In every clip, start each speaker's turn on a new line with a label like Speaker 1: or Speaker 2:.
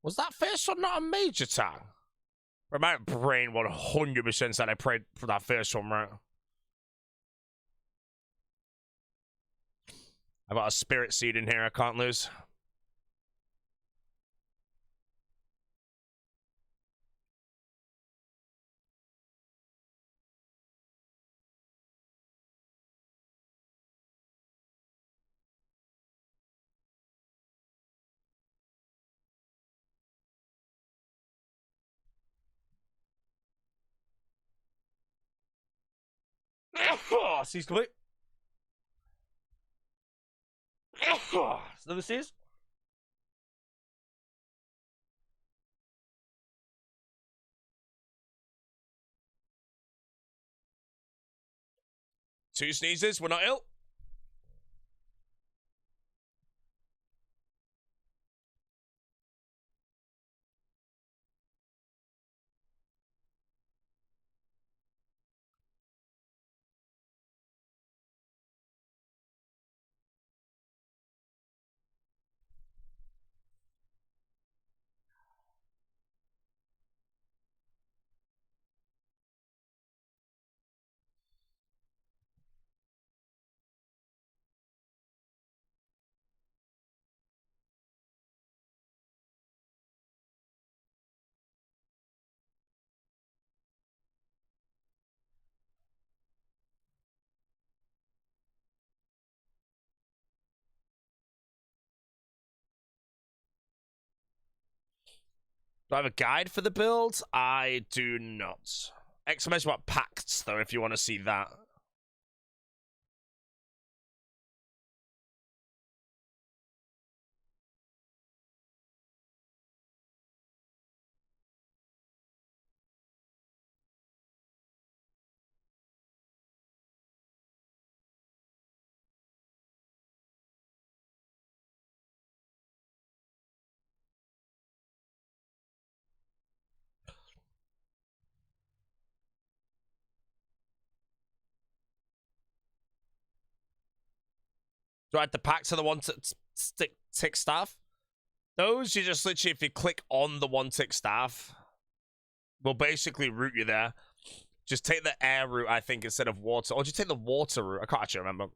Speaker 1: Was that first one not a major attack? My brain 100% said I prayed for that first one, right? I've got a spirit seed in here I can't lose. Seas complete. Another seas. Two sneezes, we're not ill. Do I have a guide for the build? I do not. Exclamation about Pacts, though, if you want to see that. Do I have the Pacts are the one tick staff? Those, you just literally, if you click on the one tick staff, will basically route you there. Just take the air route, I think, instead of water. Or just take the water route. I can't actually remember.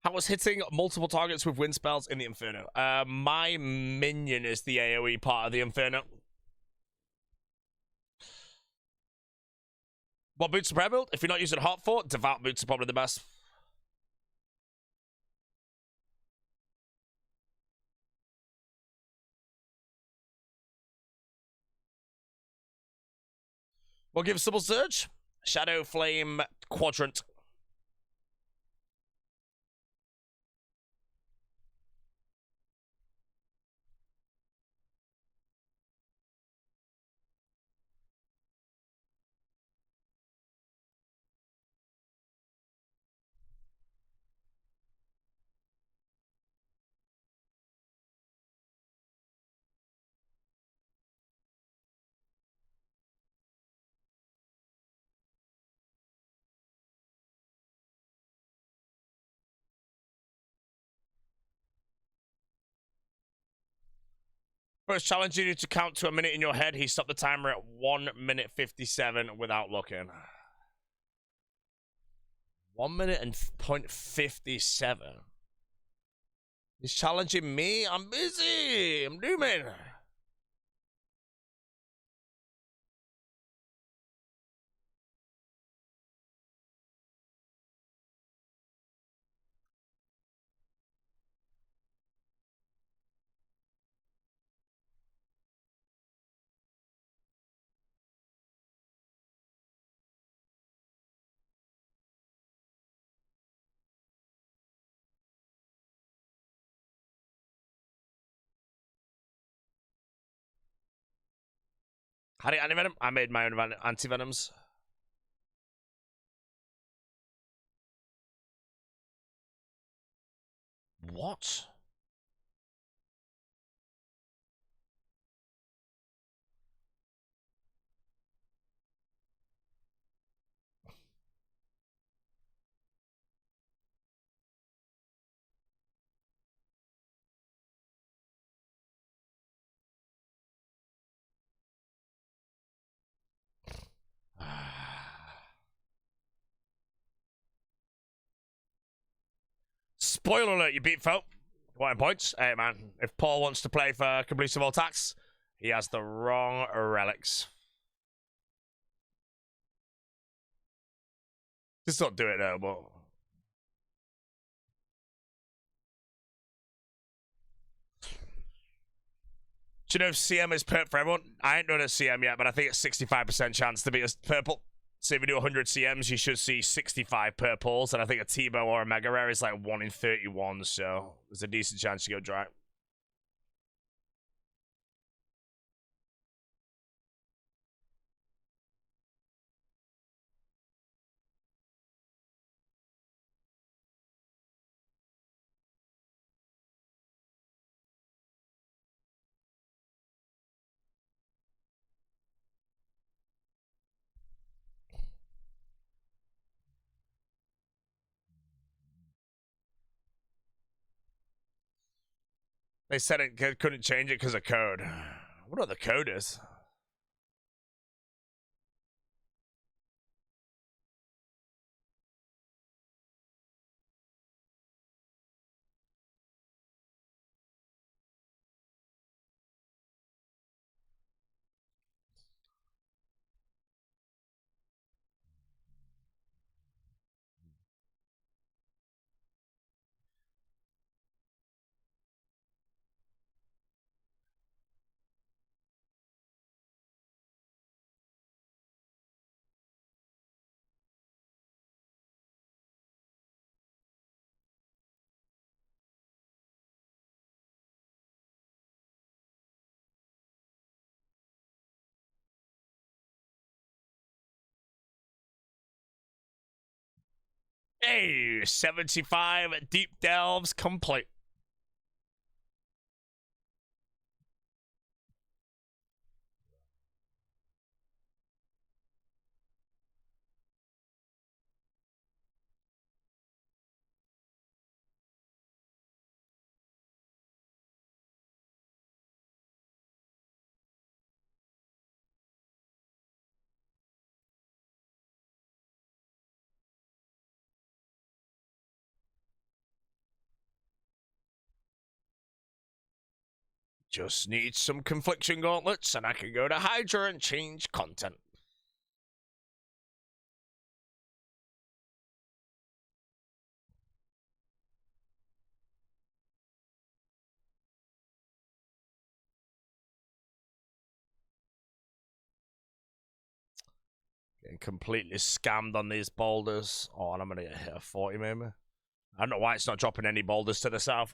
Speaker 1: How was hitting multiple targets with wind spells in the Inferno? My minion is the AoE part of the Inferno. What boots to prayer build? If you're not using Hot Fort, Devout boots are probably the best. We'll give Sybil Surge. Shadow Flame Quadrant. First challenge you to count to a minute in your head. He stopped the timer at 1 minute 57 without looking. 1 minute and point 57. He's challenging me. I'm busy. I'm dooming. How do you anti-venom? I made my own anti-venoms. What? Spoiler alert, you beat Folk. What points? Hey, man. If Paul wants to play for Completion of all Tax, he has the wrong relics. Just don't do it, though, but... Do you know if CM is perp for everyone? I ain't done a CM yet, but I think it's 65% chance to be a purple. So if you do 100 CMs, you should see 65 purples, and I think a T-Bow or a Mega Rare is like 1 in 31, so there's a decent chance you go dry. They said it couldn't change it because of code. I wonder what the code is. Hey, 75 deep delves complete. Just need some confliction gauntlets, and I can go to Hydra and change content. Getting completely scammed on these boulders. Oh, and I'm gonna hit a 40 maybe. I don't know why it's not dropping any boulders to the south.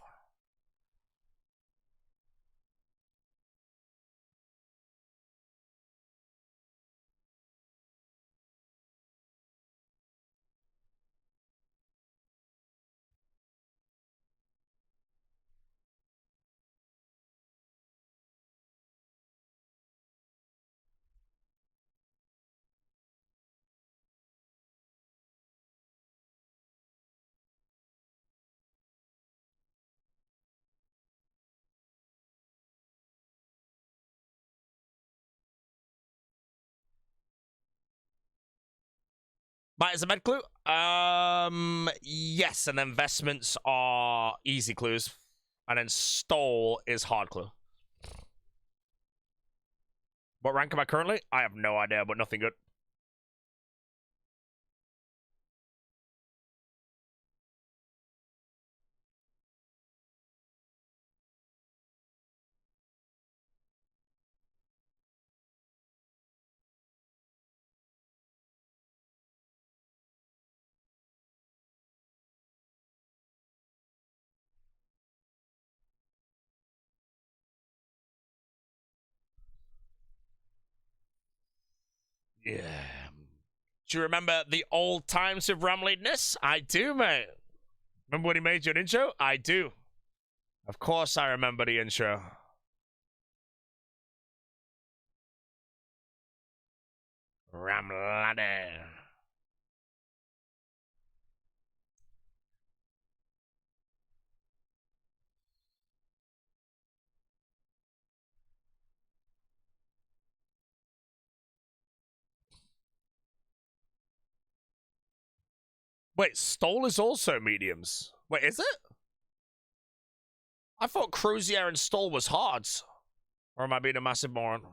Speaker 1: Might as a med clue? Yes, and then investments are easy clues. And then stole is hard clue. What rank am I currently? I have no idea, but nothing good. Yeah. Do you remember the old times of Ramleadness? I do, mate. Remember when he made you an intro? I do. Of course I remember the intro. Ramladder. Wait, Stole is also mediums. Wait, is it? I thought Cruzier and Stole was hards. Or am I being a massive moron?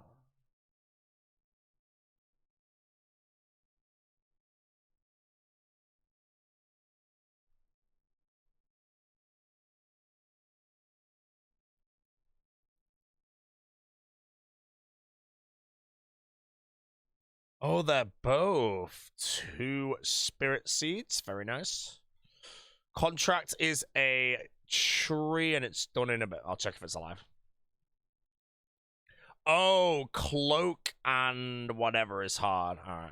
Speaker 1: Oh, they're both 2 spirit seeds. Very nice. Contract is a tree and it's done in a bit. I'll check if it's alive. Oh, cloak and whatever is hard. All right.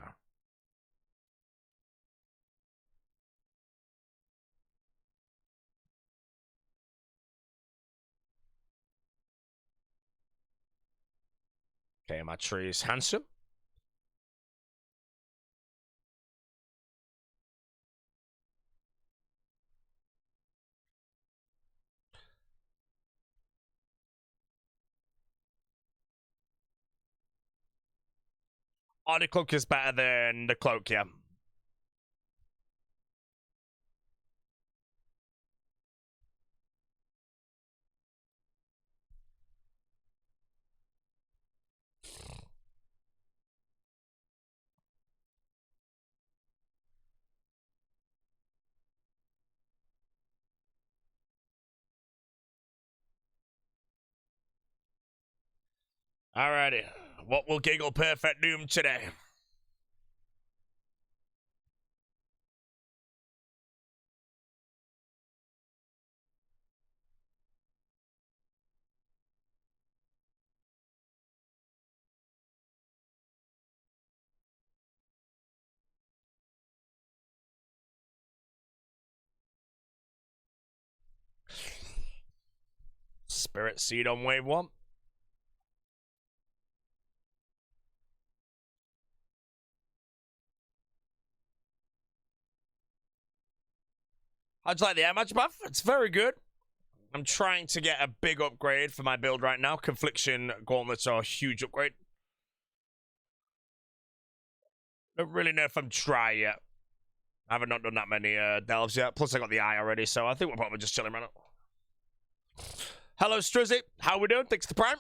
Speaker 1: Okay, my tree is handsome. Oh, the cloak is better than the cloak, yeah. Alrighty. What will Giggle Perfect Doom today? Spirit Seed on wave 1. How'd you like the air match buff? It's very good. I'm trying to get a big upgrade for my build right now. Confliction gauntlets are a huge upgrade. Don't really know if I'm dry yet. I haven't not done that many delves yet. Plus, I got the eye already, so I think we're probably just chilling right now. Hello, Strizzy. How we doing? Thanks to Prime.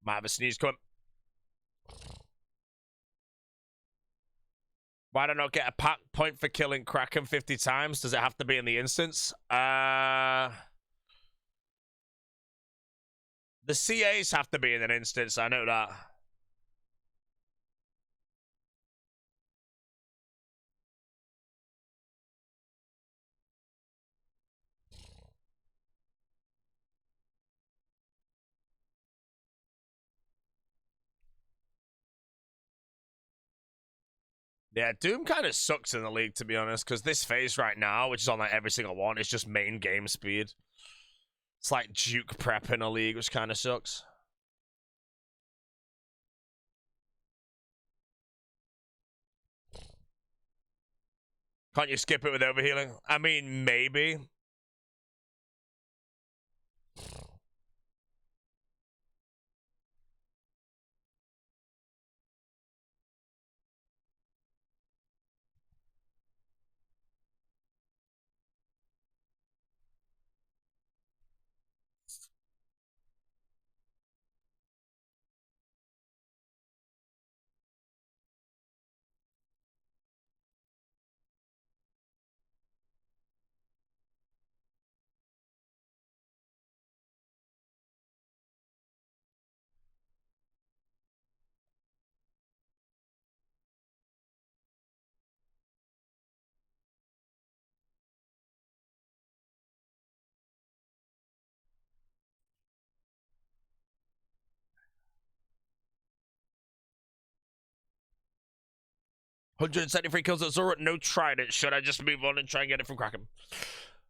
Speaker 1: Might have a sneeze coming. Why don't I get a pack point for killing Kraken 50 times? Does it have to be in the instance? The CAs have to be in an instance, I know that. Yeah, Doom kind of sucks in the league, to be honest, because this phase right now, which is on like every single one, is just main game speed. It's like Duke prep in a league, which kind of sucks. Can't you skip it with overhealing? I mean, maybe. 173 kills at Zora. No trident. Should I just move on and try and get it from Kraken?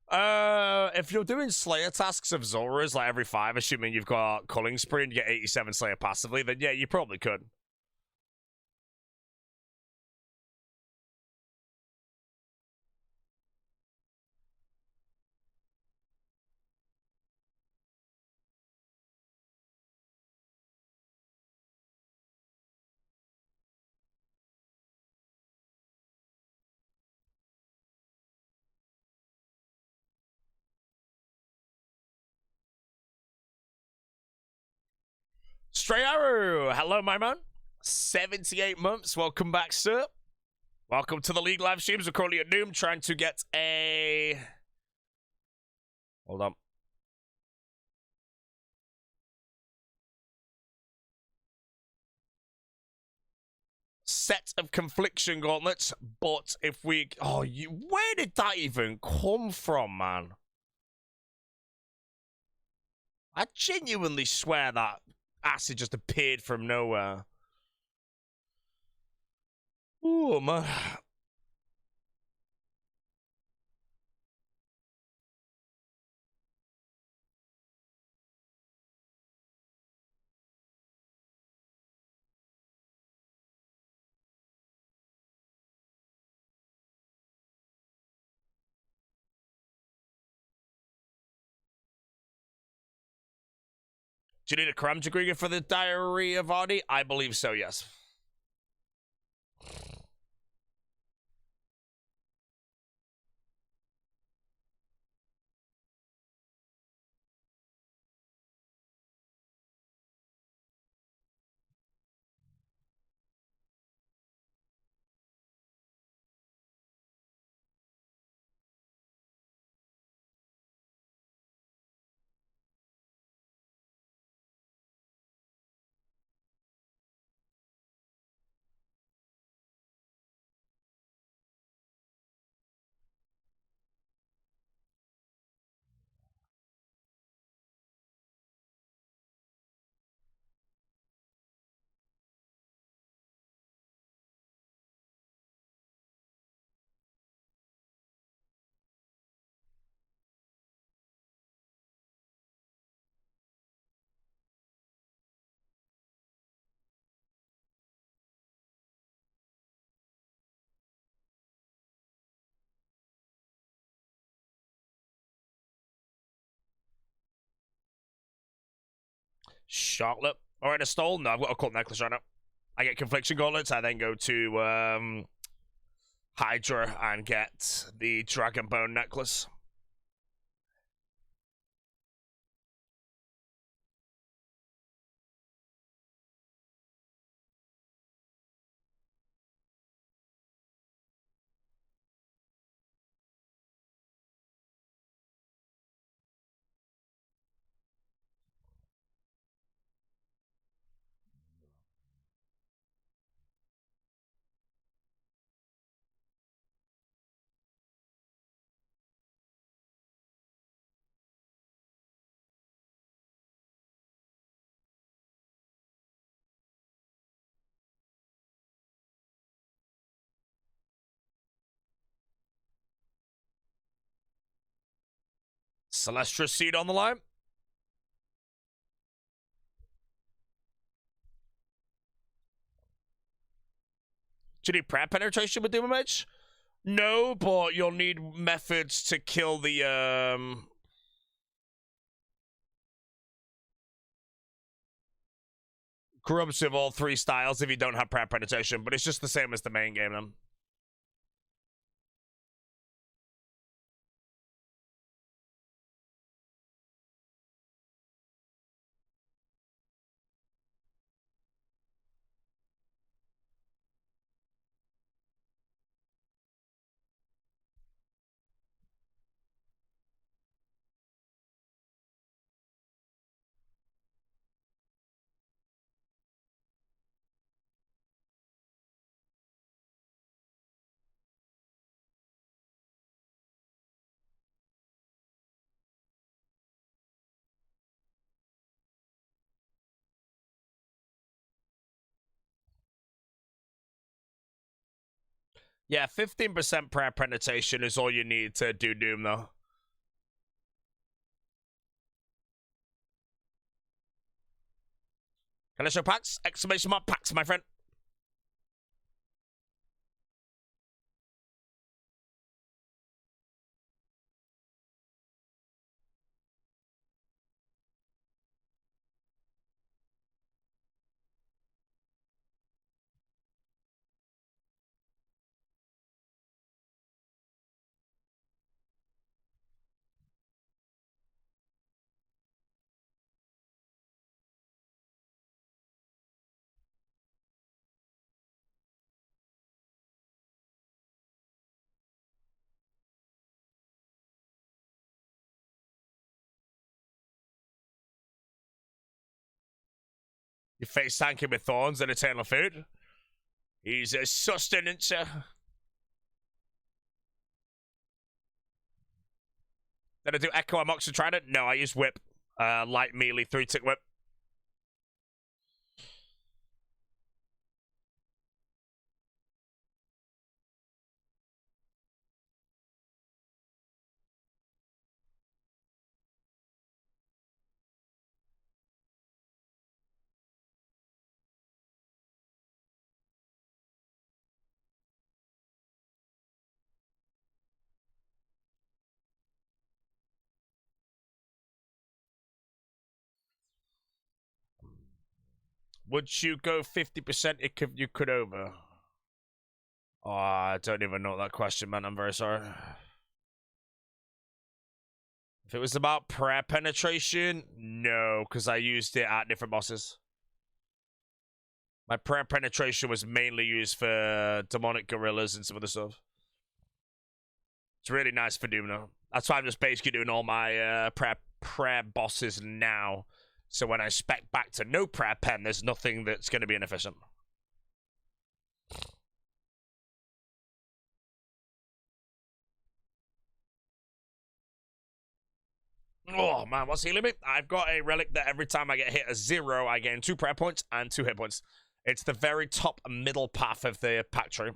Speaker 1: If you're doing Slayer tasks of Zoras like every 5, assuming you've got Culling Spree and you get 87 Slayer passively, then yeah, you probably could. Stray Arrow, hello, my man. 78 months, welcome back, sir. Welcome to the League live streams. We're currently at Doom trying to get a... Hold on. Set of Confliction Gauntlets, but if we... Oh, where did that even come from, man? I genuinely swear that acid just appeared from nowhere. Oh, man. Do you need a cram degree for the Diary of B0aty? I believe so, yes. Charlotte. Alright, a stole? No, I've got a cult necklace right now. I get Confliction Gauntlets. I then go to Hydra and get the Dragon Bone necklace. Celestra Seed on the line. Do you need prayer penetration with Demon Mage? No, but you'll need methods to kill the grubs of all 3 styles if you don't have prayer penetration, but it's just the same as the main game then. Yeah, 15% prayer penetration is all you need to do Doom, though. Can I show Pacts? Exclamation mark Pacts, my friend. You face tanking with Thorns and Eternal Food. He's a sustenancer. Did I do Echo and Mox and Trident? No, I use Whip. Light melee, 3-tick Whip. Would you go 50% if you could over? Oh, I don't even know that question, man. I'm very sorry. If it was about prayer penetration, no, because I used it at different bosses. My prayer penetration was mainly used for demonic gorillas and some other stuff. It's really nice for Doom, though. That's why I'm just basically doing all my prayer bosses now. So when I spec back to no prayer pen, there's nothing that's going to be inefficient. Oh, man, what's healing me? I've got a relic that every time I get hit a 0, I gain 2 prayer points and 2 hit points. It's the very top middle path of the pack tree.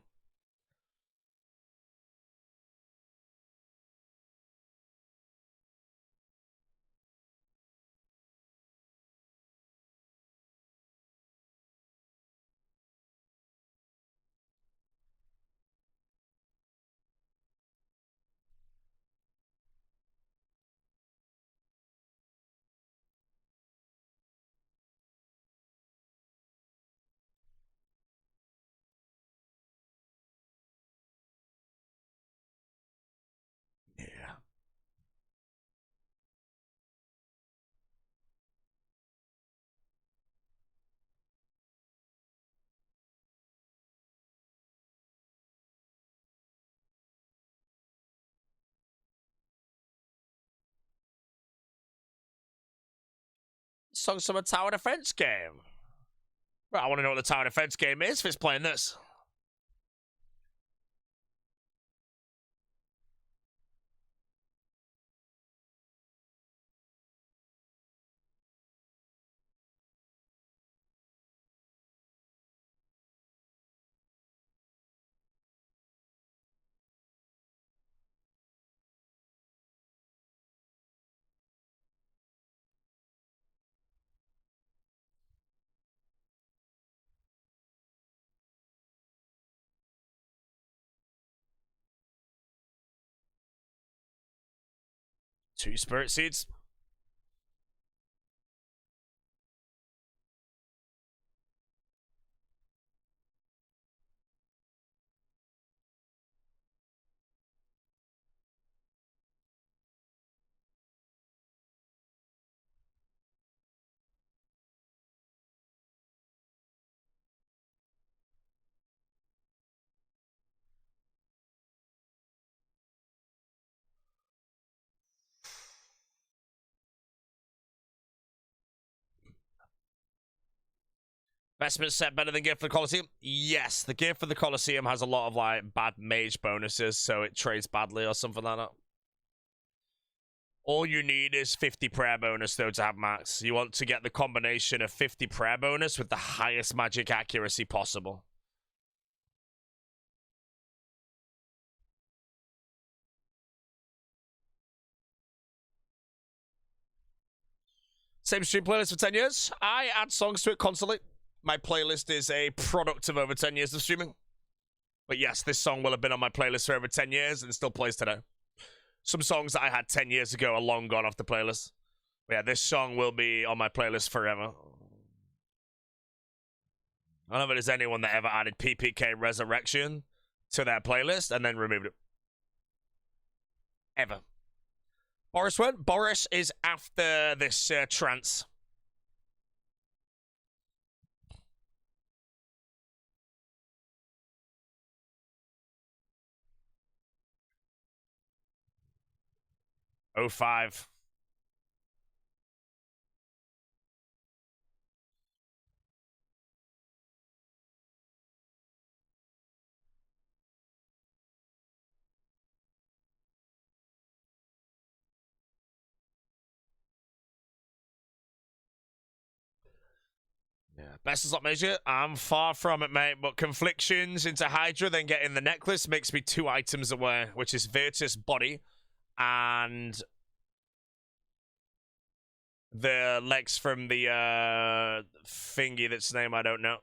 Speaker 1: Yeah. Songs from a tower defense game. Well, I want to know what the tower defense game is if it's playing this. Two spirit seeds. Investment set better than Gift for the Colosseum? Yes, the Gift for the Colosseum has a lot of like bad mage bonuses, so it trades badly or something like that. All you need is 50 prayer bonus though to have max. You want to get the combination of 50 prayer bonus with the highest magic accuracy possible. Same stream playlist for 10 years. I add songs to it constantly. My playlist is a product of over 10 years of streaming. But yes, this song will have been on my playlist for over 10 years and still plays today. Some songs that I had 10 years ago are long gone off the playlist. But yeah, this song will be on my playlist forever. I don't know if there's anyone that ever added PPK Resurrection to their playlist and then removed it. Ever. Boris went. Boris is after this trance. Oh 05. Yeah, best slot measure. I'm far from it, mate. But conflictions into Hydra, then getting the necklace makes me 2 items away, which is Virtus body and the legs from the thingy that's name I don't know.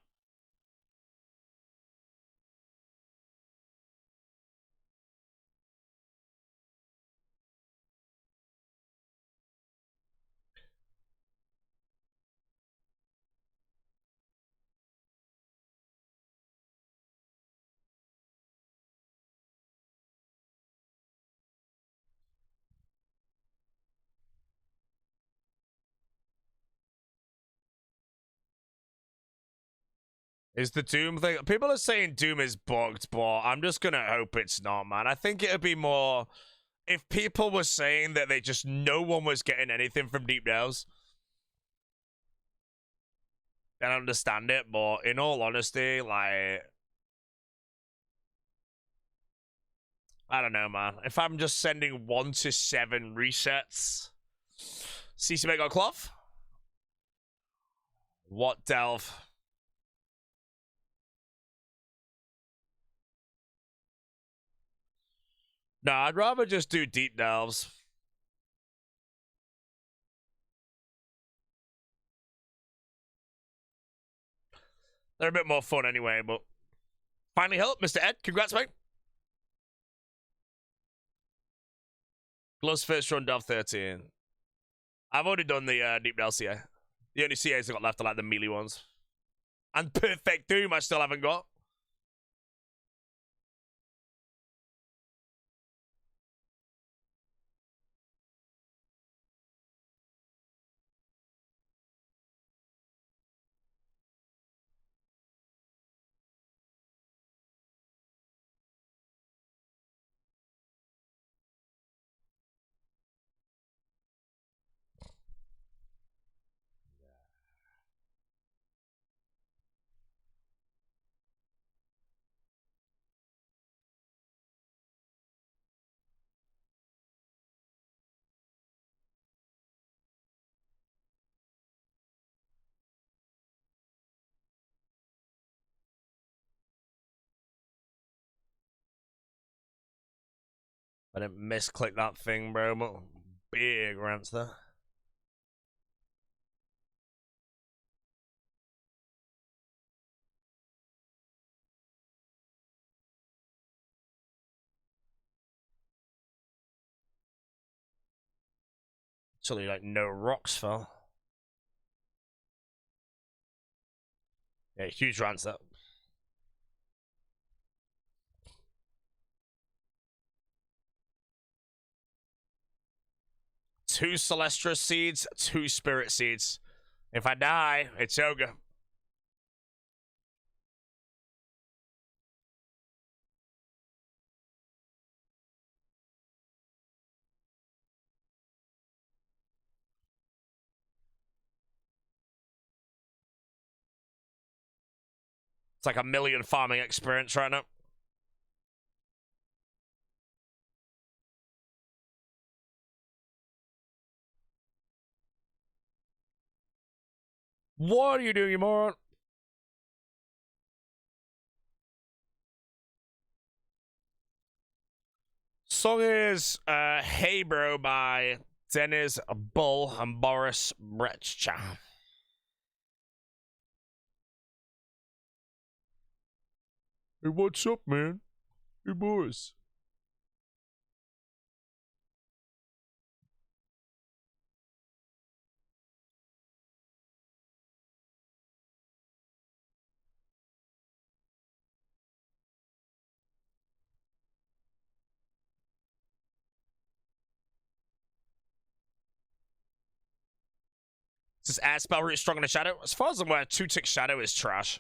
Speaker 1: Is the Doom thing? People are saying Doom is bugged, but I'm just gonna hope it's not, man. I think it'd be more if people were saying that they just no one was getting anything from Deep Delves. Then I understand it, but in all honesty, like I don't know, man. If I'm just sending 1 to 7 resets, CC Mega Cloth. What delve? No, I'd rather just do deep delves. They're a bit more fun anyway, but finally help, Mr. Ed. Congrats, mate. Gloves first run delve 13. I've already done the deep delve CA. The only CAs I got left are like the melee ones. And Perfect Doom I still haven't got. I didn't misclick that thing, bro. But big rants there. Actually, like no rocks fell. Yeah, huge rants that. Two Celestra seeds, 2 Spirit seeds. If I die, it's Ogre. It's like a million farming experience right now. What are you doing, you moron? Song is Hey Bro by Dennis Bull and Boris Brechcha. Hey, what's up, man? Hey, boys. Does air spell root strong in the shadow? As far as I'm aware, 2-tick shadow is trash.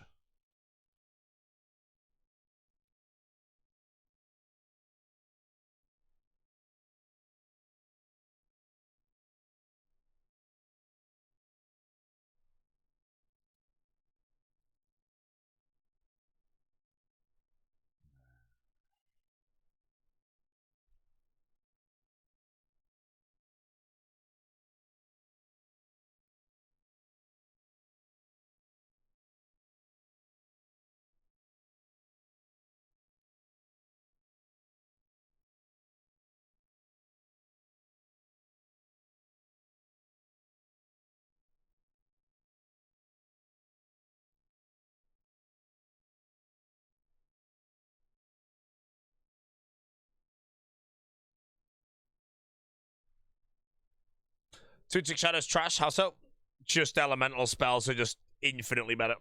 Speaker 1: Two-tick shadow's trash. How so? Just elemental spells are just infinitely better.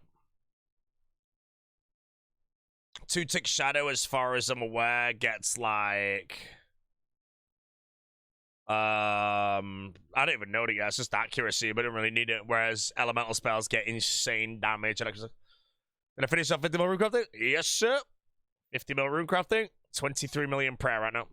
Speaker 1: Two-tick shadow, as far as I'm aware, gets like... I don't even know it yet. It's just accuracy, but I don't really need it. Whereas elemental spells get insane damage. Gonna finish off 50 mil rune crafting? Yes, sir. 50 mil rune crafting. 23 million prayer right now.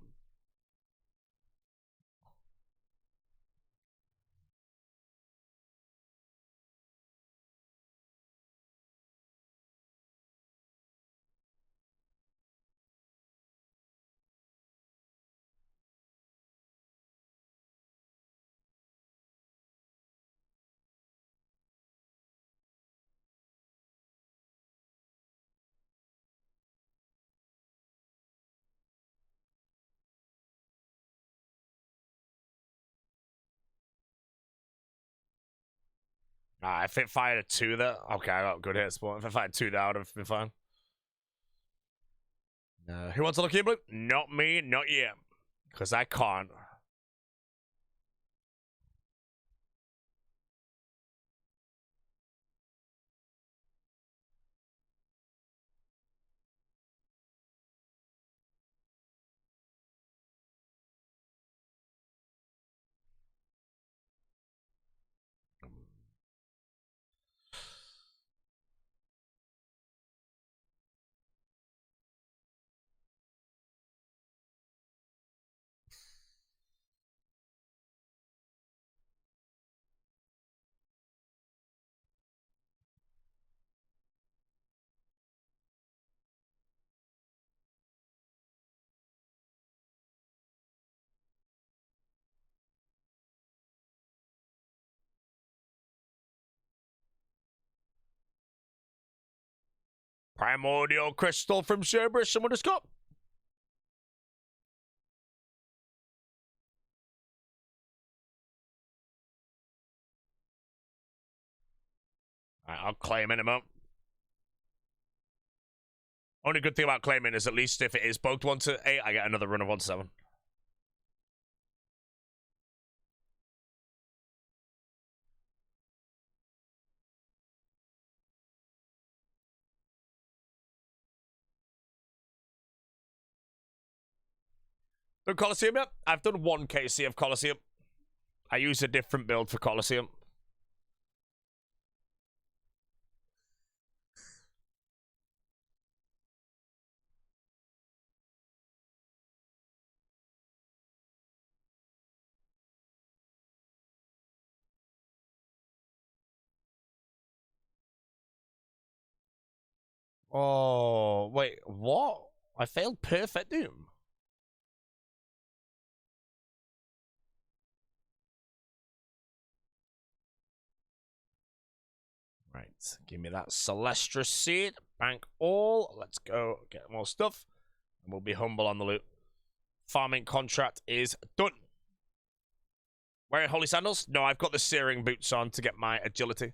Speaker 1: If it fired a 2 there, okay, I got good hits, but if it fired 2 there, I would have been fine. Who wants to look here, blue? Not me, not you. Because I can't. Primordial crystal from Cerberus. Someone just got. Alright, I'll claim in a moment. Only good thing about claiming is at least if it is both 1 to 8, I get another run of 1 to 7. Done Colosseum yet? I've done 1 KC of Colosseum. I use a different build for Colosseum. Oh, wait, what? I failed Perfect Doom. Right, give me that Celestra seed. Bank all. Let's go get more stuff. And we'll be humble on the loot. Farming contract is done. Wearing holy sandals? No, I've got the searing boots on to get my agility.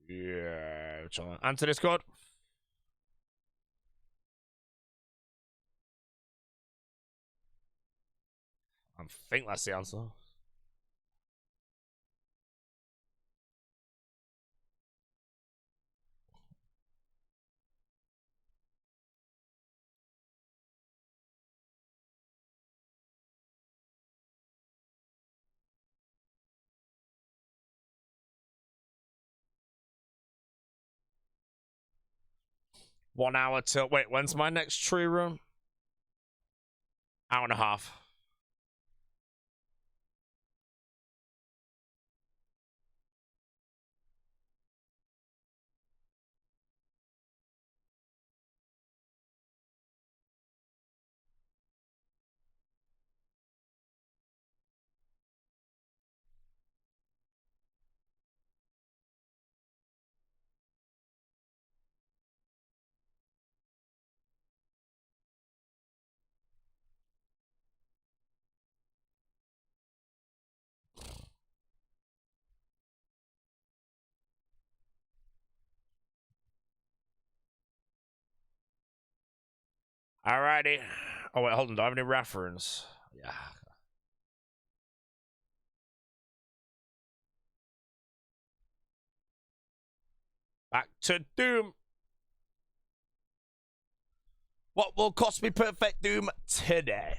Speaker 1: Yeah. Answer Discord. I think that's the answer. One hour till. Wait, when's my next tree room? Hour and a half. Alrighty. Oh, wait, hold on. Do I have any reference? Yeah. Back to Doom. What will cost me perfect Doom today?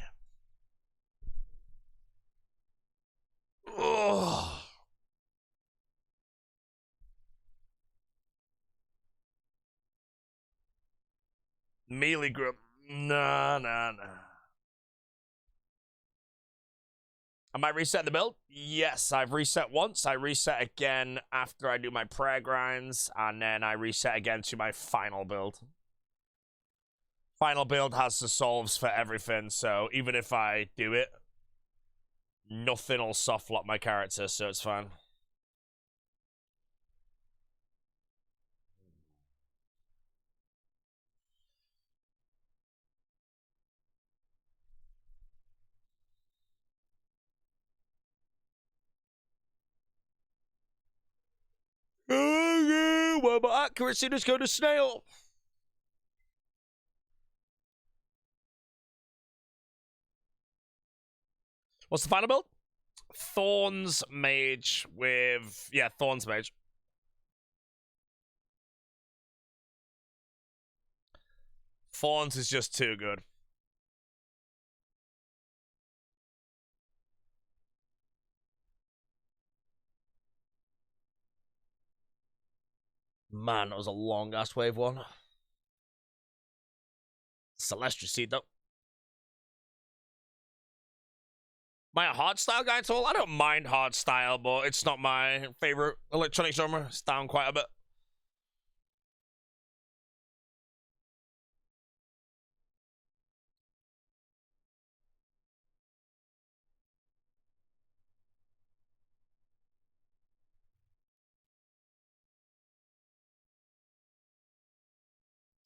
Speaker 1: Ugh. Melee grip. Nah. Am I resetting the build? Yes, I've reset once. I reset again after I do my prayer grinds, and then I reset again to my final build. Final build has the solves for everything, so even if I do it, nothing will soft lock my character, so it's fine. Well, my accuracy just go to snail. What's the final build? Thorns Mage with... Yeah, Thorns Mage. Thorns is just too good. Man, that was a long-ass wave one. Celestial Seed, though. Am I a hardstyle guy at all? I don't mind hardstyle, but it's not my favorite electronic genre. It's down quite a bit.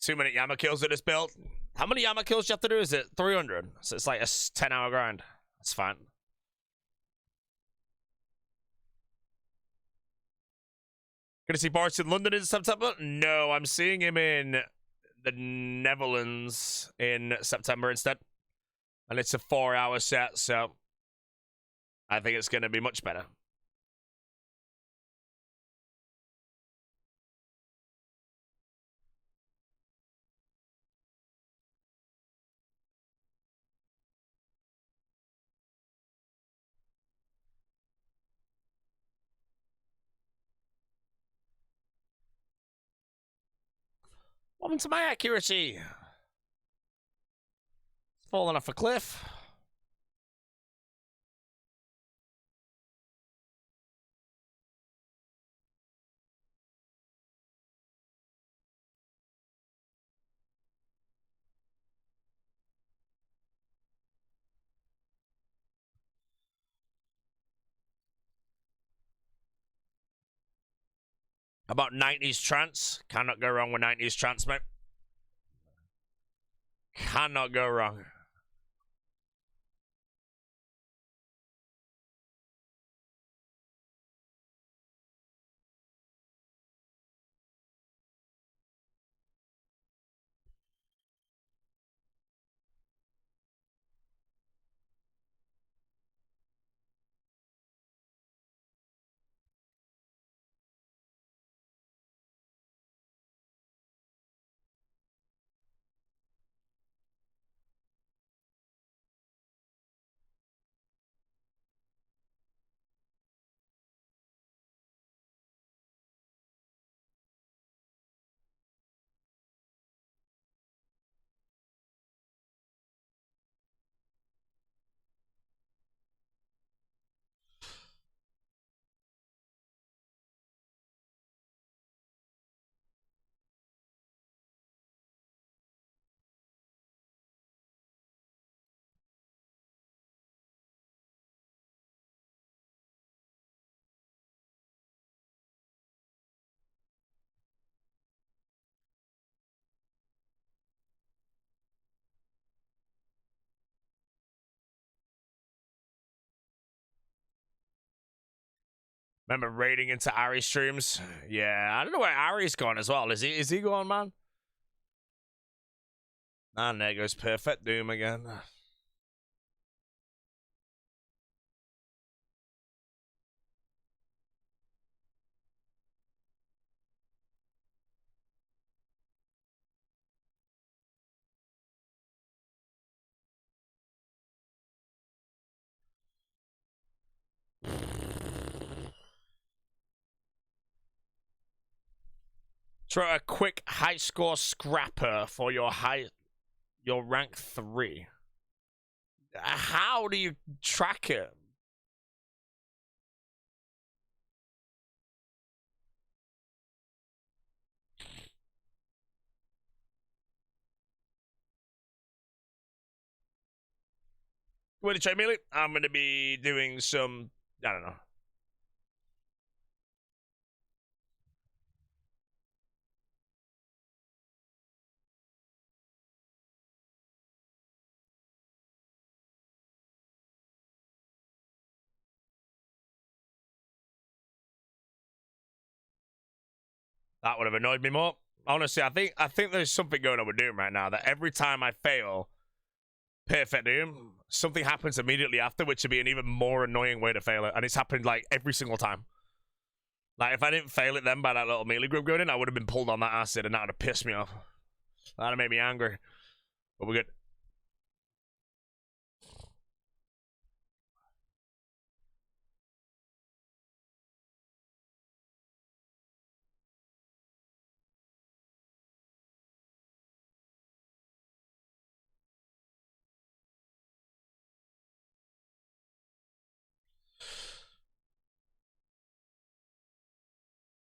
Speaker 1: Too many Yama kills in this build. How many Yama kills do you have to do? Is it 300? So it's like a 10-hour grind. That's fine. Gonna see Boris in London in September? No, I'm seeing him in the Netherlands in September instead. And it's a 4-hour set, so I think it's gonna be much better. Welcome to my accuracy. It's falling off a cliff. About 90s trance. Cannot go wrong with 90s trance, mate. Cannot go wrong. Remember raiding into Ari streams? Yeah, I don't know where Ari's gone as well. Is he gone, man? And there goes Perfect Doom again. Try a quick high score scrapper for your rank 3. How do you track it? Going to try melee. I'm going to be doing some, I don't know. That would have annoyed me more. Honestly, I think there's something going on with Doom right now that every time I fail Perfect Doom, something happens immediately after, which would be an even more annoying way to fail it. And it's happened like every single time. Like if I didn't fail it then by that little melee group going in, I would have been pulled on that acid and that would have pissed me off. That'd have made me angry. But we're good.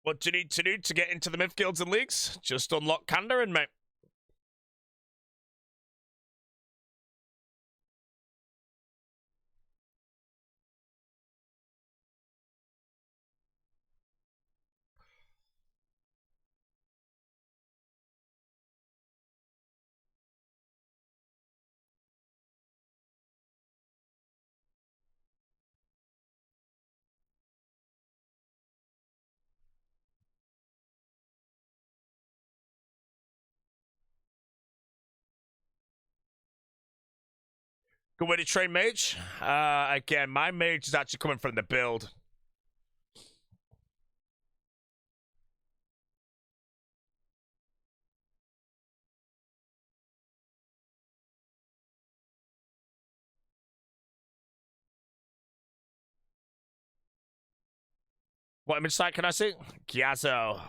Speaker 1: What do you need to do to get into the myth guilds and leagues? Just unlock Kandarin, mate. Good way to train mage. Again, my mage is actually coming from the build. What image site can I see? Gyazo.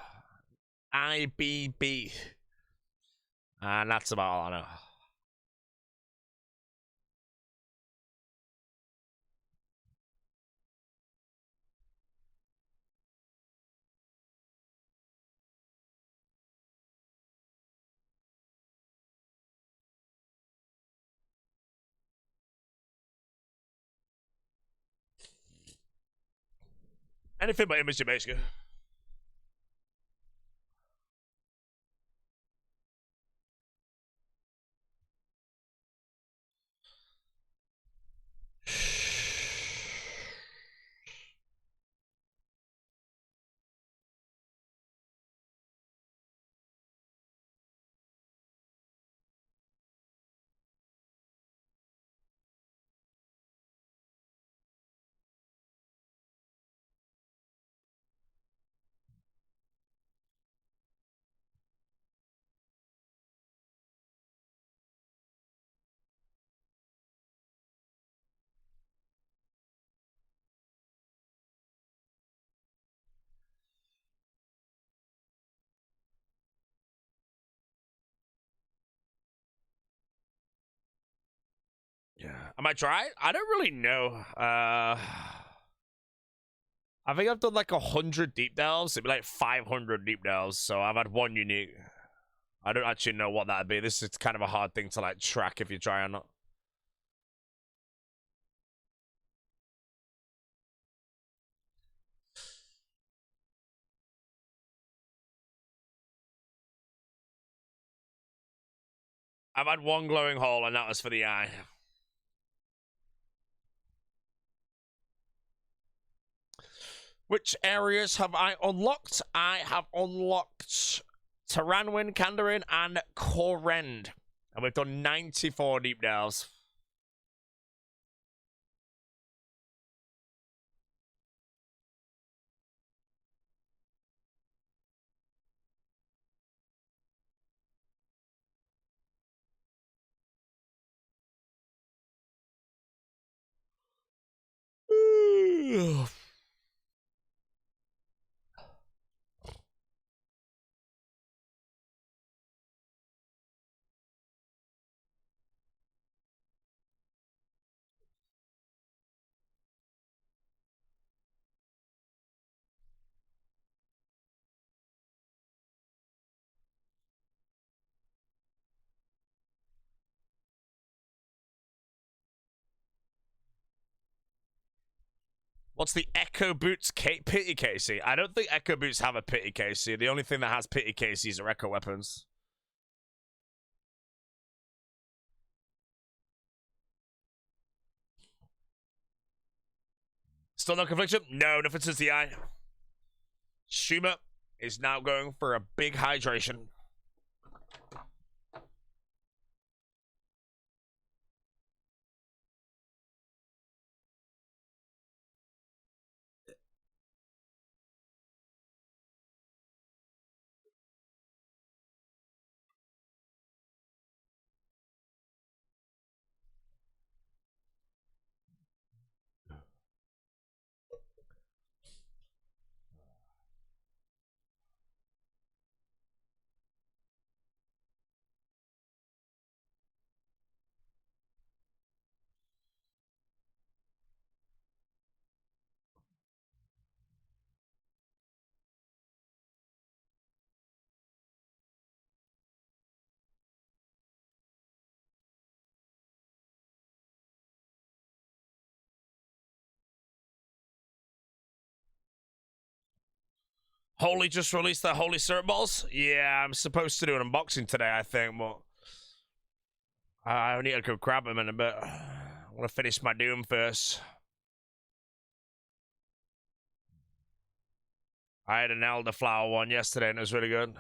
Speaker 1: IBB. And that's about all I know. Anything but image basically. Am I trying? I don't really know. I think I've done like 100 deep delves. It'd be like 500 deep delves. So I've had one unique. I don't actually know what that'd be. This is kind of a hard thing to like track if you try or not. I've had one glowing hole, and that was for the eye. Which areas have I unlocked? I have unlocked Taranwin, Kandarin, and Korend. And we've done 94 deep delves. What's the Echo Boots pity Casey? I don't think Echo Boots have a pity Casey. The only thing that has pity Caseys are Echo Weapons. Still no confliction? No, nothing since the eye. Shuma is now going for a big hydration. Holy just released their Holy Syrup Balls? Yeah, I'm supposed to do an unboxing today, I think, but I need to go grab them in a bit. I want to finish my Doom first. I had an elderflower one yesterday and it was really good.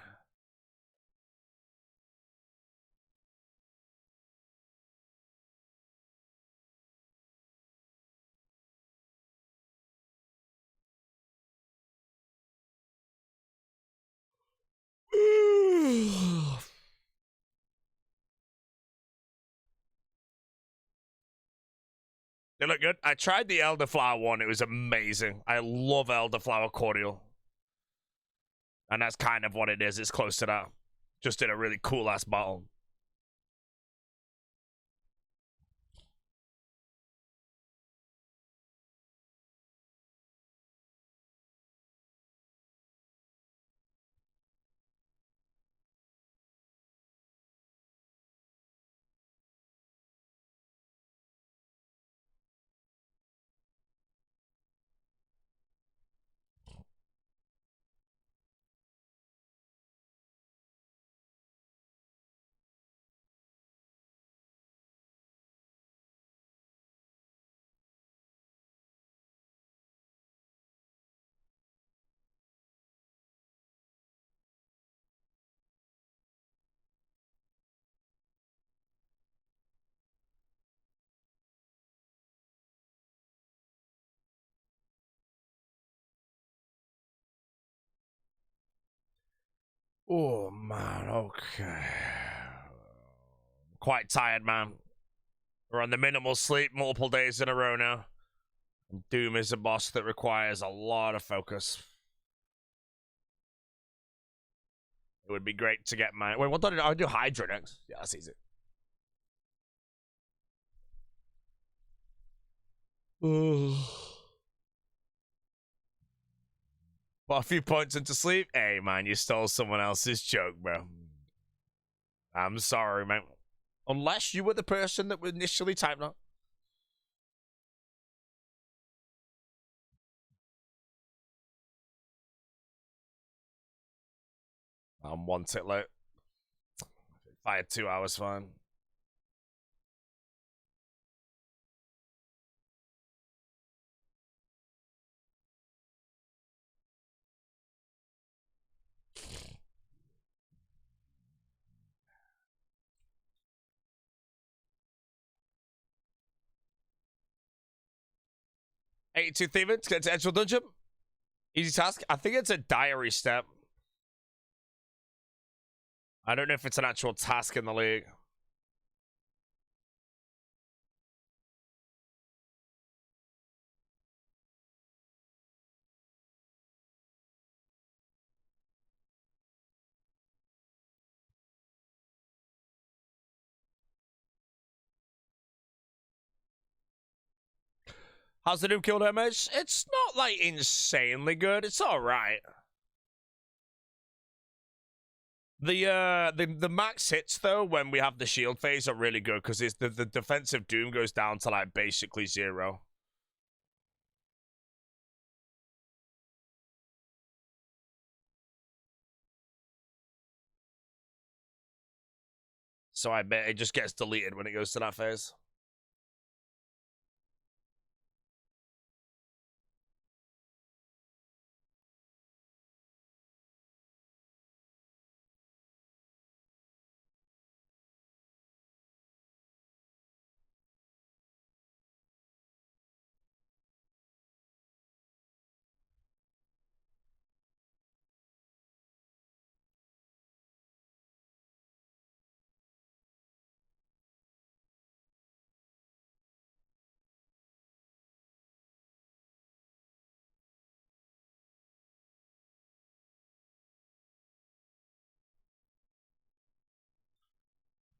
Speaker 1: They look good. I tried the elderflower one. It was amazing. I love elderflower cordial. And that's kind of what it is. It's close to that. Just in a really cool ass bottle. Oh, man. Okay. Quite tired, man. We're on the minimal sleep multiple days in a row now. And Doom is a boss that requires a lot of focus. It would be great to get my... Wait, what did I do? Hydra next? Yeah, that's easy. But a few points into sleep. Hey, man, you stole someone else's joke, bro. I'm sorry, man. Unless you were the person that initially typed that. I'm one tick late. If I had 2 hours, fine. $82 thieving to get to Edgewell Dungeon. Easy task. I think it's a diary step. I don't know if it's an actual task in the league. How's the new kill damage? It's not like insanely good. It's all right. The max hits though when we have the shield phase are really good because it's the defensive doom goes down to like basically 0. So I bet it just gets deleted when it goes to that phase.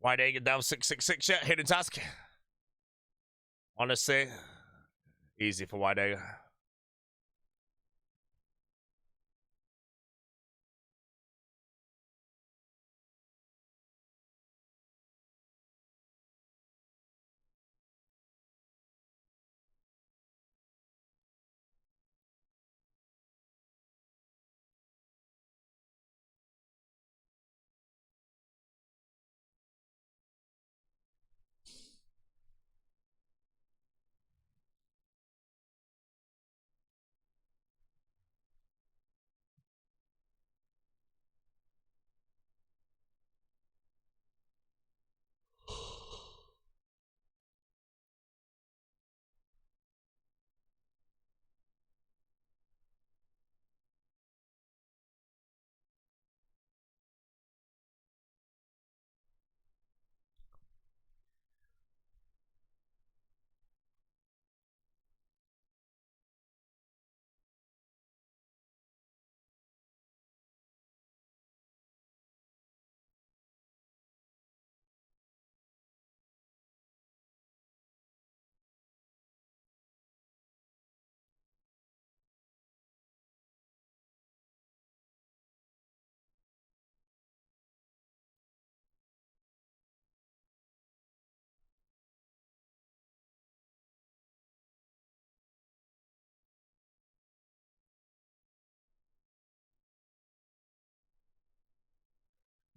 Speaker 1: Wide A get down 666 yet? Hidden task. Honestly, easy for Wide A.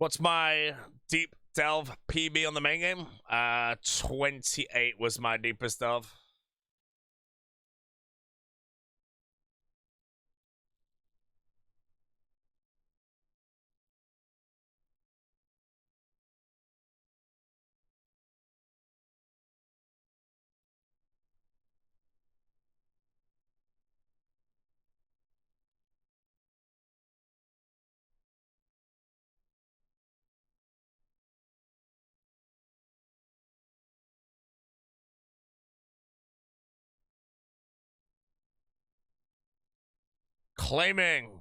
Speaker 1: What's my deep delve PB on the main game? 28 was my deepest delve. Claiming.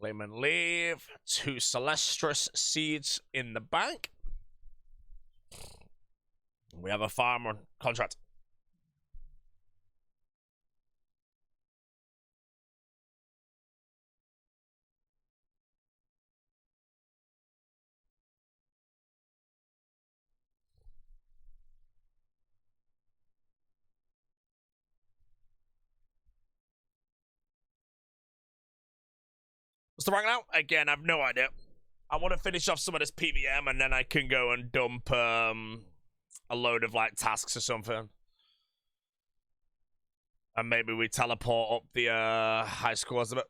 Speaker 1: Claim and leave. 2 Celestris seeds in the bank. We have a farmer contract. What's the rank now? Again, I have no idea. I want to finish off some of this PVM and then I can go and dump a load of like tasks or something. And maybe we teleport up the high scores a bit.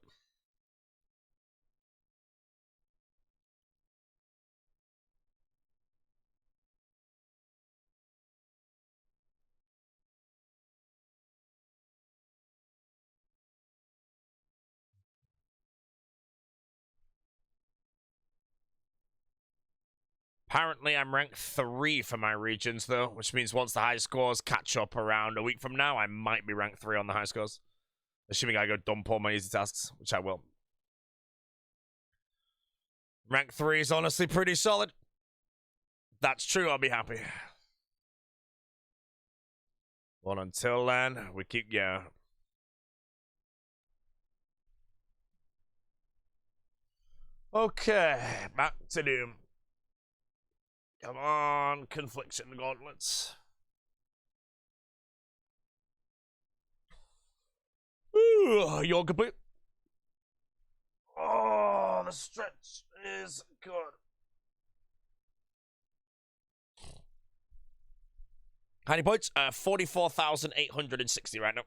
Speaker 1: Apparently, I'm rank 3 for my regions, though, which means once the high scores catch up around a week from now, I might be rank 3 on the high scores. Assuming I go dump all my easy tasks, which I will. Rank 3 is honestly pretty solid. That's true, I'll be happy. Well, until then, we keep going. Okay, back to Doom. Come on, Confliction Gauntlets. Ooh, you're complete. Oh, the stretch is good. How many points? 44,860 right now.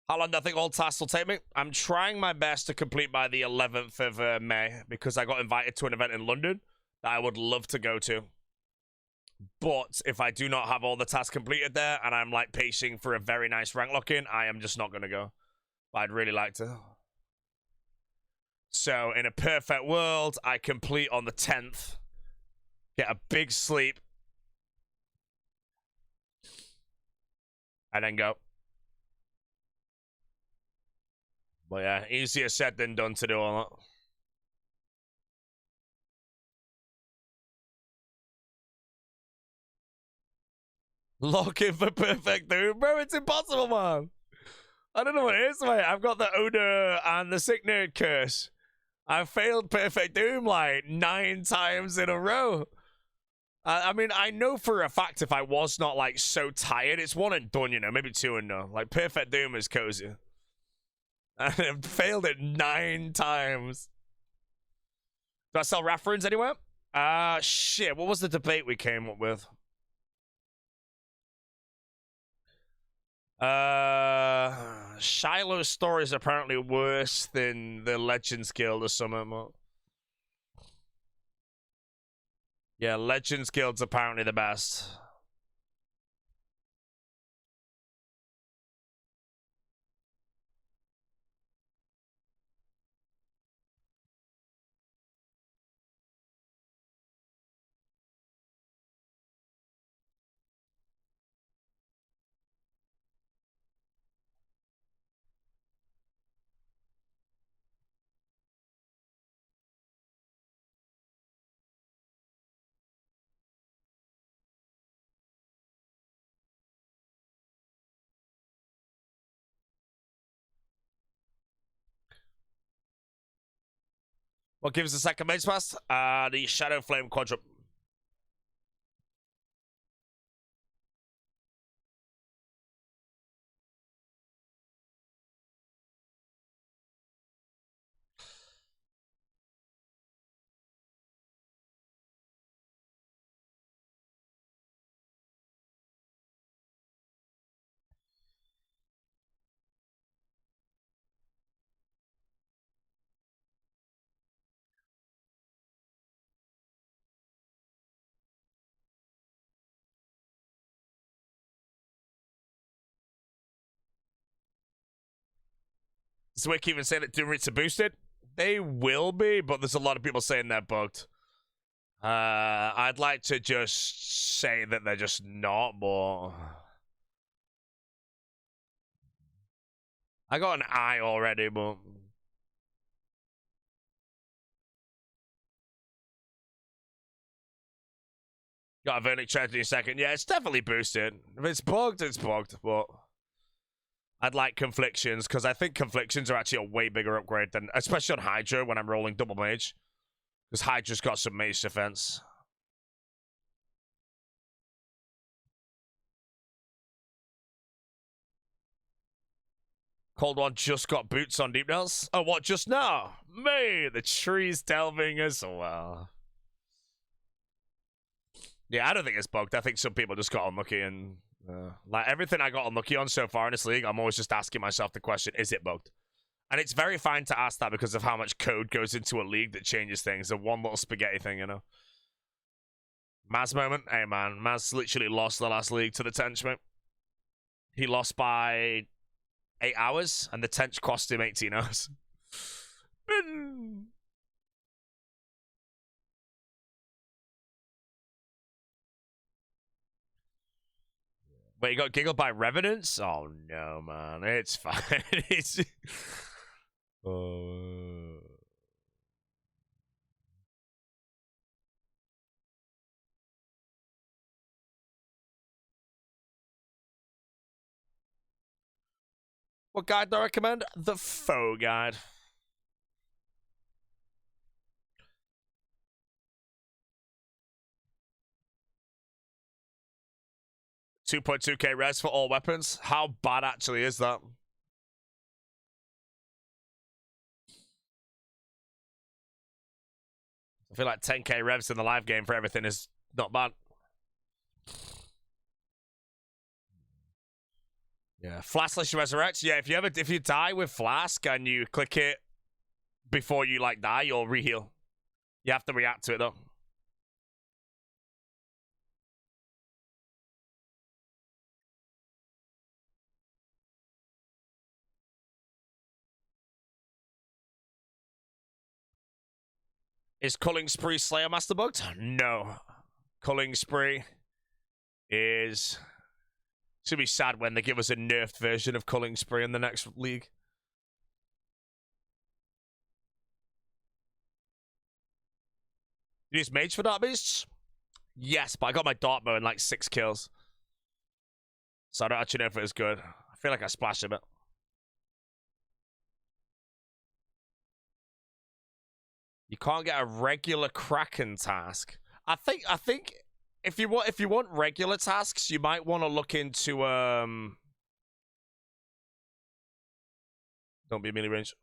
Speaker 1: How long do I think all tasks will take me? I'm trying my best to complete by the 11th of May because I got invited to an event in London that I would love to go to. But if I do not have all the tasks completed there and I'm like pacing for a very nice rank lock-in, I am just not going to go. But I'd really like to. So in a perfect world, I complete on the 10th, get a big sleep, and then go. But yeah, easier said than done to do all that. Looking for perfect Doom, bro. It's impossible, man. I don't know what it is, mate. I've got the Odor and the Sick Nerd curse. I've failed perfect Doom like 9 times in a row. I mean, I know for a fact if I was not like so tired, it's 1 and done, you know, maybe 2 and done. Like perfect Doom is cozy. And I've failed it 9 times. Do I sell reference anywhere? Shit. What was the debate we came up with? Shiloh's story is apparently worse than the Legends Guild or something. Yeah, Legends Guild's apparently the best. What gives the second base pass? The Shadow Flame Quadrup. Does Wick even say that Doom Roots are boosted? They will be, but there's a lot of people saying they're bugged. I'd like to just say that they're just not, but I got an eye already, but got a verdict check in a second. Yeah, it's definitely boosted. If it's bugged, but I'd like conflictions, because I think conflictions are actually a way bigger upgrade than, especially on Hydra when I'm rolling double mage. Because Hydra's got some mage defense. Cold One just got boots on Deep Nails. Oh, what, just now? Me, the tree's delving as well. Yeah, I don't think it's bugged. I think some people just got unlucky, and like everything I got unlucky on so far in this league, I'm always just asking myself the question, is it bugged? And it's very fine to ask that because of how much code goes into a league that changes things. A one little spaghetti thing, you know? Maz moment? Hey, man. Maz literally lost the last league to the Tench, mate. He lost by 8 hours, and the Tench cost him 18 hours. Wait, you got giggled by Revenants? Oh, no, man. It's fine. It's... What guide do I recommend? The Faux guide. 2.2k res for all weapons. How bad actually is that? I feel like 10k revs in the live game for everything is not bad. Yeah, Flask resurrect. Yeah, if you die with Flask and you click it before you like die, you'll reheal. You have to react to it though. Is Culling Spree Slayer Master bugged? No. Culling Spree is... It's gonna be sad when they give us a nerfed version of Culling Spree in the next league. You use Mage for Dark Beasts? Yes, but I got my Dark Bow in like 6 kills. So I don't actually know if it was good. I feel like I splashed a bit. You can't get a regular Kraken task. I think if you want regular tasks, you might want to look into don't be melee range.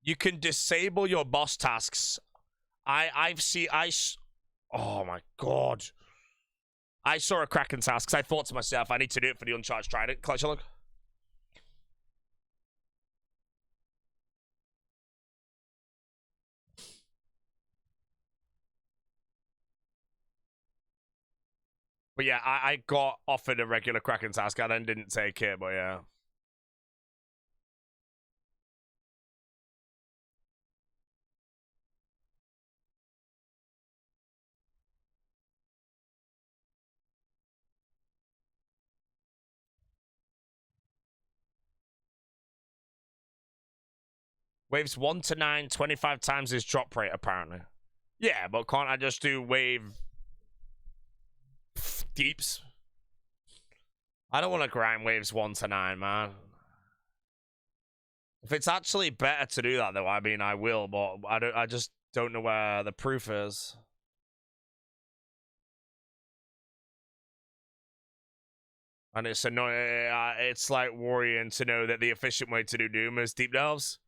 Speaker 1: You can disable your boss tasks. Oh my god. I saw a Kraken task because I thought to myself, I need to do it for the Uncharged Trident. Clutch a look. But yeah, I got offered a regular Kraken task. I then didn't take it, but yeah. Waves 1 to 9, 25 times his drop rate, apparently. Yeah, but can't I just do wave deeps? I don't want to grind waves 1 to 9, man. If it's actually better to do that, though, I mean, I will, but I just don't know where the proof is. And it's annoying. It's like worrying to know that the efficient way to do Doom is deep delves.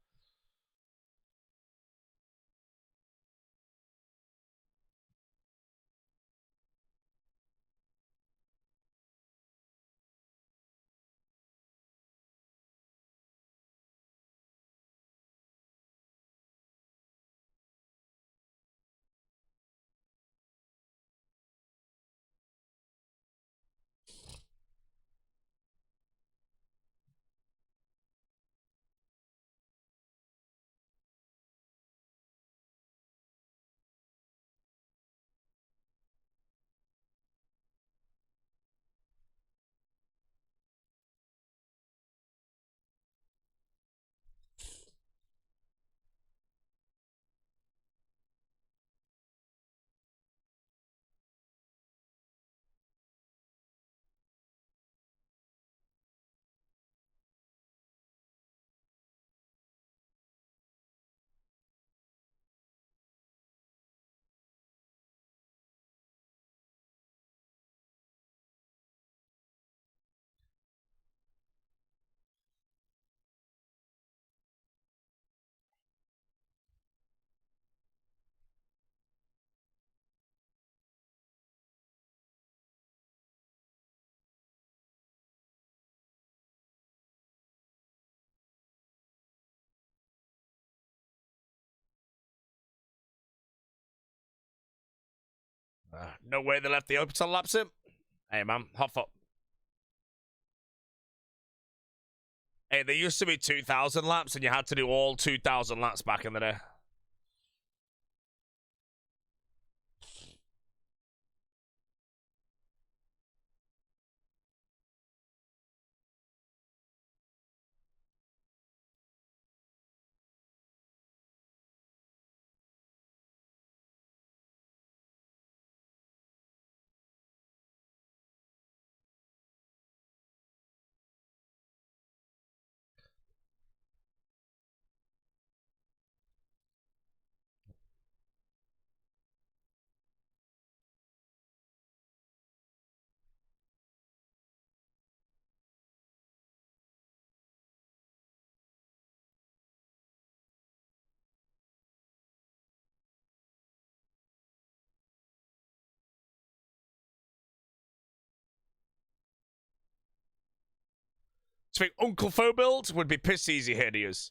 Speaker 1: No way they left the orbital laps in. Hey, man, hot foot. Hey, there used to be 2,000 laps, and you had to do all 2,000 laps back in the day. Do you think Uncle Fo build would be piss easy here to use?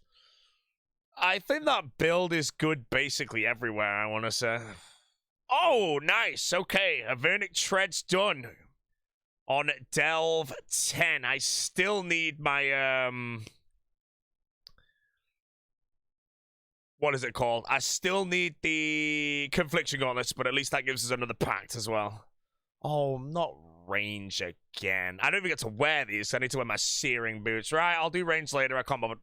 Speaker 1: I think that build is good basically everywhere, I want to say. Oh, nice. Okay, Avernic Tread's done. On Delve 10. I still need my, what is it called? I still need the Confliction Gauntlets, but at least that gives us another Pact as well. Oh, not range again. I don't even get to wear these. I need to wear my Searing Boots. Right, I'll do range later. I can't bother.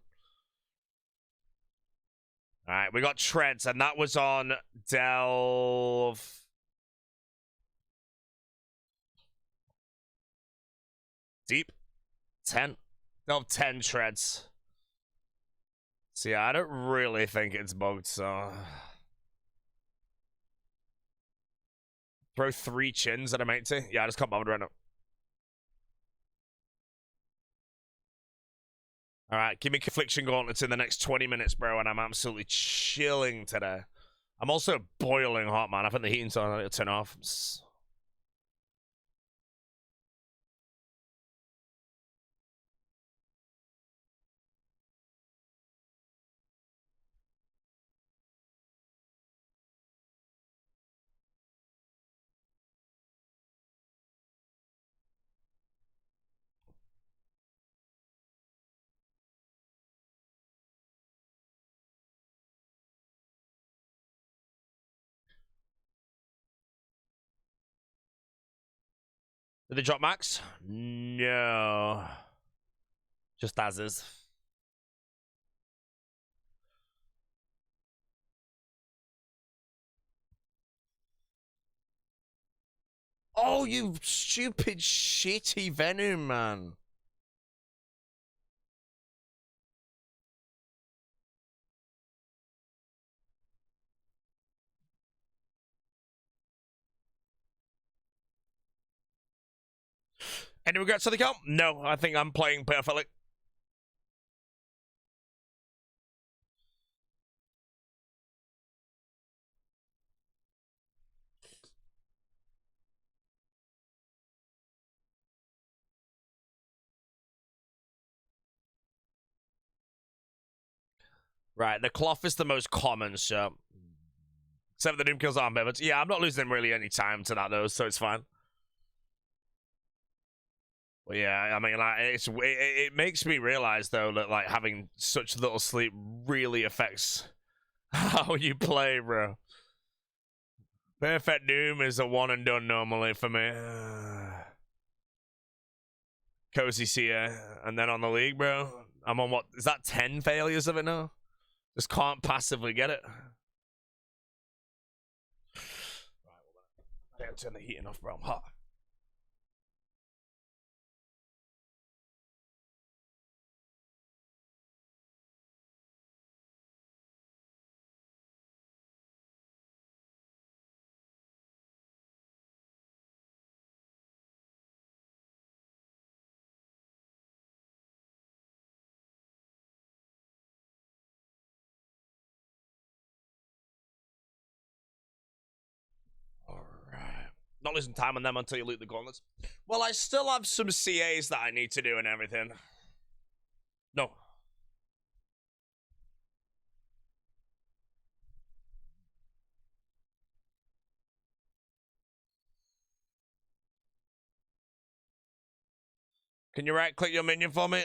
Speaker 1: Alright, we got Treads, and that was on Delve. Deep. 10. Delve 10 Treads. So yeah, I don't really think it's bugged, so... Throw 3 chins at a matey? Yeah, I just can't bother right now. Alright, give me Confliction Gauntlets in the next 20 minutes, bro, and I'm absolutely chilling today. I'm also boiling hot, man. I think the heating's on. I need to turn off. Did they drop max? No. Just as is. Oh, you stupid, shitty Venom, man. Any regrets on the count? No, I think I'm playing perfectly. Right, the cloth is the most common, so... Except for the Doom Kills arm pivots. Yeah, I'm not losing really any time to that, though, so it's fine. But yeah, I mean, like, it makes me realize, though, that, like, having such little sleep really affects how you play, bro. Perfect Doom is a one and done normally for me. Cozy Seer, and then on the league, bro. I'm on what? Is that 10 failures of it now? Just can't passively get it. I gotta turn the heating off, bro. I'm hot. Not losing time on them until you loot the gauntlets. Well, I still have some CAs that I need to do and everything. No. Can you right click your minion for me?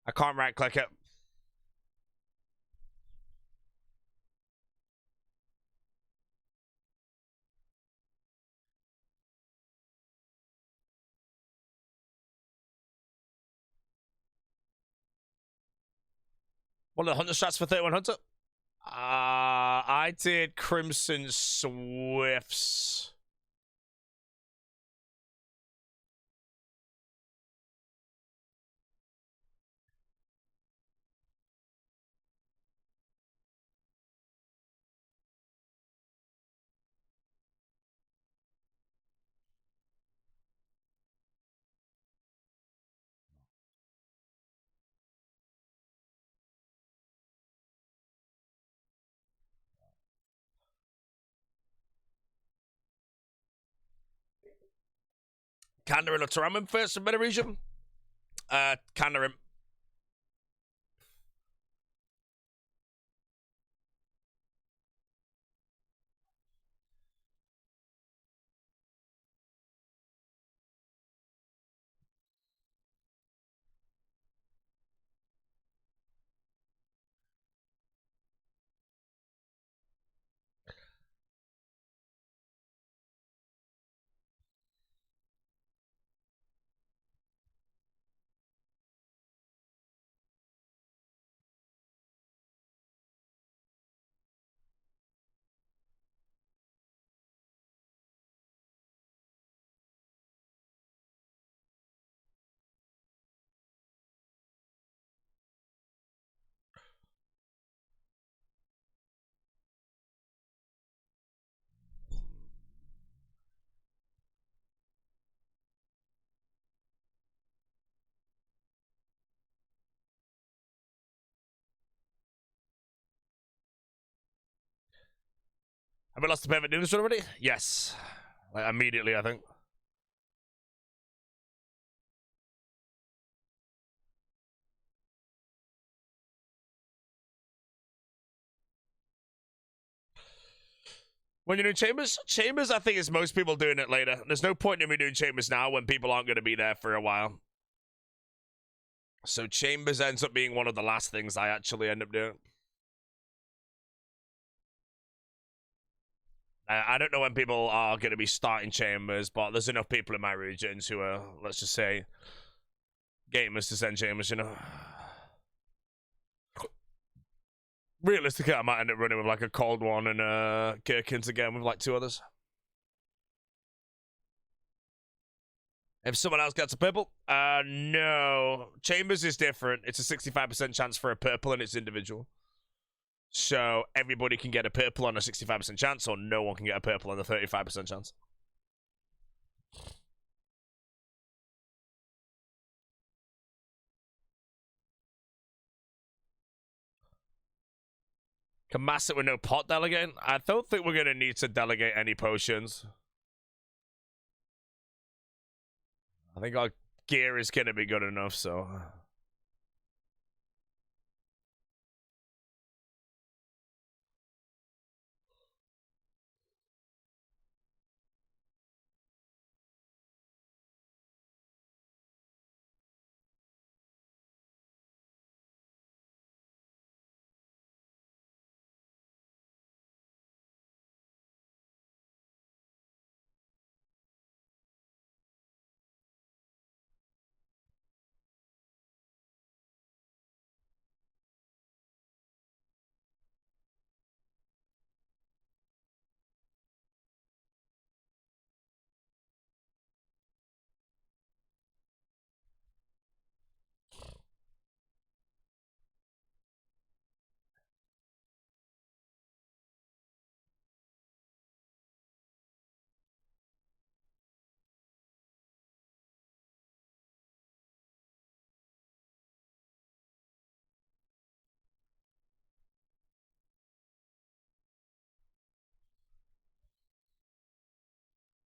Speaker 1: I can't right click it. What are the Hunter strats for 31 Hunter? I did Crimson Swifts. Kandarin or Taramin first from Meta Region? Kandarin. Have we lost the perfect news already? Yes. Like, immediately, I think. When you're doing Chambers? Chambers, I think, is most people doing it later. There's no point in me doing Chambers now when people aren't going to be there for a while. So Chambers ends up being one of the last things I actually end up doing. I don't know when people are going to be starting Chambers, but there's enough people in my regions who are, let's just say, gamers to send Chambers, you know. Realistically, I might end up running with like a cold one and Gherkins again with like 2 others. If someone else gets a purple, no. Chambers is different. It's a 65% chance for a purple and it's individual. So everybody can get a purple on a 65% chance, or no one can get a purple on a 35% chance. Can mass it with no pot delegating? I don't think we're going to need to delegate any potions. I think our gear is going to be good enough, so...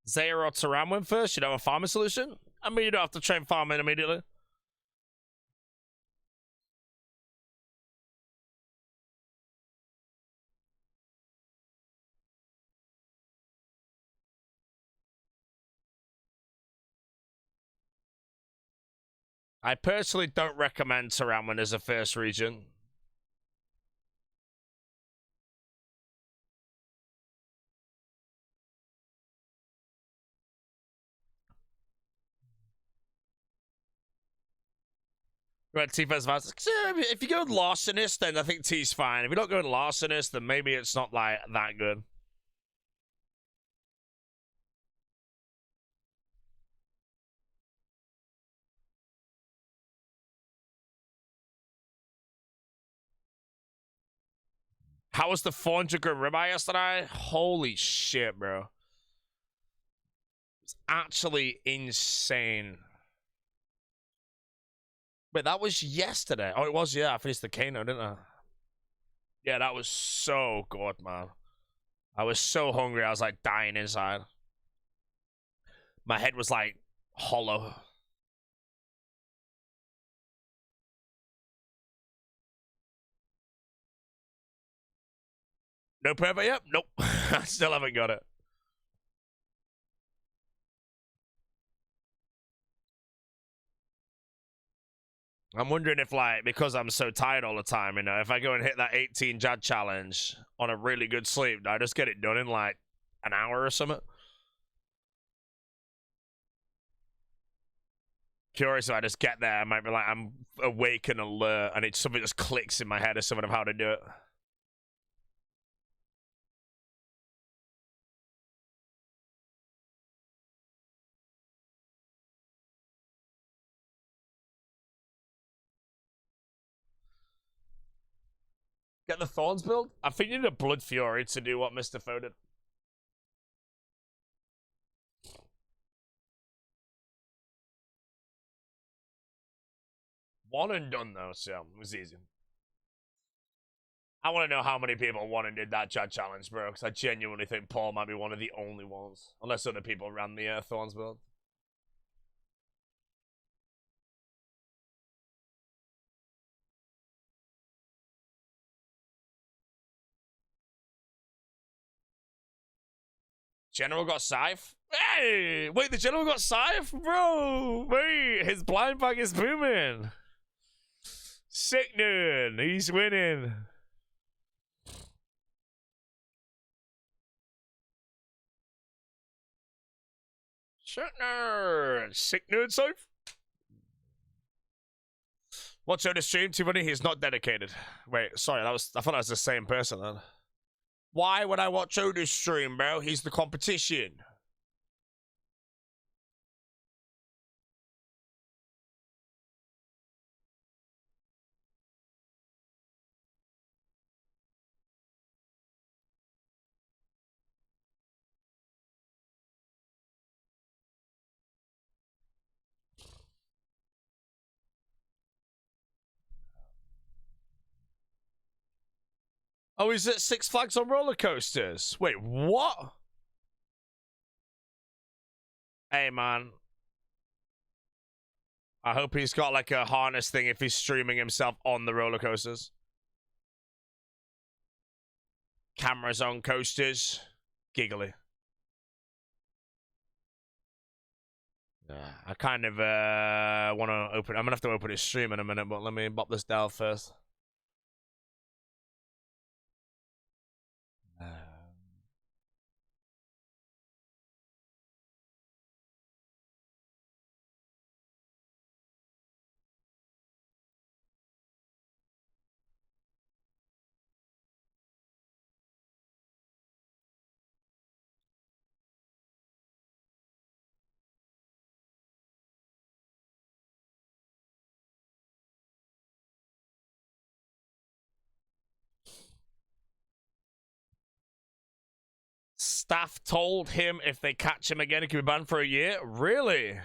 Speaker 1: Zaya or Taram went first. You don't have a farming solution? I mean, you don't have to train farming immediately. I personally don't recommend Saramwan as a first region. Right, T first advance. If you go with Larcenist, then I think T's fine. If you don't go with Larcenist, then maybe it's not like that good. How was the 400 gram ribeye yesterday? Holy shit, bro. It's actually insane. Wait, that was yesterday. Oh, it was, yeah. I finished the Kano, didn't I? Yeah, that was so good, man. I was so hungry, I was like dying inside. My head was like hollow. No pervert yet? Nope. I still haven't got it. I'm wondering if, like, because I'm so tired all the time, you know, if I go and hit that 18 Jad challenge on a really good sleep, I just get it done in like an hour or something. Curious if I just get there, I might be like, I'm awake and alert, and it's something just clicks in my head or something of how to do it. Get the Thorns build? I think you need a Blood Fury to do what Mr. Foe did. One and done though, so it was easy. I want to know how many people won and did that chat challenge, bro, because I genuinely think Paul might be one of the only ones. Unless other people ran the Thorns build. General got Scythe? Hey! Wait, the General got Scythe? Bro! Wait, his blind bag is booming. Sick dude, he's winning. Sick nerd. Sick nerd Scythe? Watch out the stream, too funny, he's not dedicated. Wait, sorry, I thought that was the same person then. Why would I watch Oda's stream, bro? He's the competition. Oh, is it Six Flags on roller coasters? Wait, what? Hey, man. I hope he's got like a harness thing if he's streaming himself on the roller coasters. Cameras on coasters. Giggly. Yeah, I kind of want to open. I'm gonna have to open his stream in a minute, but let me bop this down first. Staff told him if they catch him again, he could be banned for a year. Really?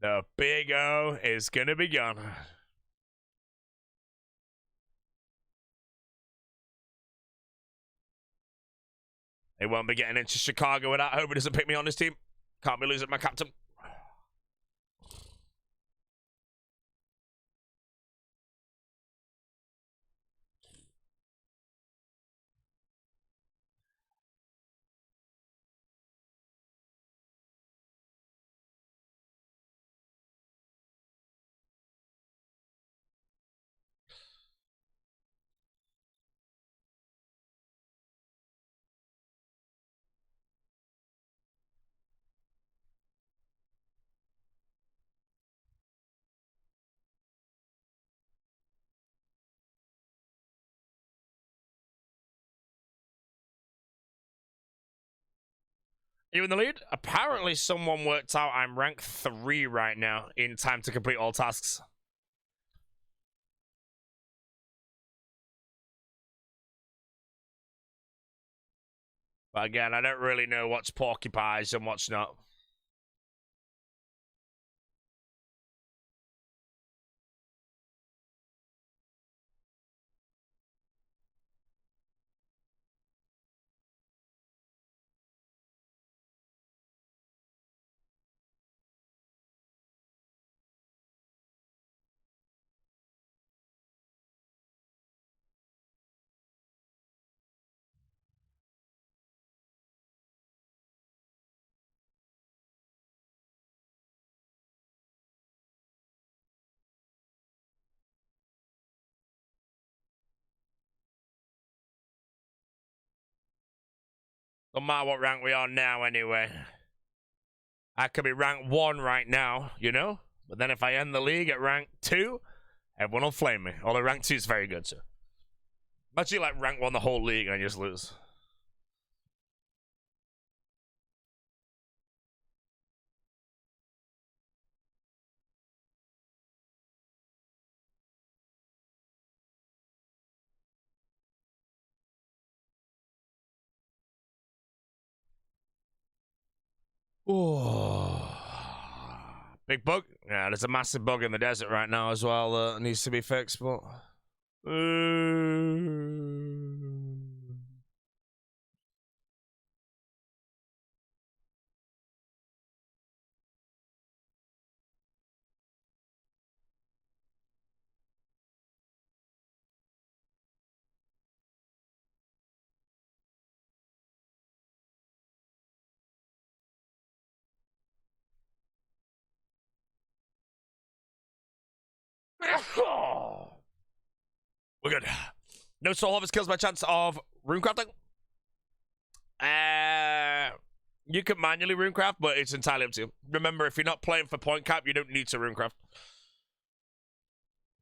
Speaker 1: The Big O is gonna be gone. They won't be getting into Chicago without hope he doesn't pick me on this team. Can't be losing my captain. You in the lead? Apparently someone worked out I'm rank 3 right now in time to complete all tasks. But again, I don't really know what's porcupines and what's not. No matter what rank we are now, anyway. I could be rank 1 right now, you know? But then if I end the league at rank 2, everyone will flame me. Although rank 2 is very good, so. Imagine like rank 1 the whole league and I just lose. Oh. Big bug? Yeah, there's a massive bug in the desert right now as well that needs to be fixed, but... We're good. No soul harvest kills my chance of runecrafting. You can manually runecraft, but it's entirely up to you. Remember, if you're not playing for point cap, you don't need to runecraft.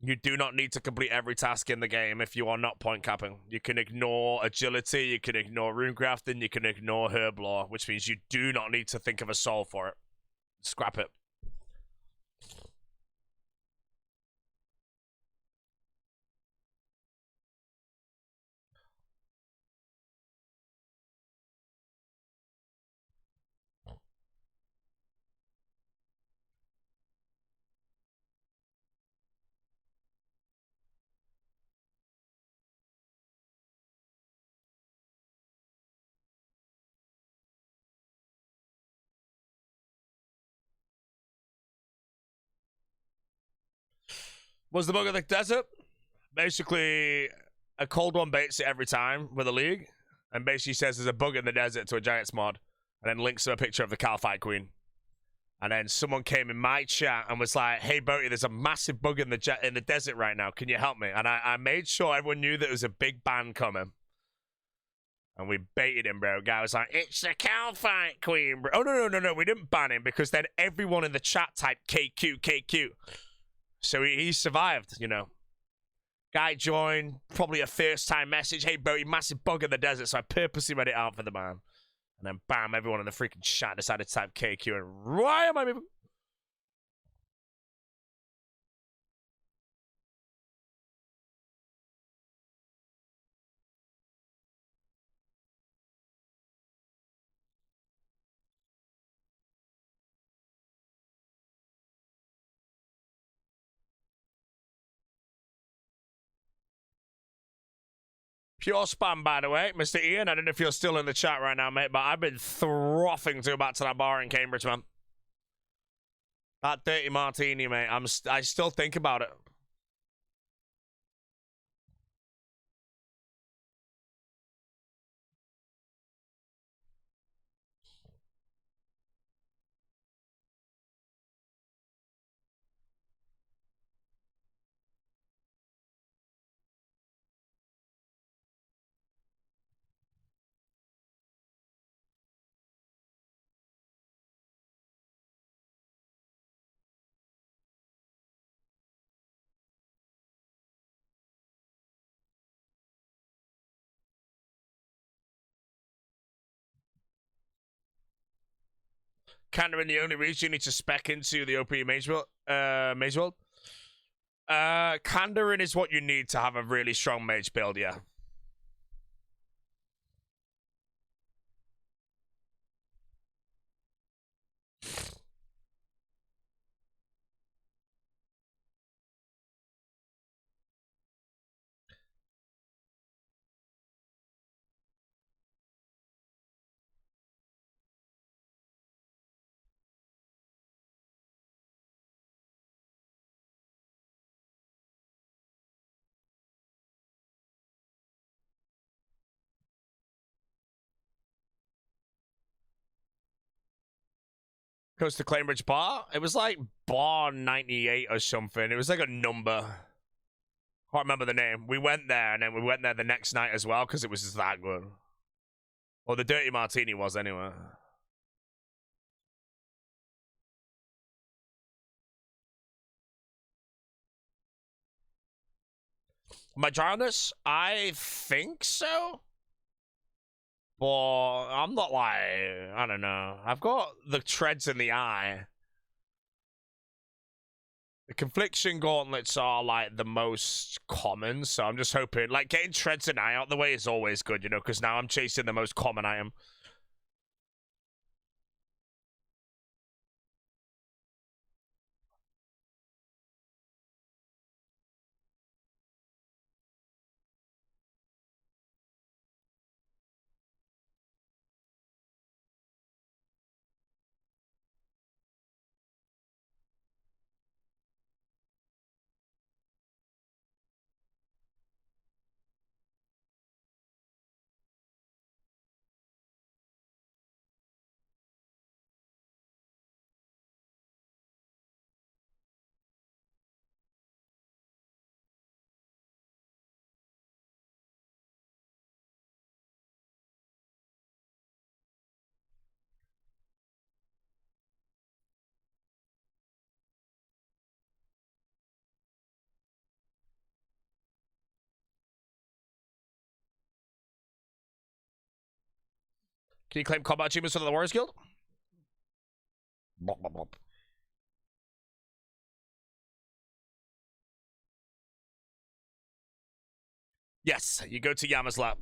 Speaker 1: You do not need to complete every task in the game if you are not point capping. You can ignore agility, you can ignore runecrafting, you can ignore herb lore, which means you do not need to think of a soul for it. Scrap it. Was the bug of the desert? Basically, a cold one baits it every time with a league, and basically says there's a bug in the desert to a Giants mod, and then links to a picture of the Calfight Queen. And then someone came in my chat and was like, "Hey, B0aty, there's a massive bug in the desert right now. Can you help me?" And I made sure everyone knew that there was a big ban coming. And we baited him, bro. Guy was like, "It's the Calfight Queen, bro." Oh, no. We didn't ban him because then everyone in the chat typed KQ, KQ. So he survived, you know. Guy joined, probably a first time message. "Hey, B0aty, massive bug in the desert." So I purposely read it out for the man. And then bam, everyone in the freaking chat decided to type KQ. And why am I moving? Pure spam, by the way, Mr. Ian. I don't know if you're still in the chat right now, mate, but I've been frothing to go back to that bar in Cambridge, man. That dirty martini, mate. I still think about it. Kandarin, the only reason you need to spec into the OP Mage World. Kandarin is what you need to have a really strong mage build, yeah. Goes to Claimbridge Bar. It was like Bar 98 or something. It was like a number. Can't remember the name. We went there, and then we went there the next night as well because it was just that good. Or the Dirty Martini was, anyway. Majoranus? I think so. But I'm not like, I don't know. I've got the treads in the eye. The Confliction Gauntlets are like the most common, so I'm just hoping, like, getting treads in the eye out the way is always good, you know, because now I'm chasing the most common item. Can you claim combat achievements for the Warriors Guild? Bop, bop, bop. Yes, you go to Yama's lap.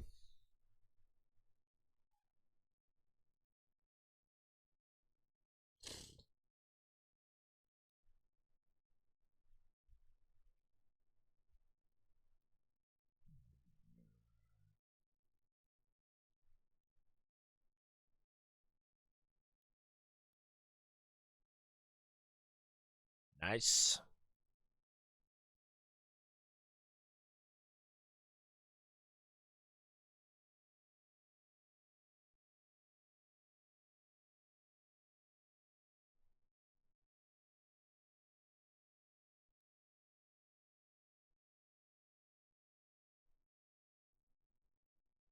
Speaker 1: Nice.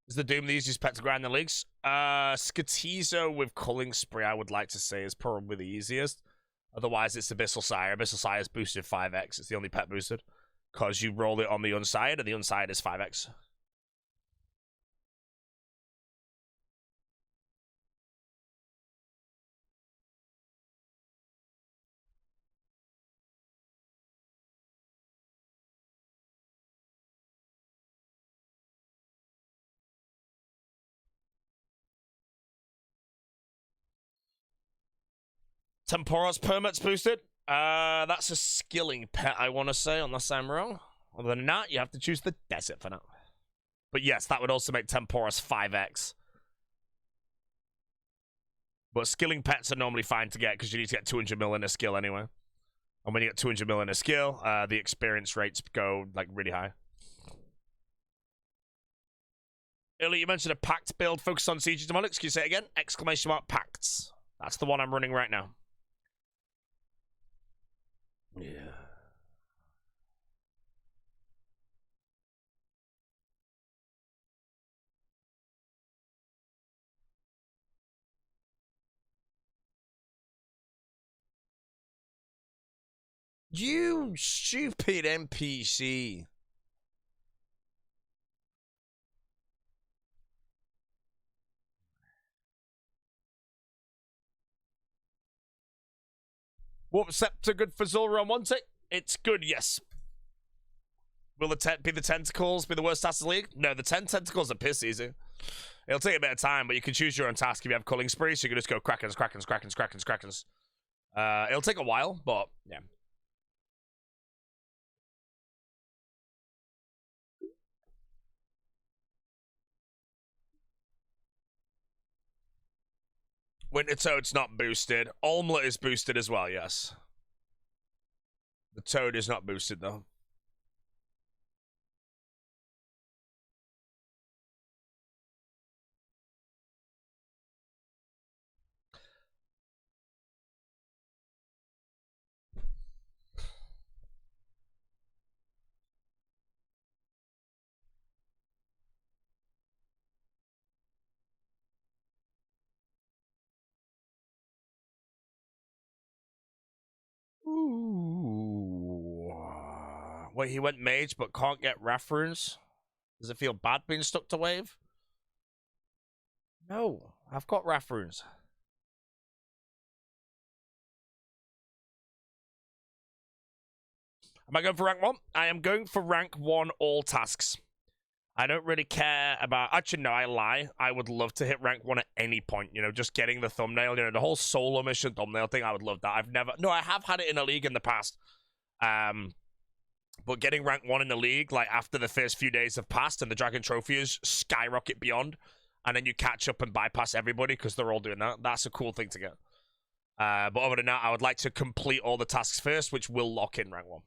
Speaker 1: Is the Doom the easiest pet to grind in the leagues? Skatizo with Culling Spree, I would like to say, is probably the easiest. Otherwise, it's Abyssal Sire. Abyssal Sire is boosted 5x. It's the only pet boosted. Because you roll it on the unside, and the unside is 5x. Temporos permits boosted. That's a skilling pet, I want to say, unless I'm wrong. Other than that, you have to choose the desert for now. But yes, that would also make Temporos 5x. But skilling pets are normally fine to get because you need to get 200 mil in a skill anyway. And when you get 200 mil in a skill, the experience rates go like really high. Earlier, you mentioned a Pact build focused on Siege Demonics. Can you say it again? Exclamation mark Pacts. That's the one I'm running right now. Yeah. You stupid NPC. What scepter good for Zulrah on one tick? It's good, yes. Will the be the tentacles be the worst task in the league? No, the 10 tentacles are piss easy. It'll take a bit of time, but you can choose your own task if you have culling spree, so you can just go Krakens, Krakens, Krakens, Krakens, Krakens. It'll take a while, but yeah. Winter Toad's not boosted. Olmlet is boosted as well, yes. The Toad is not boosted, though. Ooh. Wait, he went mage but can't get reference? Does it feel bad being stuck to wave? No, I've got reference. Am I going for rank 1? I am going for rank 1 all tasks. I don't really care about... Actually, no, I lie. I would love to hit rank 1 at any point. You know, just getting the thumbnail. You know, the whole solo mission thumbnail thing, I would love that. I've never... No, I have had it in a league in the past. But getting rank 1 in the league, like, after the first few days have passed and the Dragon Trophies skyrocket beyond, and then you catch up and bypass everybody because they're all doing that, that's a cool thing to get. But other than that, I would like to complete all the tasks first, which will lock in rank 1.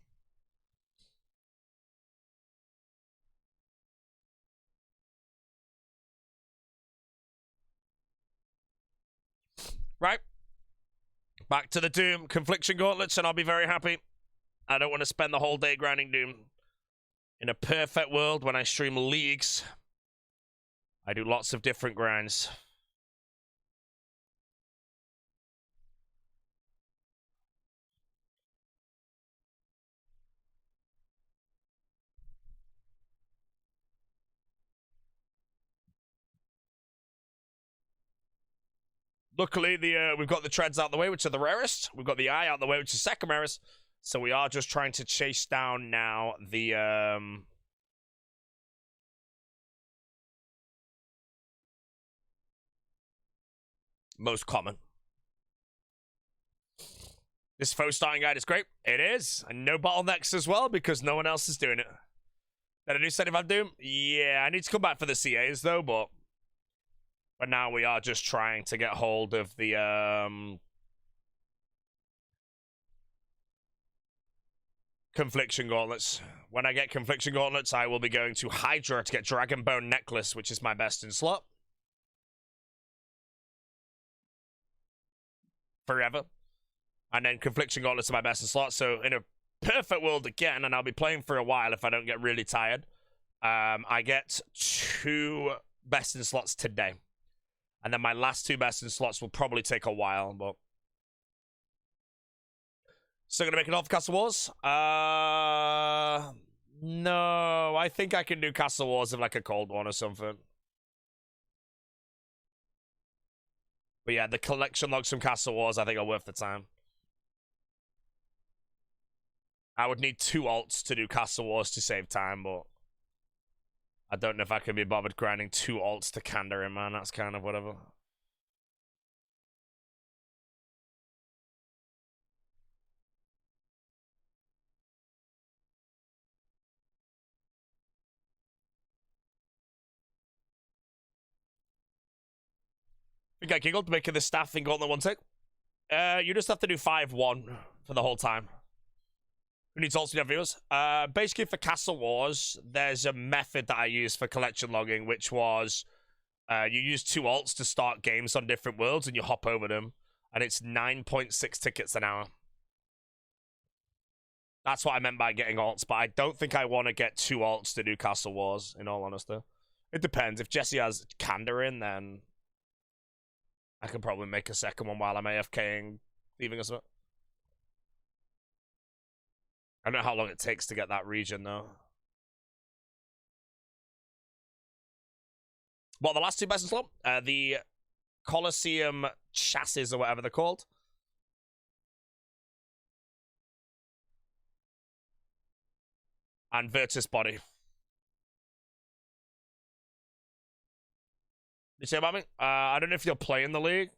Speaker 1: Right. Back to the Doom Confliction Gauntlets, and I'll be very happy. I don't want to spend the whole day grinding Doom. In a perfect world, when I stream leagues, I do lots of different grinds. Luckily, we've got the treads out the way, which are the rarest. We've got the eye out the way, which is second rarest. So we are just trying to chase down now the most common. This faux starting guide is great. It is. And no bottlenecks as well, because no one else is doing it. Did I do 75 Doom? Yeah, I need to come back for the CAs, though, but now we are just trying to get hold of the, Confliction Gauntlets. When I get Confliction Gauntlets, I will be going to Hydra to get Dragon Bone Necklace, which is my best in slot. Forever. And then Confliction Gauntlets are my best in slot, so in a perfect world again, and I'll be playing for a while if I don't get really tired, I get 2 best in slots today. And then my last 2 best in slots will probably take a while, but... Still gonna make it off Castle Wars? No, I think I can do Castle Wars of like a cold one or something. But yeah, the collection logs from Castle Wars I think are worth the time. I would need 2 alts to do Castle Wars to save time, but I don't know if I can be bothered grinding 2 alts to Kanda in, man. That's kind of whatever. I think I giggled making the staff thing go on the one tick. You just have to do 5-1 for the whole time. Who needs alts to have viewers? Basically for Castle Wars, there's a method that I use for collection logging, which was you use 2 alts to start games on different worlds and you hop over them, and it's 9.6 tickets an hour. That's what I meant by getting alts, but I don't think I want to get 2 alts to do Castle Wars, in all honesty. It depends. If Jesse has Kanda in, then I can probably make a second one while I'm AFKing, leaving us. I don't know how long it takes to get that region, though. Well, the last 2 best in slot, the Colosseum chassis or whatever they're called. and Virtus Body. You say about me? I don't know if you're playing the league,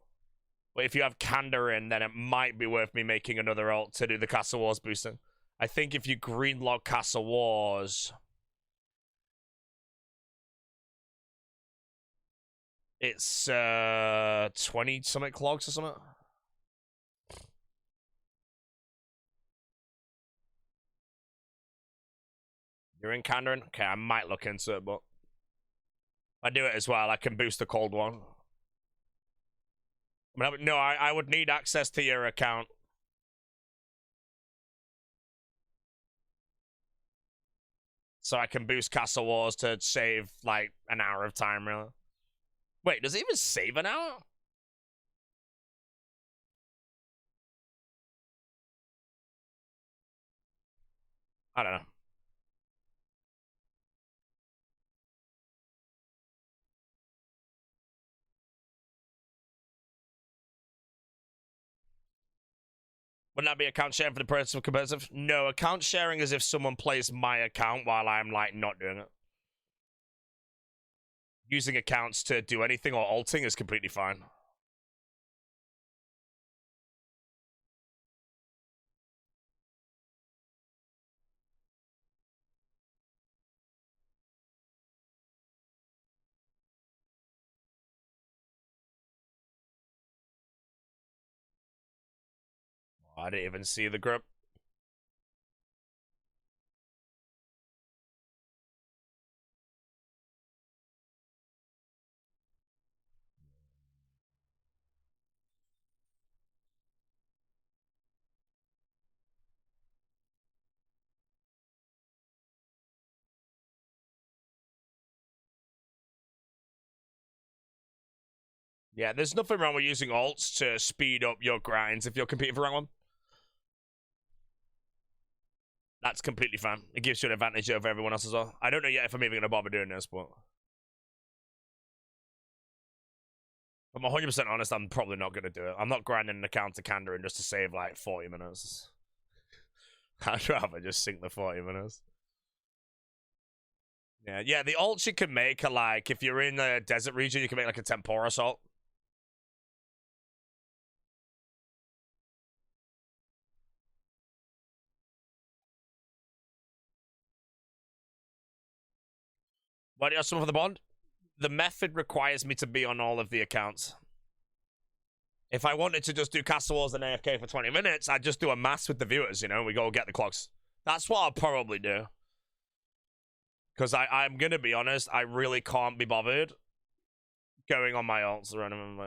Speaker 1: but if you have Candor in, then it might be worth me making another ult to do the Castle Wars boosting. I think if you greenlock Castle Wars, it's 20 something clogs or something. You're in Candor? Okay, I might look into it, but if I do it as well, I can boost the cold one. No, I would need access to your account. So I can boost Castle Wars to save, like, an hour of time, really. Wait, does it even save an hour? I don't know. Wouldn't that be account sharing for the purpose of competitive? No, account sharing is if someone plays my account while I'm, like, not doing it. Using accounts to do anything or ulting is completely fine. I didn't even see the group. Yeah, there's nothing wrong with using alts to speed up your grinds if you're competing for rank 1. That's completely fine. It gives you an advantage over everyone else as well. I don't know yet if I'm even going to bother doing this, but... If I'm 100% honest, I'm probably not going to do it. I'm not grinding an account to Candor just to save, like, 40 minutes. I'd rather just sink the 40 minutes. Yeah, the alts you can make are, like, if you're in the desert region, you can make, like, a Tempora Assault. Why do you have someone for the bond? The method requires me to be on all of the accounts. If I wanted to just do Castle Wars and AFK for 20 minutes, I'd just do a mass with the viewers, you know? We go get the clocks. That's what I'll probably do. Because I'm going to be honest, I really can't be bothered going on my alts or anything.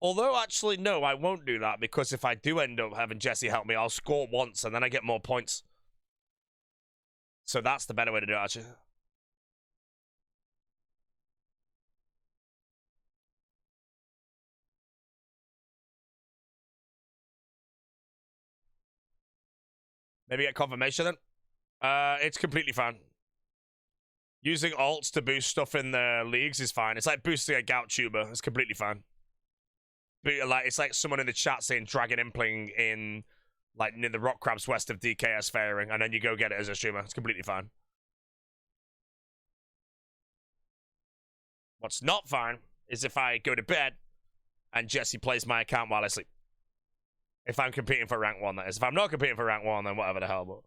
Speaker 1: Although, actually, no, I won't do that. Because if I do end up having Jesse help me, I'll score once and then I get more points. So that's the better way to do it, actually. Maybe get confirmation then? It's completely fine. Using alts to boost stuff in the leagues is fine. It's like boosting a gout tuber. It's completely fine. But like, it's like someone in the chat saying Dragon Impling in like near the rock crabs west of DKS fairing, and then you go get it as a streamer. It's completely fine. What's not fine is if I go to bed and Jesse plays my account while I sleep. If I'm competing for rank 1, that is. If I'm not competing for rank 1, then whatever the hell, but...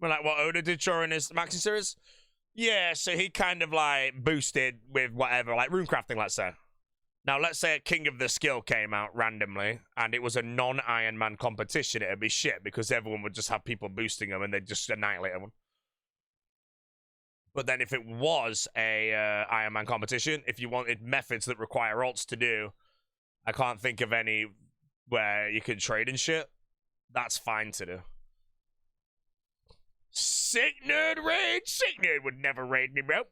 Speaker 1: Well, like what Oda did during his Maxi series? Yeah, so he kind of like boosted with whatever, like runecrafting, let's say. Now, let's say a King of the Skill came out randomly, and it was a non-Iron Man competition, it'd be shit, because everyone would just have people boosting them, and they'd just annihilate everyone. But then if it was a Iron Man competition, if you wanted methods that require alts to do, I can't think of any where you can trade and shit, that's fine to do. Sick Nerd raid? Sick Nerd would never raid me, bro.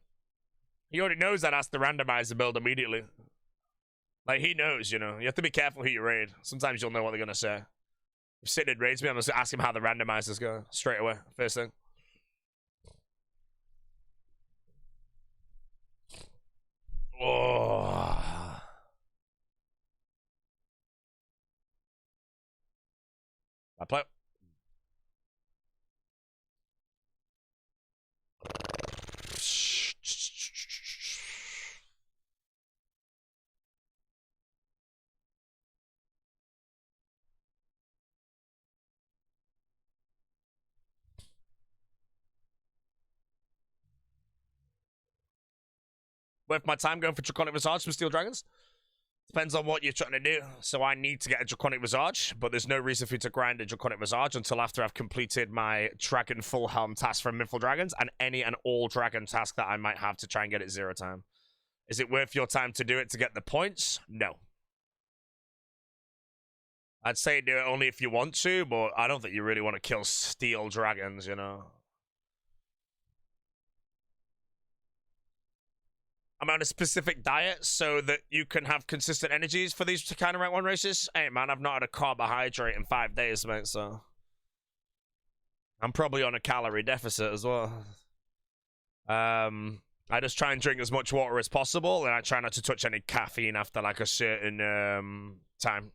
Speaker 1: He already knows that has to randomize the build immediately. Like, he knows, you know. You have to be careful who you raid. Sometimes you'll know what they're going to say. If Sick Nerd raids me, I'm going to ask him how the randomizers go straight away. First thing. Oh. I play. Worth my time going for Draconic Visage from Steel Dragons? Depends on what you're trying to do. So I need to get a Draconic Visage, but there's no reason for you to grind a Draconic Visage until after I've completed my Dragon Full Helm task from Mythful Dragons and any and all Dragon task that I might have to try and get it 0 time. Is it worth your time to do it to get the points? No. I'd say do it only if you want to, but I don't think you really want to kill Steel Dragons, you know? I'm on a specific diet so that you can have consistent energies for these kind of rank 1 races. Hey, man, I've not had a carbohydrate in 5 days, mate, so... I'm probably on a calorie deficit as well. I just try and drink as much water as possible, and I try not to touch any caffeine after, like, a certain, time.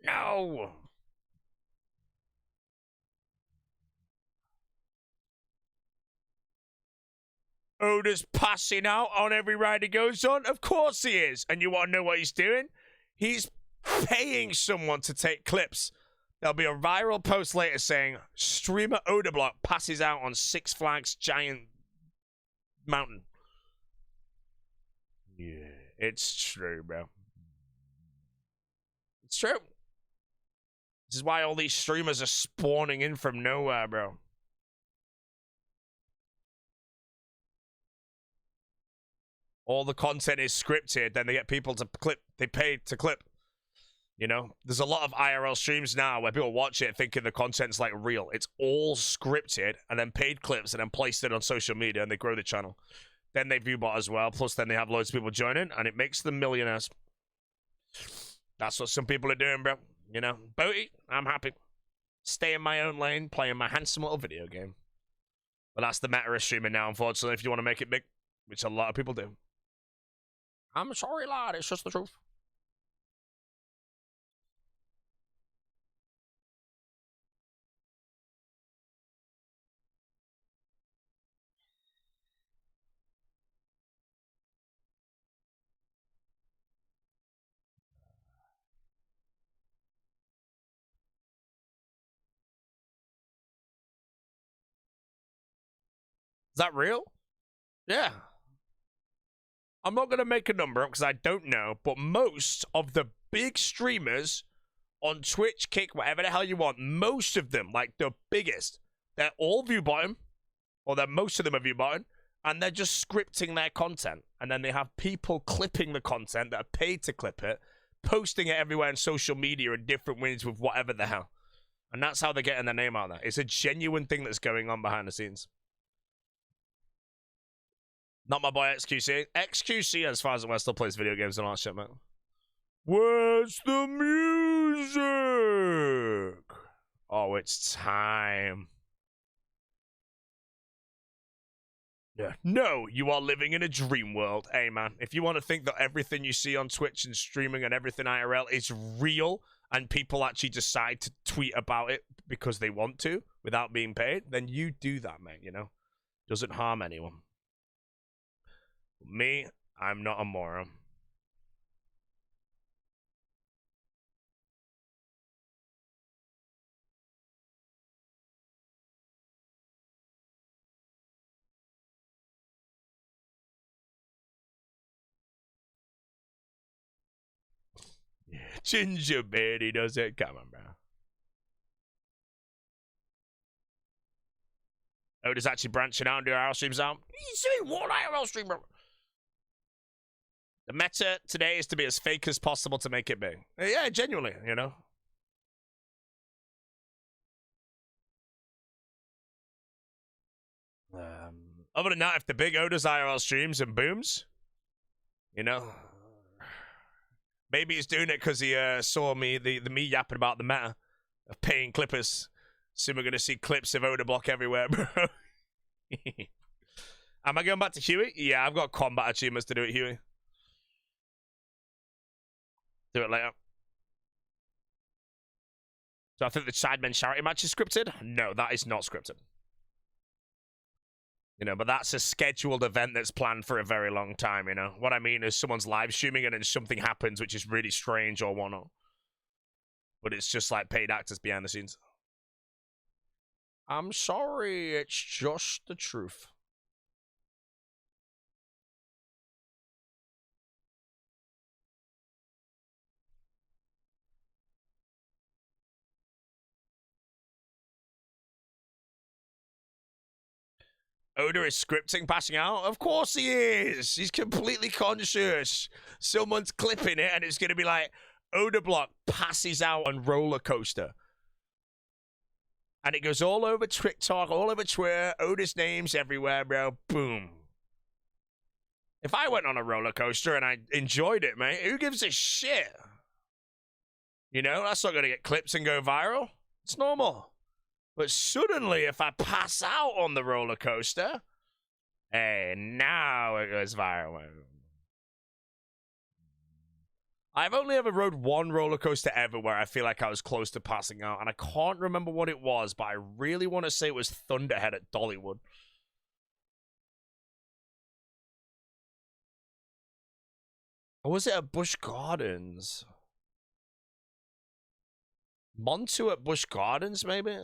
Speaker 1: No! Oda's passing out on every ride he goes on? Of course he is. And you want to know what he's doing? He's paying someone to take clips. There'll be a viral post later saying, streamer Oda Block passes out on Six Flags Giant Mountain. Yeah, it's true, bro. It's true. This is why all these streamers are spawning in from nowhere, bro. All the content is scripted, then they get people to clip. They pay to clip. You know? There's a lot of IRL streams now where people watch it thinking the content's like real. It's all scripted and then paid clips and then placed it on social media and they grow the channel. Then they viewbot as well. Plus then they have loads of people joining and it makes them millionaires. That's what some people are doing, bro. You know? B0aty, I'm happy. Stay in my own lane, playing my handsome little video game. But that's the meta of streaming now, unfortunately, if you want to make it big. Which a lot of people do. I'm sorry, lad. It's just the truth. Is that real? Yeah. I'm not going to make a number because I don't know, but most of the big streamers on Twitch, Kick, whatever the hell you want, most of them, like the biggest, they're all view bottom, or most of them are view bottom, and they're just scripting their content. And then they have people clipping the content that are paid to clip it, posting it everywhere on social media in different ways with whatever the hell. And that's how they're getting their name out there. It's a genuine thing that's going on behind the scenes. Not my boy XQC. XQC, as far as I'm aware, still plays video games and all that shit, man. Where's the music? Oh, it's time. Yeah. No, you are living in a dream world. Hey, man, if you want to think that everything you see on Twitch and streaming and everything IRL is real and people actually decide to tweet about it because they want to without being paid, then you do that, man, you know? Doesn't harm anyone. Me, I'm not a moron. Yeah, Ginger B0aty does it. Come on, bro. Oda's actually branching out and doing IRL streams out. You see what IRL streamer? The meta today is to be as fake as possible to make it big. Yeah, genuinely, you know. Other than that, if the big Oda's IRL streams and booms, you know, maybe he's doing it because he saw me, the me yapping about the meta of paying clippers Soon we're going to see clips of Oda Block everywhere, bro. Am I going back to Huey? Yeah, I've got combat achievements to do at Huey. Do it later. So I think the Sidemen charity match is scripted? No, that is not scripted. You know, but that's a scheduled event that's planned for a very long time, you know? What I mean is someone's live streaming and then something happens which is really strange or whatnot. But it's just like paid actors behind the scenes. I'm sorry, it's just the truth. Oda is scripting passing out? Of course he is. He's completely conscious. Someone's clipping it and it's going to be like, Oda Block passes out on roller coaster. And it goes all over TikTok, all over Twitter. Oda's name's everywhere, bro. Boom. If I went on a roller coaster and I enjoyed it, mate, who gives a shit? You know, that's not going to get clips and go viral. It's normal. But suddenly, if I pass out on the roller coaster, hey, now it goes viral. I've only ever rode one roller coaster ever where I feel like I was close to passing out, and I can't remember what it was, but I really want to say it was Thunderhead at Dollywood. Or was it at Busch Gardens? Montu at Busch Gardens, maybe?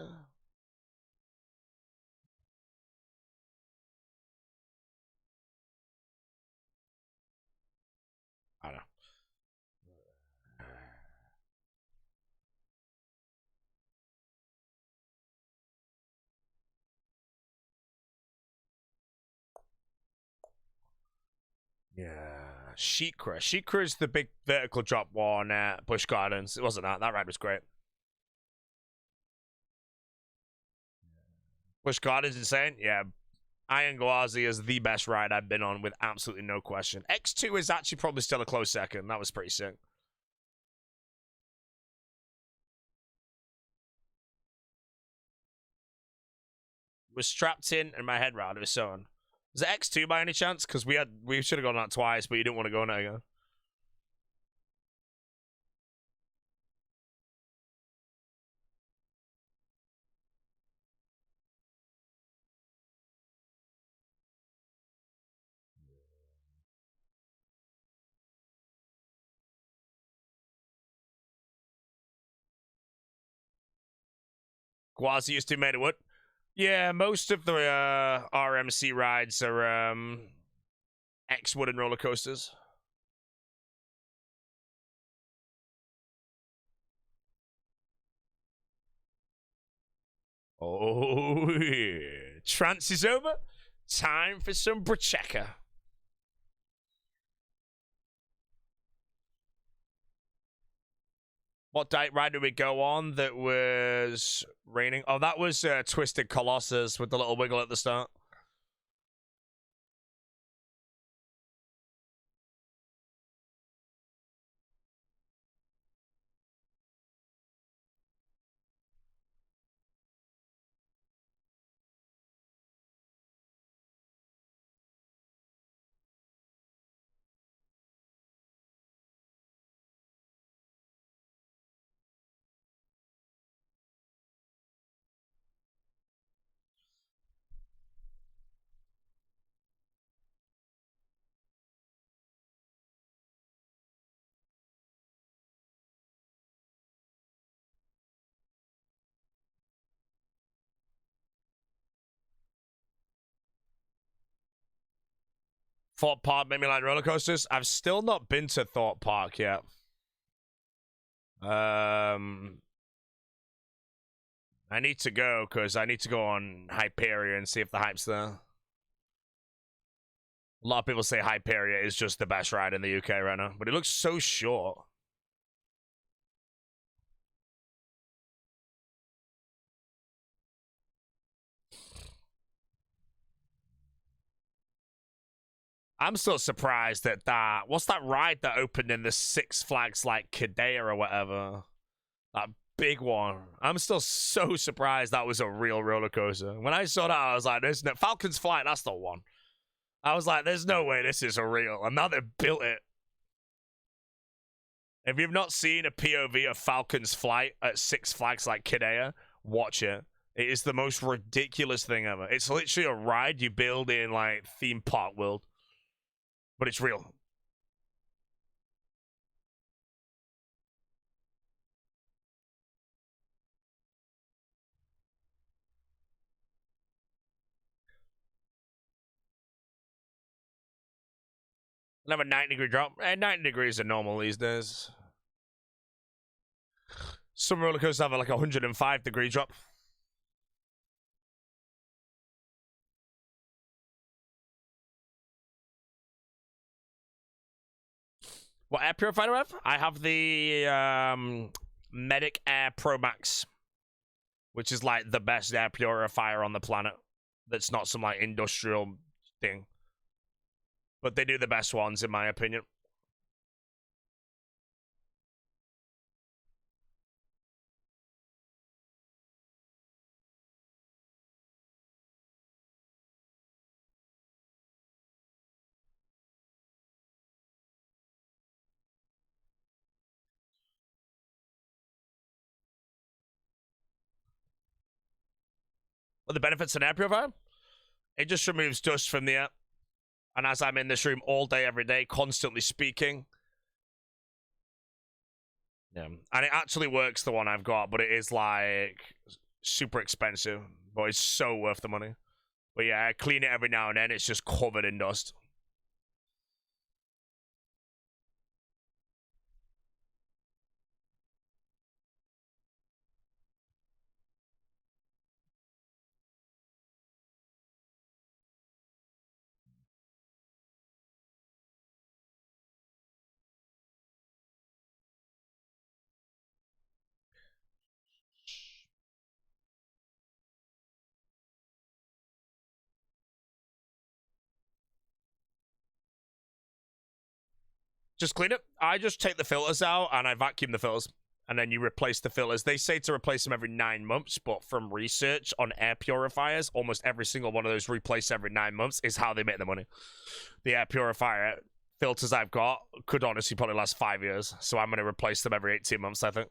Speaker 1: I don't know. Yeah, Sheikra. Sheikra is the big vertical drop one at Busch Gardens. It wasn't that. That ride was great. Busch Gardens insane. Yeah, Iron Gwazi is the best ride I've been on with absolutely no question. X2 is actually probably still a close second. That was pretty sick. Was strapped in and my head round. It was so on. Was it X2 by any chance? Because we should have gone that twice, but you didn't want to go on it again. Gwazi used to made it what? Yeah, most of the RMC rides are X wooden roller coasters. Oh yeah. Trance is over. Time for some Bruschetta. What ride did we go on that was raining? Oh, that was Twisted Colossus with the little wiggle at the start. Thought Park made me like roller coasters. I've still not been to Thought Park yet. I need to go because I need to go on Hyperia and see if the hype's there. A lot of people say Hyperia is just the best ride in the UK right now, but it looks so short. I'm still surprised at that. What's that ride that opened in the Six Flags like Kadea or whatever? That big one. I'm still so surprised that was a real roller coaster. When I saw that, I was like, "There's no Falcon's Flight. That's the one." I was like, "There's no way this is a real." And now they built it. If you've not seen a POV of Falcon's Flight at Six Flags like Kidea, watch it. It is the most ridiculous thing ever. It's literally a ride you build in like theme park world, but it's real. I have a 90-degree drop. 90 degrees are normal these days. Some roller coasters have like a 105-degree drop. What air purifier do I have? I have the Medic Air Pro Max, which is like the best air purifier on the planet. That's not some like industrial thing. But they do the best ones, in my opinion. What the benefits of an air purifier? It just removes dust from the air. And as I'm in this room all day, every day, constantly speaking. Yeah. And it actually works, the one I've got, but it is like super expensive. But it's so worth the money. But yeah, I clean it every now and then. It's just covered in dust. Just clean it. I just take the filters out and I vacuum the filters. And then you replace the filters. They say to replace them every 9 months, but from research on air purifiers, almost every single one of those replaced every 9 months is how they make the money. The air purifier filters I've got could honestly probably last 5 years. So I'm going to replace them every 18 months, I think.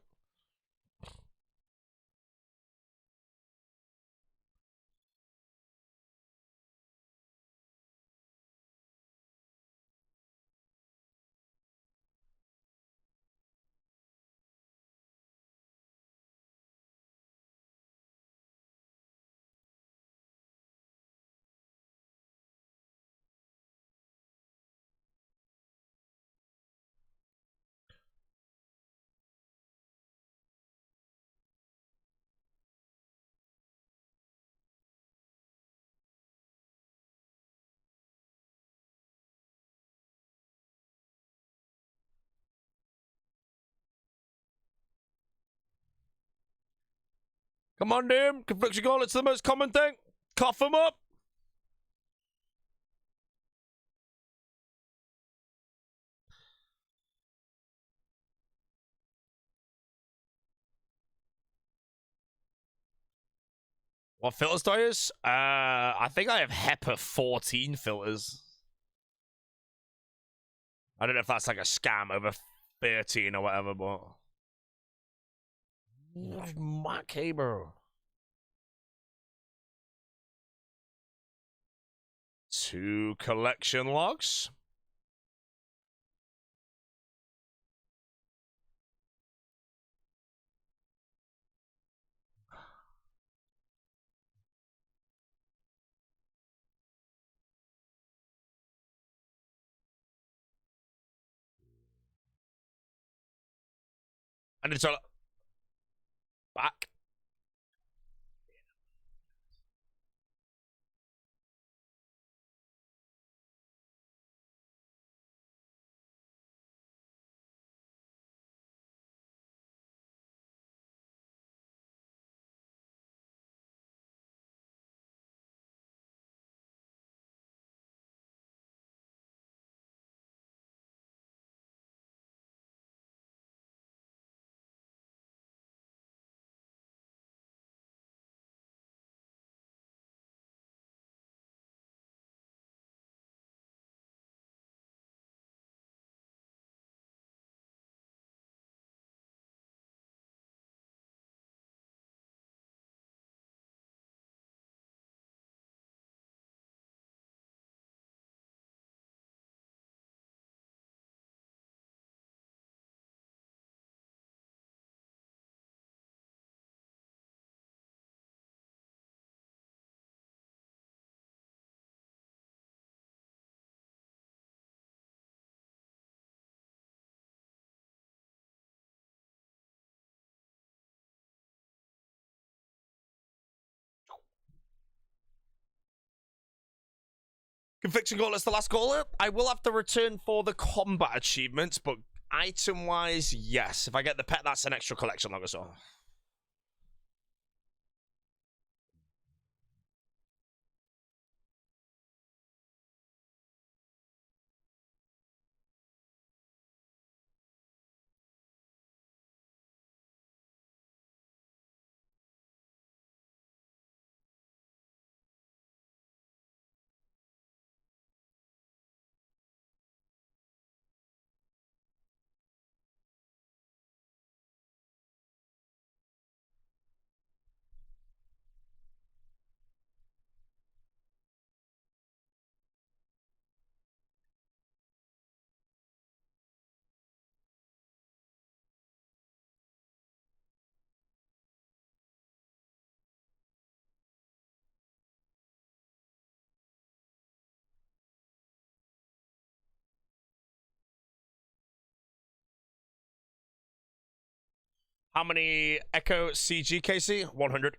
Speaker 1: Come on, Doom. Confliction goal, it's the most common thing. Cough them up. What filters do I use? I think I have HEPA 14 filters. I don't know if that's like a scam over 13 or whatever, but... My cable. 2 collection logs. And it's all... Back. Conviction goal is the last goal. I will have to return for the combat achievements, but item-wise, yes. If I get the pet, that's an extra collection log as well. How many Echo CG, Casey? 100.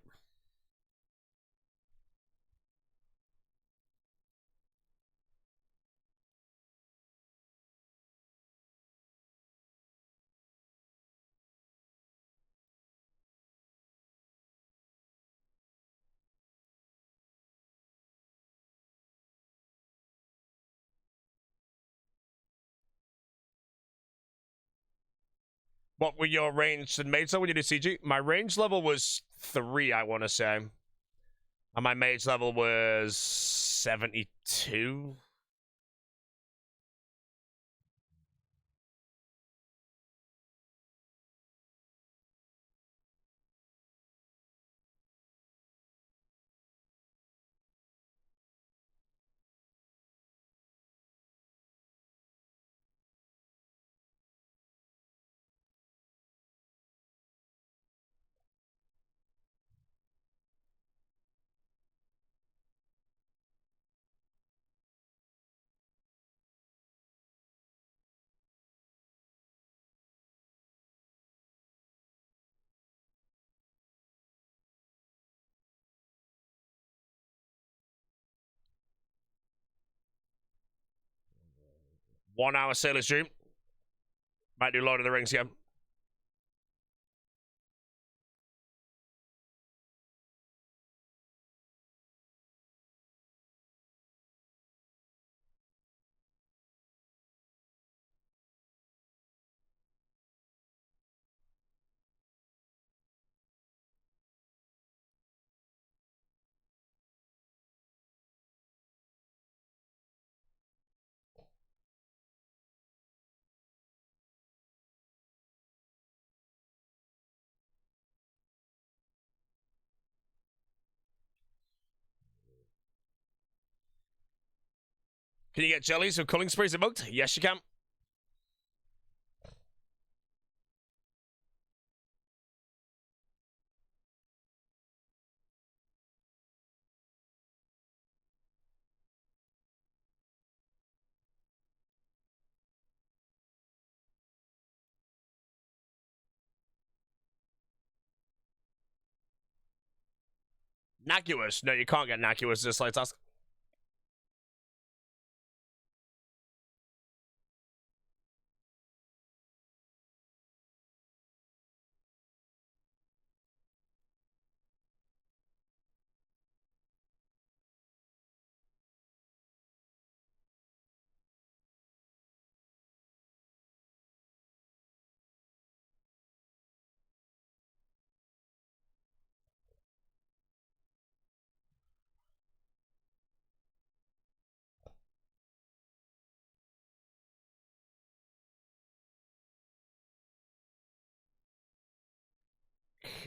Speaker 1: What were your range and mage level when you did CG? My range level was 3, I want to say. And my mage level was 72. One hour Sailor's Dream. Might do Lord of the Rings again. Can you get jellies with culling sprays mugged? Yes, you can. Naguas. No, you can't get Naguas this late task.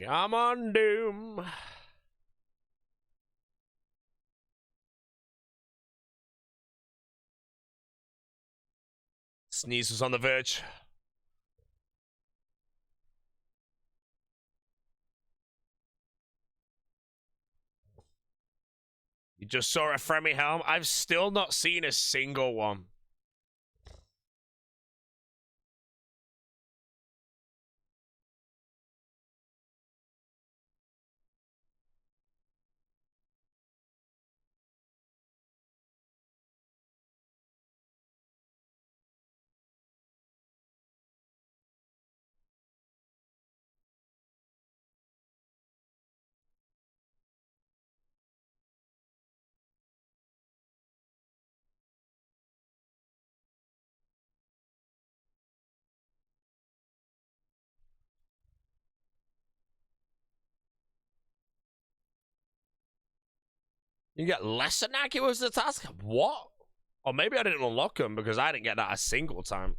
Speaker 1: Come on, Doom. Sneeze was on the verge. You just saw a Fremy helm. I've still not seen a single one. You get less innocuous the task? What? Or maybe I didn't unlock them because I didn't get that a single time.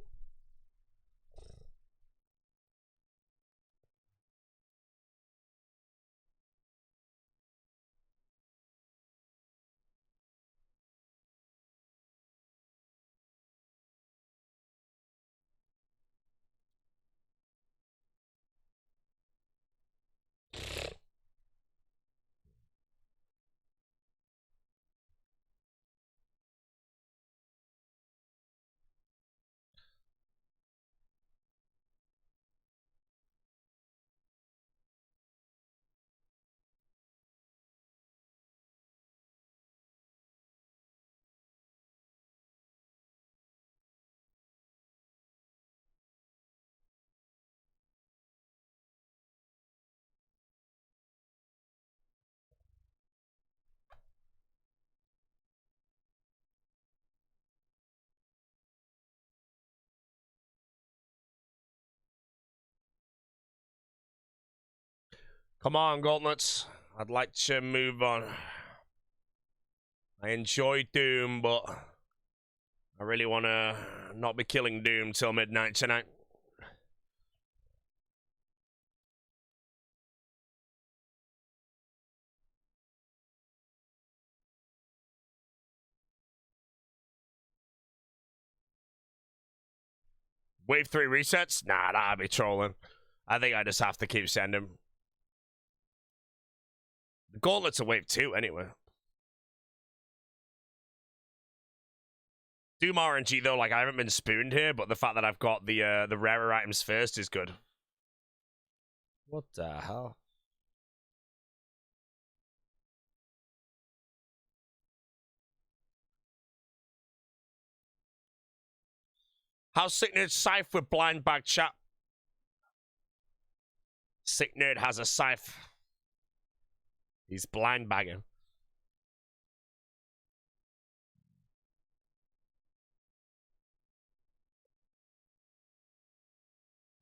Speaker 1: Come on, gauntlets. I'd like to move on. I enjoy Doom, but I really want to not be killing Doom till midnight tonight. Wave 3 resets? Nah, that'd be trolling. I think I just have to keep sending. The gauntlets are wave 2 anyway. Doom RNG though, like I haven't been spooned here, but the fact that I've got the rarer items first is good. What the hell? How's Sick Nerd Scythe with blind bag chat? Sick Nerd has a scythe. He's blind bagging.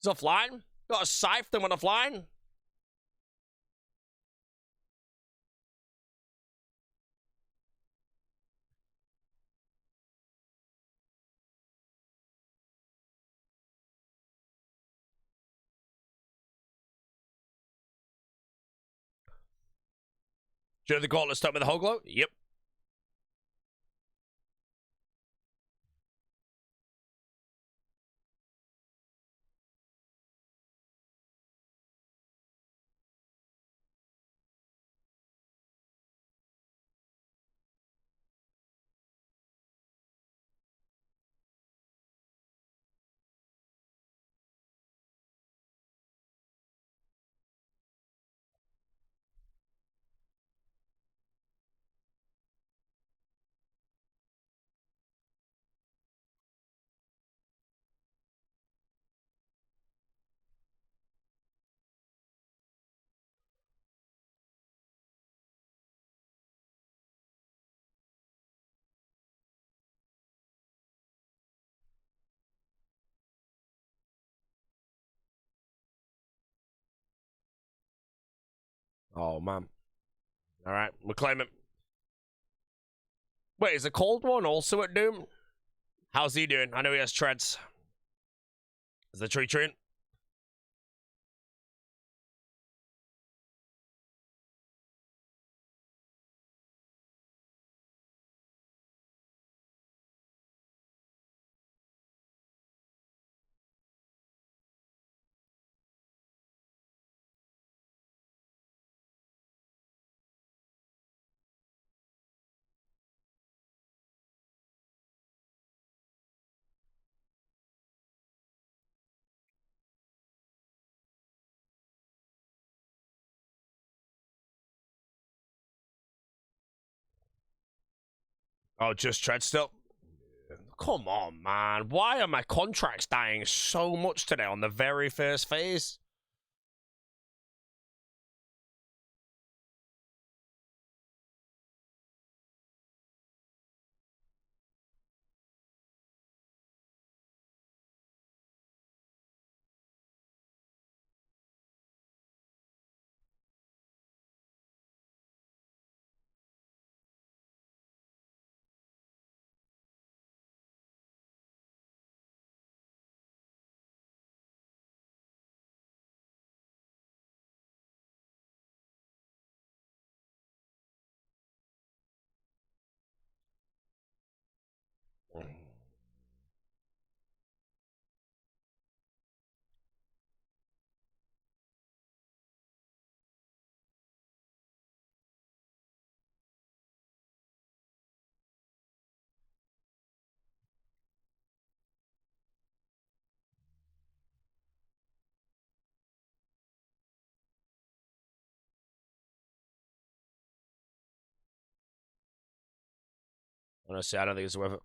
Speaker 1: He's offline? Got a scythe then when offline? Do you know the gauntlet start with the Hoglo? Yep. Oh, man. All right, we'll claim it. Wait, is the cold one also at Doom? How's he doing? I know he has treads. Is the tree treeing? Oh, just tread still? Come on, man. Why are my contracts dying so much today on the very first phase? Honestly, I don't think it's worth it.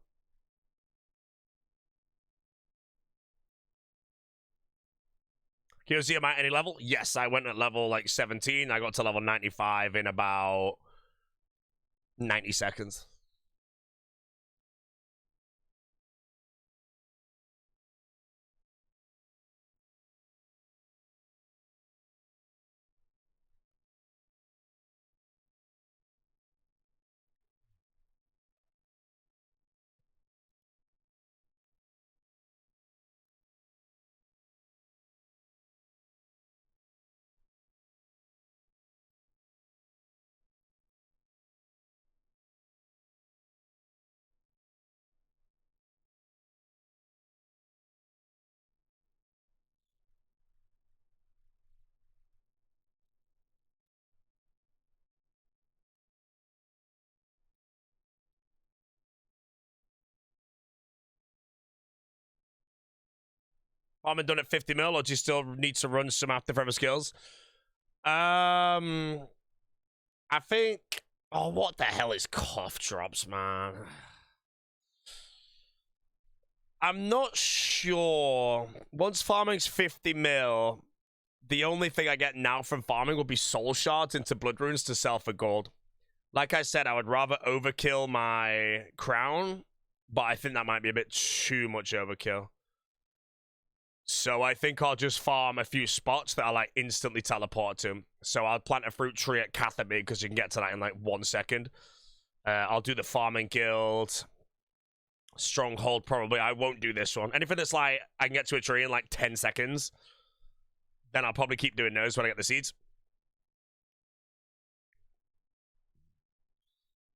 Speaker 1: Can you see am at any level? Yes, I went at level like 17. I got to level 95 in about 90 seconds. I'm done at 50 mil, or do you still need to run some after forever skills? I think. Oh, what the hell is cough drops, man? I'm not sure. Once farming's 50 mil, the only thing I get now from farming will be soul shards into blood runes to sell for gold. Like I said, I would rather overkill my crown, but I think that might be a bit too much overkill. So I think I'll just farm a few spots that I like instantly teleport to. So I'll plant a fruit tree at Catherby because you can get to that in like 1 second. I'll do the farming guild. Stronghold probably. I won't do this one. Anything that's like I can get to a tree in like 10 seconds, then I'll probably keep doing those when I get the seeds.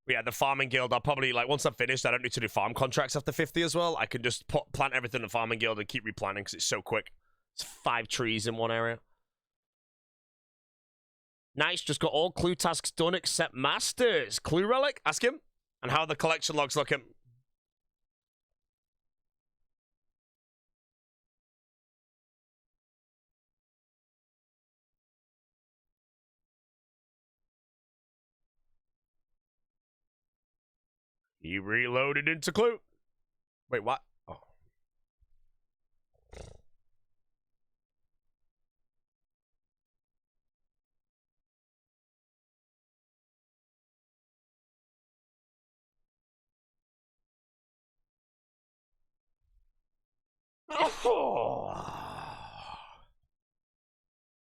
Speaker 1: But yeah, the farming guild, I'll probably, like, once I'm finished, I don't need to do farm contracts after 50 as well. I can just plant everything in the farming guild and keep replanting because it's so quick. It's 5 trees in one area. Nice, just got all clue tasks done except masters. Clue relic? Ask him. And how are the collection logs looking? He reloaded into clue. Wait, what? Oh.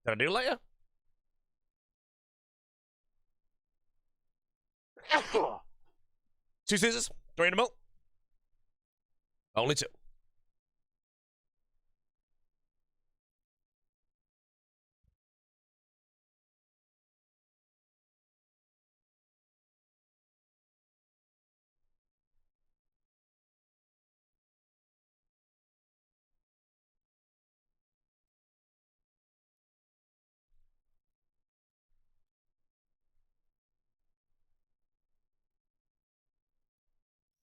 Speaker 1: Did I do it later? Two scissors, 3 in a mill. Only 2.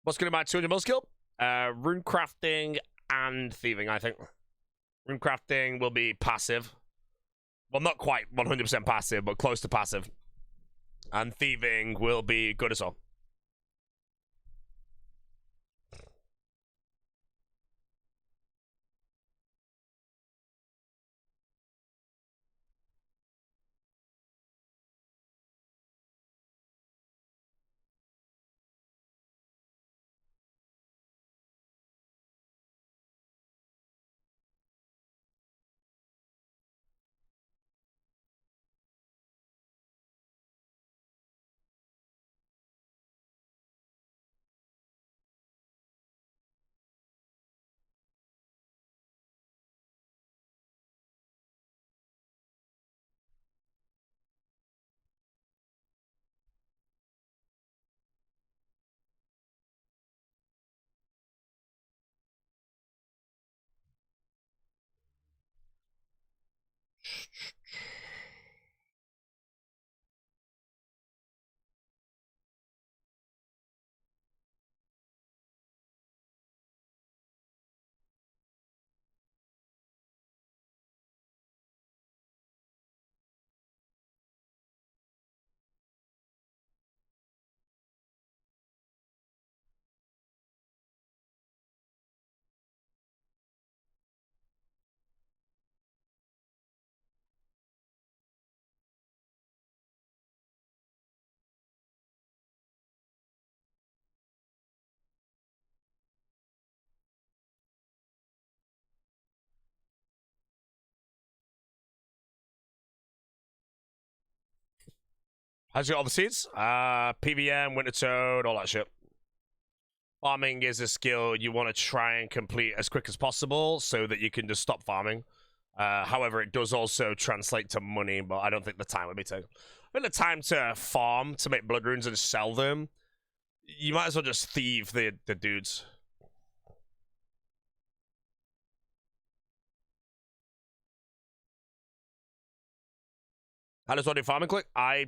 Speaker 1: What's going to be my 200 mil skill? Rune crafting and thieving, I think. Rune crafting will be passive. Well, not quite 100% passive, but close to passive. And thieving will be good as well. How's you got all the seeds? PVM, Winter Toad, all that shit. Farming is a skill you want to try and complete as quick as possible so that you can just stop farming. However, it does also translate to money, but I don't think the time would be taken. I think the time to farm, to make blood runes and sell them, you might as well just thieve the dudes. How does one do farming click? I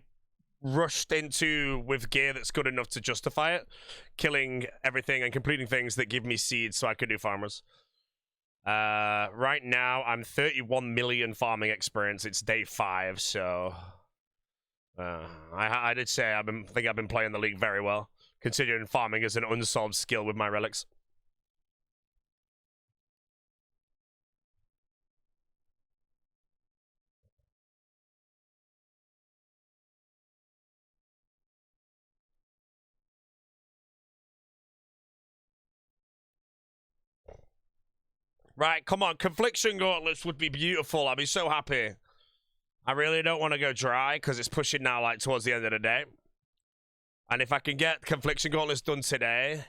Speaker 1: rushed into with gear that's good enough to justify it, killing everything and completing things that give me seeds so I could do farmers. Right now I'm 31 million farming experience. It's day 5, so I did say I think I've been playing the league very well, considering farming is an unsolved skill with my relics. Right, come on. Confliction Gauntlets would be beautiful. I'd be so happy. I really don't want to go dry because it's pushing now like towards the end of the day. And if I can get Confliction Gauntlets done today,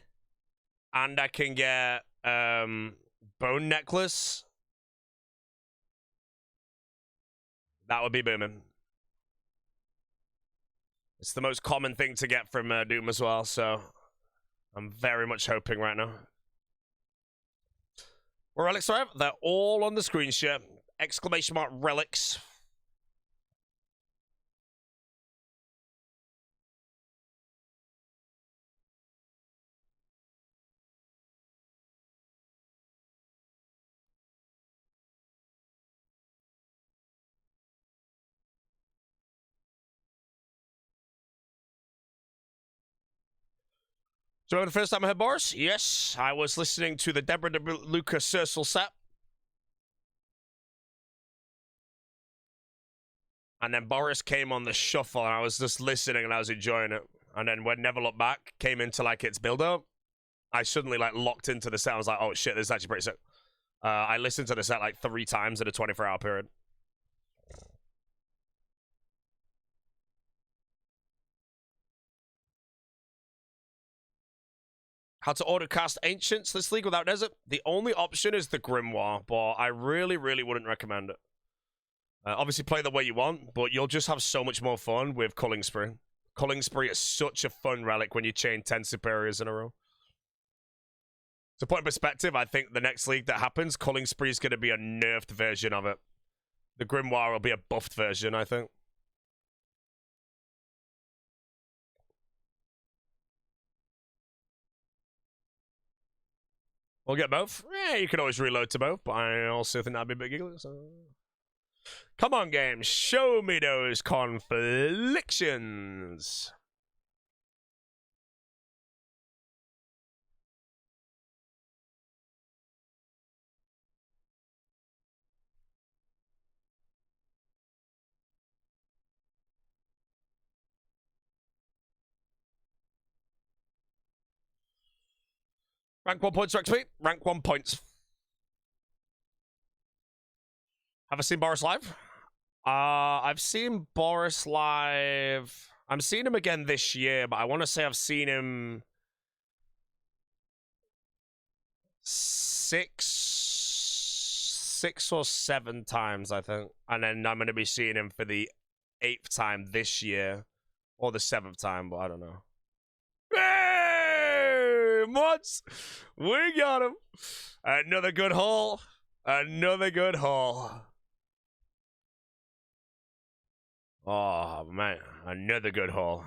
Speaker 1: and I can get Bone Necklace, that would be booming. It's the most common thing to get from Doom as well, so I'm very much hoping right now. What relics do I have? They're all on the screen share. Exclamation mark relics. Do you remember the first time I heard Boris? Yes, I was listening to the Deborah DeLuca Circle set. And then Boris came on the shuffle, and I was just listening, and I was enjoying it. And then when Never Look Back came into, like, its build-up, I suddenly, like, locked into the set. I was like, oh, shit, this is actually pretty sick. I listened to the set, like, 3 times in a 24-hour period. How to autocast Ancients this league without Desert? The only option is the Grimoire, but I really, really wouldn't recommend it. Obviously, play the way you want, but you'll just have so much more fun with Culling Spree. Culling Spree is such a fun relic when you chain 10 superiors in a row. To put in perspective, I think the next league that happens, Culling Spree is going to be a nerfed version of it. The Grimoire will be a buffed version, I think. We'll get both. Yeah, you can always reload to both, but I also think that'd be a bit giggly, so... Come on, game. Show me those conflictions. Rank 1 points for XP. Rank 1 points. Have I seen Boris live? I've seen Boris live. I'm seeing him again this year, but I want to say I've seen him six or 7 times, I think. And then I'm going to be seeing him for the 8th time this year. Or the 7th time, but I don't know. Hey! Mods! We got him! Another good haul. Another good haul. Oh, man. Another good haul.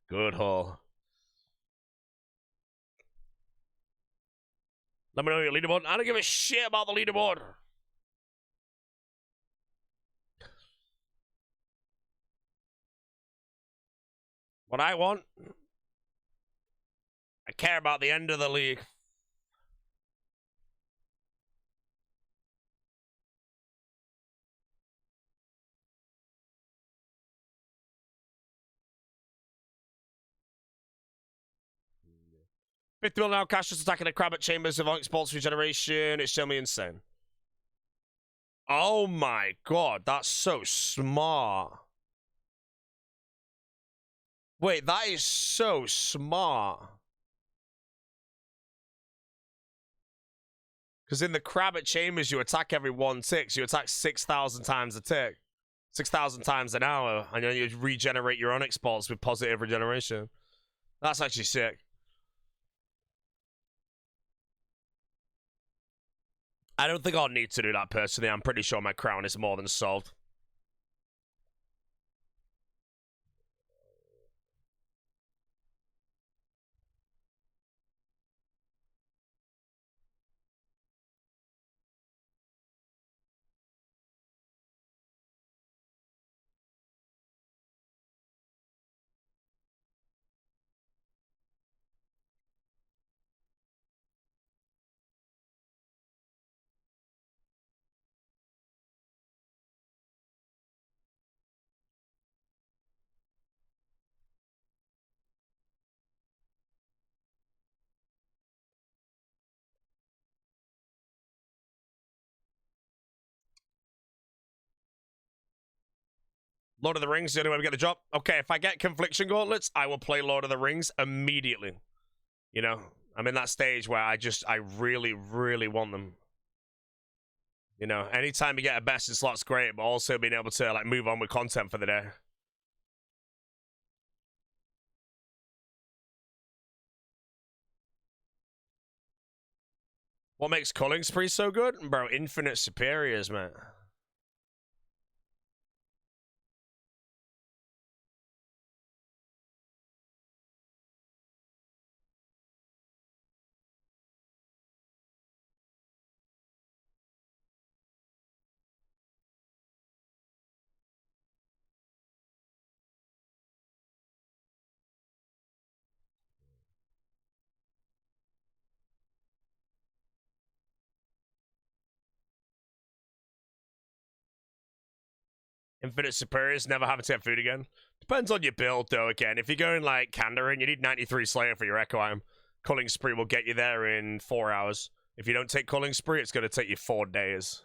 Speaker 1: Good haul. Let me know your leaderboard. I don't give a shit about the leaderboard. What I want, I care about the end of the league. $50 million now, cash just attacking the crab at Chambers of Onyx Bolts regeneration. It's still me insane. Oh my god, that's so smart. Wait, that is so smart. Because in the crab at chambers, you attack every 1 tick. So you attack 6,000 times a tick. 6,000 times an hour. And then you regenerate your Onyx bolts with positive regeneration. That's actually sick. I don't think I'll need to do that personally. I'm pretty sure my crown is more than solved. Lord of the Rings, the only way we get the job. Okay, if I get Confliction Gauntlets, I will play Lord of the Rings immediately. You know, I'm in that stage where I really, really want them. You know, anytime you get a best in slot's great, but also being able to like move on with content for the day. What makes Culling Spree so good? Bro, infinite superiors, man. Infinite superiors, never having to have food again. Depends on your build, though, again. If you're going like Kandarin, you need 93 Slayer for your Echo item. Culling Spree will get you there in 4 hours. If you don't take Culling Spree, it's going to take you 4 days.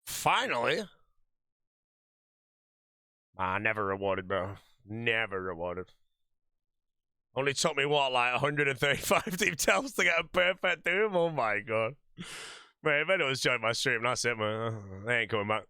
Speaker 1: Finally? Never rewarded, bro. Never rewarded. Only took me, what, like 135 deep tells to get a perfect doom? Oh my god. Man, if anyone's joined my stream, that's it, man. They ain't coming back.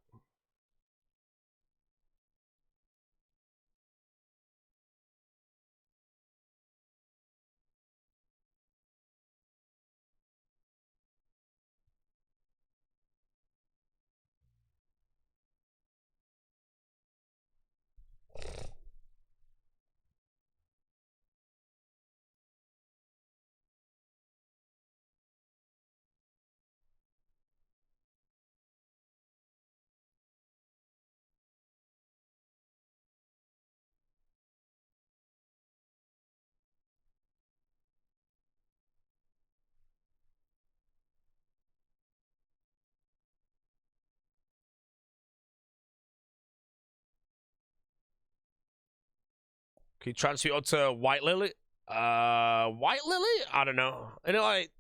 Speaker 1: Can you transmute onto White Lily? White Lily? I don't know. You know, like,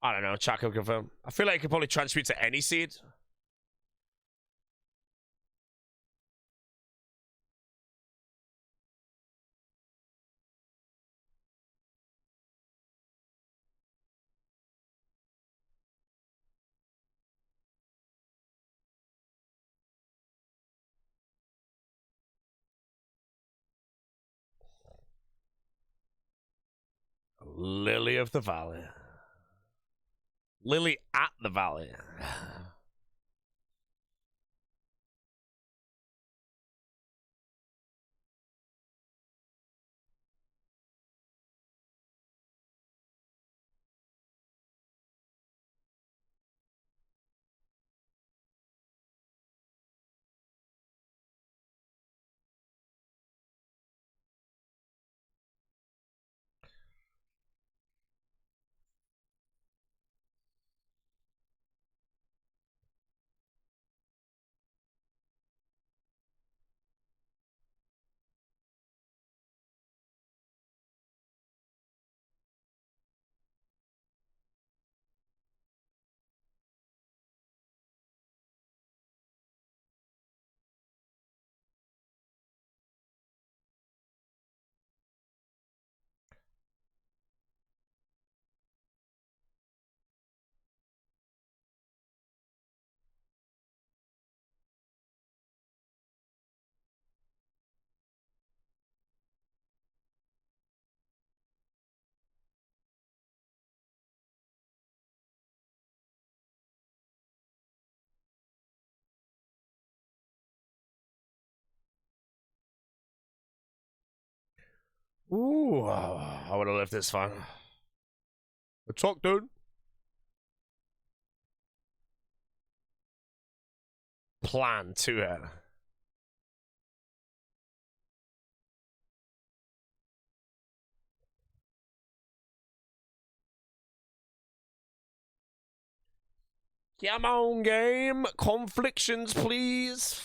Speaker 1: I don't know. Chat can confirm. I feel like you could probably transmute to any seed. Lily of the Valley. Lily at the Valley. Ooh, I would have left this fun. Good talk, dude. Plan to it. Come on, game. Conflictions, please.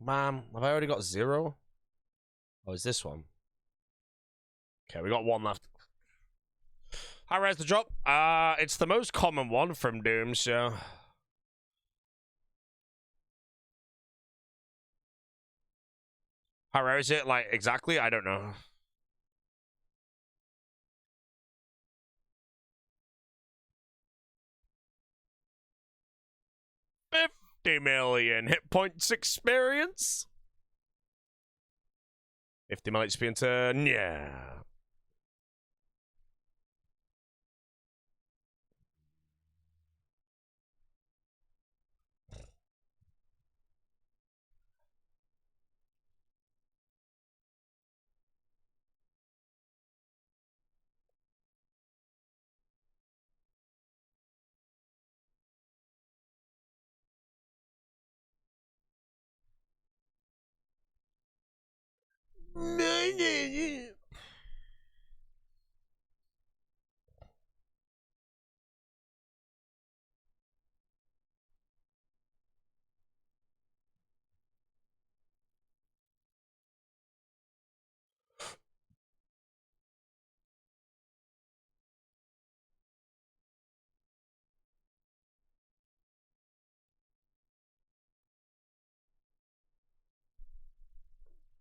Speaker 1: Man, have I already got 0? Oh, is this one? Okay, we got 1 left. How rare is the drop? It's the most common one from Doom, so... How rare is it? Like, exactly? I don't know. $50 million hit points experience. 50 million experience, yeah.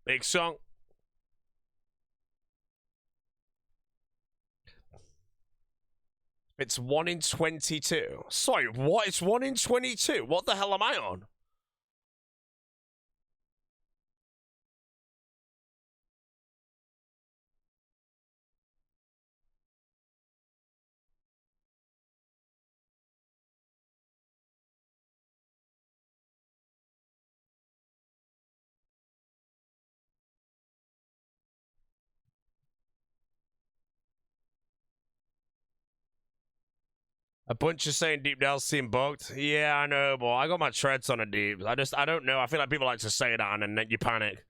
Speaker 1: Big song. It's 1 in 22. Sorry, what? It's 1 in 22? What the hell am I on? A bunch of saying Deep Dell's seem bugged. Yeah, I know, but I got my treads on a Deep. I don't know. I feel like people like to say that and then you panic.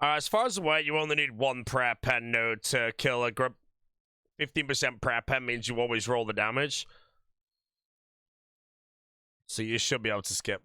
Speaker 1: As far as the way, you only need one prayer pen node to kill a grub. 15% prayer pen means you always roll the damage. So you should be able to skip.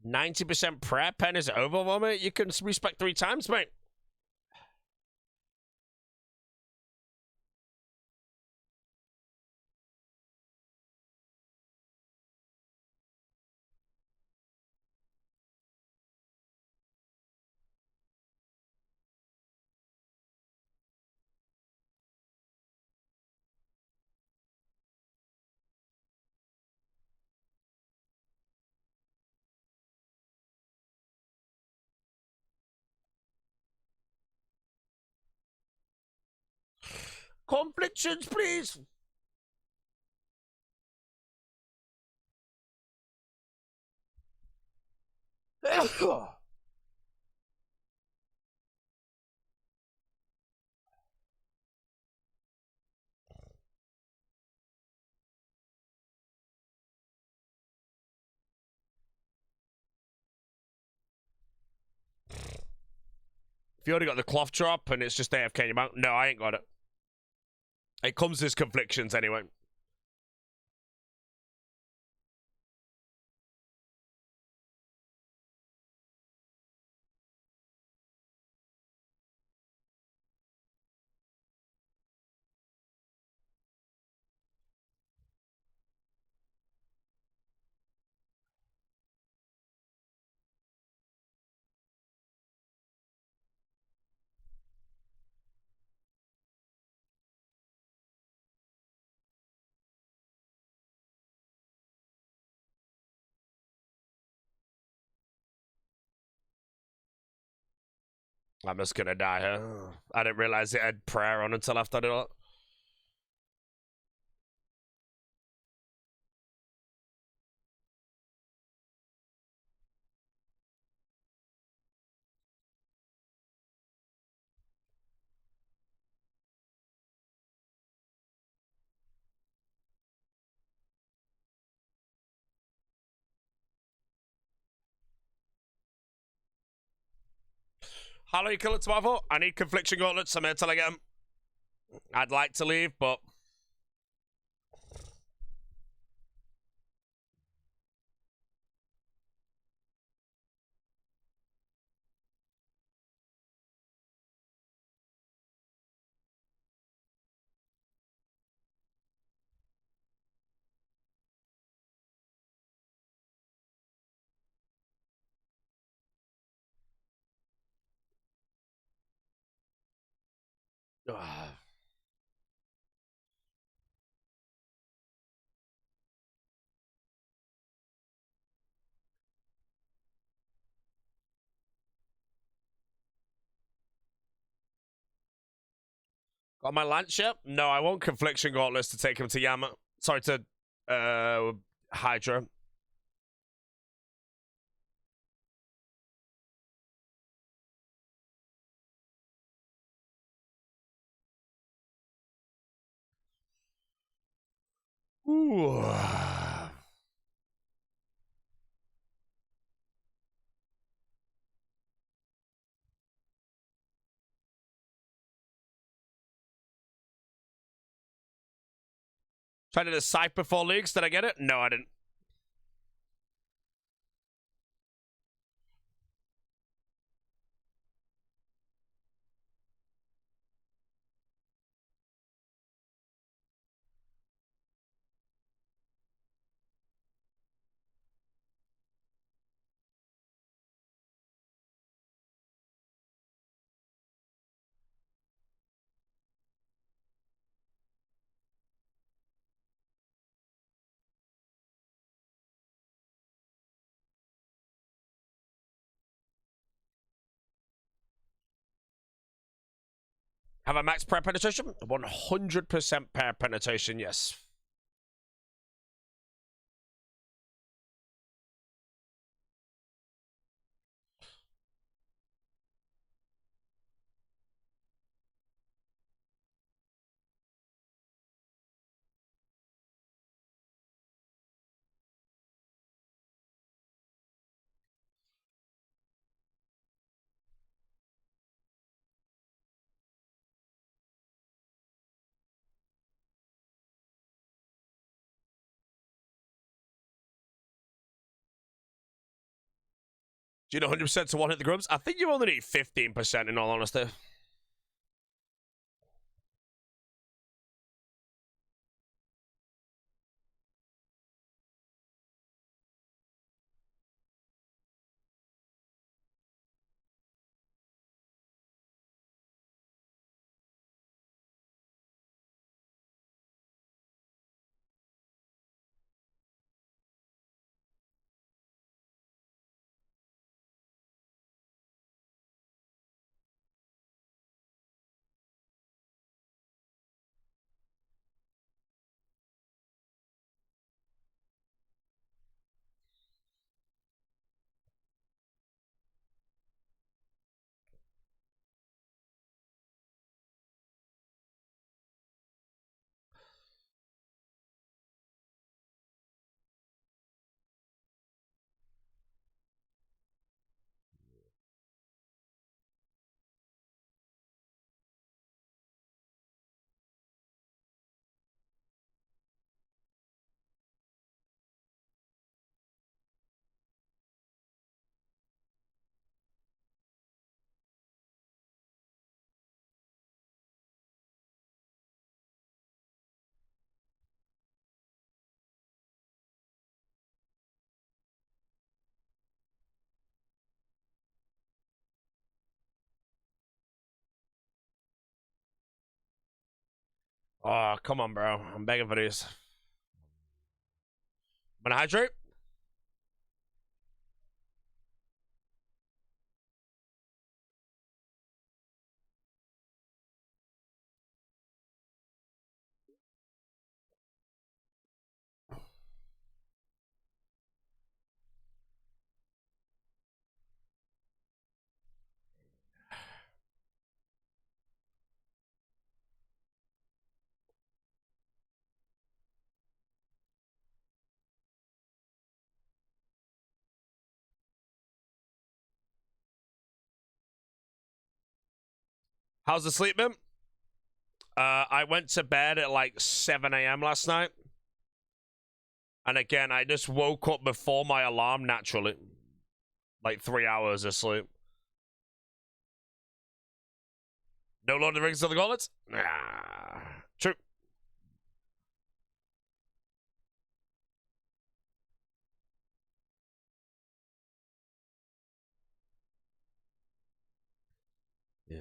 Speaker 1: %90 prayer pen is overwhelming. You can respect 3 times, mate. Conflictions, please. If you already got the cloth drop and it's just AFK your mount, no, I ain't got it. It comes as conflictions anyway. I'm just gonna die here. I didn't realize it had prayer on until after I did it. How do you kill it tomorrow? I need confliction gauntlets. I'm here till I get them. I'd like to leave, but Ugh. Got my lance yet? No, I want Confliction Gauntlets to take him to Yama. Sorry, to Hydra. Ooh. Tried to decide before leagues. Did I get it? No, I didn't. Have a max pair penetration? 100% pair penetration, yes. Do you know 100% to one hit the grubs? I think you only need 15% in all honesty. Oh, come on, bro. I'm begging for these. I'm gonna hydrate. How's the sleep been? I went to bed at like 7 a.m. last night. And again, I just woke up before my alarm naturally. Like 3 hours of sleep. No Lord of the Rings of the Gauntlets? Nah. True. Yeah.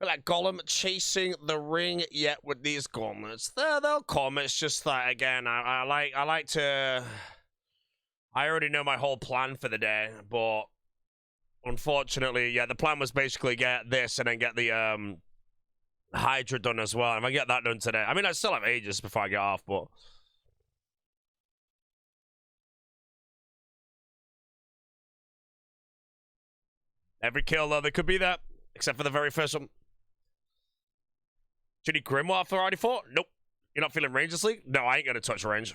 Speaker 1: Like Golem chasing the ring yet with these gauntlets. They'll come. It's just that again, I like to. I already know my whole plan for the day, but unfortunately, yeah, the plan was basically get this and then get the Hydra done as well. If I get that done today, I mean, I still have ages before I get off, but every kill though, there could be that, except for the very first one. Do you need Grimoire for RD4? Nope. You're not feeling range this league? No, I ain't gonna touch range.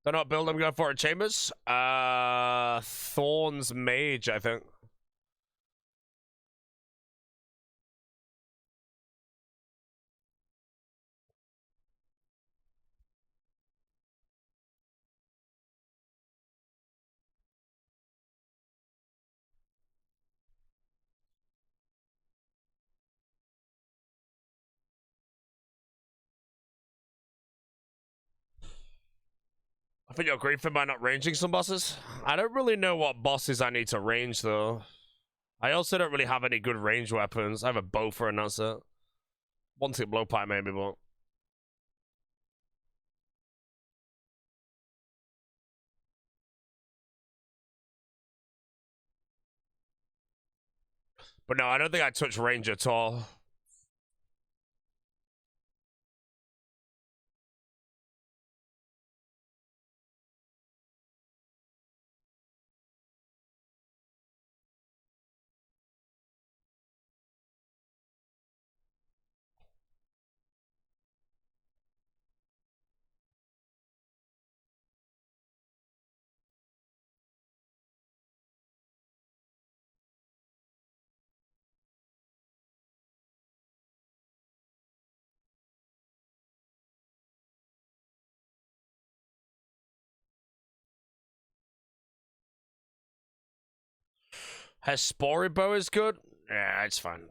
Speaker 1: Don't know what build I'm going for at Chambers. Thorns Mage, I think. I think you're griefing by not ranging some bosses. I don't really know what bosses I need to range, though. I also don't really have any good range weapons. I have a bow for and that's it. One tick blowpipe maybe, but... But no, I don't think I touch range at all. Hespori bow is good? Yeah, it's fine.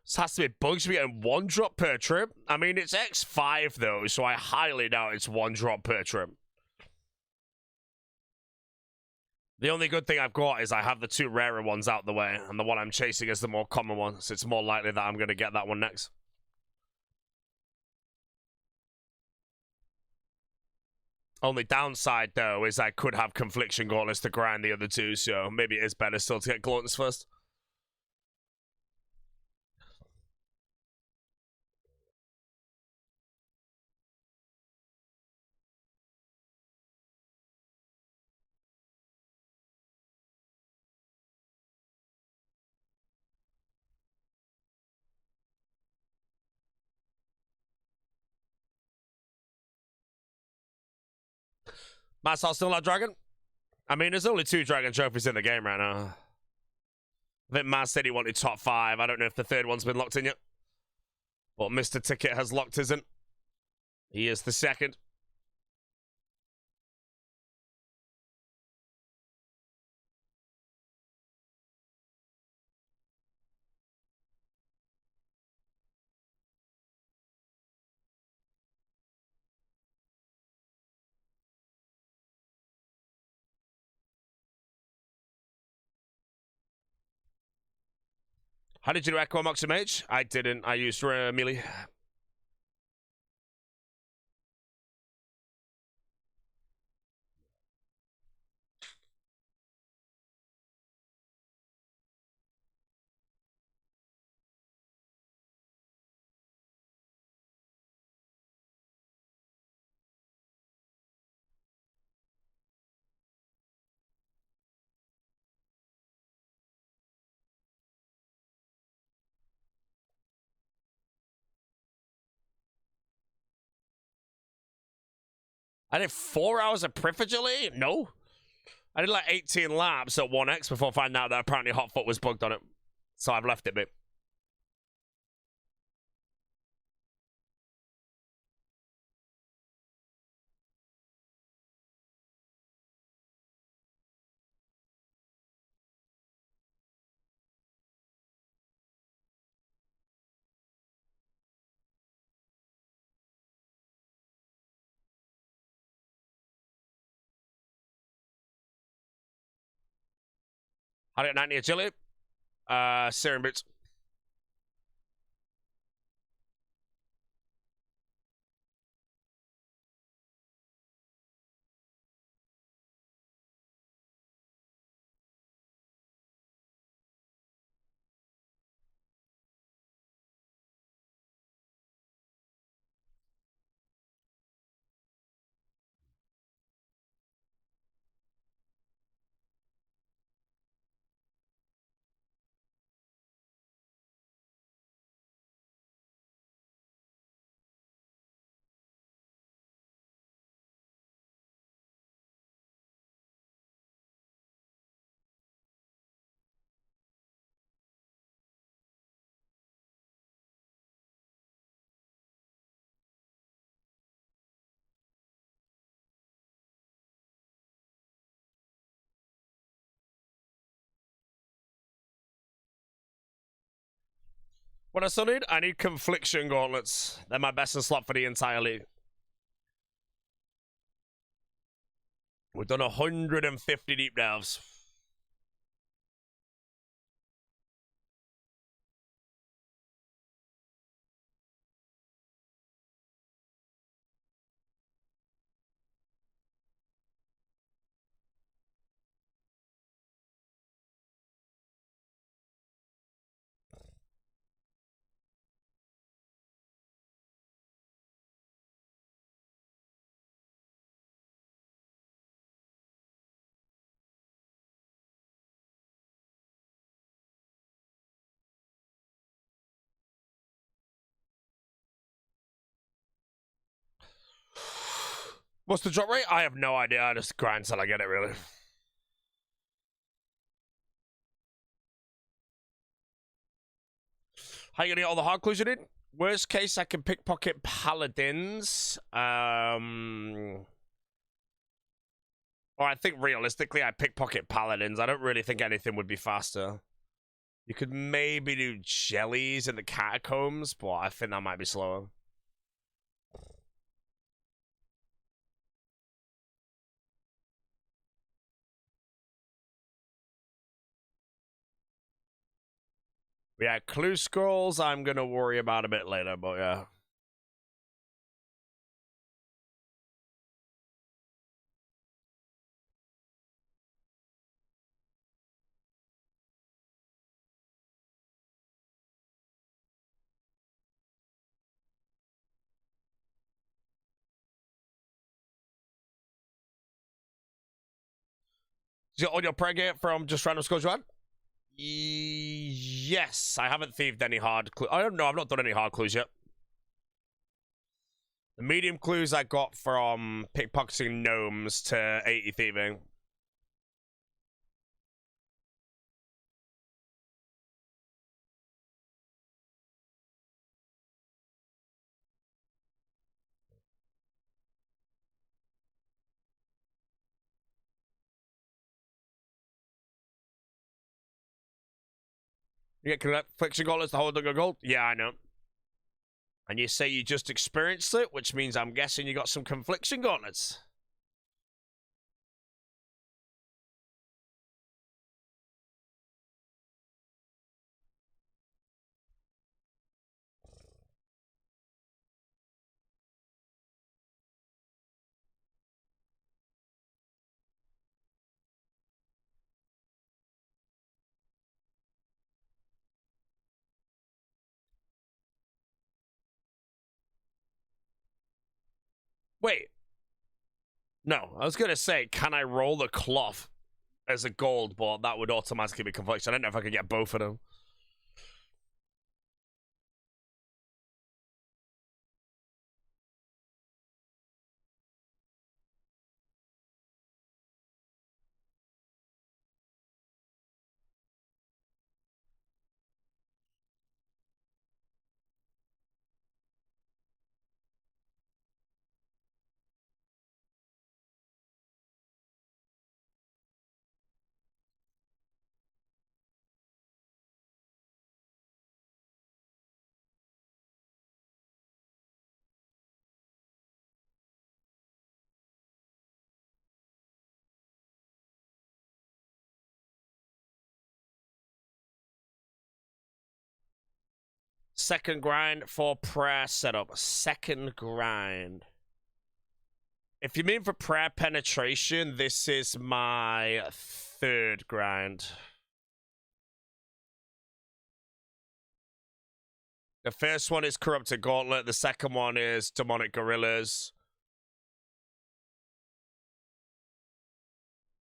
Speaker 1: This has to be bugs be getting one drop per trip. I mean, it's X5 though, so I highly doubt it's one drop per trip. The only good thing I've got is I have the two rarer ones out the way, and the one I'm chasing is the more common one, so it's more likely that I'm going to get that one next. Only downside, though, is I could have Confliction Gauntlets to grind the other two, so maybe it is better still to get Gauntlets first. Masal still not dragon? I mean, there's only 2 dragon trophies in the game right now. I think Maz said he wanted top 5. I don't know if the 3rd one's been locked in yet. But Mr. Ticket has locked his in. He is the 2nd. How did you do Echo Moxie Mage? I didn't. I used melee. I did 4 hours of Privilegely? No. I did like 18 laps at 1x before finding out that apparently Hotfoot was bugged on it. So I've left it, mate. I did 90 agility. Serum boots. What I still need? I need Confliction Gauntlets. They're my best in slot for the entire league. We've done 150 deep dives. What's the drop rate? I have no idea. I just grind till I get it, really. How you gonna get all the hard clues you need? Worst case, I can pickpocket paladins. Or I think realistically, I pickpocket paladins. I don't really think anything would be faster. You could maybe do jellies in the catacombs, but I think that might be slower. Yeah, clue scrolls I'm gonna worry about a bit later, but yeah. Is it on your pregate from just random scores you had? Yes, I haven't thieved any hard clues. I don't know, I've not done any hard clues yet. The medium clues I got from pickpocketing gnomes to 80 thieving. You get confliction gauntlets to hold on your gold? Yeah, I know. And you say you just experienced it, which means I'm guessing you got some confliction gauntlets. Wait. No, I was going to say, can I roll the cloth as a gold, but that would automatically be confliction. I don't know if I could get both of them. Second grind for prayer setup. Second grind. If you mean for prayer penetration, this is my third grind. The first one is Corrupted Gauntlet. The second one is Demonic Gorillas.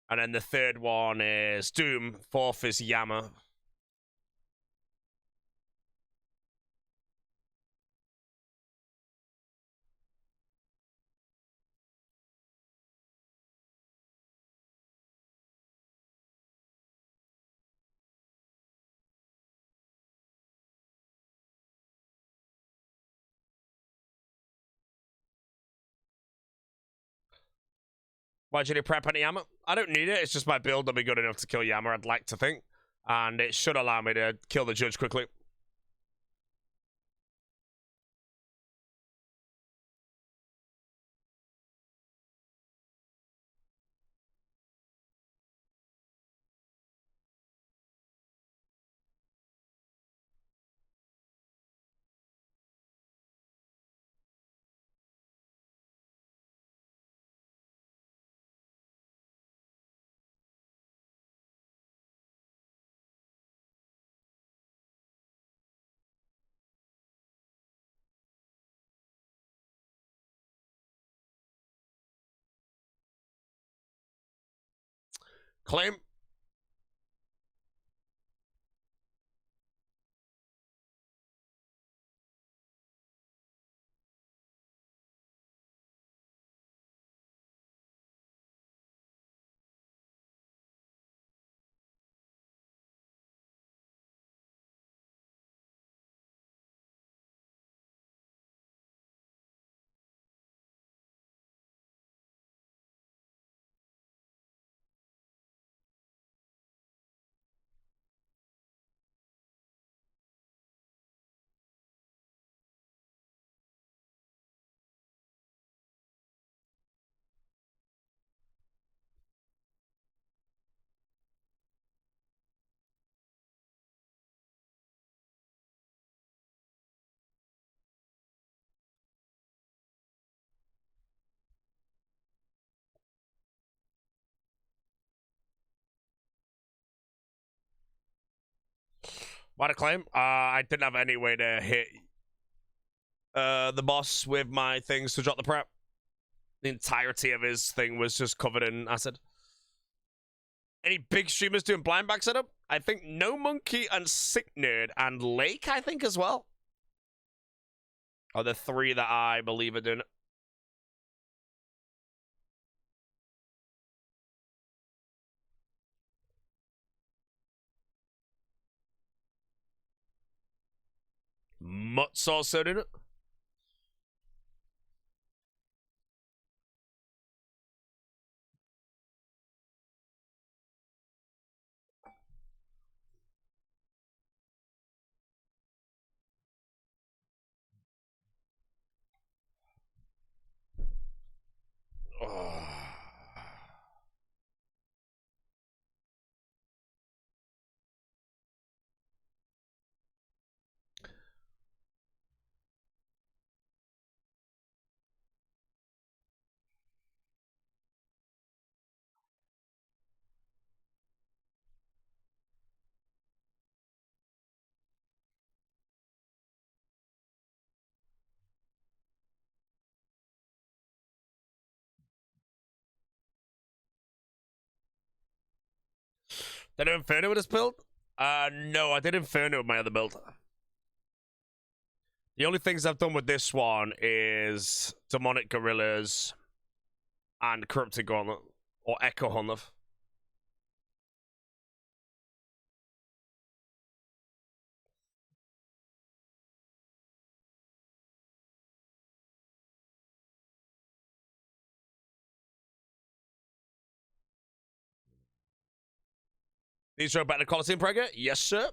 Speaker 1: And then the third one is Doom. Fourth is Yama. Why do you need prep any Yama? I don't need it. It's just my build will be good enough to kill Yama, I'd like to think. And it should allow me to kill the judge quickly. Claim. What a claim. I didn't have any way to hit the boss with my things to drop the prep. The entirety of his thing was just covered in acid. Any big streamers doing blind bag setup? I think No Monkey and Sick Nerd and Lake, I think, as well. Are the three that I believe are doing it. Mutts also did it. Did Inferno with this build? No, I did Inferno with my other build. The only things I've done with this one is Demonic Gorillas and Corrupted Gauntlet, or Echo Hunter. These are better quality in Prega? Yes, sir.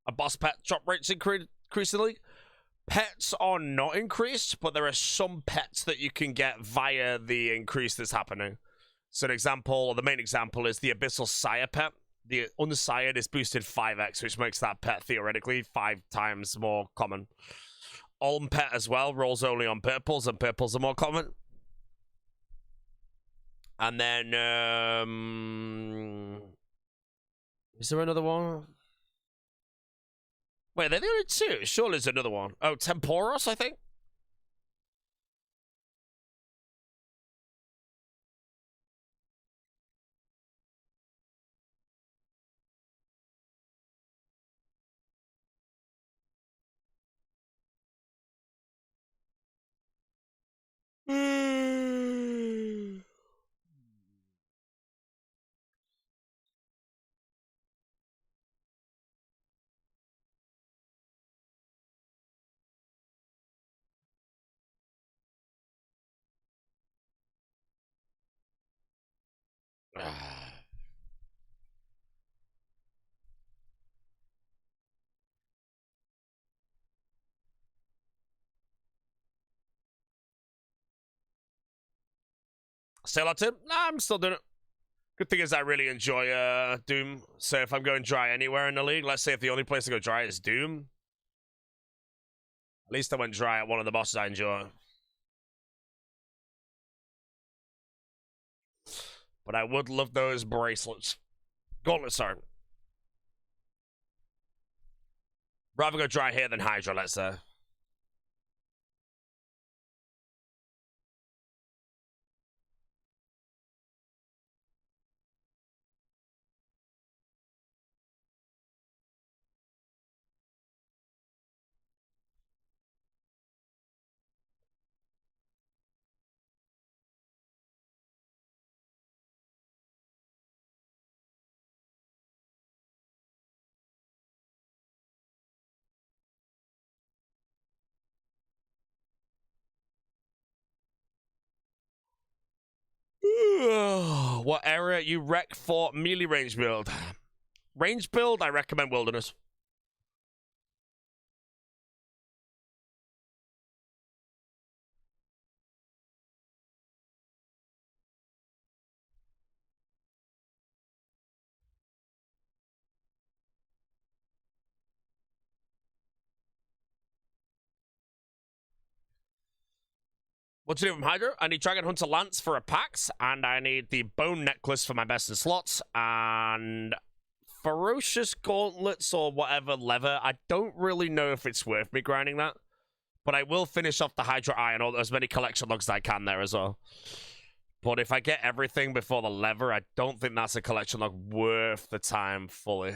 Speaker 1: A boss pet drop rates increasingly. Pets are not increased, but there are some pets that you can get via the increase that's happening. So an example, or the main example, is the Abyssal Sire pet. The Unsired is boosted 5x, which makes that pet theoretically 5 times more common. Olm pet as well rolls only on purples, and purples are more common. And then, is there another one? Wait, they're the only two. Surely there's another one. Oh, Temporos, I think? Still at it? Nah, I'm still doing it. Good thing is I really enjoy Doom. So if I'm going dry anywhere in the league, let's say if the only place to go dry is Doom, at least I went dry at one of the bosses I enjoy. But I would love those bracelets. Gauntlets, sorry. Rather go dry here than Hydra, let's say. What area you wreck for melee range build? Range build, I recommend Wilderness. What to do from Hydra? I need Dragon Hunter Lance for a Pacts, and I need the Bone Necklace for my best in slots, and Ferocious Gauntlets or whatever leather. I don't really know if it's worth me grinding that, but I will finish off the Hydra Eye and all as many collection logs as I can there as well. But if I get everything before the lever, I don't think that's a collection log worth the time fully.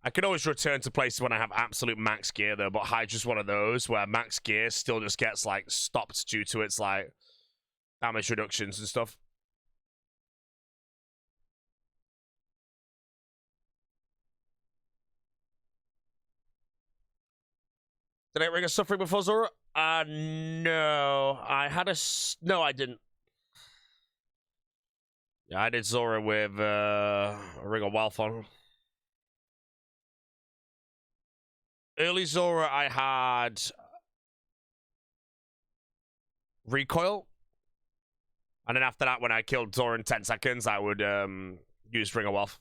Speaker 1: I could always return to places when I have absolute max gear, though, but Hydra's one of those where max gear still just gets, like, stopped due to its, like, damage reductions and stuff. Did I ring a suffering before Zora? No. I had a... No, I didn't. Yeah, I did Zora with a Ring of Wealth on. Early Zora, I had Recoil. And then after that, when I killed Zora in 10 seconds, I would use Ring of Wealth.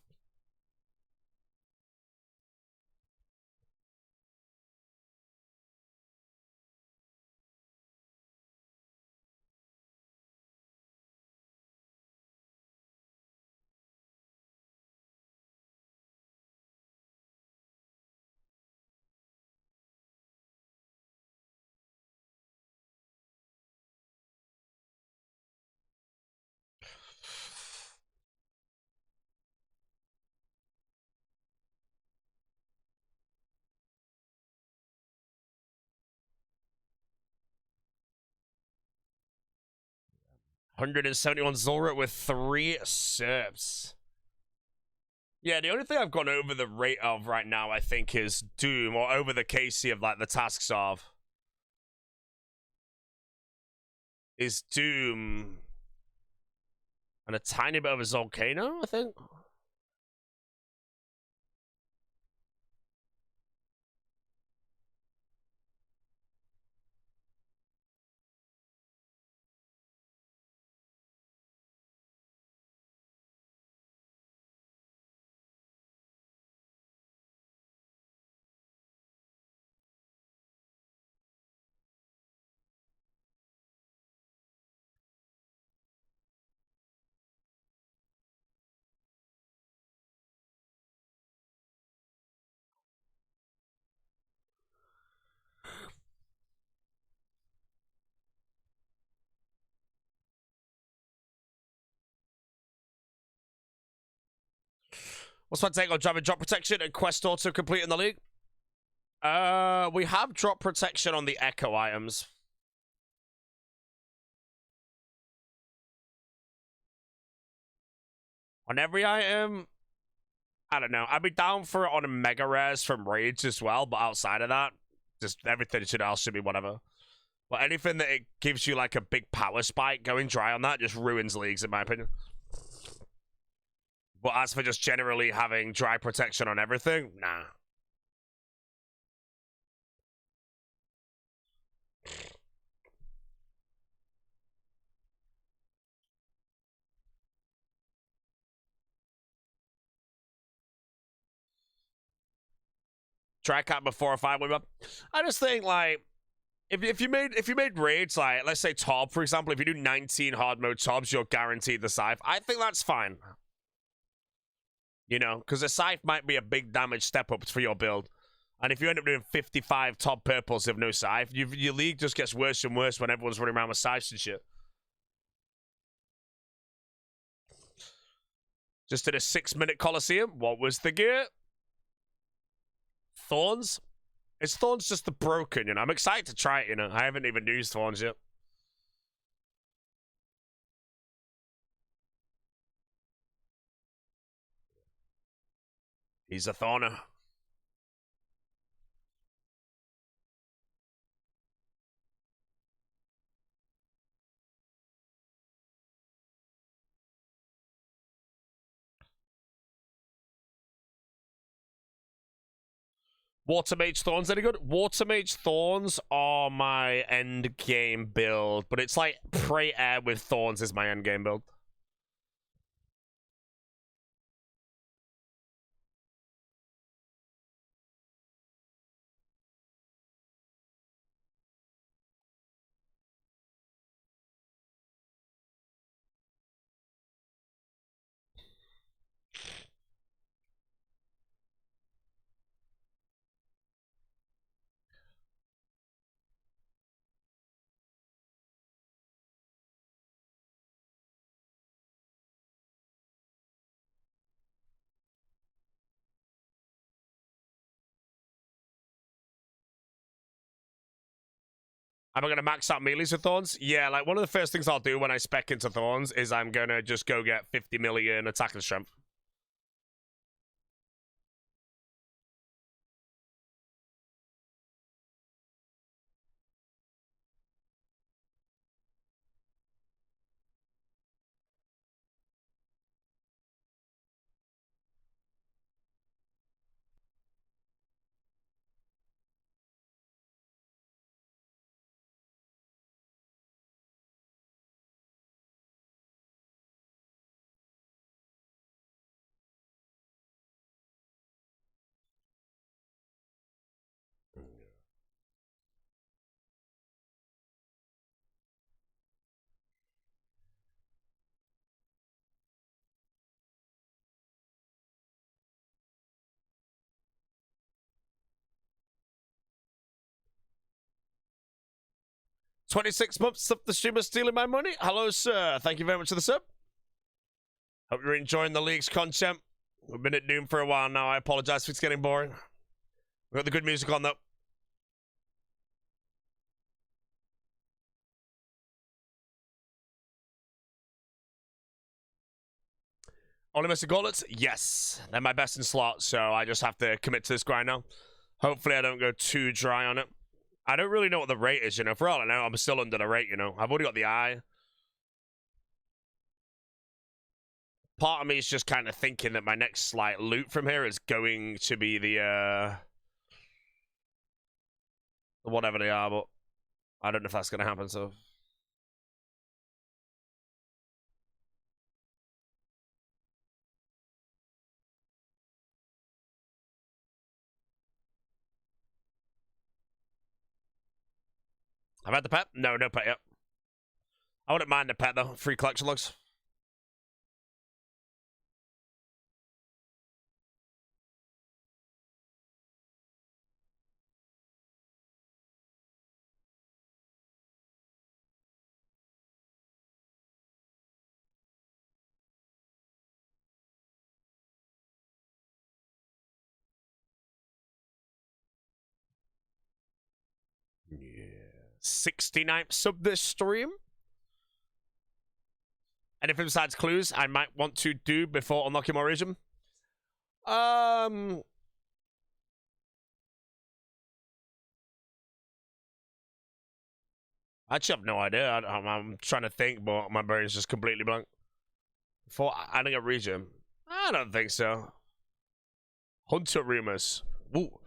Speaker 1: $171 Zora with 3 Serps. Yeah, the only thing I've gone over the rate of right now, I think, is Doom, or over the KC of, like, the tasks of. Is Doom. And a tiny bit of a Volcano, I think. What's my take on driving drop protection and quest auto complete in the league? We have drop protection on the Echo items. On every item, I don't know. I'd be down for it on a Mega Rares from Raids as well, but outside of that, just everything else should be whatever. But anything that it gives you like a big power spike, going dry on that just ruins leagues, in my opinion. But as for just generally having dry protection on everything, nah. Try cap before a 5-win up. I just think like if you made raids like let's say Tob, for example, if you do 19 hard mode Tobs, you're guaranteed the scythe. I think that's fine. You know, because the scythe might be a big damage step up for your build. And if you end up doing 55 top purples with no scythe, your league just gets worse and worse when everyone's running around with scythes and shit. Just did a 6-minute Coliseum. What was the gear? Thorns? Is Thorns just the broken, you know? I'm excited to try it, you know? I haven't even used Thorns yet. He's a Thorner. Water Mage Thorns, any good? Water Mage Thorns are my end game build, but it's like Pray Air with Thorns is my end game build. Am I going to max out melees with Thorns? Yeah, like one of the first things I'll do when I spec into Thorns is I'm going to just go get 50 million attack and strength. $26 months of the streamer stealing my money. Hello, sir. Thank you very much for the sub. Hope you're enjoying the league's content. We've been at Doom for a while now. I apologize if it's getting boring. We've got the good music on, though. Only missing gauntlets? Yes. They're my best in slot, so I just have to commit to this grind now. Hopefully I don't go too dry on it. I don't really know what the rate is, you know. For all I know, I'm still under the rate, you know. I've already got the eye. Part of me is just kind of thinking that my next slight loot from here is going to be the whatever they are, but I don't know if that's going to happen, so... I've had the pet? No, no pet yet. I wouldn't mind the pet, though. Free collection logs. Yeah. 69th sub this stream. Anything besides clues I might want to do before unlocking more region? I actually have no idea. I'm trying to think, but my brain's just completely blank. Before adding a region? I don't think so. Hunter rumors. Ooh.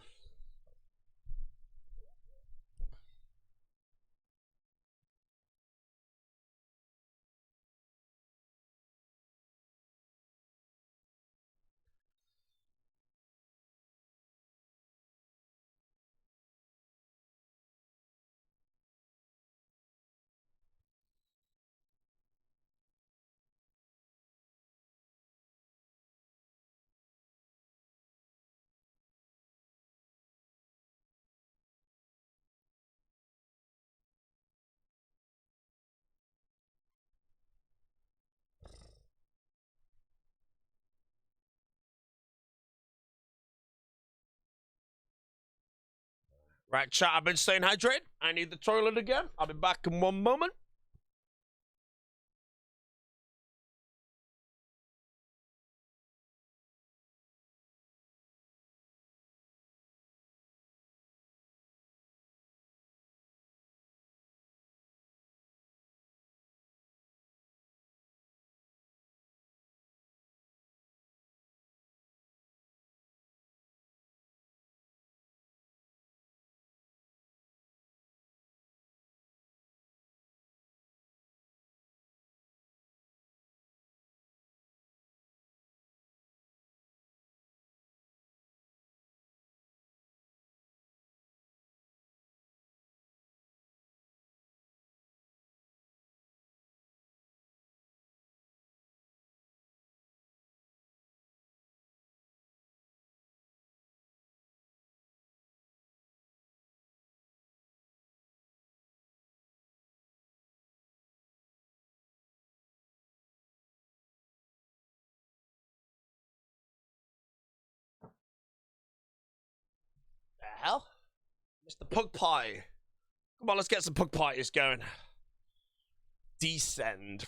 Speaker 1: Right, chat, I've been staying hydrated. I need the toilet again. I'll be back in one moment. The hell? Mr. Pug Pie. Come on, let's get some pug parties going. Descend.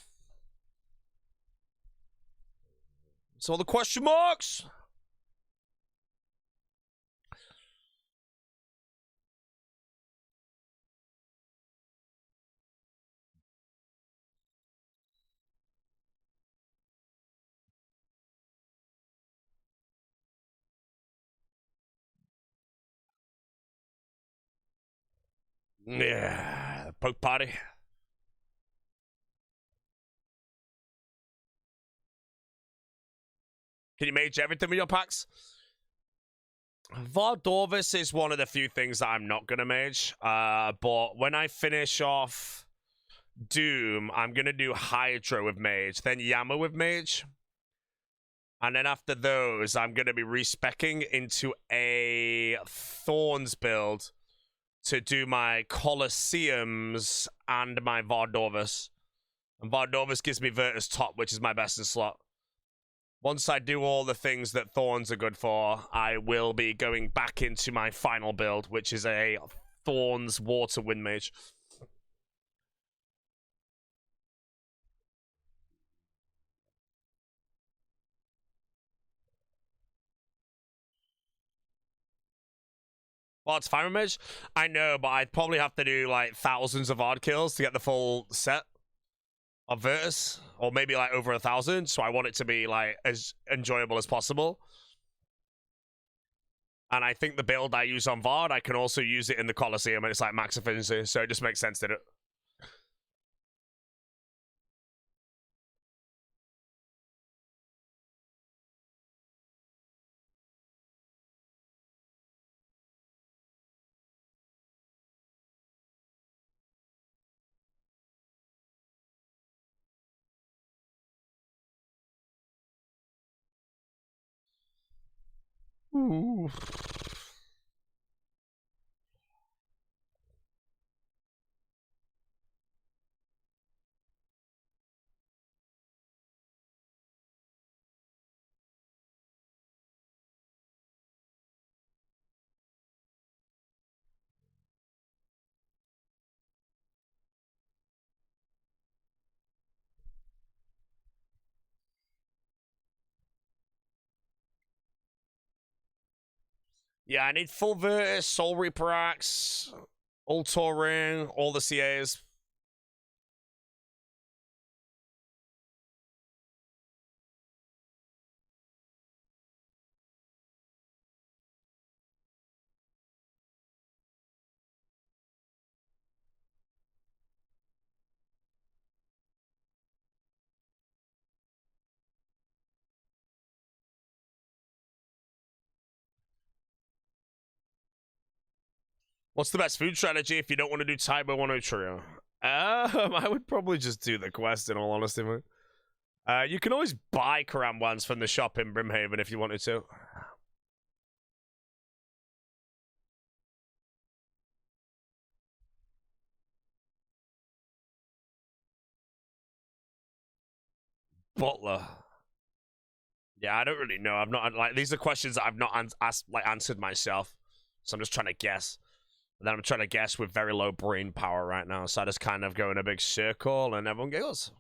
Speaker 1: So the question marks. Yeah, pug party. Can you mage everything with your packs? Vardorvis is one of the few things that I'm not gonna mage. But when I finish off Doom, I'm gonna do Hydra with mage, then Yama with mage. And then after those, I'm gonna be respecking into a Thorns build to do my Colosseums and my Vardorvis. And Vardorvis gives me Virtus Top, which is my best in slot. Once I do all the things that Thorns are good for, I will be going back into my final build, which is a Thorns Water Wind Mage. Well, it's Fire Mage. I know, but I'd probably have to do like thousands of odd kills to get the full set of Virtus, or maybe like over 1,000. So I want it to be like as enjoyable as possible. And I think the build I use on Vard, I can also use it in the Colosseum, and it's like max efficiency, so it just makes sense to do it. Ooh. Yeah, I need full Virtus, Soul Reaper Axe, Ultor Ring, all the CAs. What's the best food strategy if you don't want to do Tybo 1 Trio? I would probably just do the quest, in all honesty, man. You can always buy Karambwans from the shop in Brimhaven if you wanted to. Butler. Yeah, I don't really know. I've not like these are questions that I've not answered myself, so I'm just trying to guess. And then I'm trying to guess with very low brain power right now, so I just kind of go in a big circle and everyone giggles.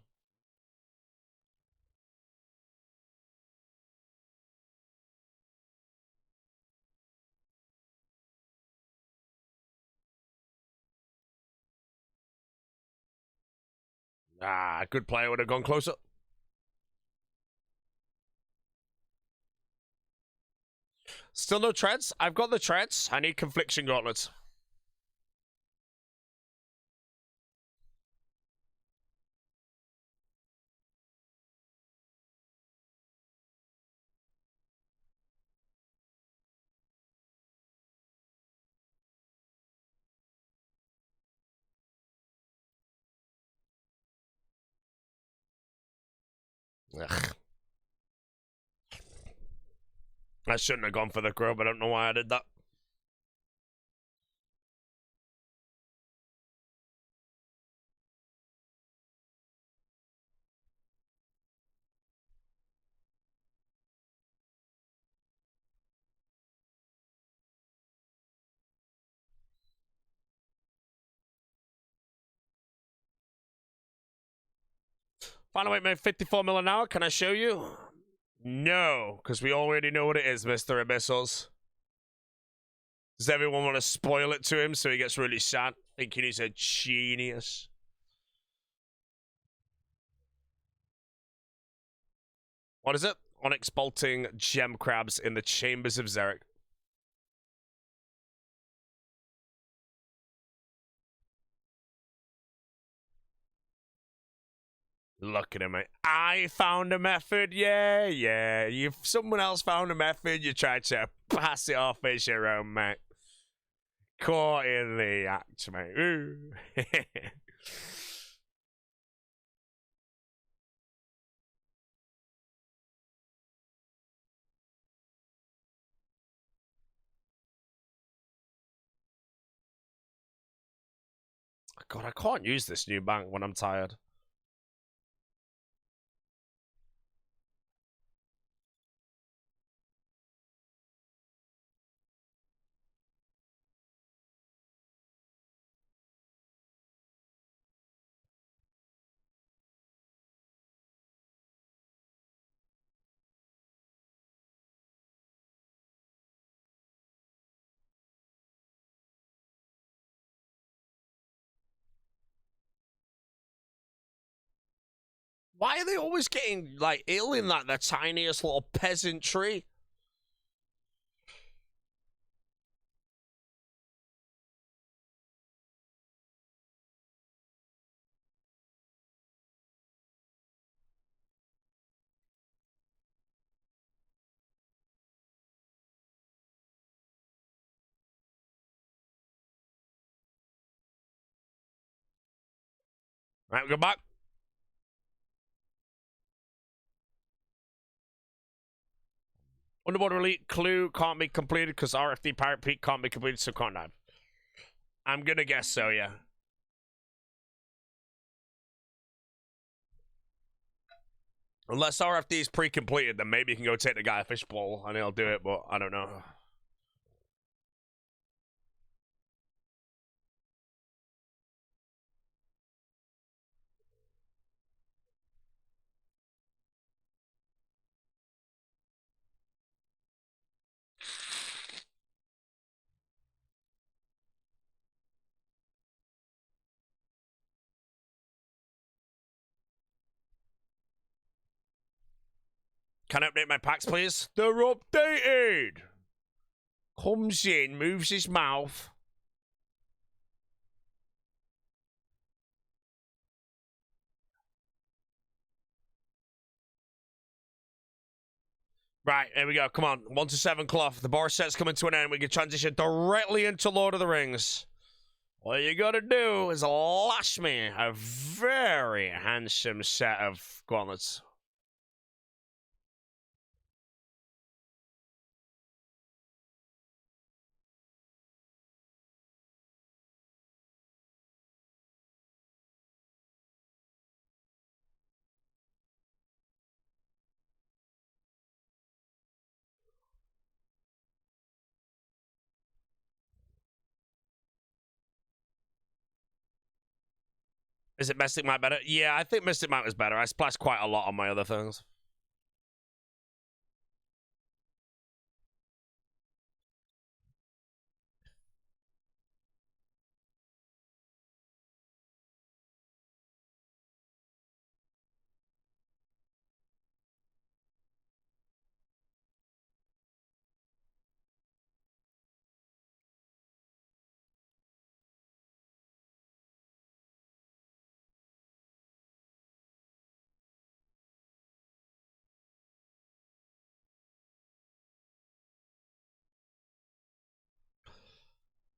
Speaker 1: Ah, good player would have gone closer. Still no treads? I've got the treads. I need Confliction Gauntlets. Ugh. I shouldn't have gone for the grub. I don't know why I did that. Final weight made 54 mil an hour. Can I show you? No, because we already know what it is, Mr. Abyssals. Does everyone want to spoil it to him so he gets really sad, thinking he's a genius? What is it? Onyx bolting gem crabs in the chambers of Xeric. Look at him, mate. I found a method. Yeah, yeah. If someone else found a method, you tried to pass it off as your own, mate. Caught in the act, mate. Ooh. God, I can't use this new bank when I'm tired. Why are they always getting, like, ill in, like, the tiniest little peasant tree? Right, go back. Underwater Elite Clue can't be completed because RFD Pirate Peak can't be completed, so can't dive. I'm gonna guess so, yeah. Unless RFD is pre-completed, then maybe you can go take the guy a fishbowl and he'll do it, but I don't know. Can I update my packs, please? They're updated! Comes in, moves his mouth. Right, here we go. Come on. 1 to 7 cloth. The bar set's coming to an end. We can transition directly into Lord of the Rings. All you gotta do is lash me a very handsome set of gauntlets. Is it Mystic Mite better? Yeah, I think Mystic Mite was better. I splashed quite a lot on my other things.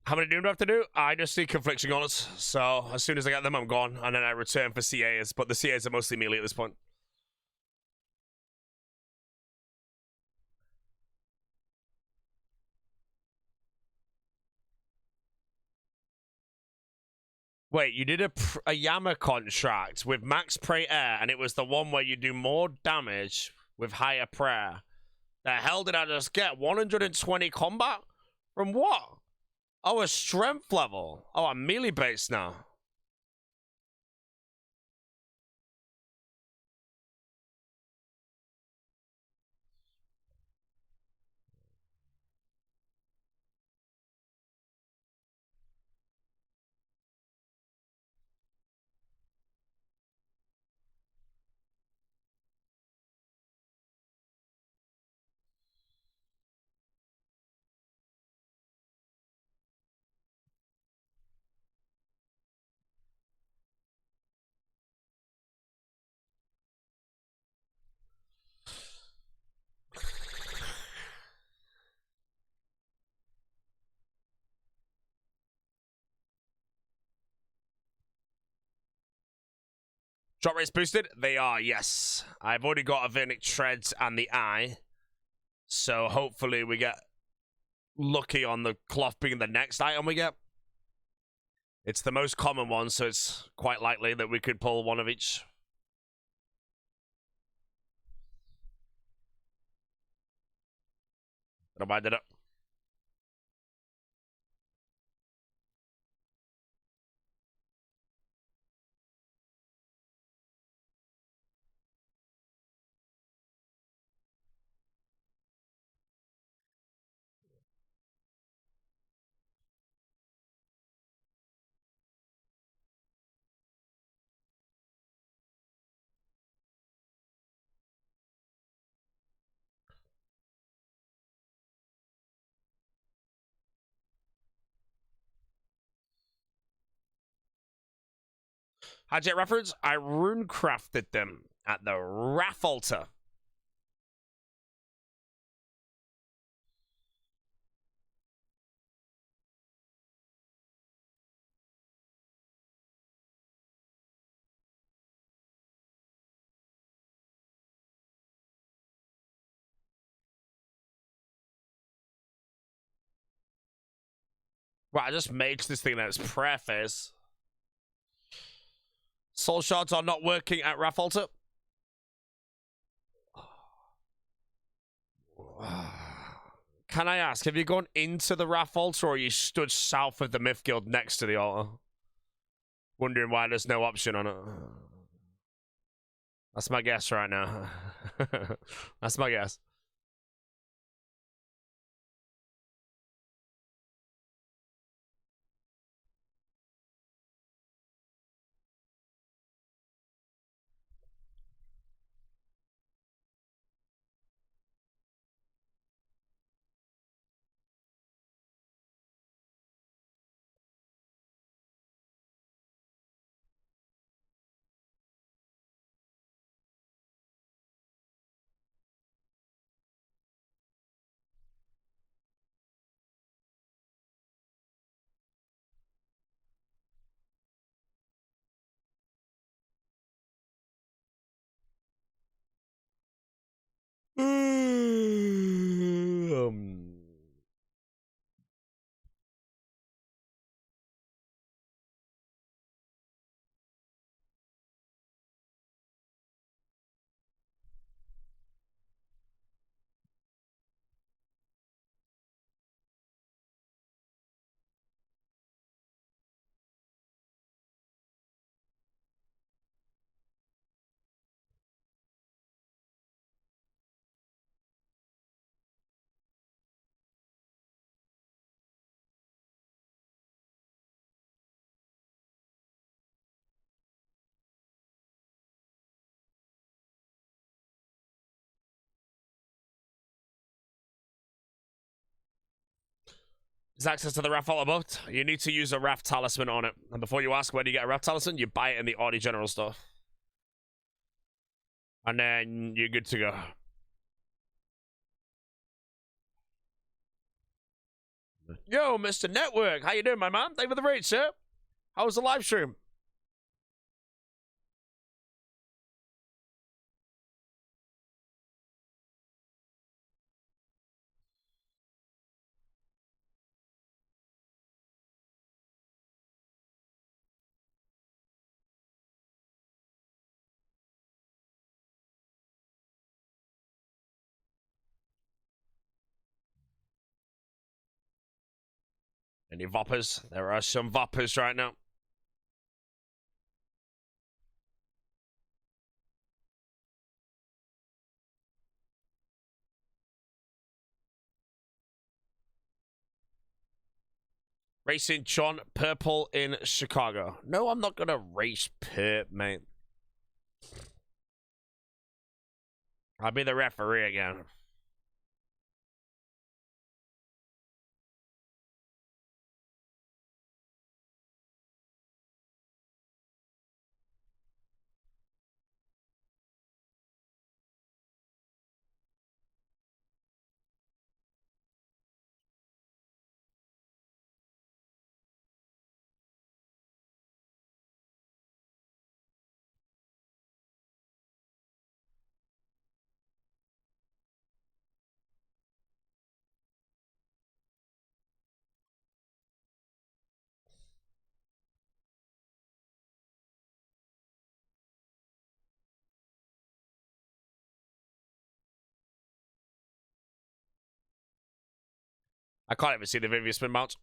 Speaker 1: How many Doom do I have to do? I just need Confliction Gauntlets. So as soon as I get them, I'm gone. And then I return for CAs. But the CAs are mostly melee at this point. Wait, you did a Yama contract with Max Pray Air, and it was the one where you do more damage with higher prayer. The hell did I just get? 120 combat? From what? Oh, a strength level. Oh, I'm melee based now. Drop rates boosted? They are, yes. I've already got a Vernic Treads and the Eye. So hopefully we get lucky on the cloth being the next item we get. It's the most common one, so it's quite likely that we could pull one of each. But I did it. Hijack reference, I runecrafted them at the Wrath Altar. Well, I just maged this thing that's prayer phase. Soul shards are not working at Wrath Altar. Can I ask, have you gone into the Wrath Altar or you stood south of the Myth Guild next to the altar? Wondering why there's no option on it. That's my guess right now. That's my guess. Is access to the Wrath Altar above? You need to use a Wrath Talisman on it. And before you ask where do you get a Wrath Talisman, you buy it in the OSRS general store. And then you're good to go. Yo, Mr. Network, how you doing, my man? Thank you for the raid, sir. How was the live stream? Any Voppers? There are some Voppers right now. Racing John Purple in Chicago. No, I'm not gonna race Pip, mate. I'll be the referee again. I can't even see the Vivian spin mount.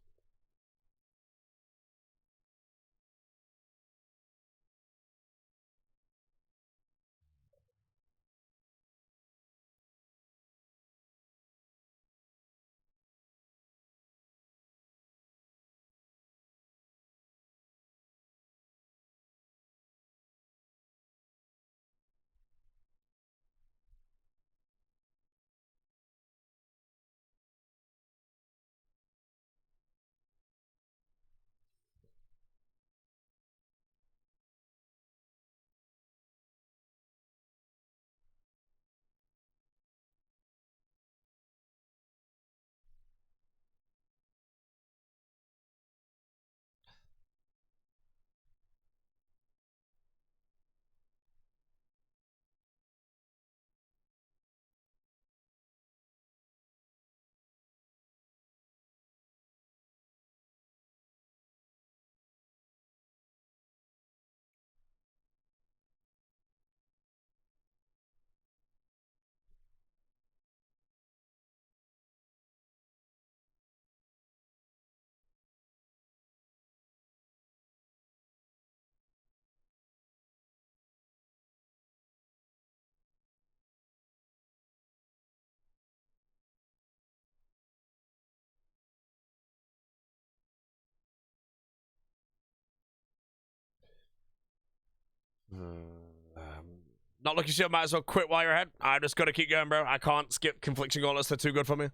Speaker 1: Not looking sure. Might as well quit while you're ahead. I just gotta keep going, bro. I can't skip confliction gauntlets. They're too good for me.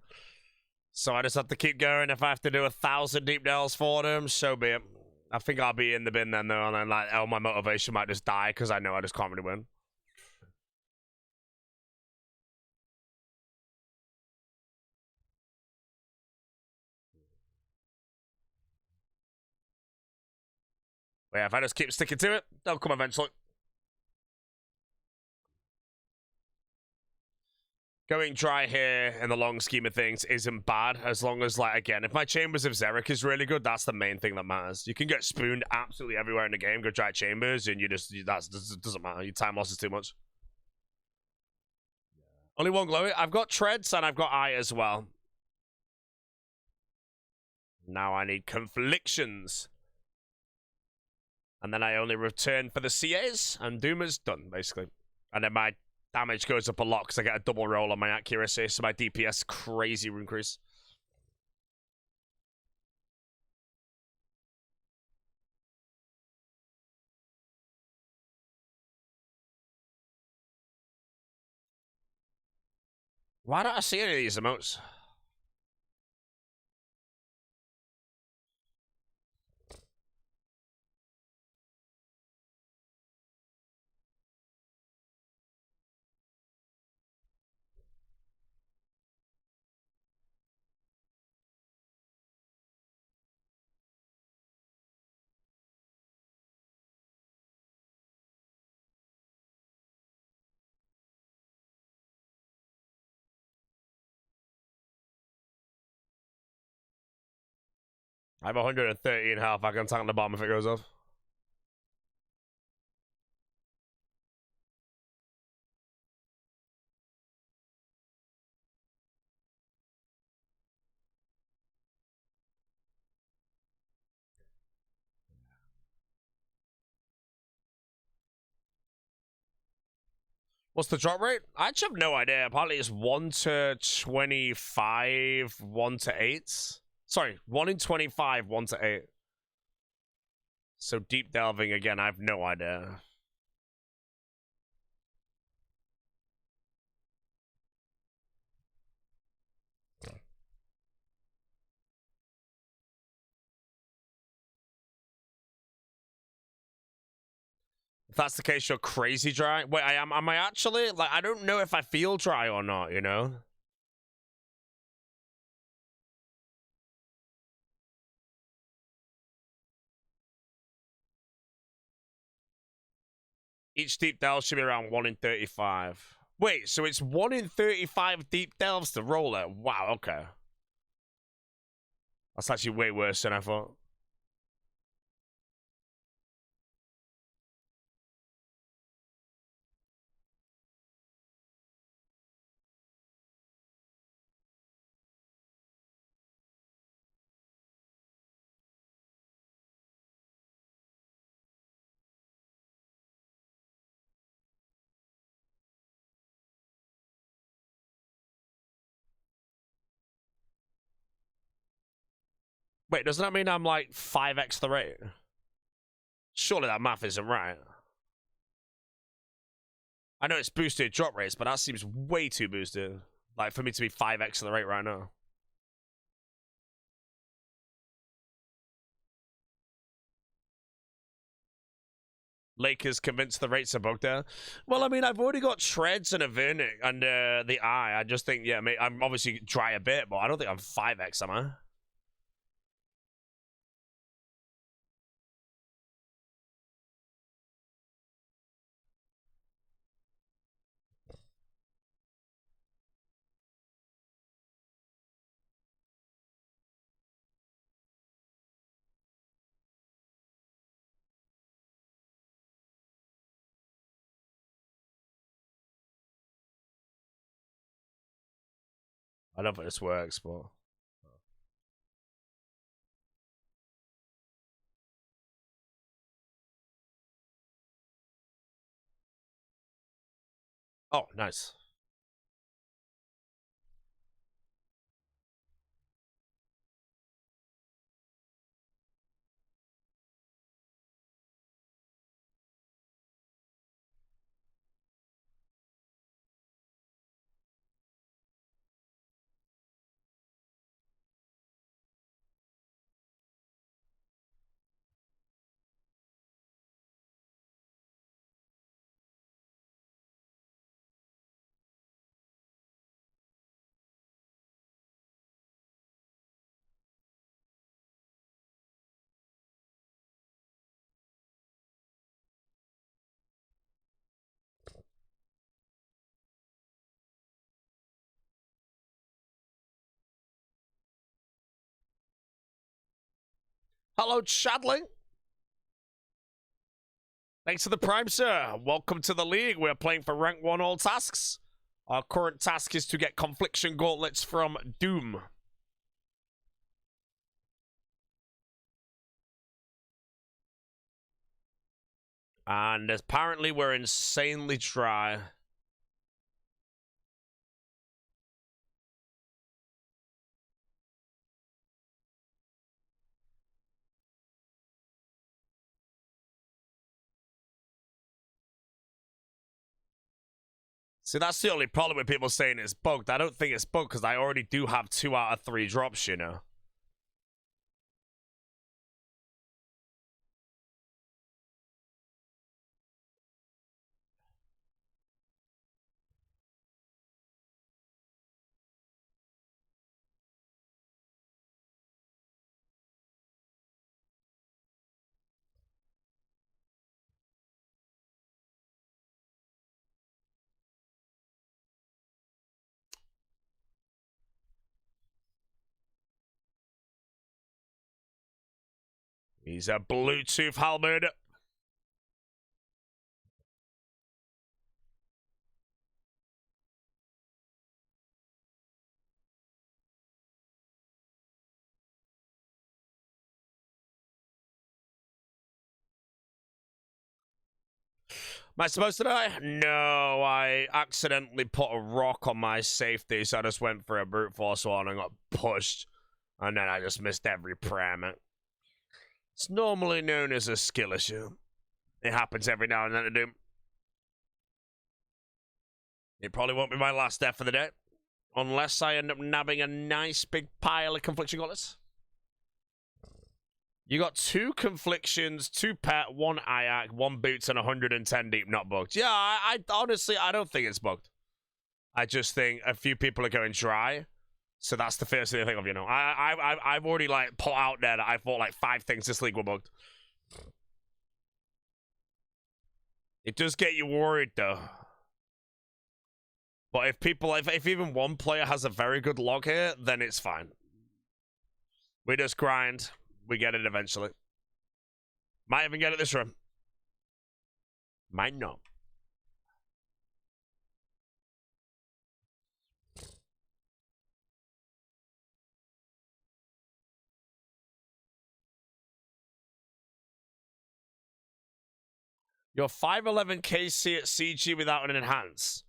Speaker 1: So I just have to keep going. If I have to do 1,000 deep delves for them, so be it. I think I'll be in the bin then, though, and then like, oh, my motivation might just die because I know I just can't really win. But yeah, if I just keep sticking to it, they'll come eventually. Going dry here in the long scheme of things isn't bad, as long as, like, again, if my Chambers of Xeric is really good, that's the main thing that matters. You can get spooned absolutely everywhere in the game, go dry Chambers, and that doesn't matter. Your time loss is too much. Only one glowy. I've got Treads, and I've got Eye as well. Now I need Conflictions. And then I only return for the CAs, and Doomer's done, basically. And then my damage goes up a lot because I get a double roll on my accuracy, so my DPS crazy increase. Why don't I see any of these emotes? I have 113 health. I can tank the bomb if it goes off. What's the drop rate? I actually have no idea. Apparently it's 1 to 25, 1 to 8. Sorry, 1 in 25, 1 to 8. So deep delving again, I have no idea. If that's the case, you're crazy dry. Wait, am I actually? Like, I don't know if I feel dry or not, you know? Each deep delve should be around 1 in 35. Wait, so it's 1 in 35 deep delves to roll it? Wow, okay. That's actually way worse than I thought. Wait, doesn't that mean I'm like 5x the rate? Surely that math isn't right. I know it's boosted drop rates, but that seems way too boosted. Like, for me to be 5x the rate right now. Lakers convinced the rates are bugged there. Well, I mean, I've already got Treads and a Vernic and the Eye. I just think, yeah, I'm obviously dry a bit, but I don't think I'm 5x, am I? I don't think this works, but... Oh, nice. Hello, Chadling. Thanks for the prime, sir. Welcome to the league. We're playing for rank 1 all tasks. Our current task is to get confliction gauntlets from Doom. And apparently we're insanely dry. See, that's the only problem with people saying it's bugged. I don't think it's bugged because I already do have 2 out of 3 drops, you know. He's a Bluetooth helmet. Am I supposed to die? No, I accidentally put a rock on my safety, so I just went for a brute force one and got pushed. And then I just missed every prem. It's normally known as a skill issue. It happens every now and then to Doom. It probably won't be my last death for the day. Unless I end up nabbing a nice big pile of confliction gauntlets. You got 2 conflictions, 2 pet, 1 IAC, 1 boots, and 110 deep not bugged. Yeah, I honestly, I don't think it's bugged. I just think a few people are going dry. So that's the first thing I think of, you know. I've already, like, put out there that I thought, like, 5 things this league were bugged. It does get you worried, though. But if people, if even one player has a very good log here, then it's fine. We just grind. We get it eventually. Might even get it this run. Might not. You're 511 KC at CG without an enhance.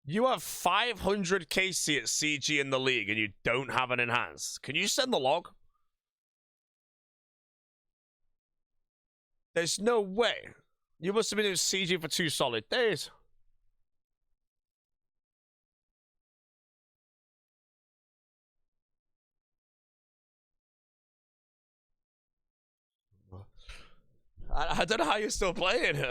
Speaker 1: You have 500 KC at CG in the league and you don't have an enhance. Can you send the log? There's no way. You must have been in CG for 2 solid days. I don't know how you're still playing.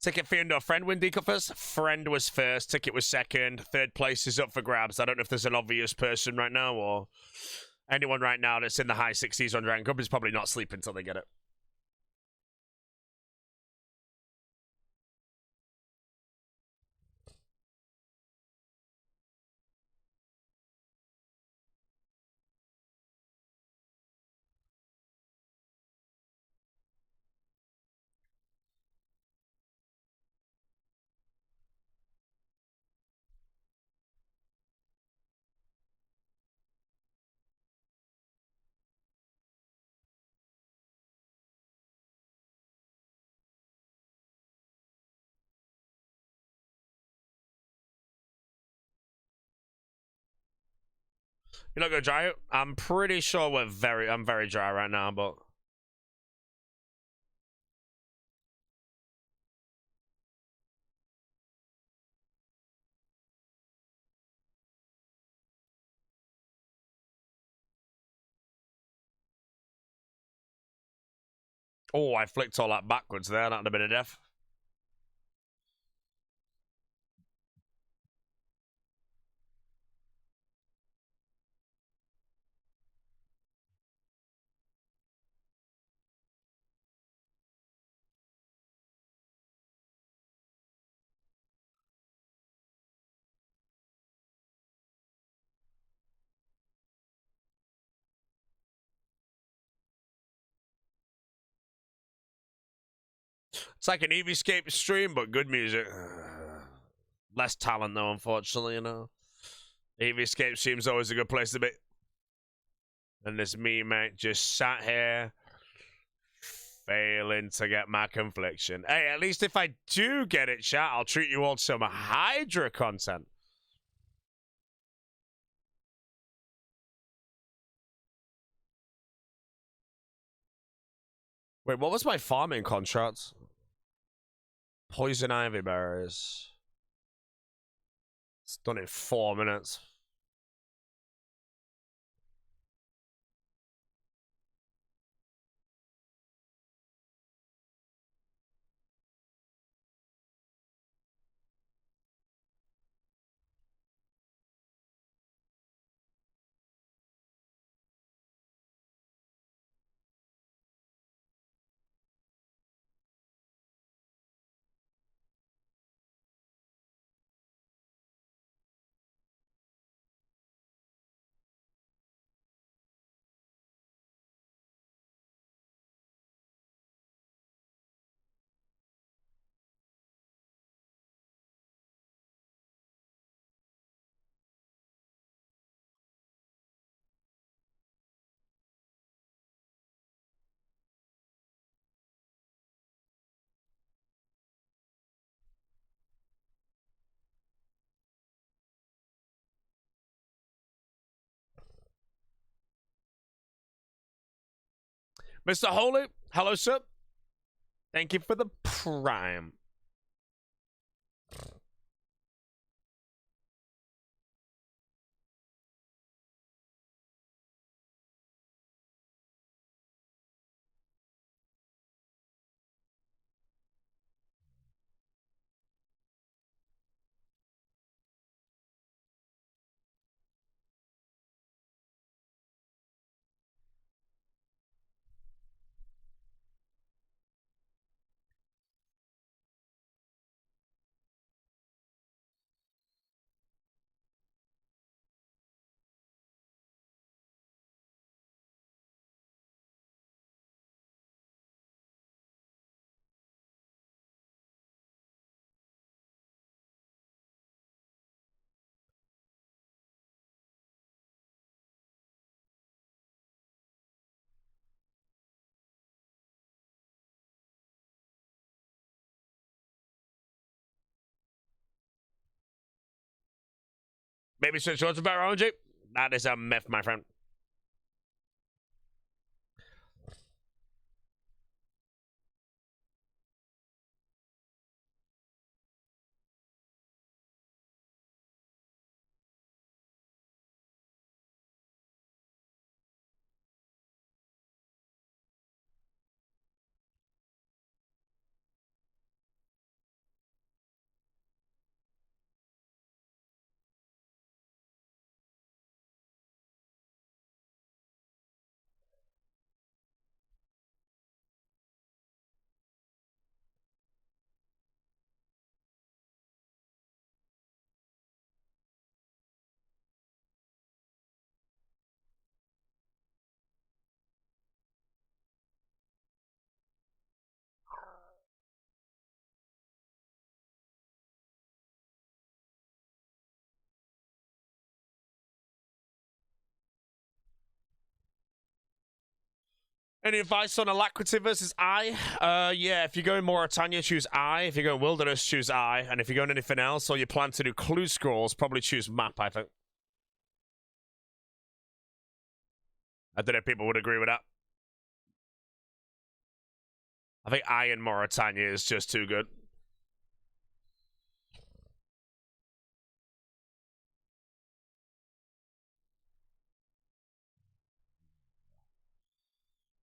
Speaker 1: Ticket for no friend win Deco first. Friend was first. Ticket was second. Third place is up for grabs. I don't know if there's an obvious person right now or anyone right now that's in the high 60s on Dragon Cup is probably not sleeping until they get it. You're not gonna dry it? I'm pretty sure I'm very dry right now, but oh, I flicked all that backwards there. That'd have been a death. It's like an Eevescape stream, but good music. Less talent though, unfortunately, you know. Eevescape stream's always a good place to be. And this me, mate, just sat here failing to get my confliction. Hey, at least if I do get it, chat, I'll treat you all to some Hydra content. Wait, what was my farming contract? Poison ivy berries. It's done in 4 minutes. Mr. Holy, hello, sir. Thank you for the prime. Maybe switch towards a better RNG. That is a myth, my friend. Any advice on Alacrity versus I? Yeah, if you're going Mauritania, choose I. If you're going Wilderness, choose I. And if you're going anything else, or you plan to do clue scrolls, probably choose Map, I think. I don't know if people would agree with that. I think I in Mauritania is just too good.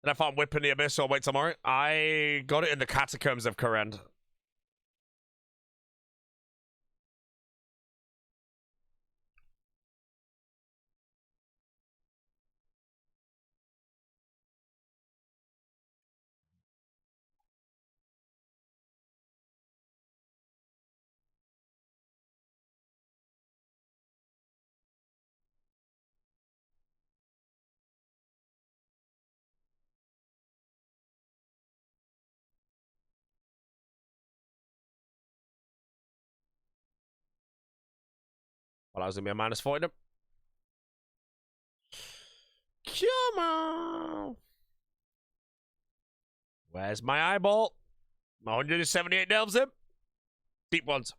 Speaker 1: And if I'm whipping the Abyss or wait tomorrow, I got it in the Catacombs of Kourend. Well, I was going to be a minus 40. Come on. Where's my eyeball? My 178 delves in. Deep ones.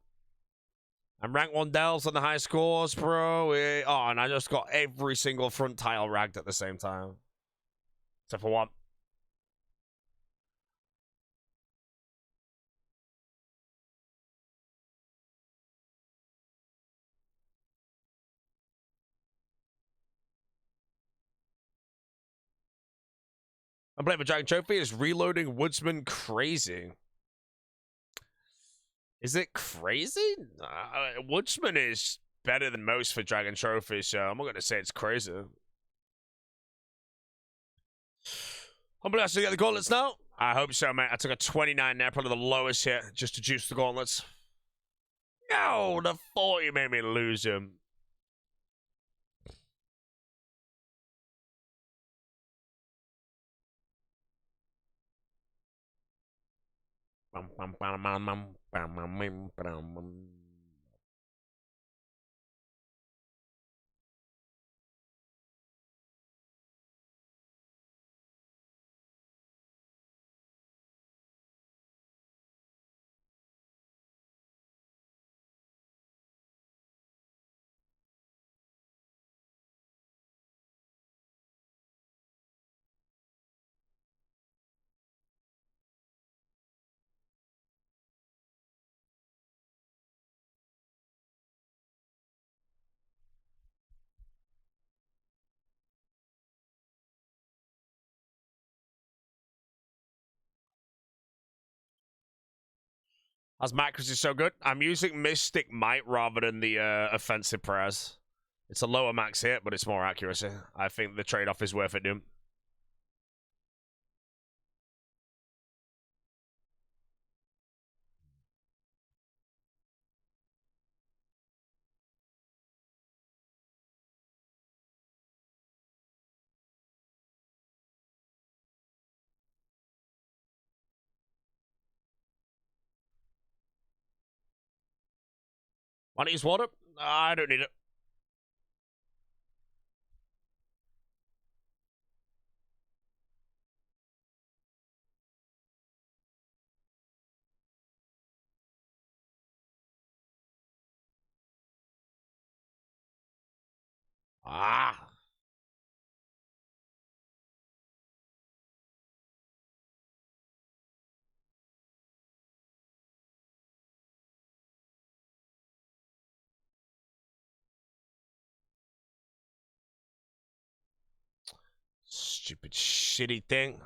Speaker 1: I'm rank 1 delves on the high scores, bro. Oh, and I just got every single front tile ragged at the same time. Except for one. I'm playing for Dragon Trophy. Is reloading Woodsman crazy? Is it crazy? Woodsman is better than most for Dragon Trophy, so I'm not going to say it's crazy. I'm going to actually get the gauntlets now. I hope so, mate. I took a 29 there, probably the lowest here, just to juice the gauntlets. No, the 40 made me lose him. As macros is so good, I'm using Mystic Might rather than the offensive prayers. It's a lower max hit, but it's more accuracy. I think the trade-off is worth it, dude. Want to use water? I don't need it. Ah. Stupid shitty thing.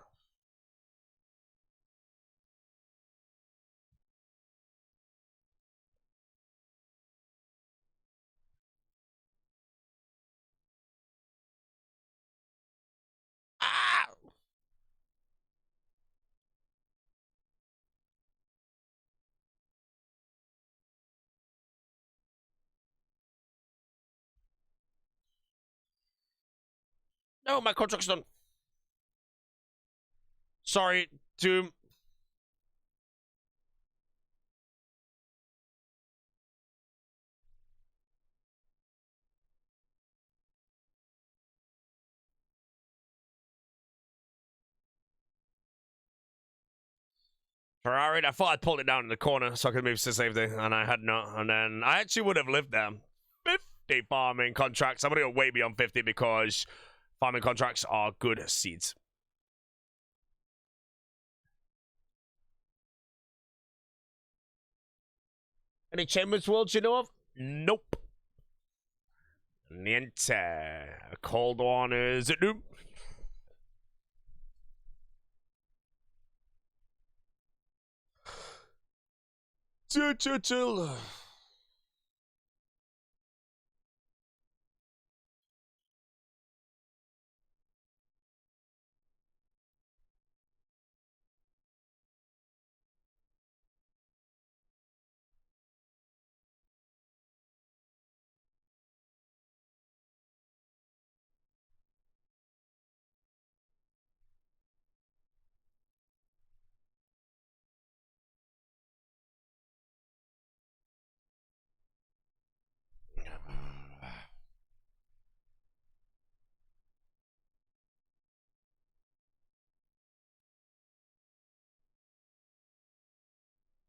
Speaker 1: Ah! No, my contract's done. Sorry, Doom. Ferrari, I thought I'd pulled it down in the corner so I could move to safety, and I had not. And then I actually would have lived there. 50 farming contracts. I'm going to go way beyond 50 because farming contracts are good seeds. Any Chambers Worlds you know of? Nope. Niente. A cold one is it, Doom? Chill.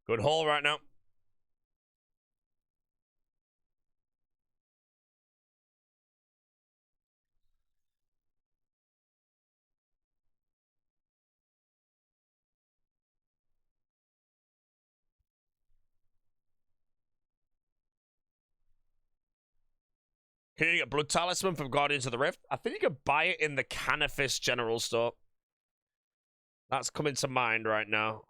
Speaker 1: Good haul right now. Can you get Blood Talisman from Guardians of the Rift? I think you can buy it in the Canifis General Store. That's coming to mind right now.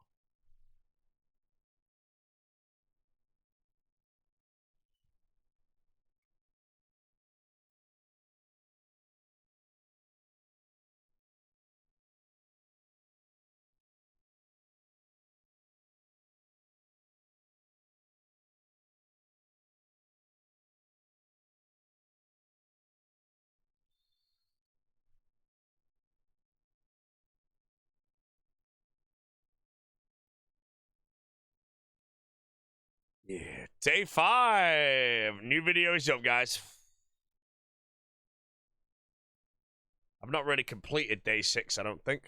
Speaker 1: Yeah, day 5. New videos up, guys. I've not really completed day 6, I don't think.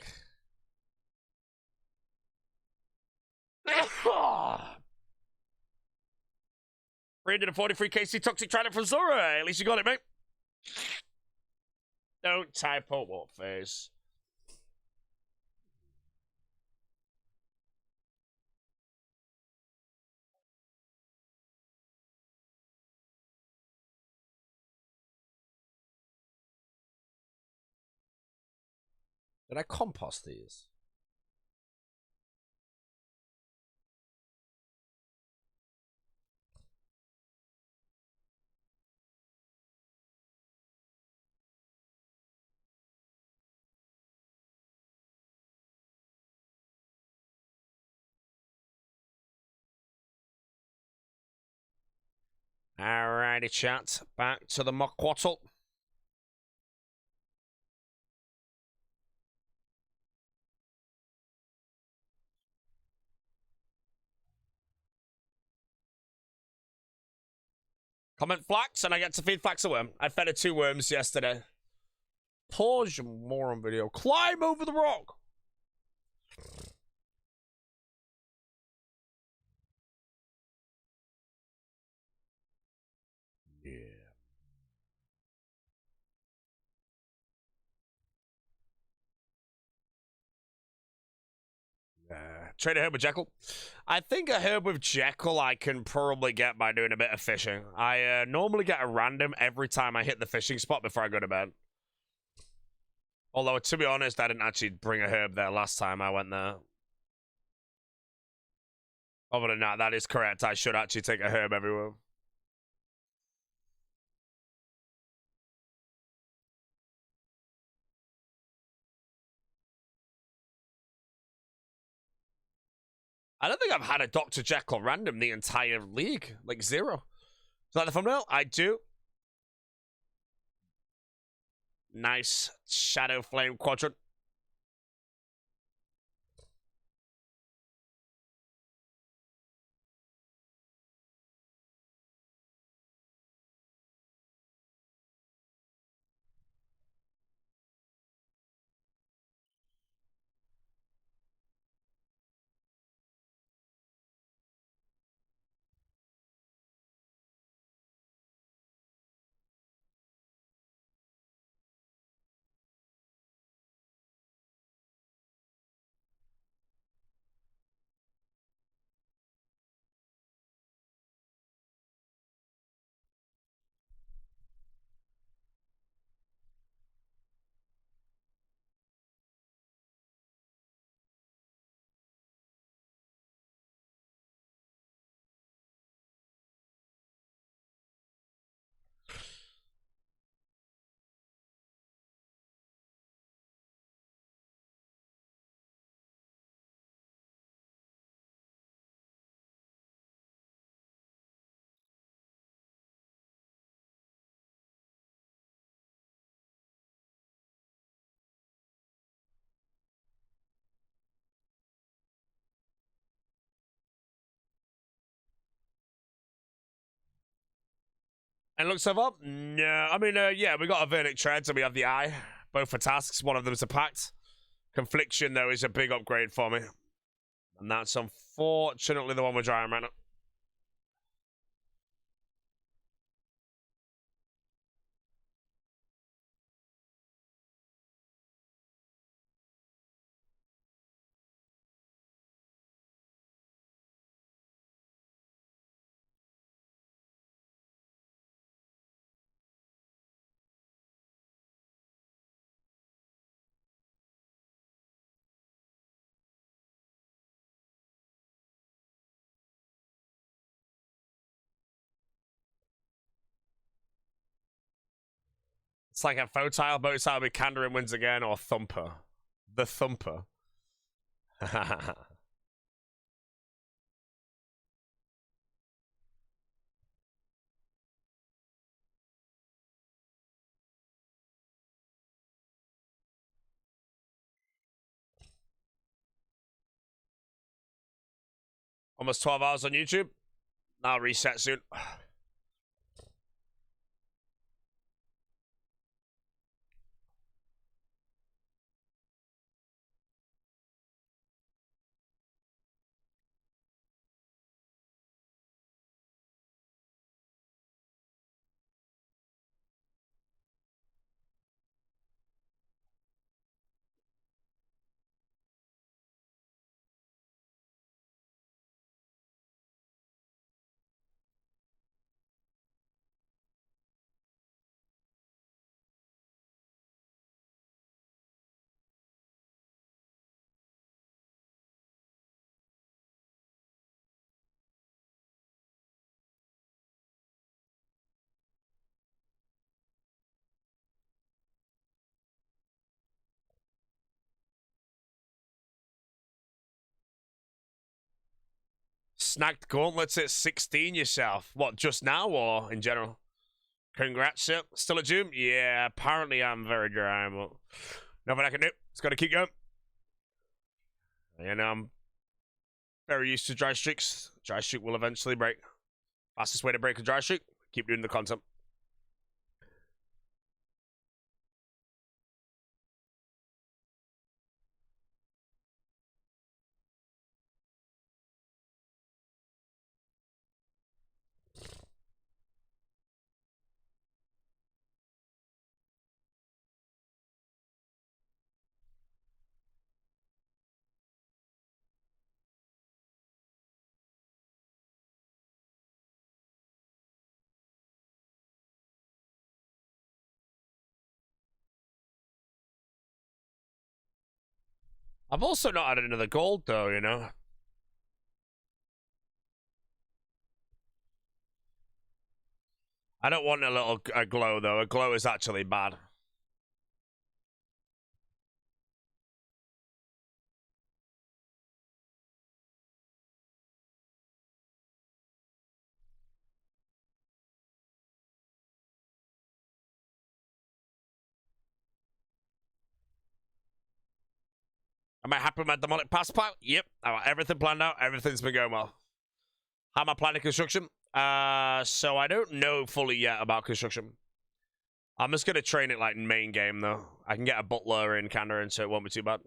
Speaker 1: 343 KC Toxic Trident from Zora. At least you got it, mate. Don't typo what phase. Did I compost these? Alrighty, chat. Back to the Mockwaddle. Comment Flax, and I get to feed Flax a worm. I fed her 2 worms yesterday. Pause your moron video. Climb over the rock. Yeah. Trade a herb with Jekyll. I think a herb with Jekyll I can probably get by doing a bit of fishing. I normally get a random every time I hit the fishing spot before I go to bed. Although, to be honest, I didn't actually bring a herb there last time I went there. Other than that is correct. I should actually take a herb everywhere. I don't think I've had a Dr. Jekyll random the entire league. Like, 0. Is that the thumbnail? I do. Nice Shadow Flame Quadrant. And looks so up? No. I mean, yeah, we got a Verdict Treads and we have the Eye. Both for tasks. One of them's a Pact. Confliction, though, is a big upgrade for me. And that's unfortunately the one we're trying right now. It's like a Photile, Botile with Kandarin wins again, or Thumper. The Thumper. Almost 12 hours on YouTube. I'll reset soon. Snagged gauntlets at 16 yourself. What, just now or in general? Congrats, sir. Still at Doom? Yeah, apparently I'm very dry, but nothing I can do. It's got to keep going. And I'm very used to dry streaks. Dry streak will eventually break. Fastest way to break a dry streak, keep doing the content. I've also not had another gold, though, you know? I don't want a glow, though. A glow is actually bad. Am I happy with my demonic passport? Yep. I got everything planned out. Everything's been going well. How am I planning construction? So I don't know fully yet about construction. I'm just gonna train it like main game though. I can get a butler in Canada, so it won't be too bad.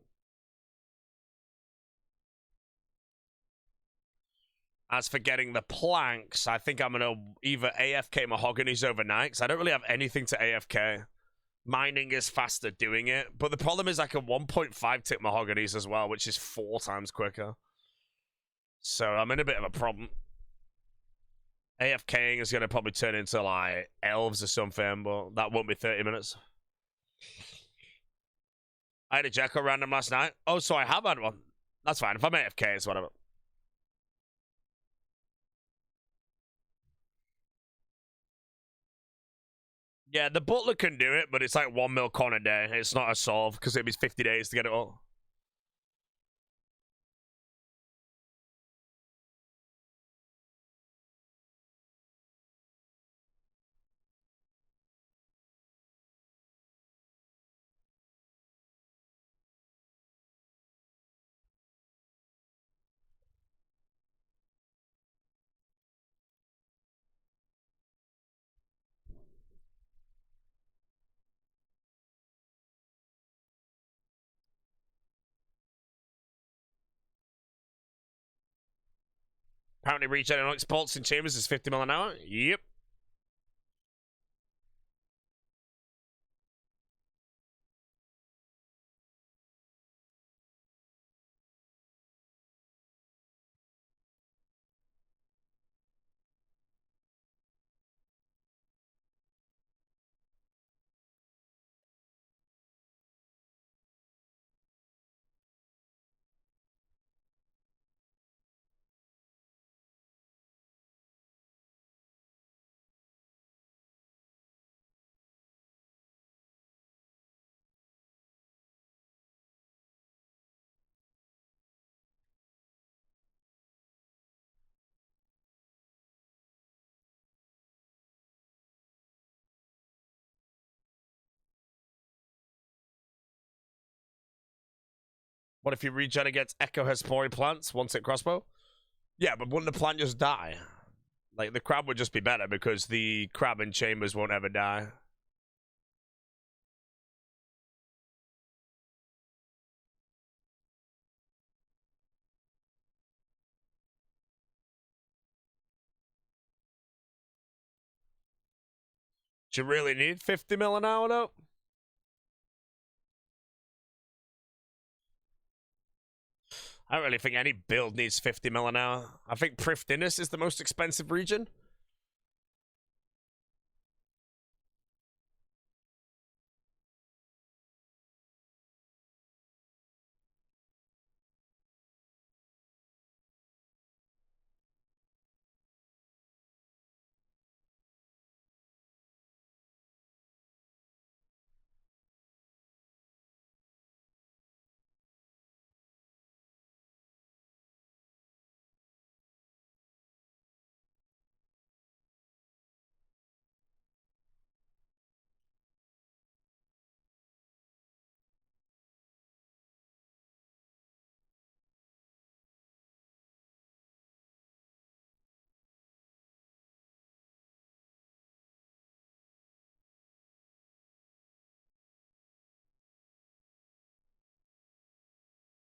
Speaker 1: As for getting the planks, I think I'm gonna either AFK mahoganies overnight, because I don't really have anything to AFK. Mining is faster doing it, but the problem is I can 1.5 tick mahoganies as well, which is 4 times quicker. So I'm in a bit of a problem. AFKing is going to probably turn into like elves or something, but that won't be 30 minutes. I had a Jacko random last night. Oh, so I have had one. That's fine. If I'm AFK, it's whatever. Yeah, the butler can do it, but it's like 1 mil con a day. It's not a solve because it'd be 50 days to get it all. Apparently, regenerating exports in chambers is 50 mil an hour. Yep. What if you regen against Echo Hespori plants, 1 tick crossbow? Yeah, but wouldn't the plant just die? Like, the crab would just be better because the crab in chambers won't ever die. Do you really need 50 mil an hour, though? I don't really think any build needs 50 mil an hour. I think Prifdinus is the most expensive region.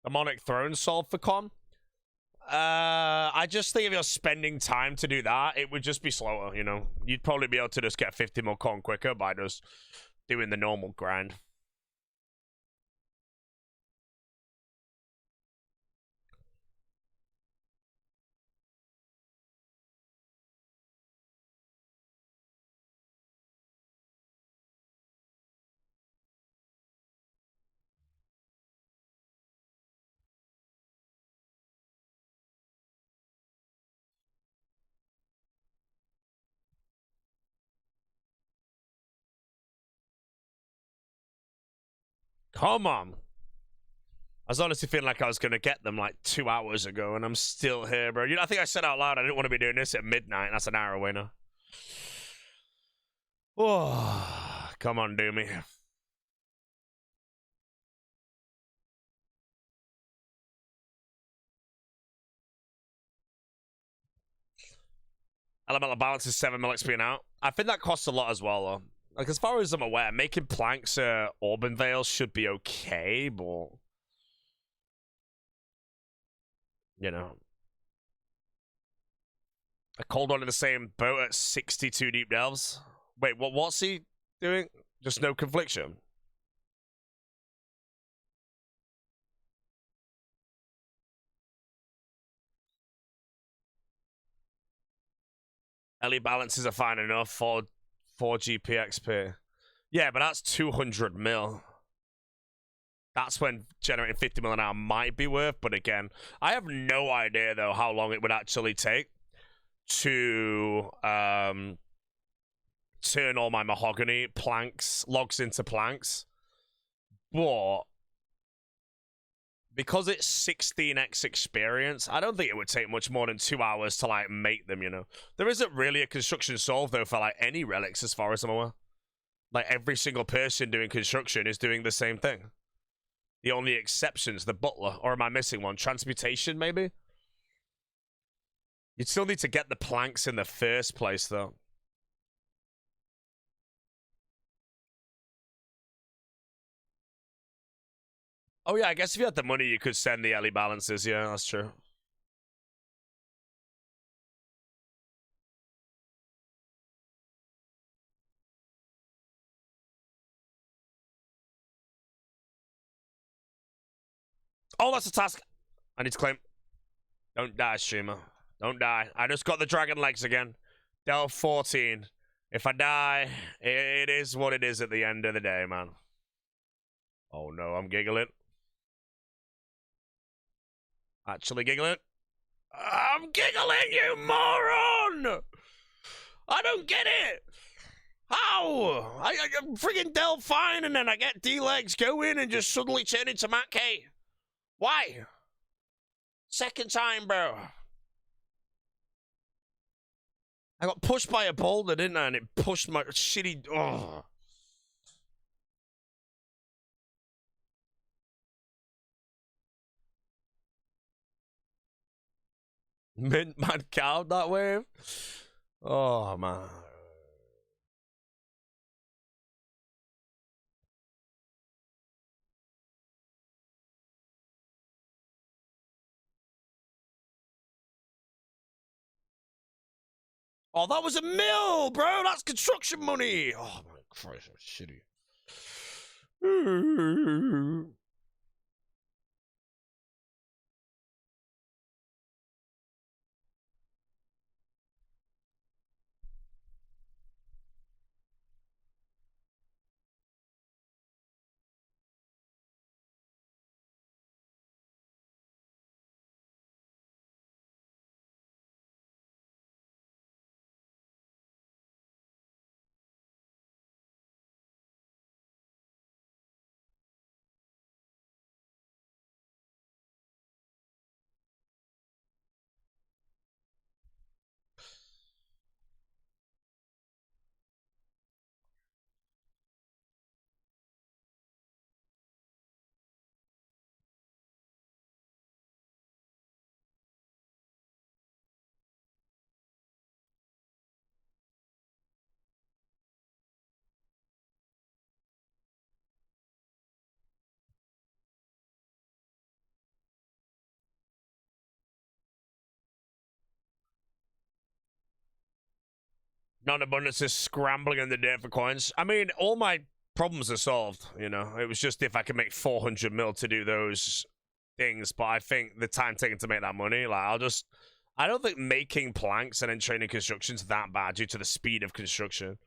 Speaker 1: Demonic Throne solve for con. I just think if you're spending time to do that, it would just be slower, you know? You'd probably be able to just get 50 more con quicker by just doing the normal grind. Come on. I was honestly feeling like I was going to get them like 2 hours ago, and I'm still here, bro. You know, I think I said out loud I didn't want to be doing this at midnight. That's an hour away now. Oh, come on, Doomy. Elemental balance is 7 mil XP now. I think that costs a lot as well, though. Like, as far as I'm aware, making planks Orban Veils should be okay, but... You know. A cold one in the same boat at 62 deep delves. Wait, what's he doing? Just no confliction? LE balances are fine enough for 4 GP XP. Yeah, but that's 200 mil. That's when generating 50 mil an hour might be worth. But again, I have no idea, though, how long it would actually take to turn all my mahogany logs into planks. But because it's 16x experience, I don't think it would take much more than 2 hours to, like, make them, you know. There isn't really a construction solve, though, for, like, any relics, as far as I'm aware. Like, every single person doing construction is doing the same thing. The only exception's the butler. Or am I missing one? Transmutation, maybe? You'd still need to get the planks in the first place, though. Oh, yeah, I guess if you had the money, you could send the LE balances. Yeah, that's true. Oh, that's a task. I need to claim. Don't die, streamer. Don't die. I just got the dragon legs again. Delve 14. If I die, it is what it is at the end of the day, man. Oh, no, I'm giggling. Actually giggling. I'm giggling, you moron! I don't get it! How? I'm friggin' Delphine and then I get D-Legs go in and just suddenly turn into Matt K. Why? Second time, bro. I got pushed by a boulder, didn't I? And it pushed my shitty... Oh. Mint man cowed that wave? Oh, man. Oh, that was a mill, bro. That's construction money. Oh, my Christ, that's shitty. Non-abundance is scrambling in the day for coins. I mean, all my problems are solved, you know. It was just if I could make 400 mil to do those things, but I think the time taken to make that money, like, I don't think making planks and then training construction's that bad due to the speed of construction.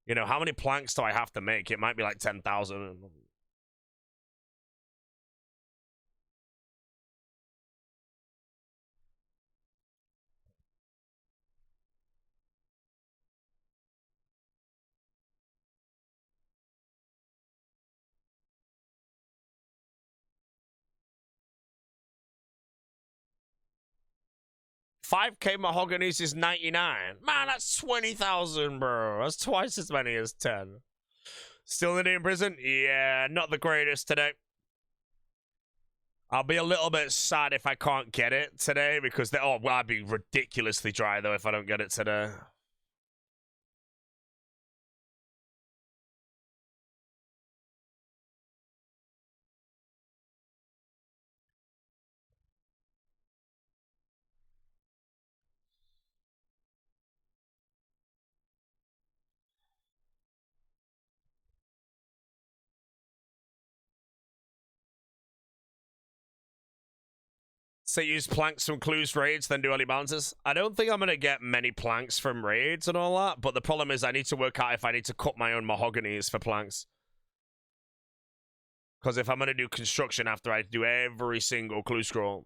Speaker 1: You know, how many planks do I have to make? It might be like 10,000. 5K mahoganies is 99. Man, that's 20,000, bro. That's twice as many as 10. Still in the day in prison? Yeah, not the greatest today. I'll be a little bit sad if I can't get it today because well, I'd be ridiculously dry though if I don't get it today. So use planks from clues raids, then do early bounces. I don't think I'm going to get many planks from raids and all that, but the problem is I need to work out if I need to cut my own mahoganies for planks. Because if I'm going to do construction after I do every single clue scroll.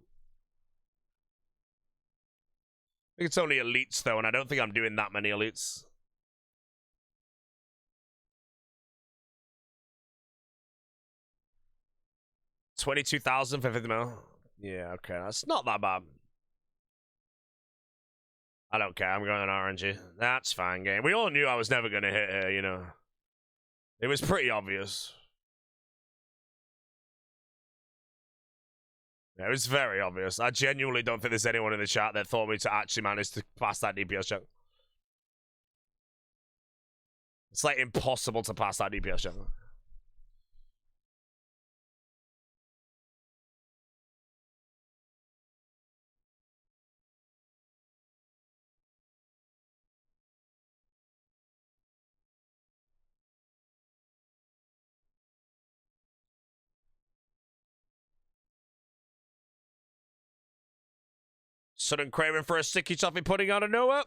Speaker 1: I think it's only elites though, and I don't think I'm doing that many elites. $22,000 for 50 mil. Yeah, okay, that's not that bad. I don't care, I'm going RNG. That's fine, game. We all knew I was never going to hit here, you know. It was pretty obvious. Yeah, it was very obvious. I genuinely don't think there's anyone in the chat that thought me to actually manage to pass that DPS check. It's like impossible to pass that DPS check. Sudden craving for a sticky toffee pudding out of nowhere.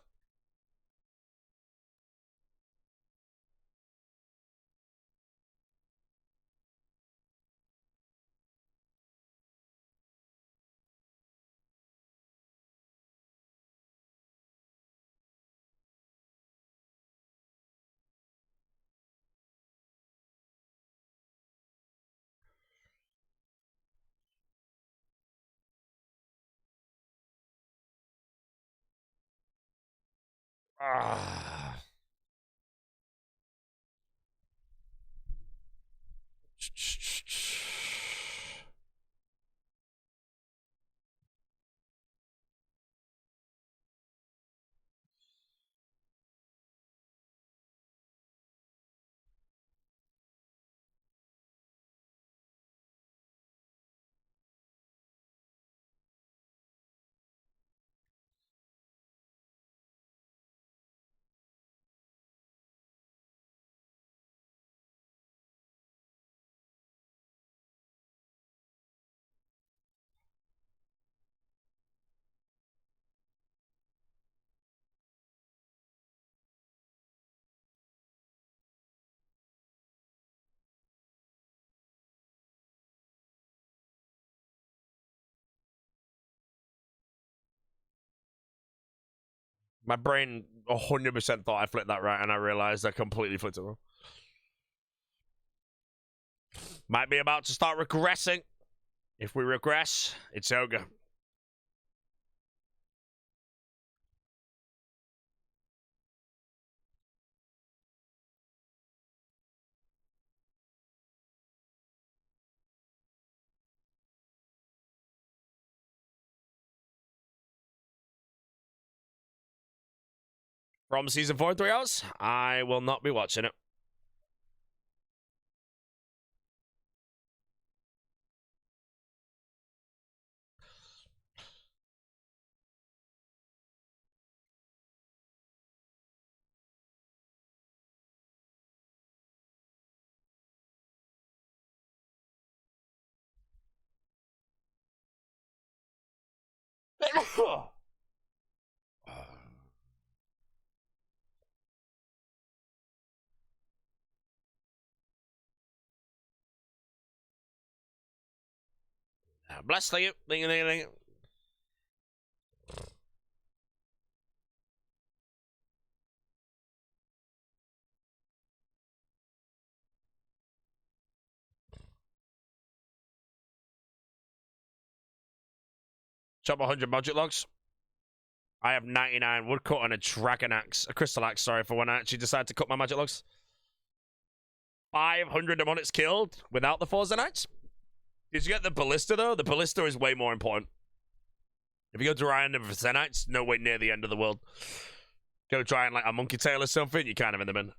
Speaker 1: Ah. My brain 100% thought I flipped that right, and I realized I completely flipped it wrong. Might be about to start regressing. If we regress, it's ogre. From season 4 in 3 hours, I will not be watching it. Bless you. Ding, ding, ding. Chop 100 budget logs. I have 99 woodcut and a dragon axe, a crystal axe, sorry, for when I actually decide to cut my magic logs. 500 them on its killed without the Forza Knights. Did you get the ballista though? The ballista is way more important. If you go dry end of Zenites, no way near the end of the world. Go try and like a monkey tail or something, you're kind of in the bin.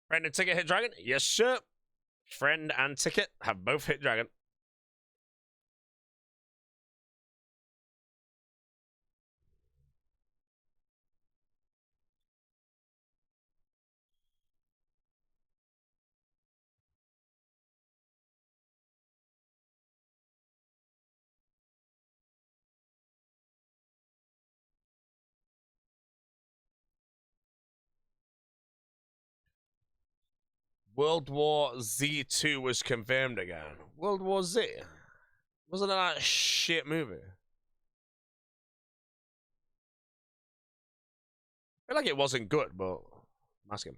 Speaker 1: Friend and Ticket hit dragon? Yes, sir. Friend and Ticket have both hit dragon. World War Z2 was confirmed again. World War Z? Wasn't that a shit movie? I feel like it wasn't good, but I'm asking.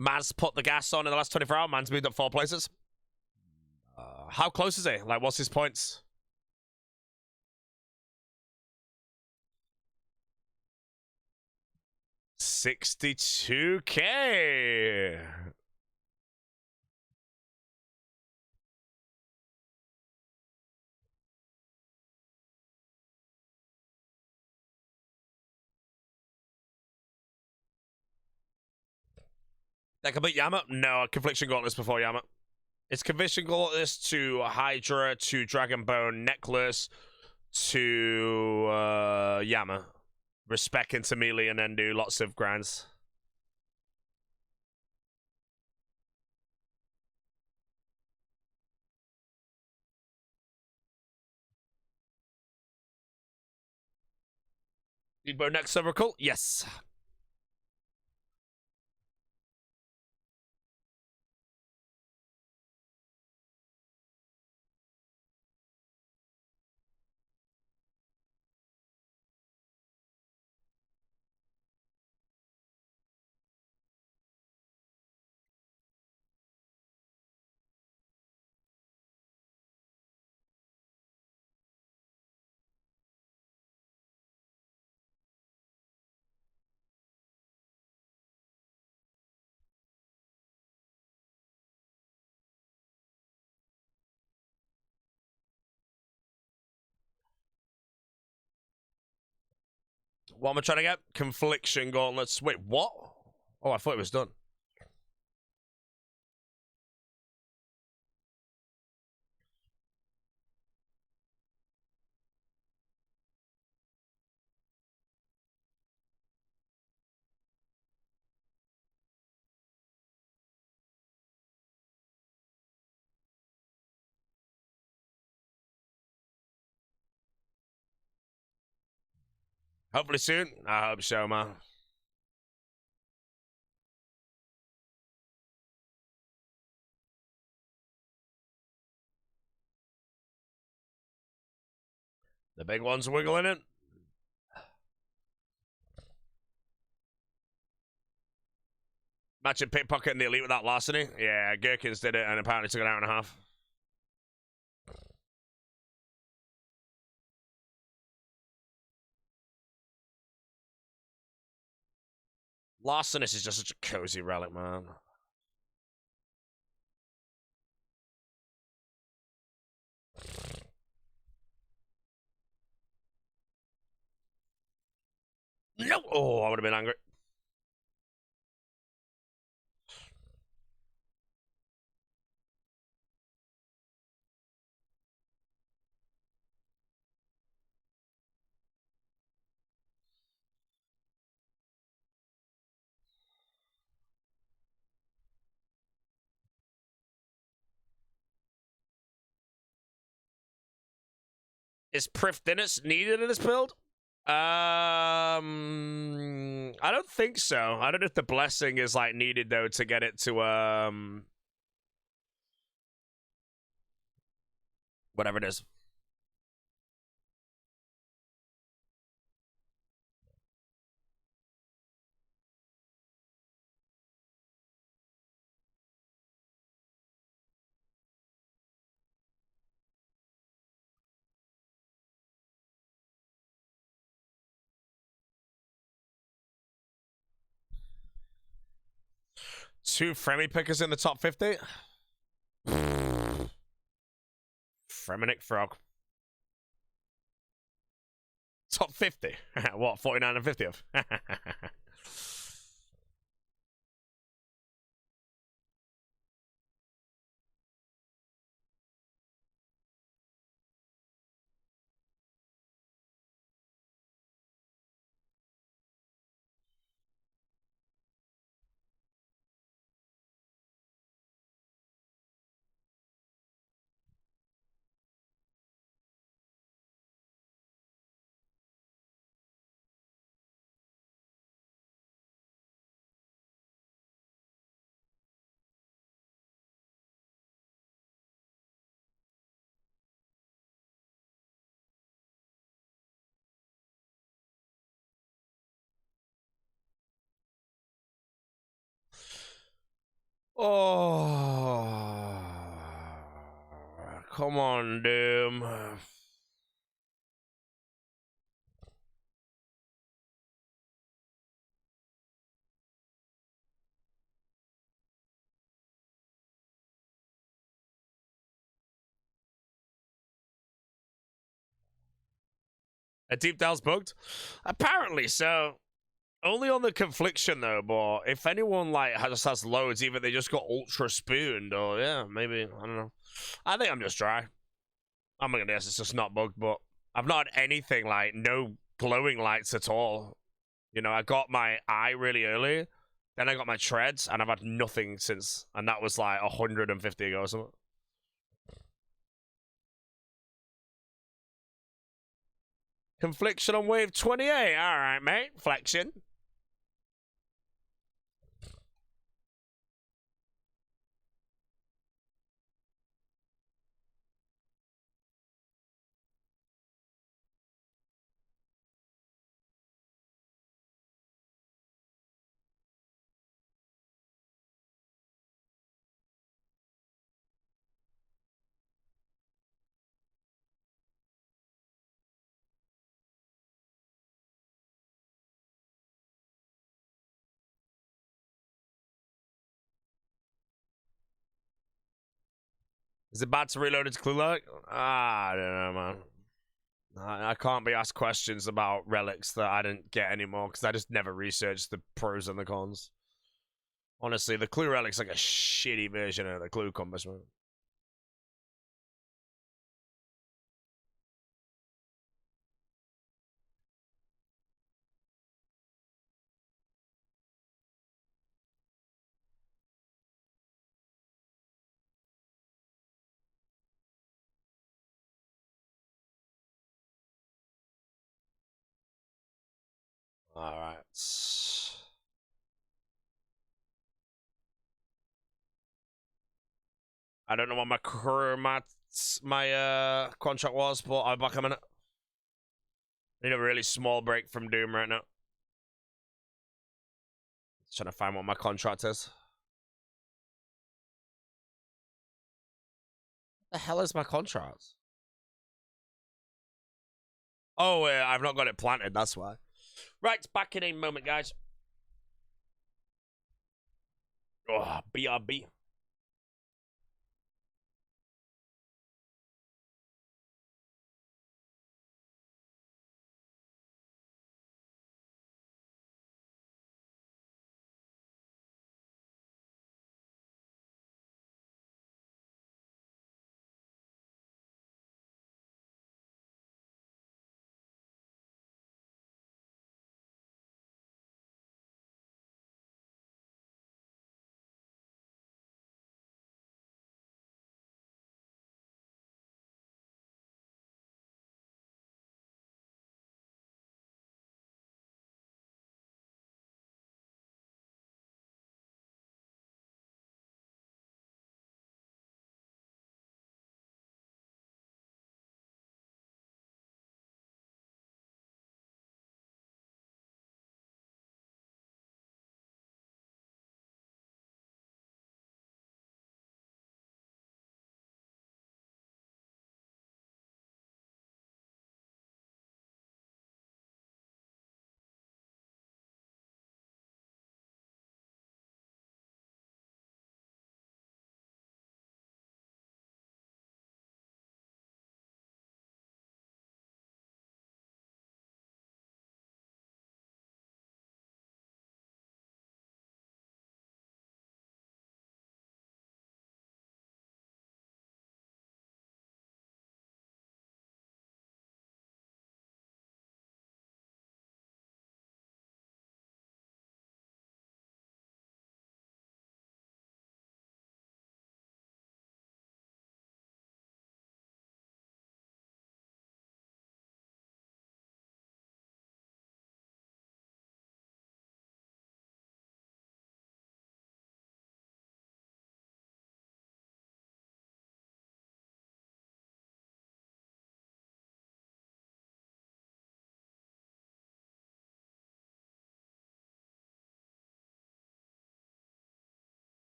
Speaker 1: Man's put the gas on in the last 24 hours. Man's moved up 4 places. How close is he? Like, what's his points? $62K. That could beat Yama? No, Confliction Gauntless before Yama. It's Confliction Gauntless to Hydra to Dragonbone Necklace to Yama. Respec into melee and then do lots of grinds. Speedboat next Circle? Yes. What am I trying to get? Confliction Gauntlets. Wait, what? Oh, I thought it was done. Hopefully soon. I hope so, man. The big one's wiggling it. Matching pickpocket and the elite without larceny. Yeah, Gherkins did it and apparently took an hour and a half. Larcenous is just such a cozy relic, man. No! Oh, I would have been angry. Is Prif Dinners needed in this build? I don't think so. I don't know if the blessing is like needed though to get it to whatever it is. Two Fremi pickers in the top 50. Fremenic Frog. Top 50. What, 49 and 50th? Oh, come on, Doom. A deep dial's bugged? Apparently so. Only on the confliction though, but if anyone like just has loads, either they just got ultra spooned or yeah, maybe I don't know. I think I'm just dry. I'm gonna guess it's just not bugged, but I've not had anything like no glowing lights at all. You know, I got my eye really early, then I got my treads, and I've had nothing since, and that was like 150 ago or something. Confliction on wave 28. All right, mate. Flexion. Is it bad to reload its clue like? I don't know, man. I can't be asked questions about relics that I didn't get anymore because I just never researched the pros and the cons. Honestly, the clue relic's like a shitty version of the clue compass, man. All right. I don't know what my contract was, but I'll be back in a minute. I need a really small break from Doom right now. Just trying to find what my contract is. What the hell is my contract? Oh, I've not got it planted, that's why. Right, back in a moment, guys. Oh, BRB.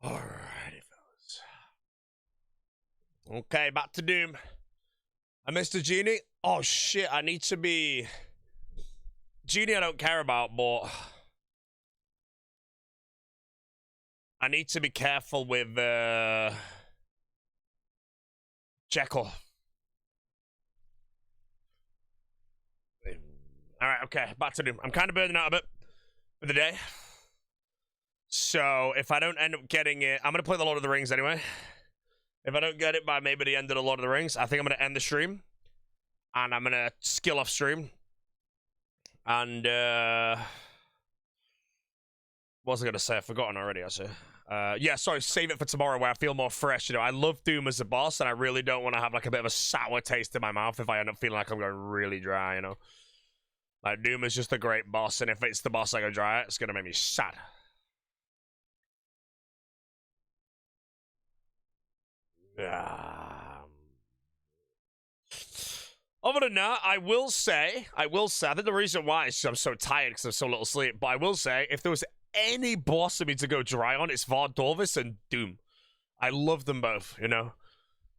Speaker 1: Alrighty, fellas. Okay, back to Doom. I missed a Genie. Oh shit, I need to be... Genie I don't care about, but... I need to be careful with, Jekyll. Alright, okay, back to Doom. I'm kind of burning out a bit for the day. So, if I don't end up getting it... I'm going to play the Lord of the Rings anyway. If I don't get it by maybe the end of the Lord of the Rings, I think I'm going to end the stream. And I'm going to skill off stream. And, what was I going to say? I've forgotten already, actually. Yeah, sorry, save it for tomorrow where I feel more fresh. You know, I love Doom as a boss, and I really don't want to have, like, a bit of a sour taste in my mouth if I end up feeling like I'm going really dry, you know? Like, Doom is just a great boss, and if it's the boss I go dry at, it's going to make me sad. Other than that, I will say, I think the reason why is I'm so tired because I'm so little sleep, but I will say, if there was any boss for me to go dry on, it's Vardorvis and Doom. I love them both, you know?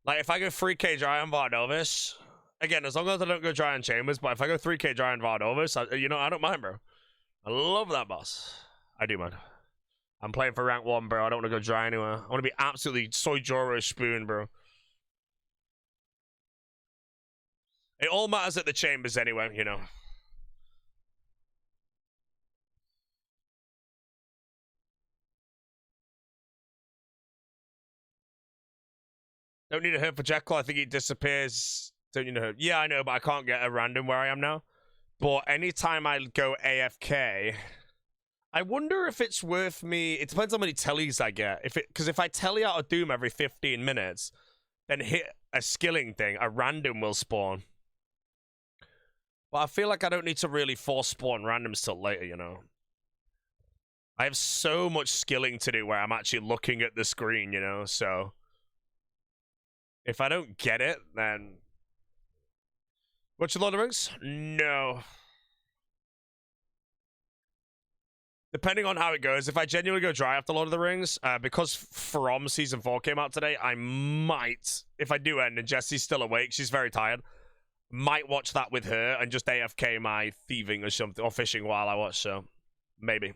Speaker 1: Like, if I go 3k dry on Vardorvis, again, as long as I don't go dry on Chambers, but if I go 3k dry on Vardorvis, you know, I don't mind, bro. I love that boss. I do, man. I'm playing for rank 1, bro. I don't want to go dry anywhere. I want to be absolutely Soy Joro spoon, bro. It all matters at the Chambers anyway, you know. Don't need a hurt for Jekyll. I think he disappears. Don't need a hurt. Yeah, I know, but I can't get a random where I am now. But anytime I go AFK, I wonder if it's worth me. It depends on how many tellies I get. Because if I telly out a Doom every 15 minutes, then hit a skilling thing, a random will spawn. But I feel like I don't need to really force spawn randoms till later, you know. I have so much skilling to do where I'm actually looking at the screen, you know, so if I don't get it, then... Watch the Lord of the Rings? No. Depending on how it goes, if I genuinely go dry after Lord of the Rings, because From Season 4 came out today, I might, if I do end and Jessie's still awake, she's very tired, might watch that with her and just AFK my thieving or something, or fishing while I watch, so maybe.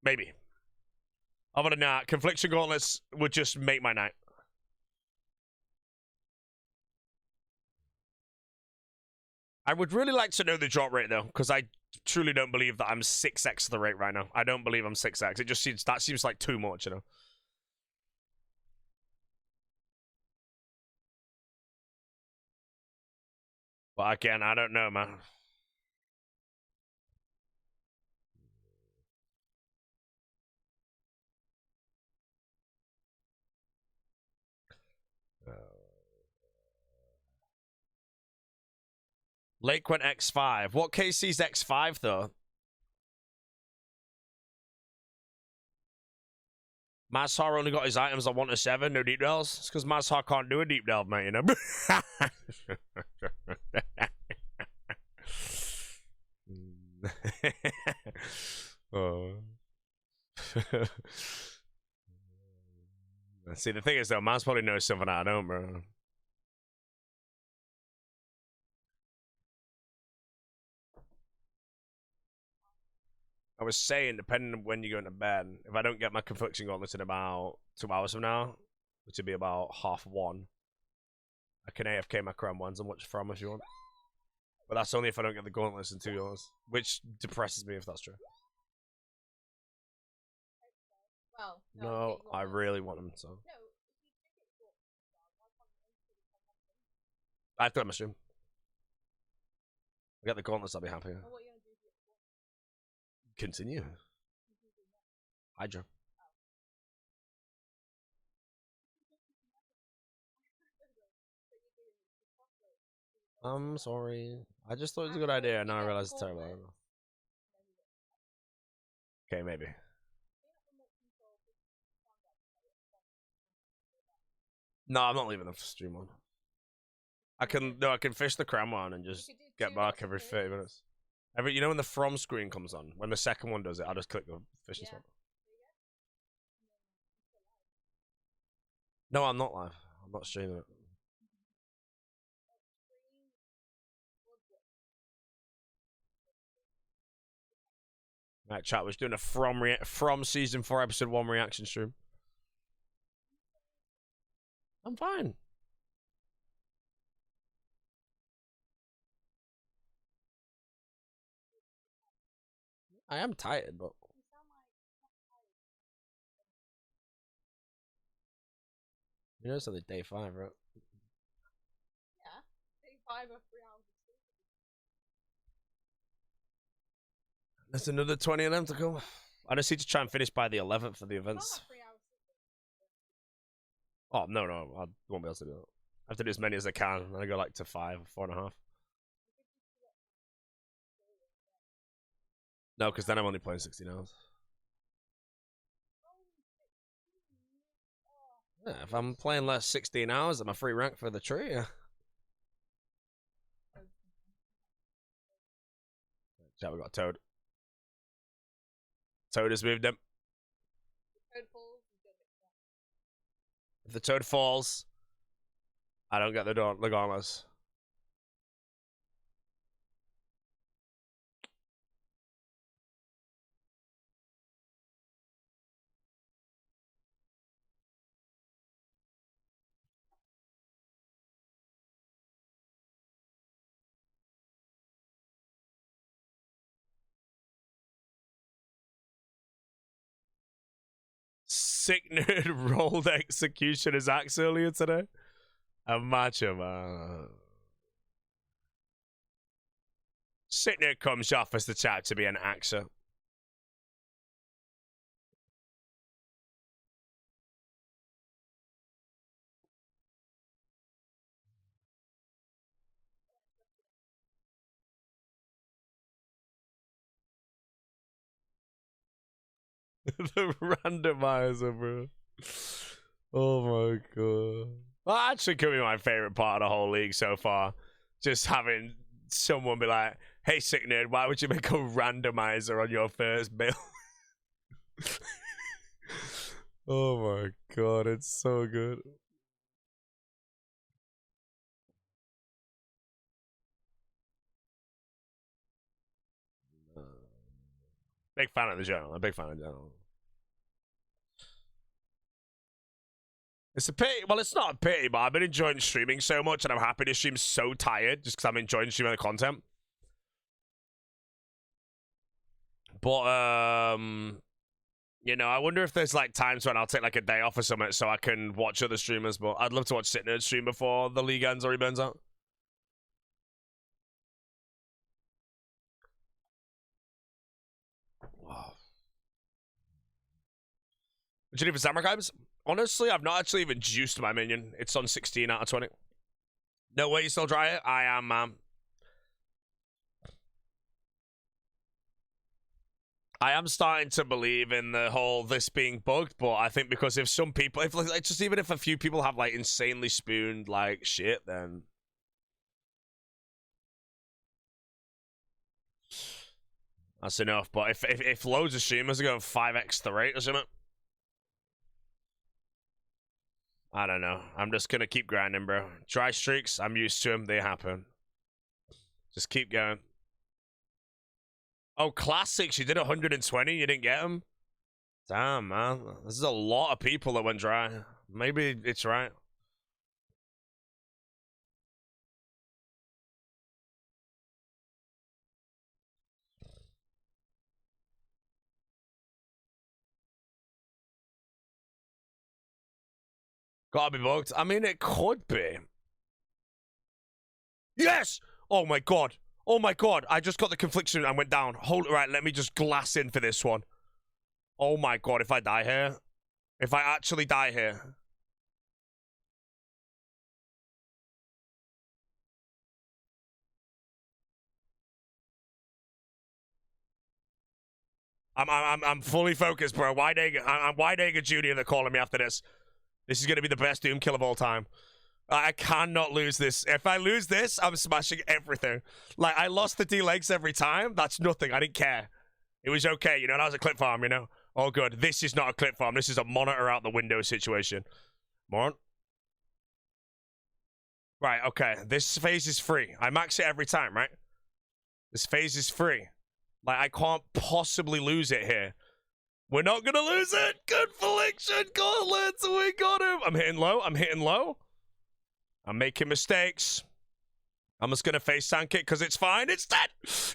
Speaker 1: Maybe. Other than that, Confliction Gauntlets would just make my night. I would really like to know the drop rate, though, because I truly don't believe that I'm 6x the rate right now. I don't believe I'm 6x. It just seems, that seems like too much, you know? But again, I don't know, man. Lake went X5. What KC's X5, though? Mazhar only got his items on 1 to 7, no deep delves. It's because Mazhar can't do a deep delve, mate, you know? Oh. See, the thing is, though, Maz probably knows something I don't, bro. I was saying, depending on when you're going to bed, if I don't get my Confliction Gauntlets in about 2 hours from now, which would be about 1:30, I can AFK my Chrome ones and watch From if you want. But that's only if I don't get the Gauntlets in 2 hours, which depresses me if that's true. Well, no, I really want them, so. I have to have my stream. I get the Gauntlets, I'll be happy. Continue. Hydra. I'm sorry. I just thought it was a good idea, and now I realize it's terrible. I don't know. Okay, maybe. No, I'm not leaving the stream on. I can fish the Crown one and just get back every 30 minutes. You know when the from screen comes on, when the second one does it, I'll just click the fishing spot. No, I'm not live. I'm not streaming it. Right, chat was doing a from season 4 episode 1 reaction stream. I'm fine. I am tired, but you know it's only day 5, right?
Speaker 2: Yeah, day 5 of 3 hours of sleep.
Speaker 1: There's another 20 of them to come. I just need to try and finish by the 11th for the events. Oh, no, I won't be able to do that. I have to do as many as I can, and I go like to 5, 4.5. No, because then I'm only playing 16 hours. Yeah, if I'm playing less 16 hours, I'm a free rank for the tree. Chat, we got Toad. Toad has moved him. If the Toad falls, I don't get the Legolas. Sick nerd rolled Executioner's axe earlier today. A macho man. Sick nerd comes off as the chat to be an axer. The randomizer, bro. Oh my god. Well, actually could be my favorite part of the whole league so far. Just having someone be like, hey, sick nerd, why would you make a randomizer on your first build? Oh my god, it's so good. Big fan of the channel. A big fan of the channel. It's a pity. Well, it's not a pity, but I've been enjoying streaming so much, and I'm happy to stream so tired just because I'm enjoying streaming the content. But you know, I wonder if there's like times when I'll take like a day off or something so I can watch other streamers. But I'd love to watch Sit Nerd stream before the league ends or he burns out. Wow. What do you do for Samurai Guys? Honestly, I've not actually even juiced my minion. It's on 16 out of 20. No way you still dry it? I am, man. I am starting to believe in the whole this being bugged, but I think because if some people, if like just even if a few people have like insanely spooned like shit, then that's enough. But if loads of streamers are going 5x the rate or something, I don't know. I'm just gonna keep grinding, bro. Dry streaks, I'm used to them. They happen. Just keep going. Oh, classics! You did 120. You didn't get them. Damn, man. This is a lot of people that went dry. Maybe it's right. Gotta be booked. I mean, it could be. Yes! Oh my god. Oh my god. I just got the confliction and went down. Hold it right. Let me just glass in for this one. Oh my god. If I die here. If I actually die here. I'm fully focused, bro. I'm White Jr. They're calling me after this. This is gonna be the best Doom kill of all time. I cannot lose this. If I lose this, I'm smashing everything. Like, I lost the D-legs every time. That's nothing. I didn't care. It was okay, you know, that was a clip farm, you know? All good. This is not a clip farm. This is a monitor out the window situation. More. Right, okay. This phase is free. I max it every time, right? This phase is free. Like, I can't possibly lose it here. We're not gonna lose it! Good fliction, gauntlets! We got him! I'm hitting low. I'm hitting low. I'm making mistakes. I'm just gonna face tank it because it's fine. It's dead!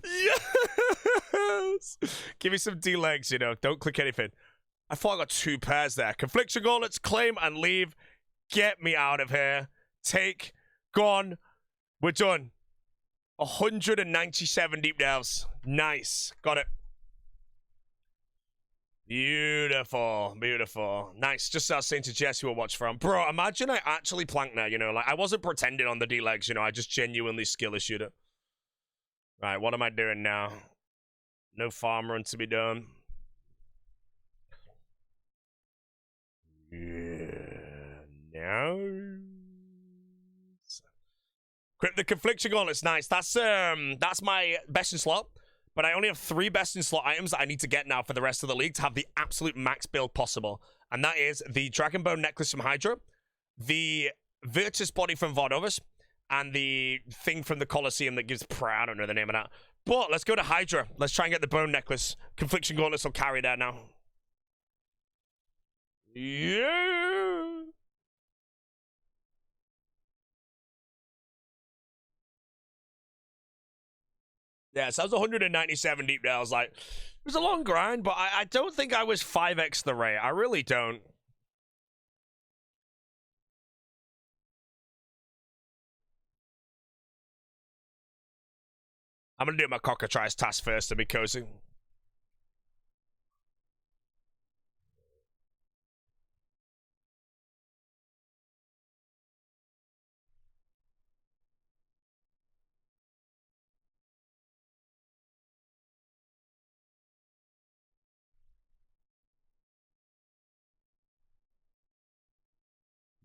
Speaker 1: Yes! Give me some D-legs, you know. Don't click anything. I thought I got 2 pairs there. Confliction gauntlets, claim and leave. Get me out of here. Take. Gone. We're done. 197 deep delves. Nice. Got it. Beautiful. Beautiful. Nice. Just as I was saying to Jess who I watched from. Bro, imagine I actually planked there, you know. Like, I wasn't pretending on the D-legs, you know. I just genuinely skill issued it. Right, what am I doing now? No farm run to be done. Yeah. No. Crypt the Confliction Gauntlet's nice. That's my best in slot. But I only have 3 best in slot items that I need to get now for the rest of the league to have the absolute max build possible. And that is the Dragonbone Necklace from Hydra, the Virtus Body from Vardovis, and the thing from the Colosseum that gives I don't know the name of that. But let's go to Hydra. Let's try and get the Bone Necklace. Confliction Gauntlets will carry that now. Yeah. Yeah, so that was 197 deep delves. Like, it was a long grind, but I don't think I was 5x the rate. I really don't. I'm gonna do my cockatrice task first to be cozy.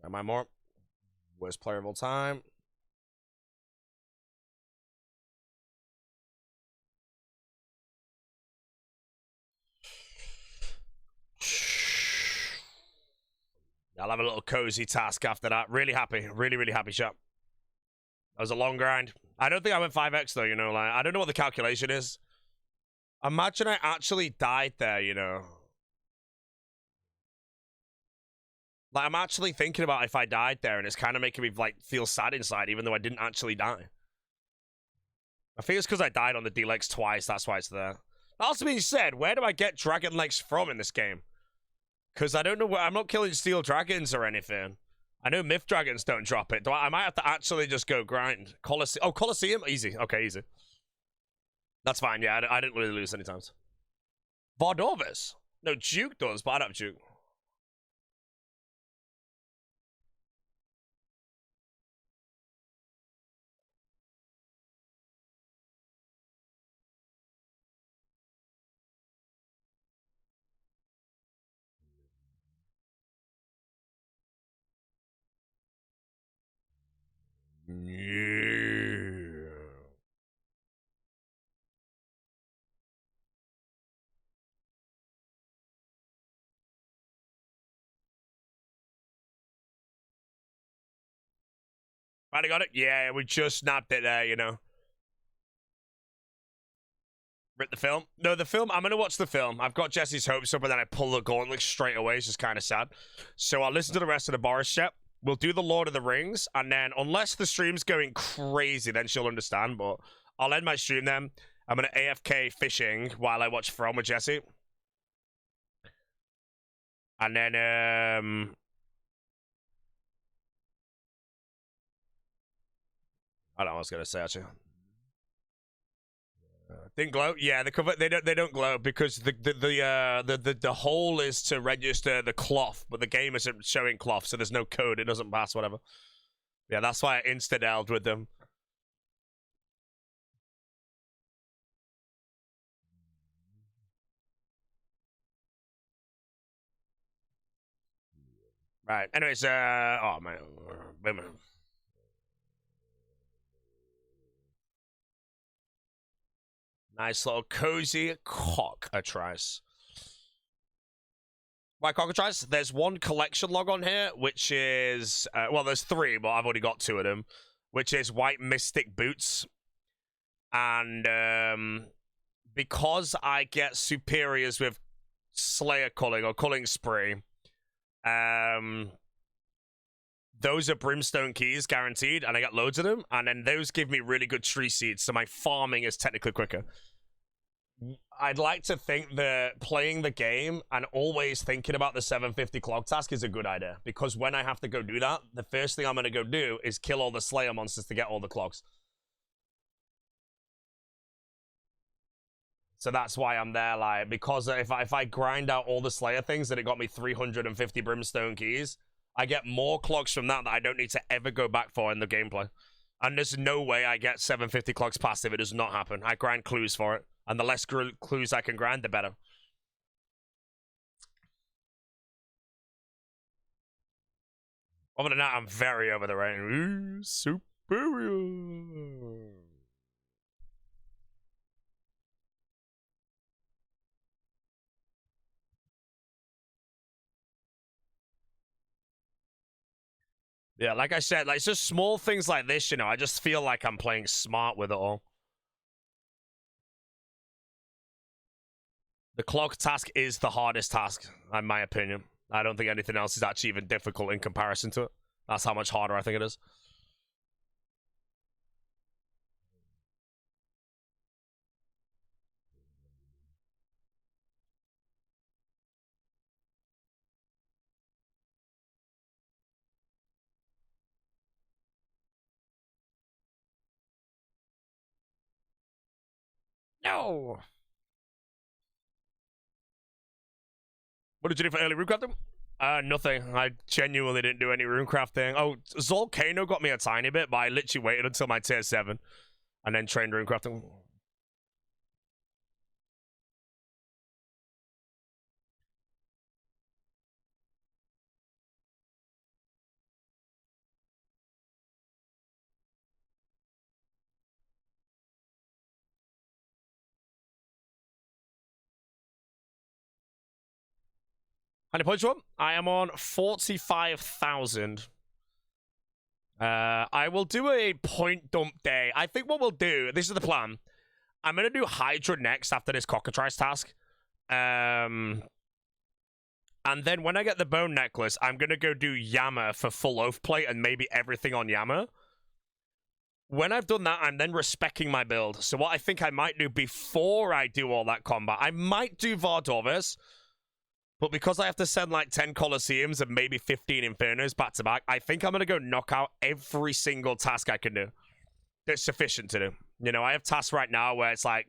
Speaker 1: Am I more? Worst player of all time. I'll have a little cozy task after that. Really happy. Really, really happy, chap. That was a long grind. I don't think I went 5x, though, you know. Like, I don't know what the calculation is. Imagine I actually died there, you know. Like, I'm actually thinking about if I died there, and it's kind of making me, like, feel sad inside, even though I didn't actually die. I think it's because I died on the D-Legs twice. That's why it's there. That also being said, where do I get Dragon Legs from in this game? Because I don't know where... I'm not killing Steel Dragons or anything. I know Myth Dragons don't drop it. I might have to actually just go grind. Colosseum. Oh, Colosseum? Easy. Okay, easy. That's fine. Yeah, I didn't really lose any times. Vardovis? No, Duke does, but I don't have Duke. Yeah. Finally got it? Yeah, we just snapped it there, you know. Rip the film? No, the film, I'm going to watch the film. I've got Jesse's hopes up, and then I pull the gauntlet straight away. It's just kind of sad. So I'll listen to the rest of the Boris chat. We'll do the Lord of the Rings, and then unless the stream's going crazy, then she'll understand, but I'll end my stream then. I'm going to AFK fishing while I watch From with Jesse. And then, I don't know what I was going to say, actually. Didn't glow? Yeah, they don't glow because the hole is to register the cloth, but the game isn't showing cloth, so there's no code. It doesn't pass, whatever. Yeah, that's why I insta-delved with them. Right. Anyways, oh man. Nice little cozy cockatrice. Why cockatrice? There's one collection log on here, which is... well, there's 3, but I've already got 2 of them. Which is White Mystic Boots. And because I get superiors with Slayer Culling or Culling Spree, those are Brimstone Keys guaranteed, and I get loads of them. And then those give me really good tree seeds, so my farming is technically quicker. I'd like to think that playing the game and always thinking about the 750 clock task is a good idea, because when I have to go do that, the first thing I'm going to go do is kill all the Slayer monsters to get all the clocks. So that's why I'm there, like, because if I grind out all the Slayer things, then it got me 350 Brimstone Keys, I get more clocks from that I don't need to ever go back for in the gameplay. And there's no way I get 750 clocks passive. It does not happen. I grind clues for it. And the less clues I can grind, the better. Other than that, I'm very over the range. Superior. Yeah, like I said, like, it's just small things like this, you know. I just feel like I'm playing smart with it all. The clock task is the hardest task, in my opinion. I don't think anything else is actually even difficult in comparison to it. That's how much harder I think it is. No! What did you do for early runecrafting? Nothing. I genuinely didn't do any runecrafting. Oh, Zolcano got me a tiny bit, but I literally waited until my tier 7 and then trained runecrafting. How many points you want? I am on 45,000. I will do a point dump day. I think what we'll do, this is the plan. I'm going to do Hydra next after this cockatrice task. And then when I get the bone necklace, I'm going to go do Yama for full oath plate and maybe everything on Yama. When I've done that, I'm then respecing my build. So what I think I might do before I do all that combat, I might do Vardovis. But because I have to send like 10 Colosseums and maybe 15 Infernos back to back, I think I'm going to go knock out every single task I can do. That's sufficient to do. You know, I have tasks right now where it's like,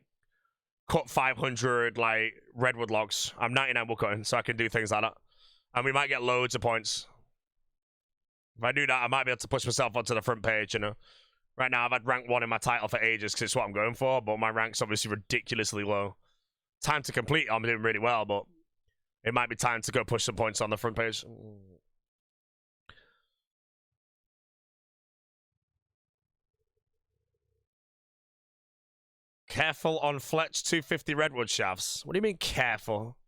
Speaker 1: cut 500 like redwood logs. I'm 99 woodcutting, so I can do things like that. And we might get loads of points. If I do that, I might be able to push myself onto the front page, you know. Right now, I've had rank 1 in my title for ages because it's what I'm going for, but my rank's obviously ridiculously low. Time to complete, I'm doing really well, but it might be time to go push some points on the front page. Careful on Fletch 250 redwood shafts. What do you mean careful?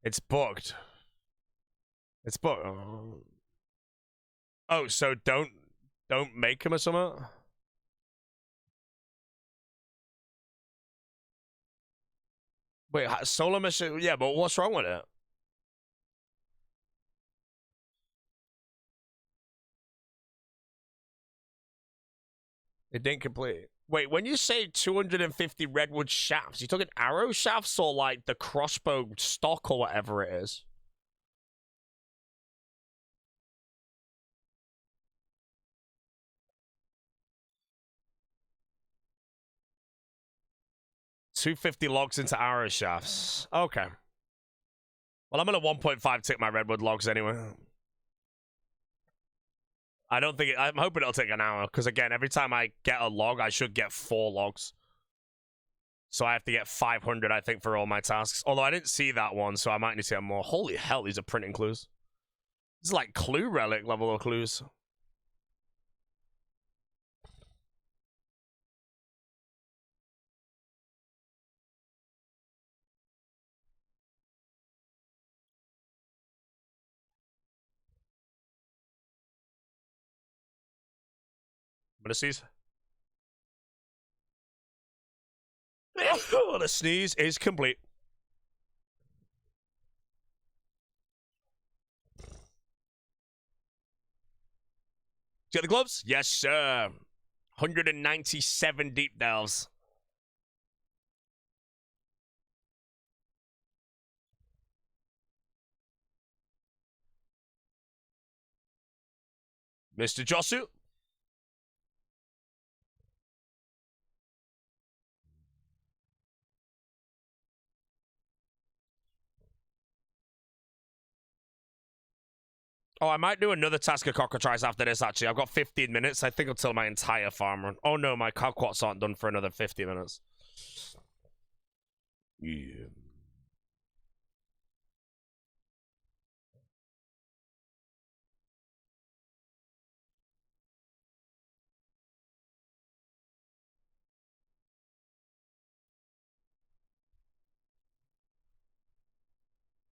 Speaker 1: It's booked. It's booked. Oh, so don't make him or something? Wait, solo mission? Yeah, but what's wrong with it? It didn't complete. Wait, when you say 250 redwood shafts, you talking arrow shafts or like the crossbow stock or whatever it is? $250 logs into arrow shafts. Okay. Well, I'm gonna 1.5 tick my redwood logs anyway. I don't think I'm hoping it'll take an hour, because again, every time I get a log, I should get 4 logs. So I have to get 500, I think, for all my tasks. Although I didn't see that one, so I might need to get more. Holy hell, these are printing clues. It's like clue relic level of clues. I'm gonna sneeze. The sneeze is complete. Get the gloves? Yes, sir. 197 deep delves. Mr. Josu. Oh, I might do another task of cockatrice after this, actually. I've got 15 minutes, I think, until my entire farm run. Oh, no, my cockquats aren't done for another 50 minutes. Yeah.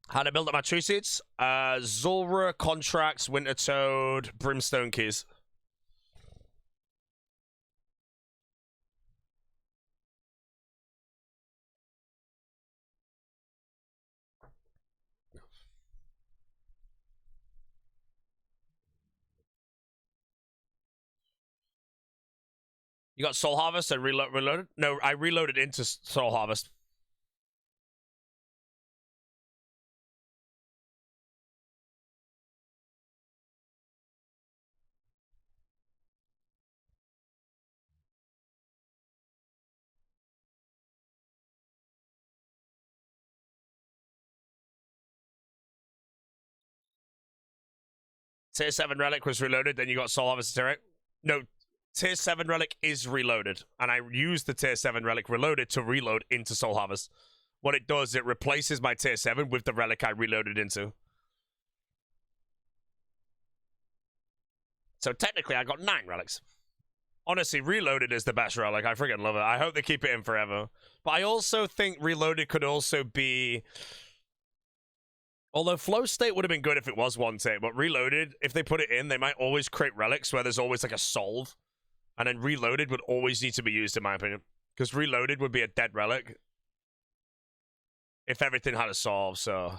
Speaker 1: How to build up my tree seeds? Zulra, Contracts, Winter Toad, Brimstone Keys. You got Soul Harvest and reloaded? No, I reloaded into Soul Harvest. Tier 7 Relic was reloaded, then you got Soul Harvest direct. No, Tier 7 Relic is reloaded, and I used the Tier 7 Relic reloaded to reload into Soul Harvest. What it does, it replaces my Tier 7 with the Relic I reloaded into. So technically, I got 9 Relics. Honestly, Reloaded is the best Relic. I freaking love it. I hope they keep it in forever. But I also think Reloaded could also be... Although Flow State would have been good if it was one tick, but Reloaded, if they put it in, they might always create relics where there's always like a solve. And then Reloaded would always need to be used, in my opinion. Because Reloaded would be a dead relic if everything had a solve, so...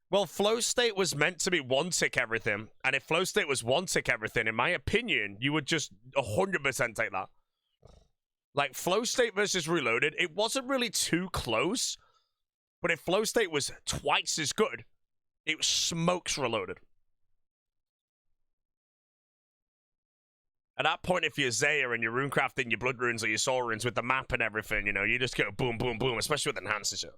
Speaker 1: Well, Flow State was meant to be one tick everything. And if Flow State was one tick everything, in my opinion, you would just 100% take that. Like, Flow State versus Reloaded, it wasn't really too close. But if Flow State was twice as good, it smokes Reloaded. At that point, if you're Zaya and you're runecrafting your Blood Runes or your Soul Runes with the map and everything, you know, you just go boom, boom, boom, especially with Enhanced shit.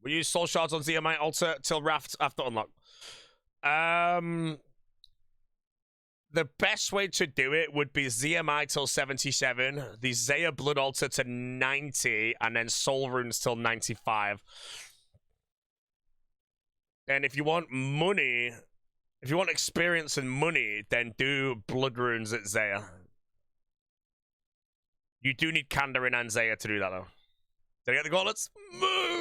Speaker 1: We use Soul Shards on ZMI Altar till Raft after unlock. The best way to do it would be ZMI till 77, the Zaya Blood Altar to 90, and then Soul Runes till 95. And if you want money, if you want experience and money, then do Blood Runes at Zaya. You do need Kandarin and Zaya to do that, though. Did I get the gauntlets? Moo!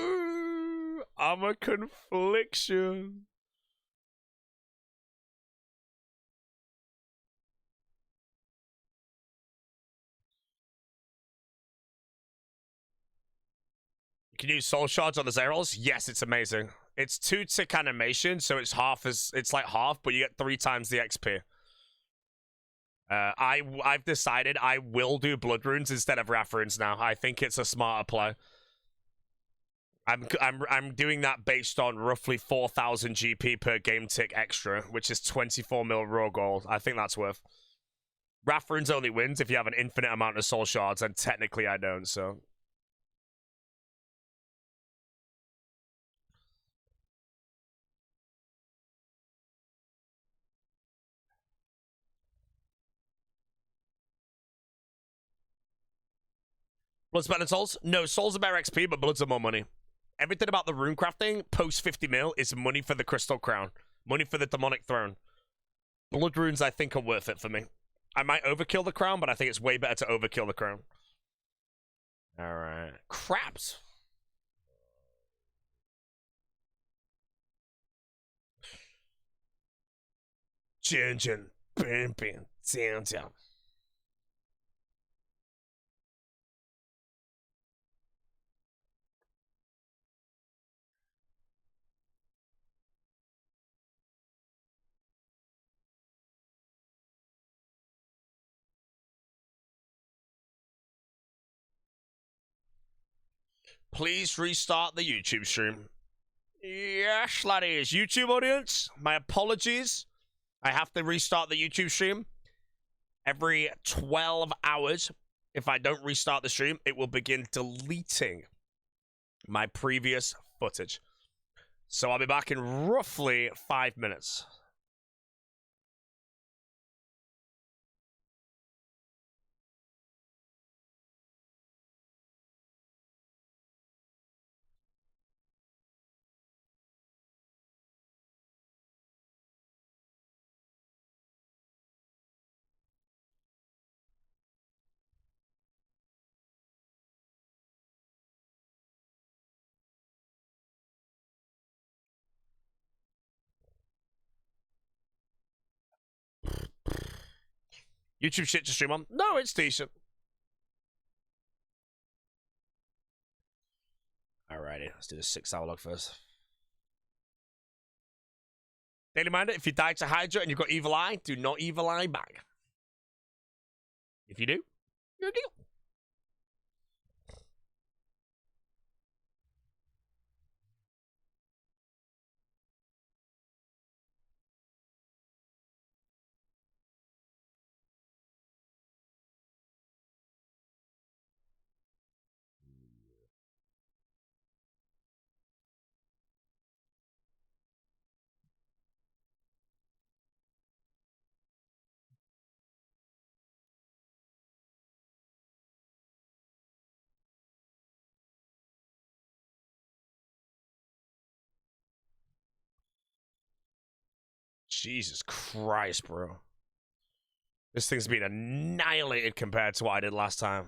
Speaker 1: I'm a confliction. You can use Soul Shards on the Zerals? Yes, it's amazing. It's 2 tick animation, so it's like half, but you get 3 times the XP. I've decided I will do Blood Runes instead of Wrath Runes now. I think it's a smarter play. I'm doing that based on roughly 4,000 GP per game tick extra, which is 24 mil raw gold. I think that's worth. Wrath Runes only wins if you have an infinite amount of Soul Shards, and technically I don't, so... Blood's better than Souls? No, Souls are better XP, but Bloods are more money. Everything about the rune crafting post 50 mil is money for the Crystal Crown, money for the Demonic Throne. Blood runes, I think, are worth it for me. I might overkill the crown, but I think it's way better to overkill the crown. All right, craps. Jin, bam, bam, down. Please restart the YouTube stream. Yes, laddies. YouTube audience, my apologies. I have to restart the YouTube stream. Every 12 hours, if I don't restart the stream, it will begin deleting my previous footage. So I'll be back in roughly 5 minutes. YouTube shit to stream on? No, it's decent. Alrighty, let's do the 6-hour log first. Daily Minder, if you die to Hydra and you've got Evil Eye, do not Evil Eye back. If you do, you're a deal. Jesus Christ, bro. This thing's been annihilated compared to what I did last time.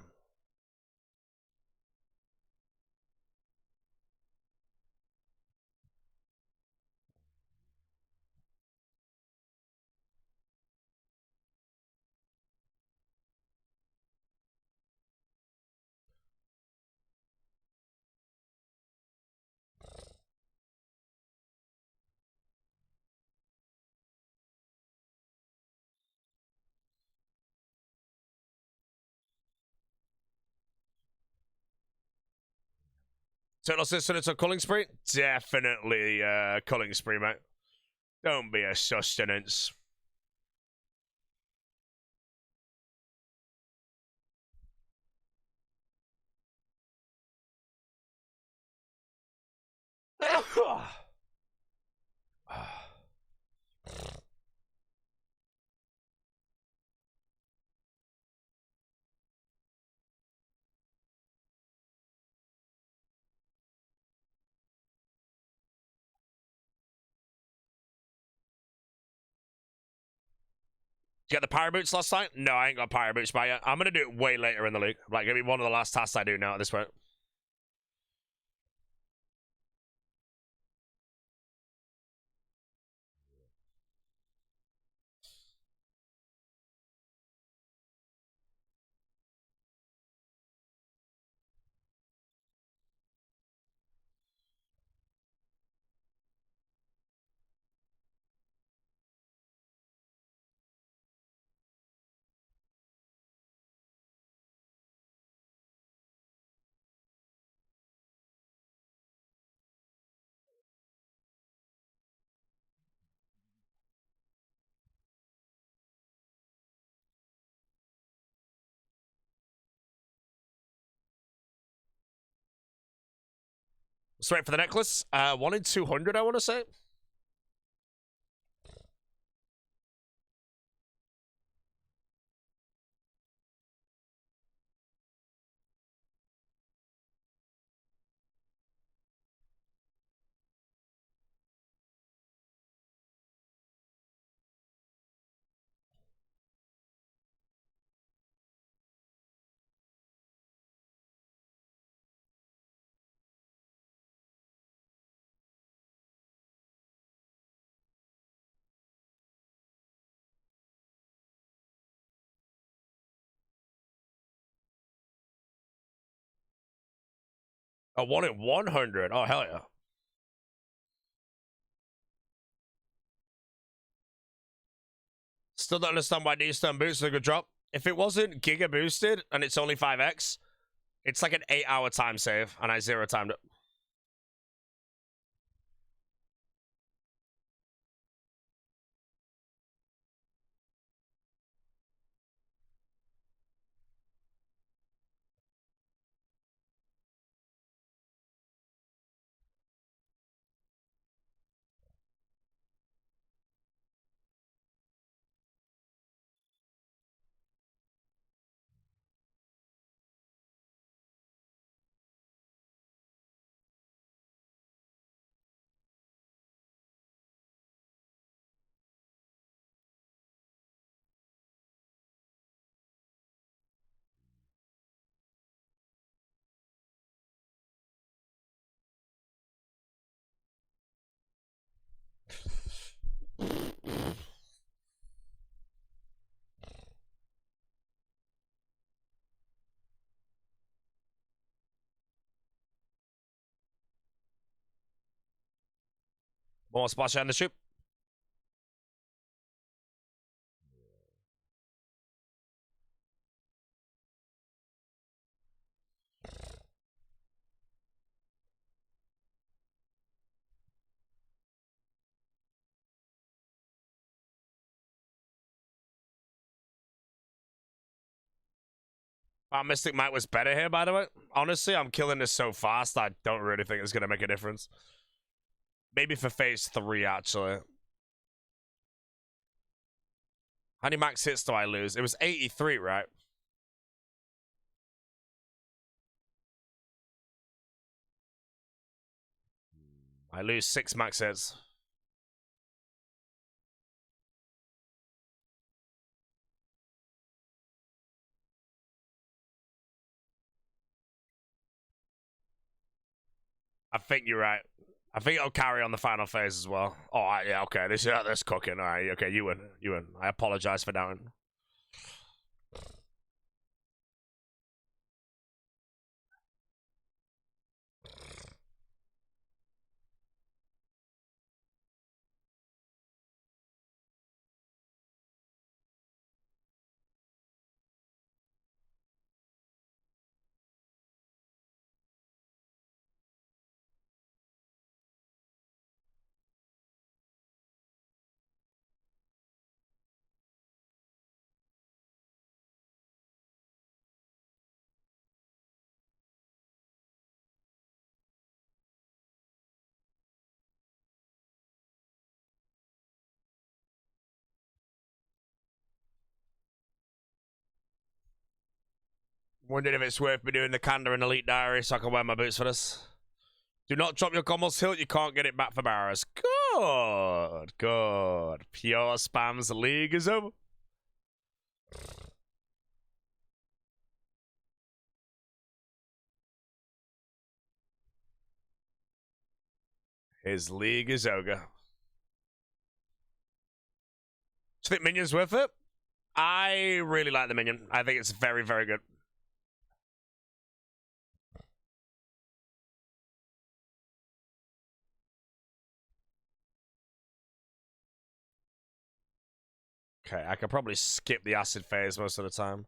Speaker 1: Total Assistant to Culling Spree? Definitely Culling Spree, mate. Don't be a sustenance. Get the Pyro Boots last night? No, I ain't got Pyro Boots by yet. I'm going to do it way later in the league. Like, it'll be one of the last tasks I do now at this point. Let's wait for the necklace. 1 in 200, I want to say. A 1 in 100. Oh, hell yeah. Still don't understand why D-Stone boots are a good drop. If it wasn't Giga boosted and it's only 5x, it's like an 8-hour time save, and I 0-timed it. More splash on the ship. Mystic Mike was better here, by the way. Honestly, I'm killing this so fast, I don't really think it's going to make a difference. Maybe for phase 3, actually. How many max hits do I lose? It was 83, right? I lose 6 max hits. I think you're right. I think it'll carry on the final phase as well. Oh, yeah, okay. This cooking. All right, okay, you win. You win. I apologize for doubting. Wondering if it's worth me doing the Kanda and Elite Diary so I can wear my boots for this. Do not drop your combos hilt, you can't get it back for barrows. Good, good. Pure spams, the league is over. His league is over. Do you think Minion's worth it? I really like the Minion. I think it's very, very good. Okay, I could probably skip the acid phase most of the time.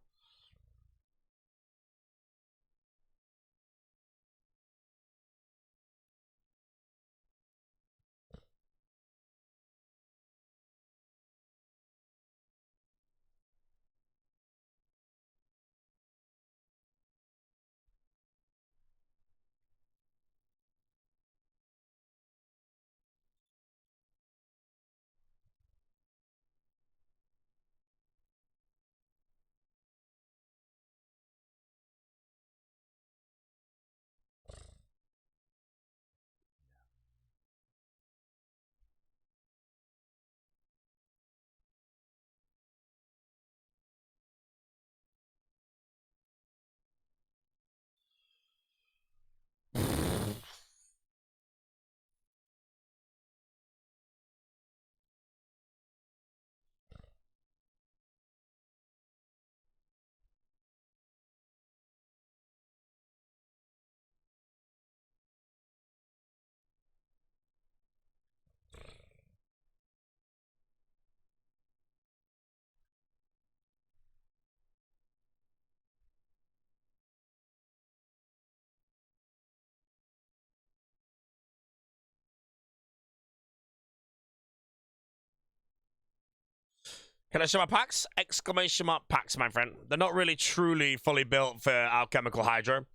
Speaker 1: Can I show my packs? Exclamation mark packs, my friend. They're not really truly fully built for alchemical hydro,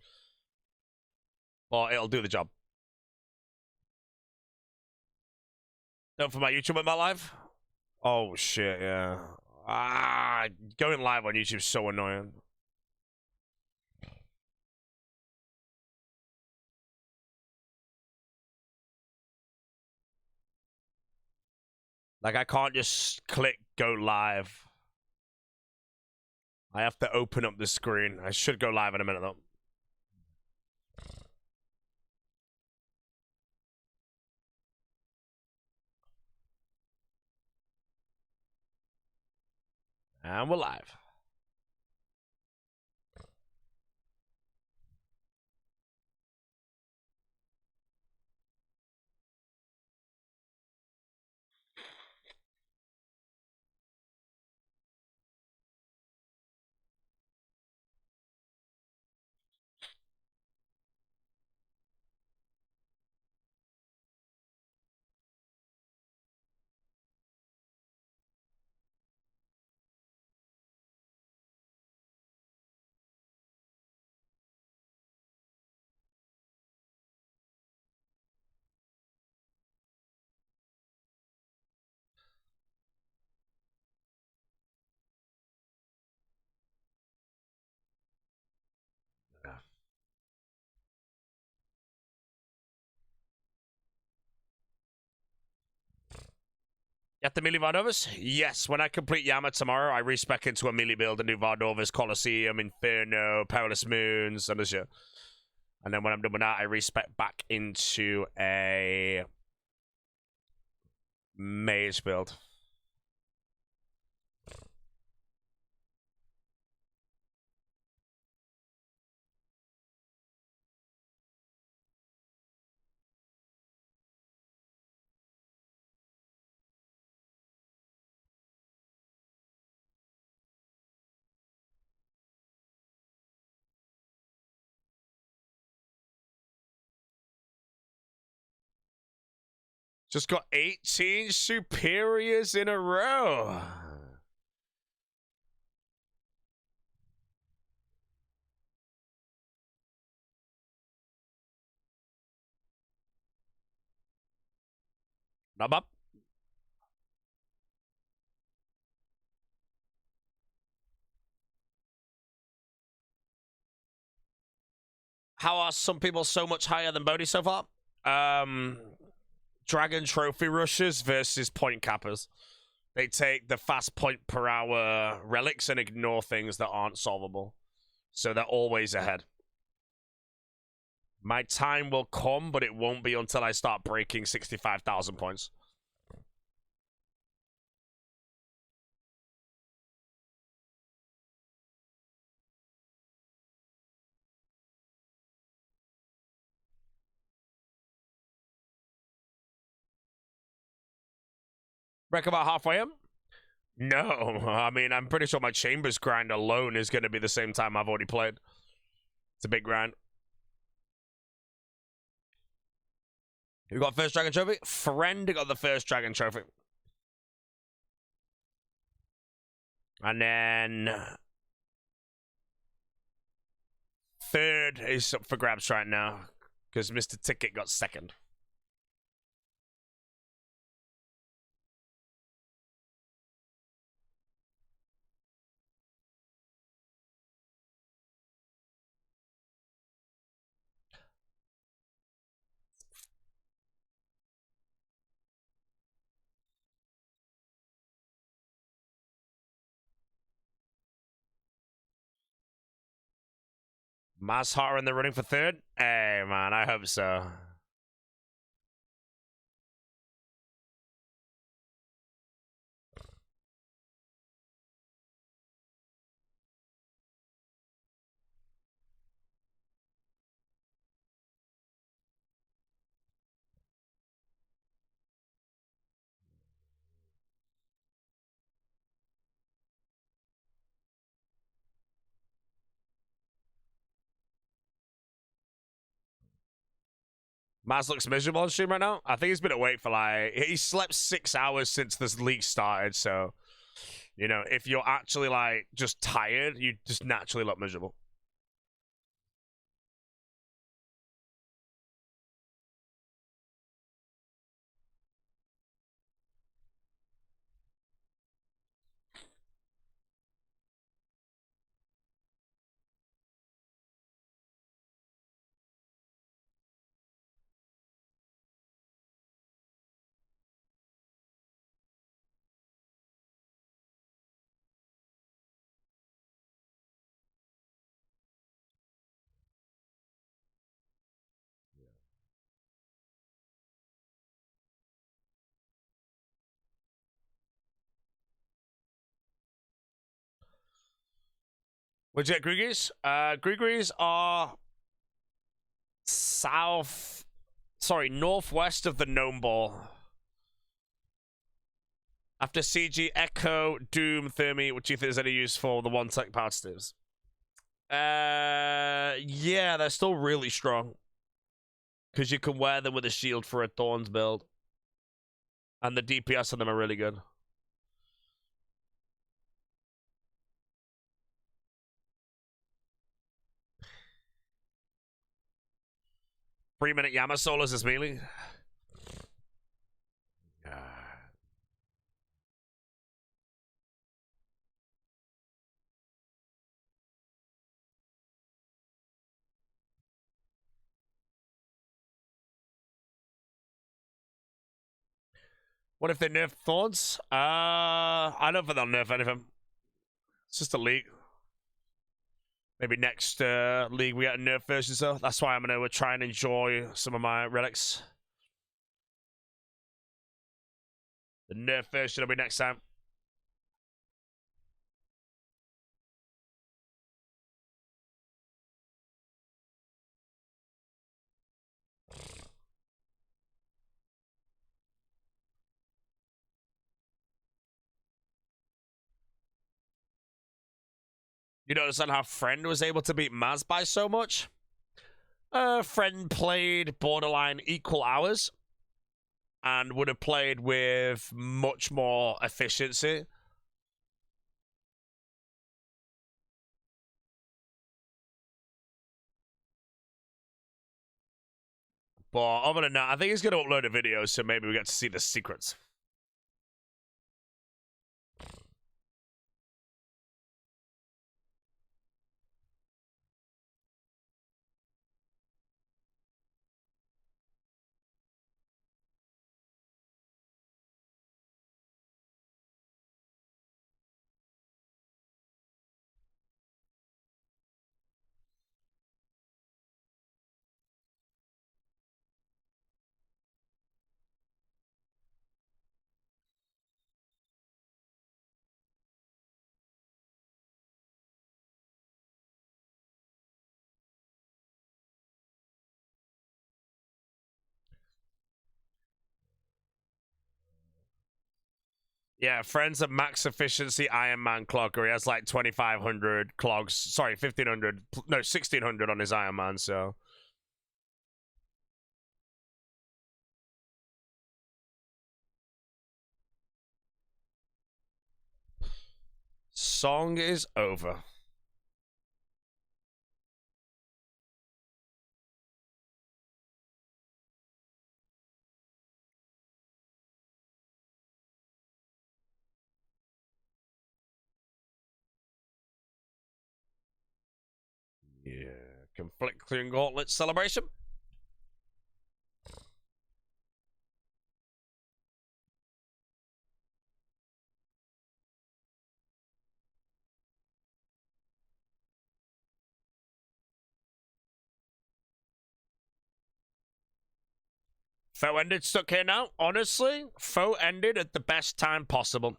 Speaker 1: but it'll do the job. Don't for my YouTube with my live. Oh shit, yeah. Going live on YouTube is so annoying. Like, I can't just click go live. I have to open up the screen. I should go live in a minute, though. And we're live. Get the melee Vardovas? Yes, when I complete Yama tomorrow, I respec into a melee build and do Vardovas, Colosseum, Inferno, Perilous Moons, and this shit. And then when I'm done with that, I respec back into a mage build. Just got 18 superiors in a row. Not bad. How are some people so much higher than B0aty so far? Dragon trophy rushers versus point cappers. They take the fast point per hour relics and ignore things that aren't solvable. So they're always ahead. My time will come, but it won't be until I start breaking 65,000 points. Break about halfway in? No. I mean, I'm pretty sure my Chambers grind alone is going to be the same time I've already played. It's a big grind. Who got first Dragon Trophy? Friend got the first Dragon Trophy. And then third is up for grabs right now because Mr. Ticket got second. Mazhar in the running for third? Hey, man, I hope so. Maz looks miserable on stream right now. I think he's been awake for like... He slept 6 hours since this league started, so... You know, if you're actually like just tired, you just naturally look miserable. Where'd you get Grigris? Grigris are northwest of the Gnome Ball. After CG, Echo, Doom, Thermi, what do you think is any use for the one tech power steers? Yeah, they're still really strong. Because you can wear them with a shield for a Thorns build. And the DPS on them are really good. Three-minute Yama solos is melee. What if they nerf Thorns? I don't think they'll nerf anything. It's just a league. Maybe next league we get a nerf version, so that's why I'm gonna try and enjoy some of my relics. The nerf version will be next time. You notice on how Friend was able to beat Maz by so much? Friend played borderline equal hours and would have played with much more efficiency. But other than that, I think he's going to upload a video, so maybe we get to see the secrets. Yeah, Friend's a max efficiency Iron Man clogger. He has like 2,500 clogs. Sorry, 1,500. No, 1,600 on his Iron Man, so. Song is over. Yeah. Conflict clearing gauntlet celebration. Foe ended stuck here now. Honestly, Foe ended at the best time possible.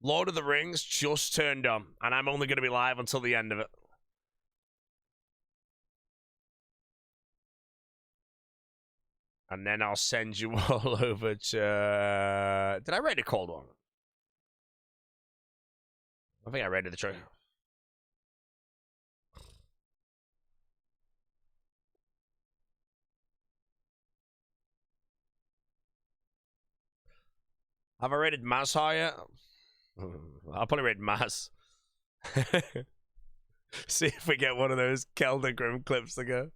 Speaker 1: Lord of the Rings just turned on, and I'm only going to be live until the end of it. And then I'll send you all over to... Did I raid a cold one? I think I raided the trailer. Have I raided Mazhar yet? I'll probably read mass. See if we get one of those Keldergrim clips to go.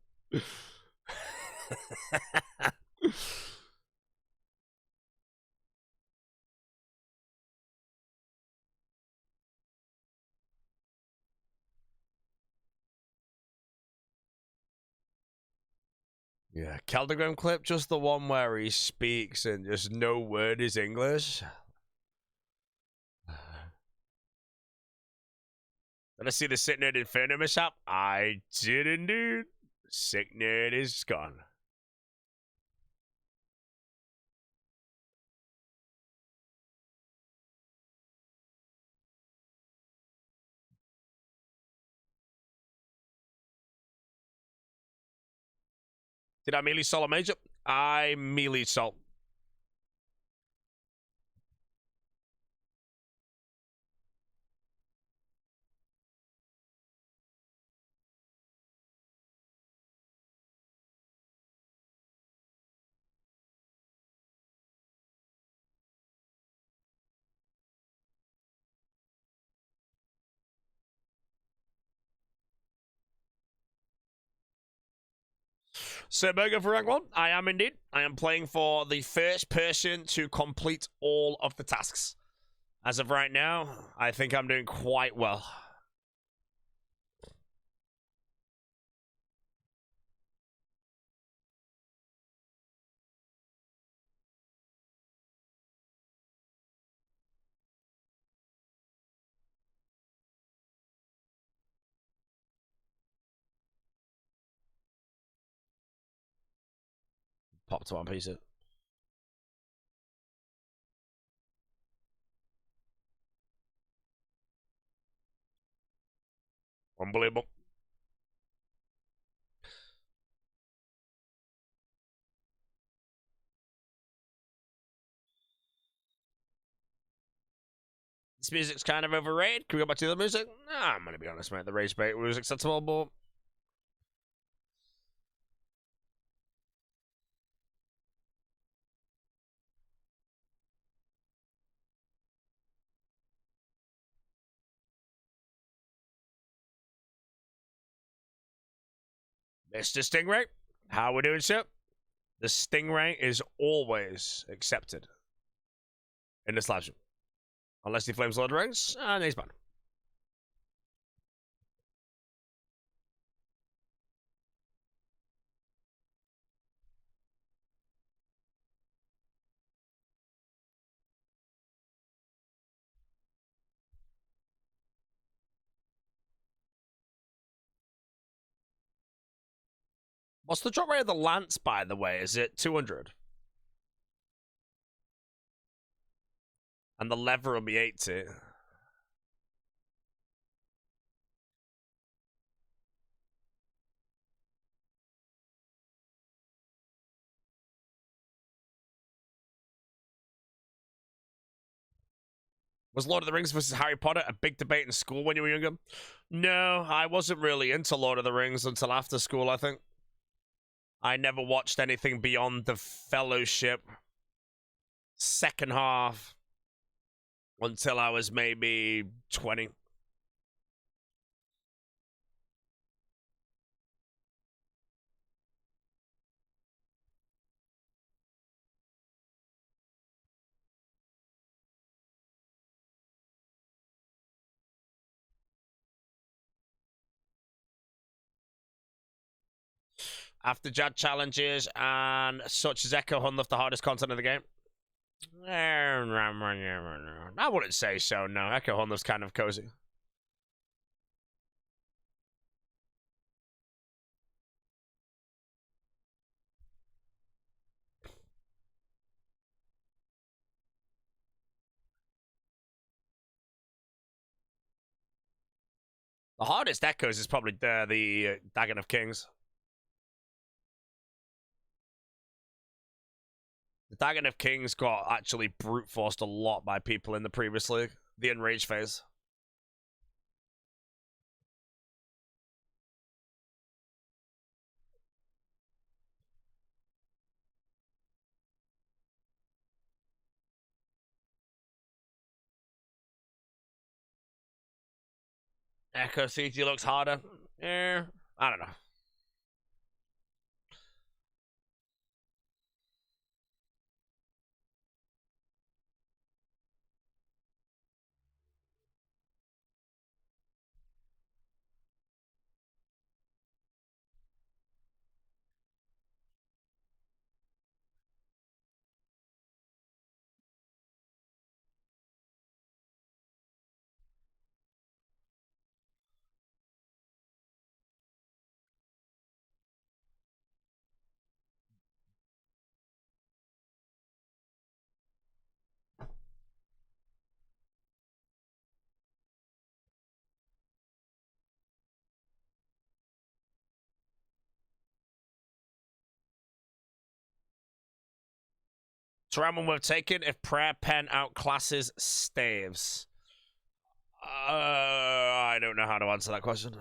Speaker 1: Yeah, Keldergrim clip, just the one where he speaks and just no word is English. Did I see the Sick Nerd Inferno mishap? I did indeed. Sick Nerd is gone. Did I melee solo major? I melee salt. Sir Burger for rank 1, I am indeed. I am playing for the first person to complete all of the tasks. As of right now, I think I'm doing quite well. Pop to one piece it. Unbelievable. This music's kind of overrated. Can we go back to the music? Nah, I'm gonna be honest, mate. The rage bait was acceptable, but Mr. Stingray, how we doing, sir? The Stingray is always accepted in this live stream. Unless he flames Lord of the Rings, and he's banned. What's the drop rate of the Lance, by the way? Is it 200? And the lever will be 80. Was Lord of the Rings versus Harry Potter a big debate in school when you were younger? No, I wasn't really into Lord of the Rings until after school, I think. I never watched anything beyond the Fellowship second half until I was maybe 20. After Jad challenges and such as Echo Hunt the hardest content of the game? I wouldn't say so, no. Echo Hunt's kind of cozy. The hardest Echoes is probably the Dagon of Kings. The Dagon of Kings got actually brute forced a lot by people in the previous league. The Enrage phase. Echo CG looks harder. I don't know. Surround we've taken if prayer pen outclasses staves. I don't know how to answer that question.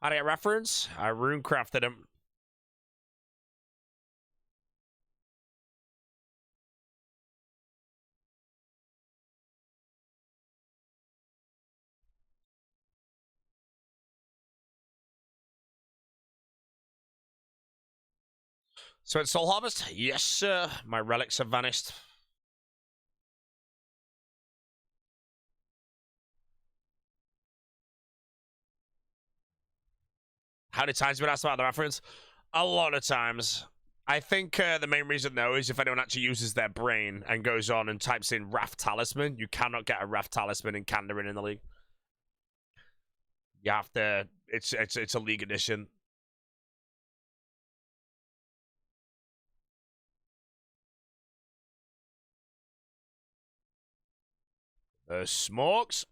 Speaker 1: How to get reference? I runecrafted him. So it's Soul Harvest? Yes, sir. My relics have vanished. How many times have you been asked about the reference? A lot of times. I think the main reason, though, is if anyone actually uses their brain and goes on and types in Wrath Talisman, you cannot get a Wrath Talisman in Kandarin in the league. You have to... It's a league edition. Smokes.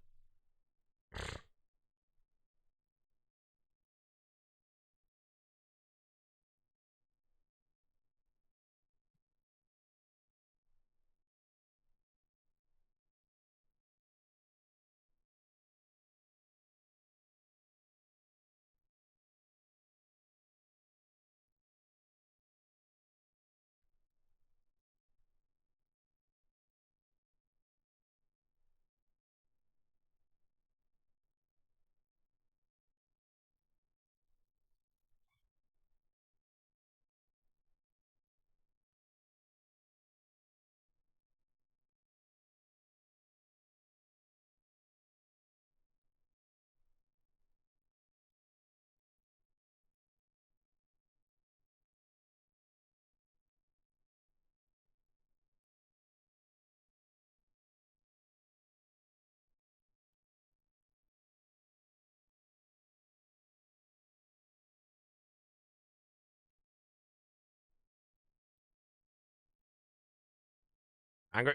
Speaker 1: Angry.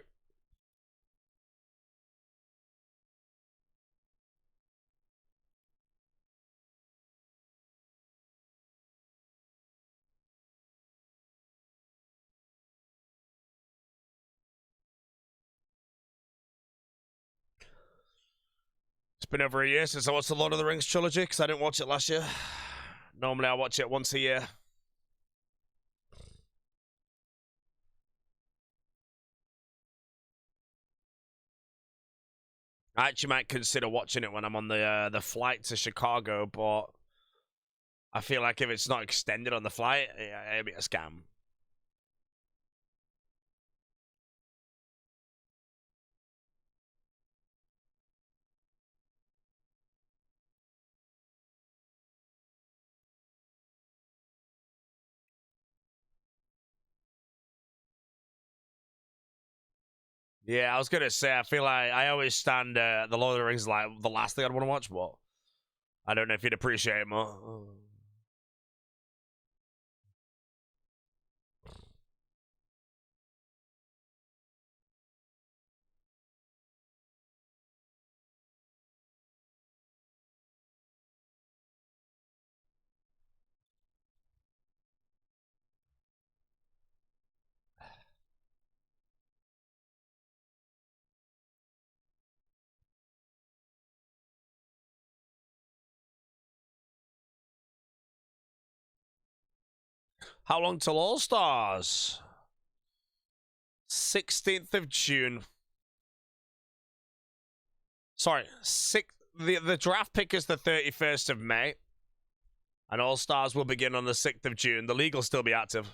Speaker 1: It's been over a year since I watched the Lord of the Rings trilogy because I didn't watch it last year. Normally I watch it once a year. I actually might consider watching it when I'm on the flight to Chicago, but I feel like if it's not extended on the flight, it'll be a scam. Yeah, I was gonna say I feel like I always stand the Lord of the Rings like the last thing I'd want to watch, but I don't know if you'd appreciate it more. How long till All Stars? 16th of June. Sorry, the draft pick is the 31st of May. And All Stars will begin on the 6th of June. The league will still be active.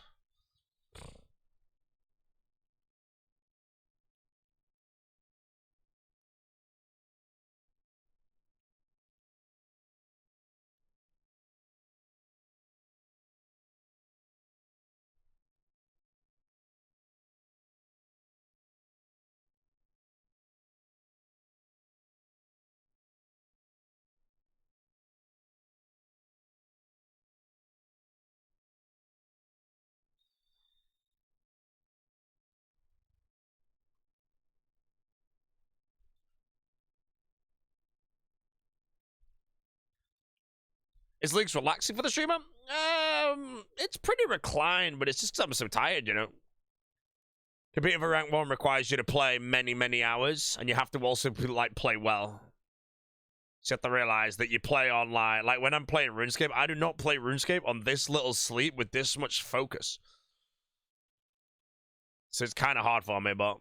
Speaker 1: Is leagues relaxing for the streamer? It's pretty reclined, but it's just because I'm so tired, you know. Competing for rank 1 requires you to play many, many hours, and you have to also like play well. So you have to realize that you play online. Like when I'm playing RuneScape, I do not play RuneScape on this little sleep with this much focus. So it's kind of hard for me, but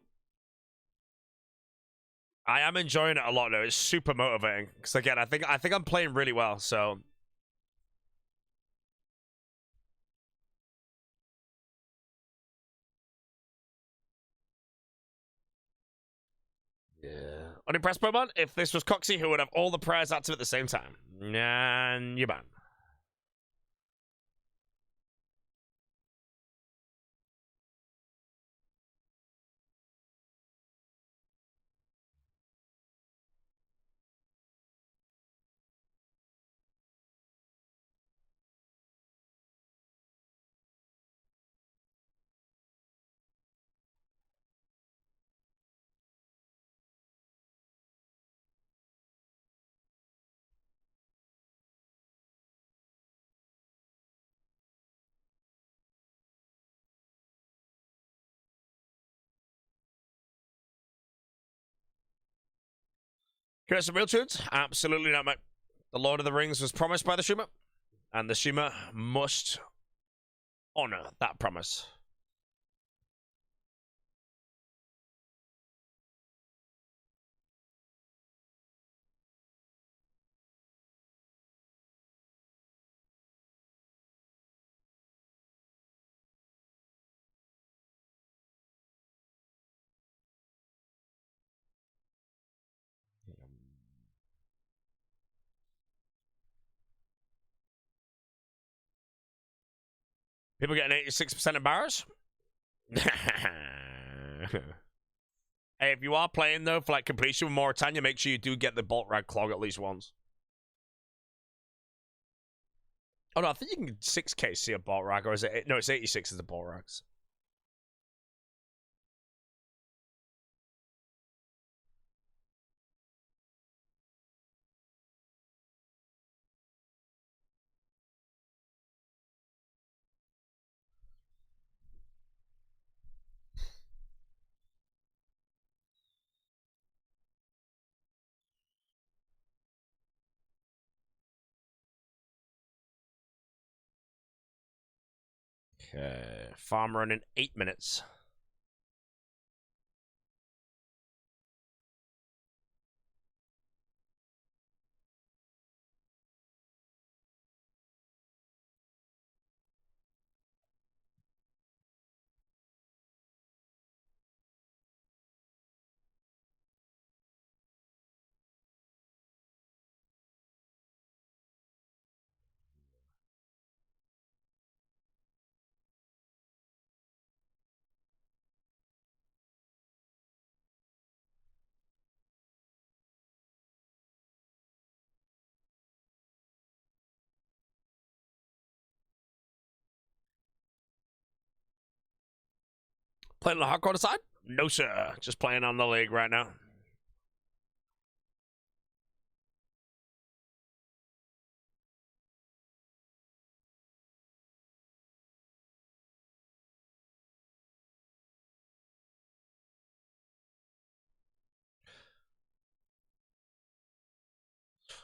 Speaker 1: I am enjoying it a lot though. It's super motivating. Because again, I think I'm playing really well, so yeah. Unimpressed Pokemon? If this was Coxie, who would have all the prayers active at the same time. And you're banned. Here's some real tunes. Absolutely not, mate. The Lord of the Rings was promised by the streamer, and the streamer must honor that promise. People getting 86% embarrassed? Hey, if you are playing though for like completion with Mauritania, make sure you do get the Bolt Rag Clog at least once. Oh no, I think you can 6k see a Bolt Rag, or is it? No, it's 86 is the Bolt Rags. Okay, farm run in 8 minutes. Playing the hardcore side? No, sir. Just playing on the league right now.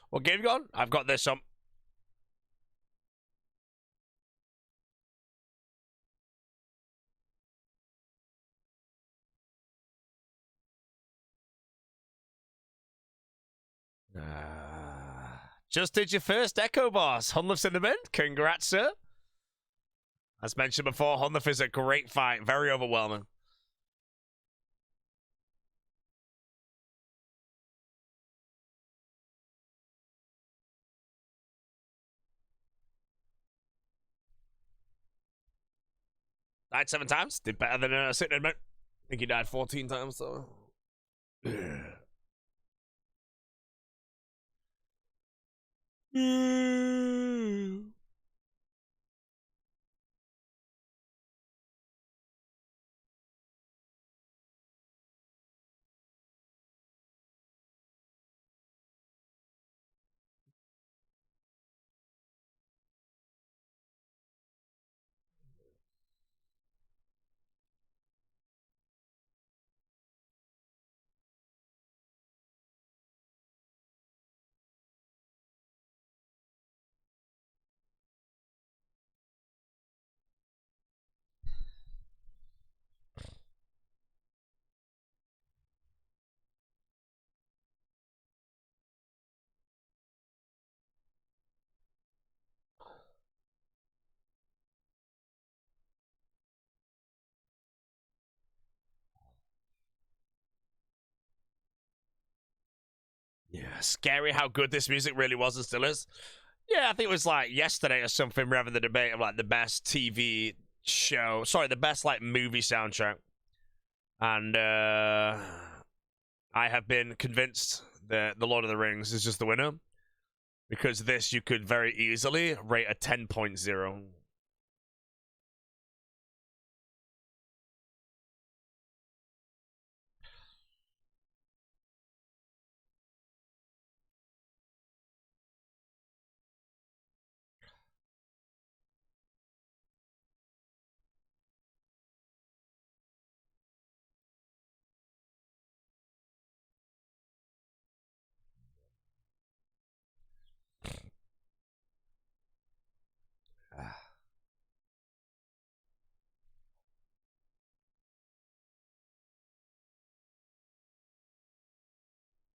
Speaker 1: What game you got? I've got this. Just did your first Echo Boss. Hunliff's in the mid. Congrats, sir. As mentioned before, Hunliff is a great fight. Very overwhelming. Died 7 times. Did better than sitting in mid. I think he died 14 times, though. Yeah, scary how good this music really was and still is. Yeah, I think it was like yesterday or something. We're having the debate of like the best TV show. Sorry, the best like movie soundtrack. And I have been convinced that The Lord of the Rings is just the winner. Because this you could very easily rate a 10.0.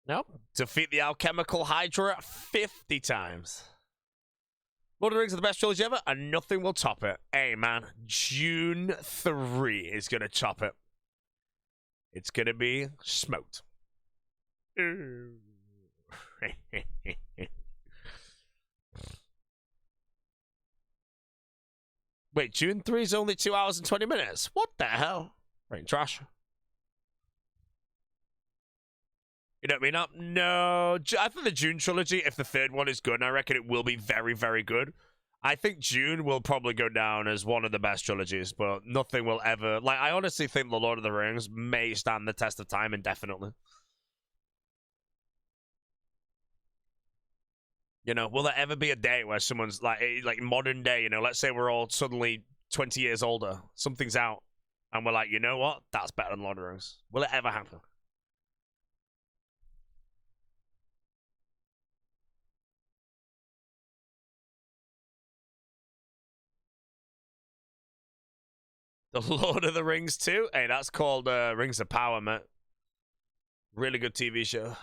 Speaker 1: Nope. Defeat the alchemical Hydra 50 times. Lord of the Rings are the best trilogy ever, and nothing will top it. Hey, man, June 3 is going to top it. It's going to be smoked. Wait, June 3 is only 2 hours and 20 minutes? What the hell? Right, trash. You know what I mean? No, I think the June trilogy, if the third one is good, and I reckon it will be very, very good, I think June will probably go down as one of the best trilogies, but nothing will ever... Like, I honestly think The Lord of the Rings may stand the test of time indefinitely. You know, will there ever be a day where someone's, like modern day, you know, let's say we're all suddenly 20 years older, something's out, and we're like, you know what? That's better than Lord of the Rings. Will it ever happen? The Lord of the Rings 2? Hey, that's called Rings of Power, mate. Really good TV show.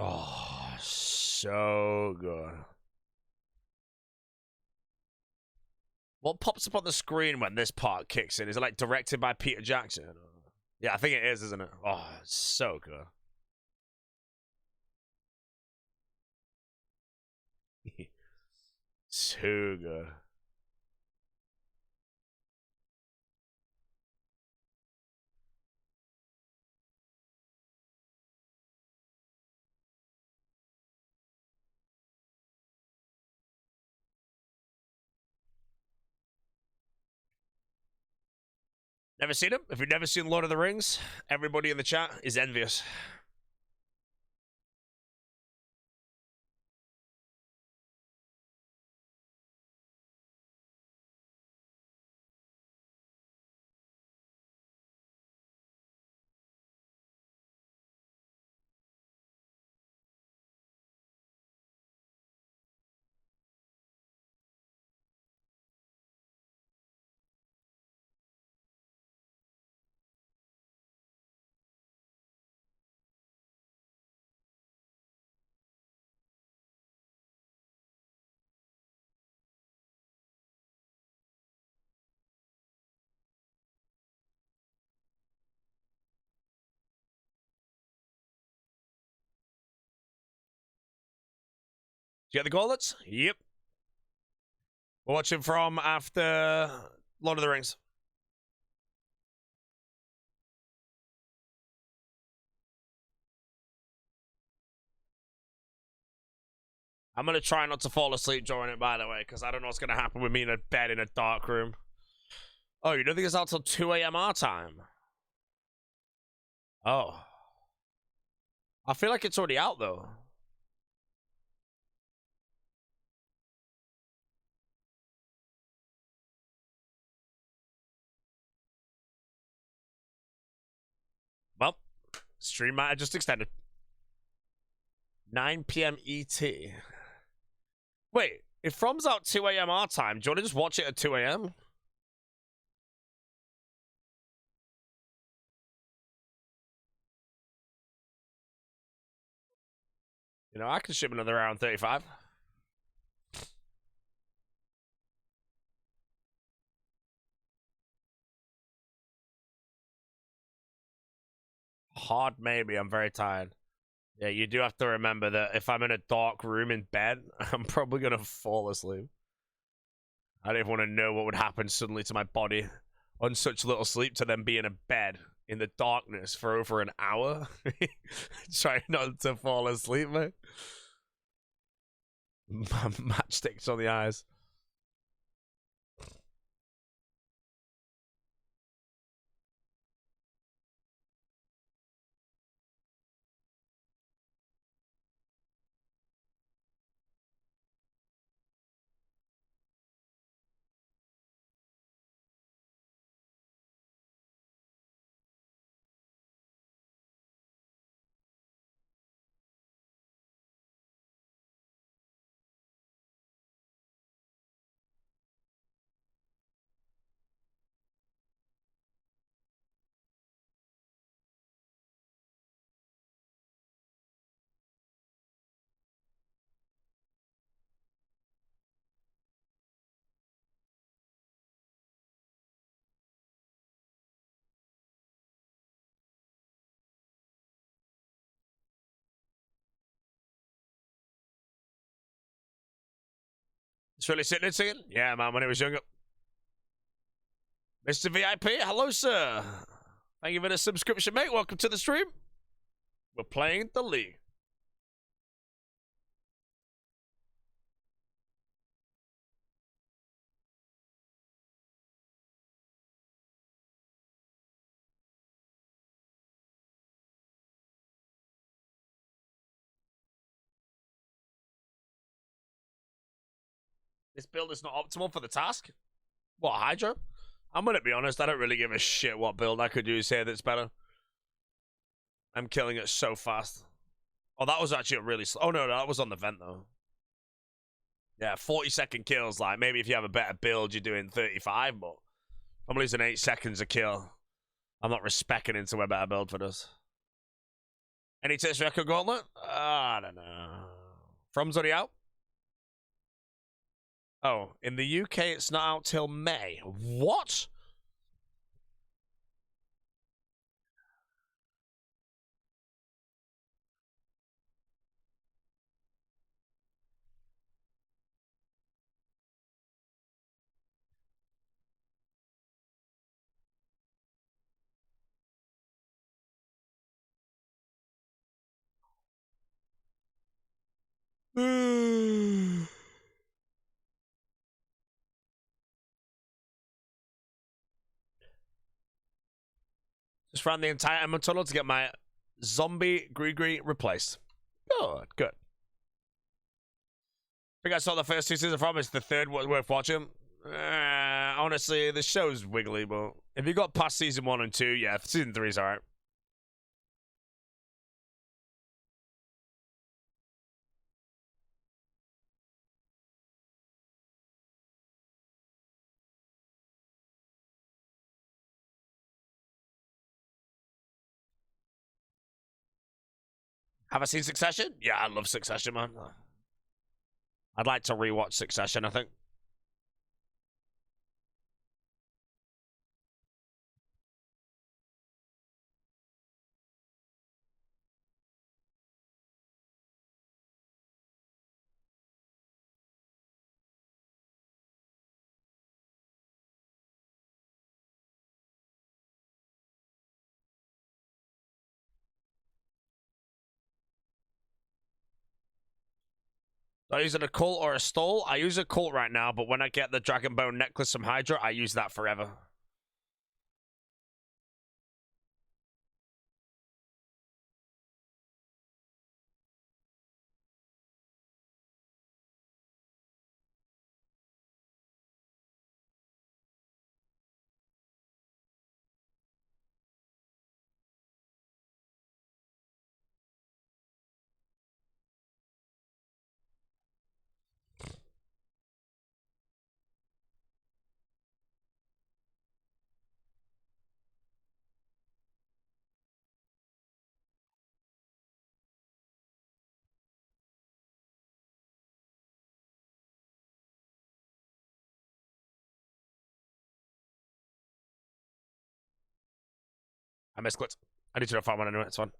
Speaker 1: Oh, so good. What pops up on the screen when this part kicks in? Is it like directed by Peter Jackson? Yeah, I think it is, isn't it? Oh, it's so good. Too good. Never seen him? If you've never seen Lord of the Rings, everybody in the chat is envious. You get the gauntlets? Yep. We're watching from after Lord of the Rings. I'm going to try not to fall asleep during it, by the way, because I don't know what's going to happen with me in a bed in a dark room. Oh, you don't think it's out till 2 a.m. our time? Oh. I feel like it's already out, though. Well, stream might have just extended. 9 p.m. ET. Wait, if From's out 2 a.m. our time, do you want to just watch it at 2 a.m.? You know, I can ship another round 35. Hard, maybe. I'm very tired. Yeah, you do have to remember that if I'm in a dark room in bed, I'm probably going to fall asleep. I don't even want to know what would happen suddenly to my body on such little sleep to then be in a bed in the darkness for over an hour. Trying not to fall asleep, mate. Matchsticks on the eyes. It's really sitting and singing? Yeah, man, when he was younger. Mr. VIP, hello, sir. Thank you for the subscription, mate. Welcome to the stream. We're playing the league. This build is not optimal for the task. What, Hydra? I'm gonna be honest, I don't really give a shit what build I could use here that's better. I'm killing it so fast. Oh, that was actually a really slow. Oh, no, that was on the vent, though. Yeah, 40-second kills. Like, maybe if you have a better build, you're doing 35, but I'm losing 8 seconds a kill. I'm not respecting into a better build for this. Any test record gauntlet? I don't know. From's already out? Oh, in the UK, it's not out till May. What? Just ran the entire Emma tunnel to get my zombie Gree replaced. Good, good. I think I saw the first two seasons from. It's the third worth watching. Honestly, the show's wiggly, but if you got past season 1 and 2, yeah, season 3 is alright. Have I seen Succession? Yeah, I love Succession, man. I'd like to rewatch Succession, I think. Do I use it a cult or a stole? I use a cult right now, but when I get the Dragon Bone necklace from Hydra, I use that forever. I misclicked. I need to find one anyway, it's fine.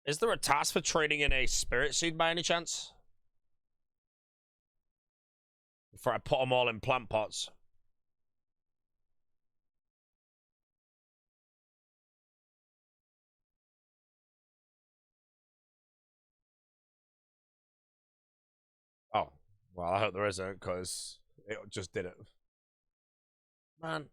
Speaker 1: Is there a task for trading in a spirit seed by any chance? Before I put them all in plant pots. Oh, well, I hope there isn't, because it just did it. Man.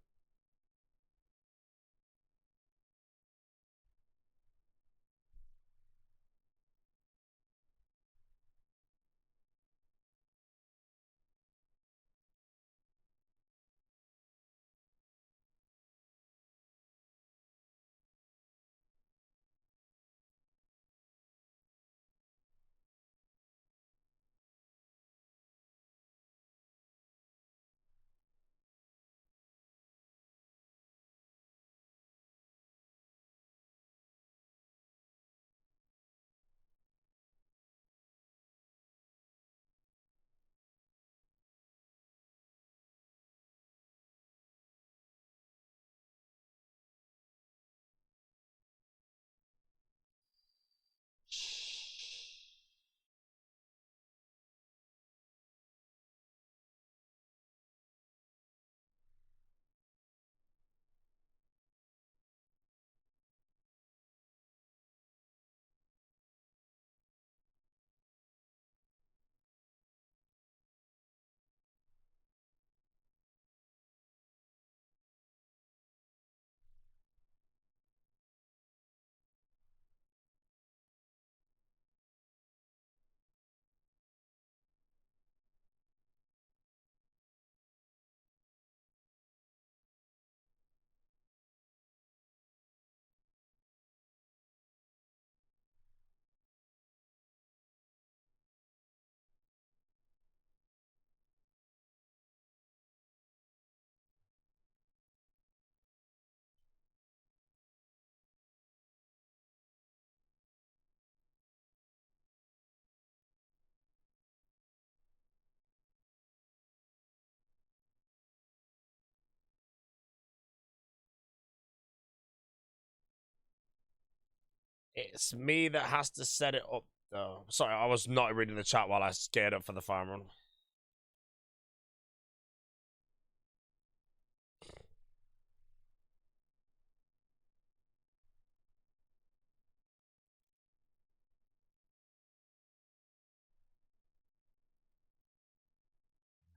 Speaker 1: It's me that has to set it up, though. Sorry, I was not reading the chat while I scared up for the farm run.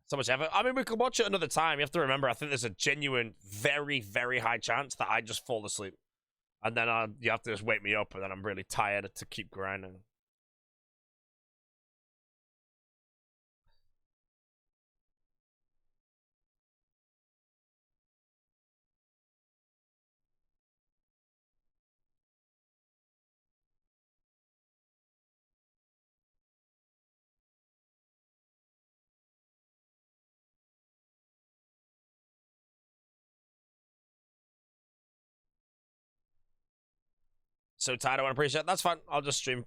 Speaker 1: So much effort. I mean, we could watch it another time. You have to remember, I think there's a genuine, very, very high chance that I just fall asleep. And then you have to just wake me up, and then I'm really tired to keep grinding. So tired, I want to appreciate it. That's fine. I'll just stream.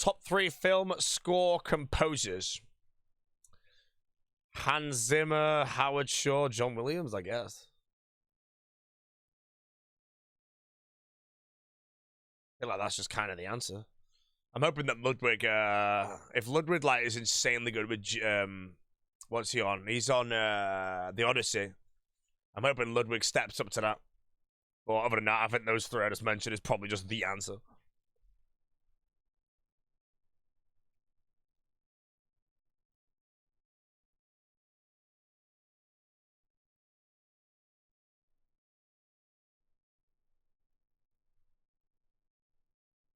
Speaker 1: Top 3 film score composers. Hans Zimmer, Howard Shore, John Williams, I guess. I feel like that's just kind of the answer. I'm hoping that Ludwig, if Ludwig like is insanely good with, what's he on? He's on the Odyssey. I'm hoping Ludwig steps up to that. But other than that, I think those 3 I just mentioned is probably just the answer.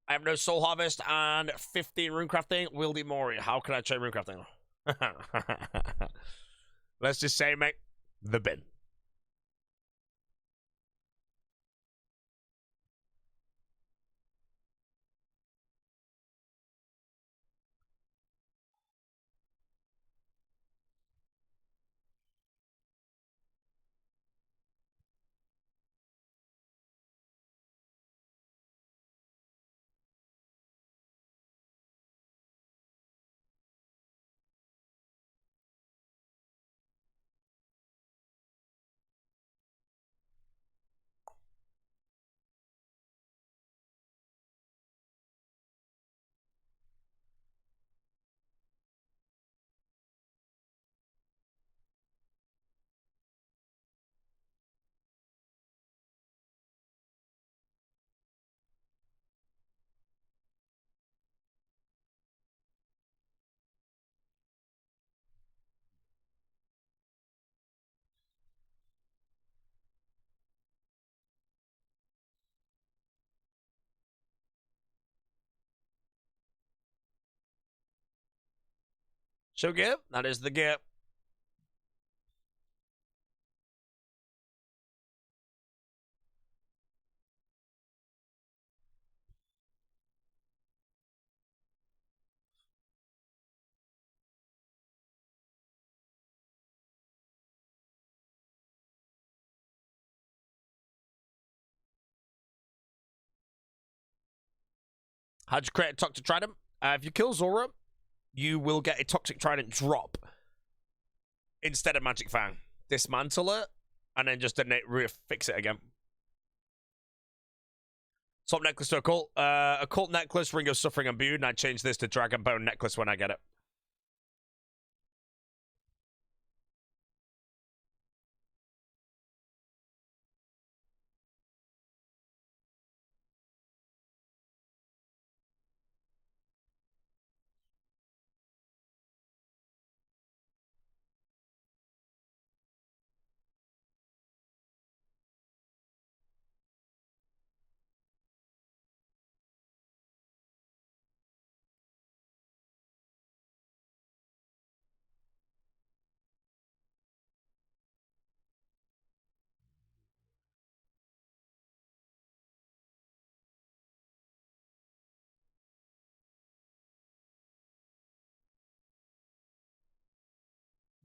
Speaker 1: I have no soul harvest and 15 runecrafting. Wildy Mori. How can I trade runecrafting? Let's just say, mate, the bin. So, Gip, that is the Gip. How'd you create a Toxic Trident? If you kill Zora, you will get a Toxic Trident drop instead of Magic Fang. Dismantle it, and then just fix it again. Top necklace to occult. Occult necklace, Ring of Suffering and Bude, and I change this to Dragon Bone necklace when I get it.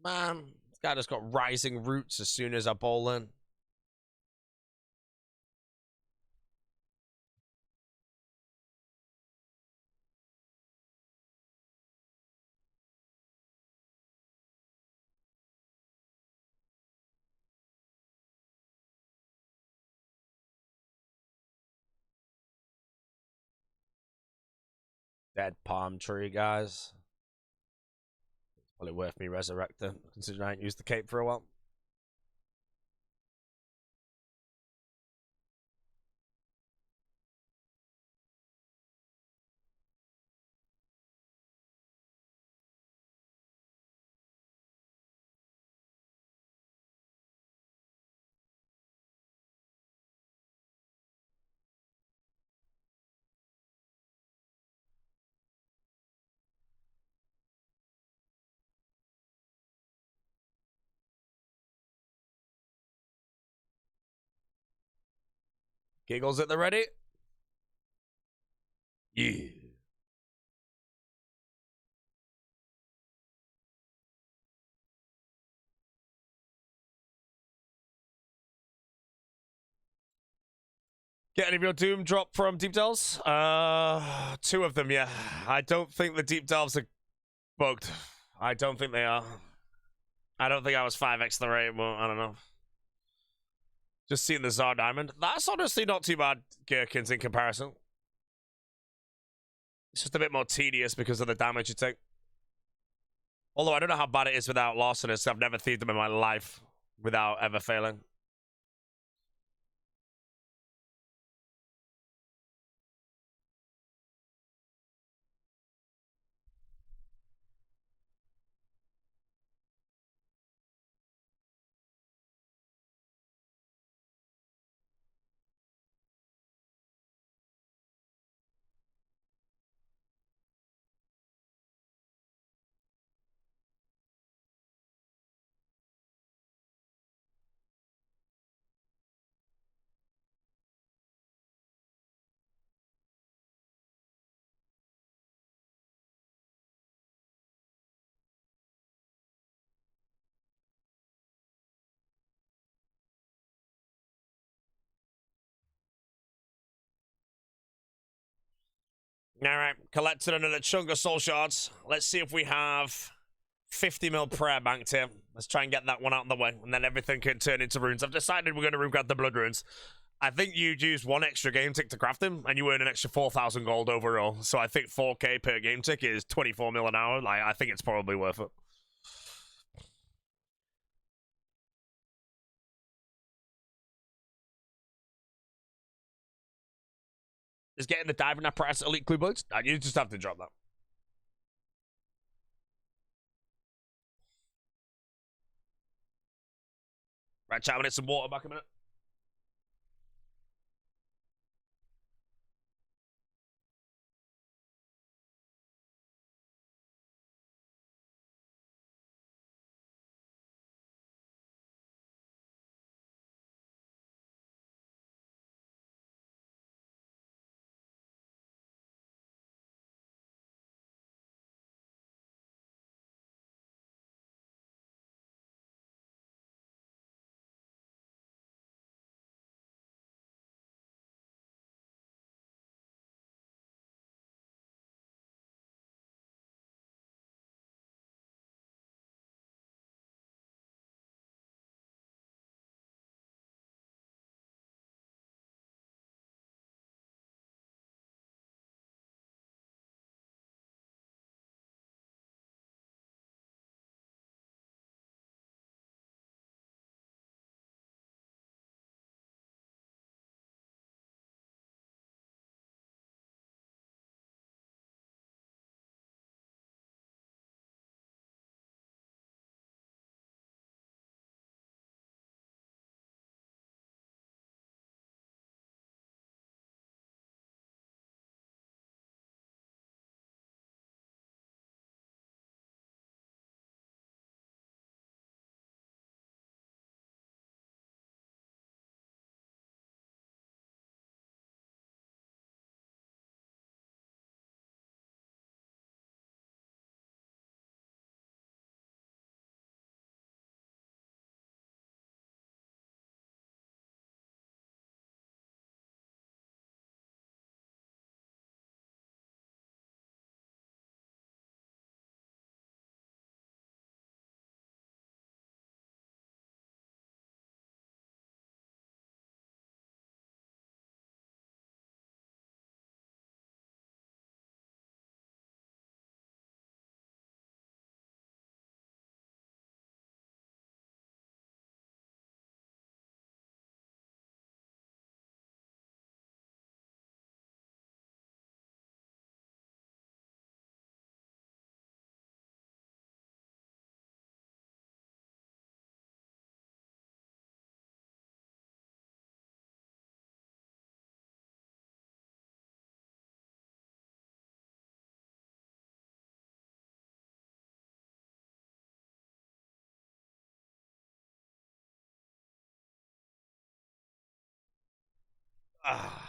Speaker 1: Man, this guy just got rising roots as soon as I bowl in. Dead palm tree, guys. Probably worth me resurrecting, considering I ain't used the cape for a while. Giggles at the ready. Yeah. Get any of your Doom drop from Deep Delves? 2 of them, yeah. I don't think the Deep Delves are bugged. I don't think they are. I don't think I was 5x the rate, but I don't know. Just seeing the Tsar Diamond. That's honestly not too bad, Gherkins, in comparison. It's just a bit more tedious because of the damage you take. Although I don't know how bad it is without Larcenous. I've never thieved them in my life without ever failing. Alright, collected another chunk of soul shards. Let's see if we have 50 mil prayer banked here. Let's try and get that one out of the way, and then everything can turn into runes. I've decided we're going to rune grab the blood runes. I think you'd use 1 extra game tick to craft them, and you earn an extra 4,000 gold overall. So I think 4k per game tick is 24 mil an hour. Like, I think it's probably worth it. Is getting the diving apparatus elite clue bugs? You just have to drop that. Right, chat, I need some water back a minute.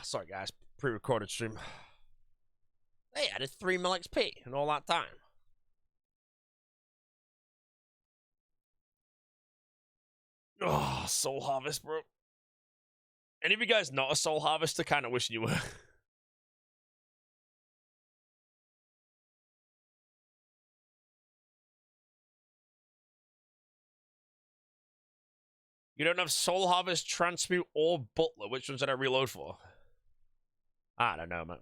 Speaker 1: Sorry, guys. Pre-recorded stream. Hey, I did 3 mil XP in all that time. Oh, Soul Harvest, bro. Any of you guys not a Soul Harvester? Kind of wishing you were. You don't have Soul Harvest, Transmute, or Butler. Which ones did I reload for? I don't know, man.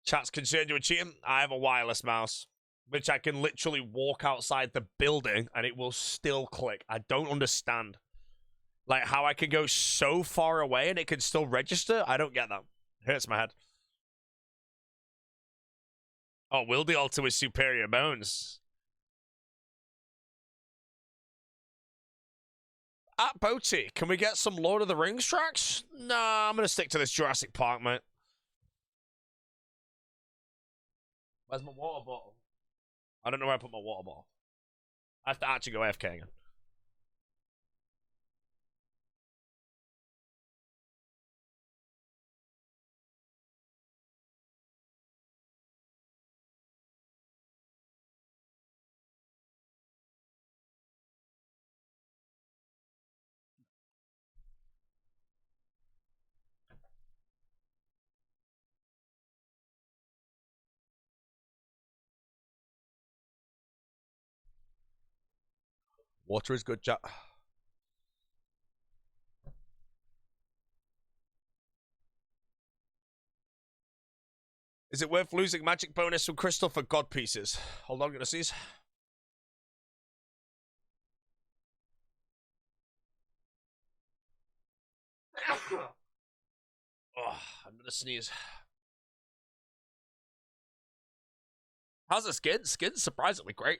Speaker 1: Chat's concerned you were cheating. I have a wireless mouse, which I can literally walk outside the building and it will still click. I don't understand. Like, how I can go so far away and it can still register? I don't get that. It hurts my head. Oh, Wildy Alter with superior bones. At B0aty, can we get some Lord of the Rings tracks? Nah, I'm going to stick to this Jurassic Park, mate. Where's my water bottle? I don't know where I put my water bottle. I have to actually go AFK again. Water is good, chat. Is it worth losing magic bonus from Crystal for God pieces? Hold on, I'm gonna sneeze. Oh, I'm gonna sneeze. How's the skin? Skin's surprisingly great.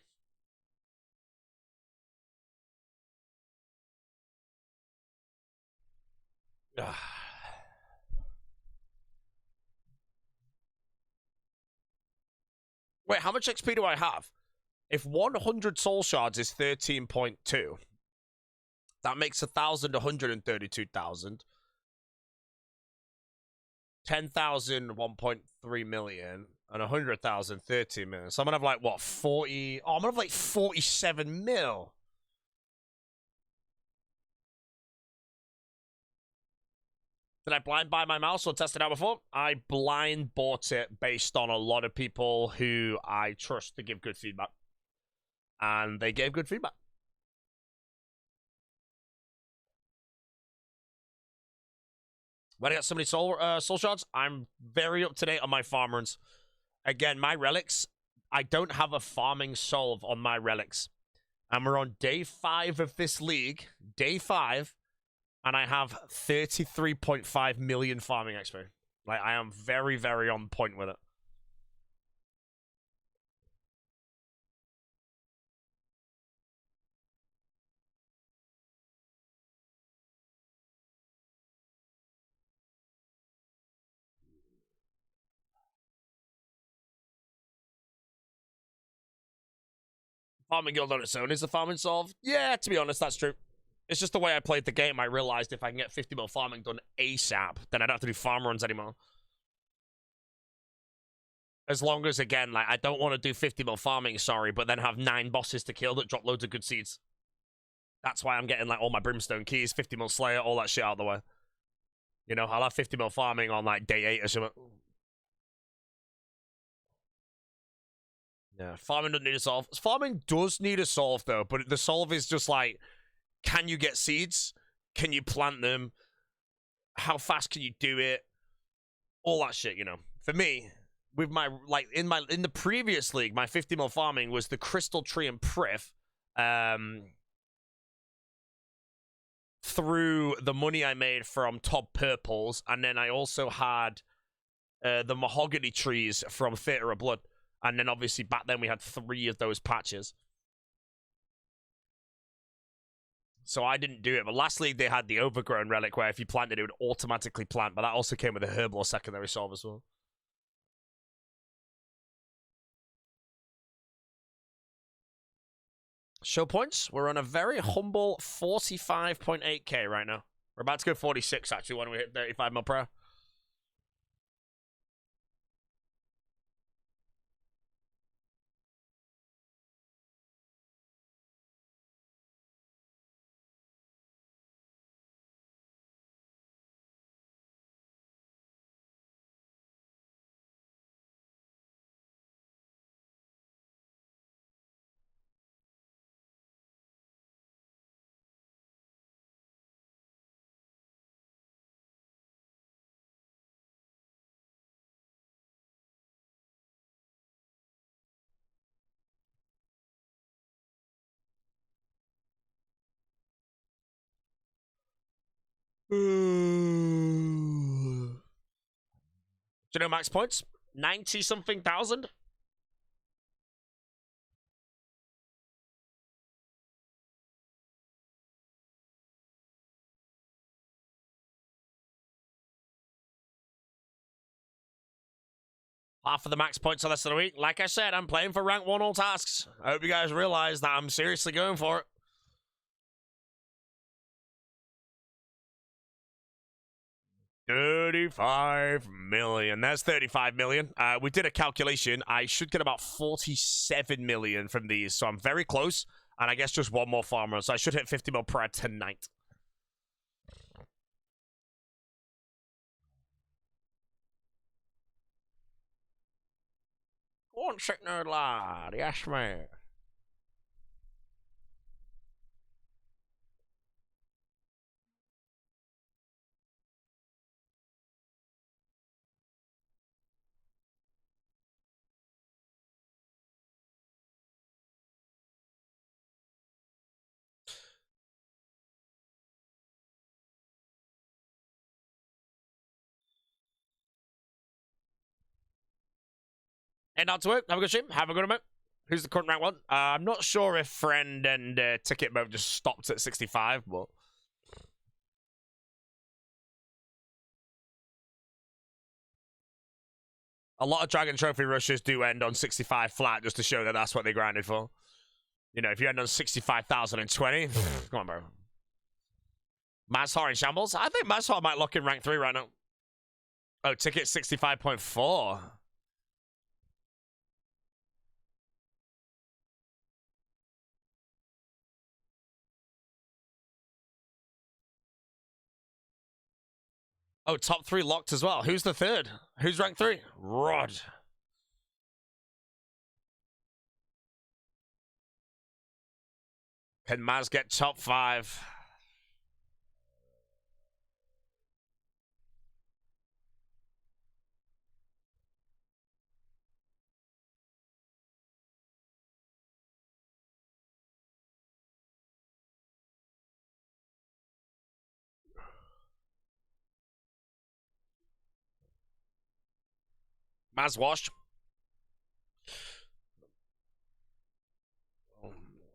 Speaker 1: Wait, how much XP do I have? If 100 soul shards is 13.2, that makes 1,000 132,000. 10,000 1.3 million, and 100,000 13 million. So I'm gonna have like what 40? Oh, I'm gonna have like 47 mil. Did I blind buy my mouse or test it out before? I blind bought it based on a lot of people who I trust to give good feedback. And they gave good feedback. When I got so many soul shards, I'm very up to date on my farm runs. Again, my relics, I don't have a farming solve on my relics. And we're on day 5 of this league. Day 5. And I have 33.5 million farming XP. Like, I am very, very on point with it. Farming guild on its own is the farming solve. Yeah, to be honest, that's true. It's just the way I played the game. I realized if I can get 50 mil farming done ASAP, then I don't have to do farm runs anymore. As long as, again, like, I don't want to do 50 mil farming, sorry, but then have 9 bosses to kill that drop loads of good seeds. That's why I'm getting, like, all my brimstone keys, 50 mil slayer, all that shit out of the way. You know, I'll have 50 mil farming on, like, day 8 or something. Yeah, farming doesn't need a solve. Farming does need a solve, though, but the solve is just, like, can you get seeds? Can you plant them? How fast can you do it? All that shit, you know. For me, with my, like, in the previous league, my 50 mil farming was the Crystal Tree and Priv. Through the money I made from top purples, and then I also had the mahogany trees from Theatre of Blood. And then obviously back then we had 3 of those patches. So I didn't do it. But last league they had the overgrown relic where if you planted it would automatically plant. But that also came with a herbal secondary solve as well. Show points. We're on a very humble 45.8k right now. We're about to go 46 actually when we hit 35 mil per hour. Do you know max points? 90 something thousand? Half of the max points are less than a week. Like I said, I'm playing for rank 1 all tasks. I hope you guys realize that I'm seriously going for it. $35 million. There's 35 million. We did a calculation. I should get about 47 million from these, so I'm very close. And I guess just one more farmer, so I should hit 50 mil per hour tonight. One sick nerd lad, yes mate. Head out to work. Have a good stream. Have a good one. Who's the current rank 1? I'm not sure if Friend and Ticket both just stopped at 65, but... A lot of Dragon Trophy rushes do end on 65 flat just to show that that's what they grinded for. You know, if you end on 65,020, come on, bro. Mazhar in shambles? I think Mazhar might lock in rank 3 right now. Oh, Ticket 65.4. Oh, top 3 locked as well. Who's the third? Who's rank 3? Rod. Can Maz get top 5? Maz washed.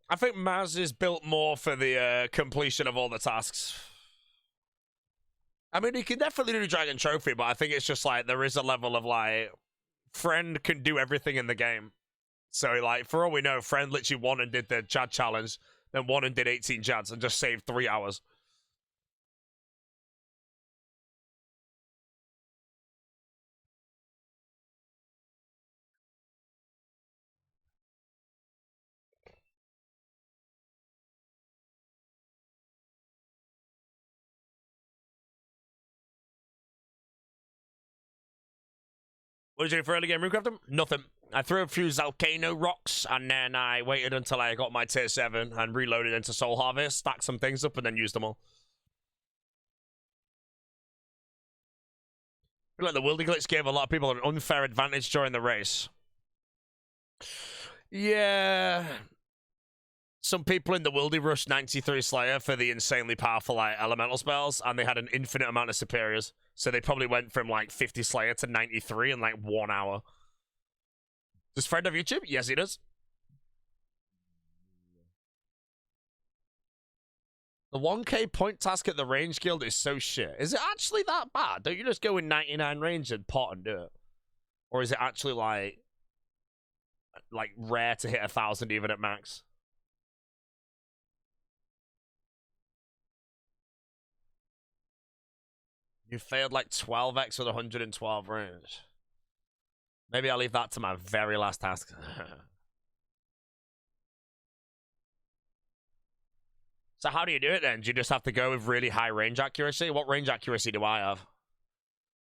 Speaker 1: I think Maz is built more for the completion of all the tasks. I mean, he can definitely do Dragon Trophy, but I think it's just like there is a level of like Friend can do everything in the game. So like for all we know, Friend literally won and did the Chad challenge, then won and did 18 Chads and just saved 3 hours. What did you do for early game Runecraft? Nothing. I threw a few Zalcano rocks, and then I waited until I got my tier 7 and reloaded into Soul Harvest, stacked some things up, and then used them all. I feel like the Wildy Glitch gave a lot of people an unfair advantage during the race. Yeah. Some people in the Wildy rushed 93 Slayer for the insanely powerful like elemental spells, and they had an infinite amount of superiors. So they probably went from like 50 Slayer to 93 in like 1 hour. Does Fred have YouTube? Yes, he does. The 1k point task at the range guild is so shit. Is it actually that bad? Don't you just go in 99 range and pot and do it? Or is it actually like rare to hit 1,000 even at max? You failed like 12x with 112 range. Maybe I'll leave that to my very last task. So how do you do it then? Do you just have to go with really high range accuracy? What range accuracy do I have?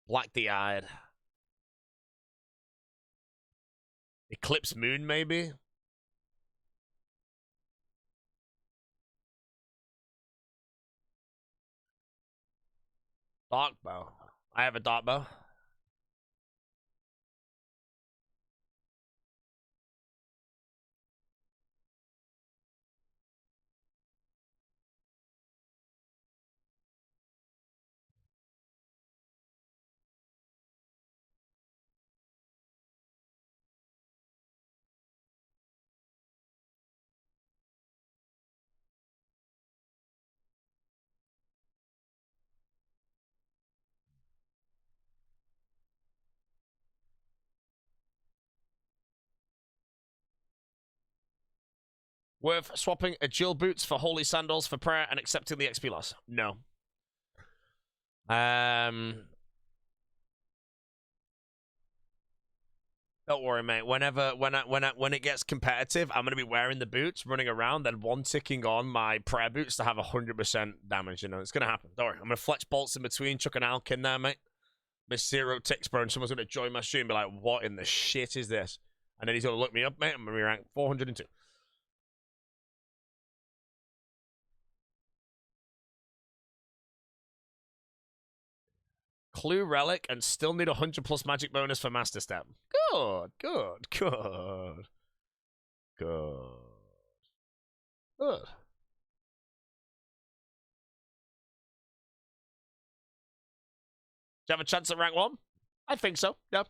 Speaker 1: Black the eyed. Eclipse moon, maybe? Dark bow. I have a dark bow. Worth swapping agile boots for holy sandals for prayer and accepting the XP loss? No. Don't worry, mate. When it gets competitive, I'm gonna be wearing the boots, running around, then one ticking on my prayer boots to have 100% damage. You know, it's gonna happen. Don't worry. I'm gonna fletch bolts in between, chuck an alk in there, mate. Miss Zero ticks, bro, and someone's gonna join my stream and be like, "What in the shit is this?" And then he's gonna look me up, mate. I'm gonna be ranked 402. Clue relic and still need 100 plus magic bonus for master step. Good, good, good, good, good. Do you have a chance at rank 1? I think so, yeah.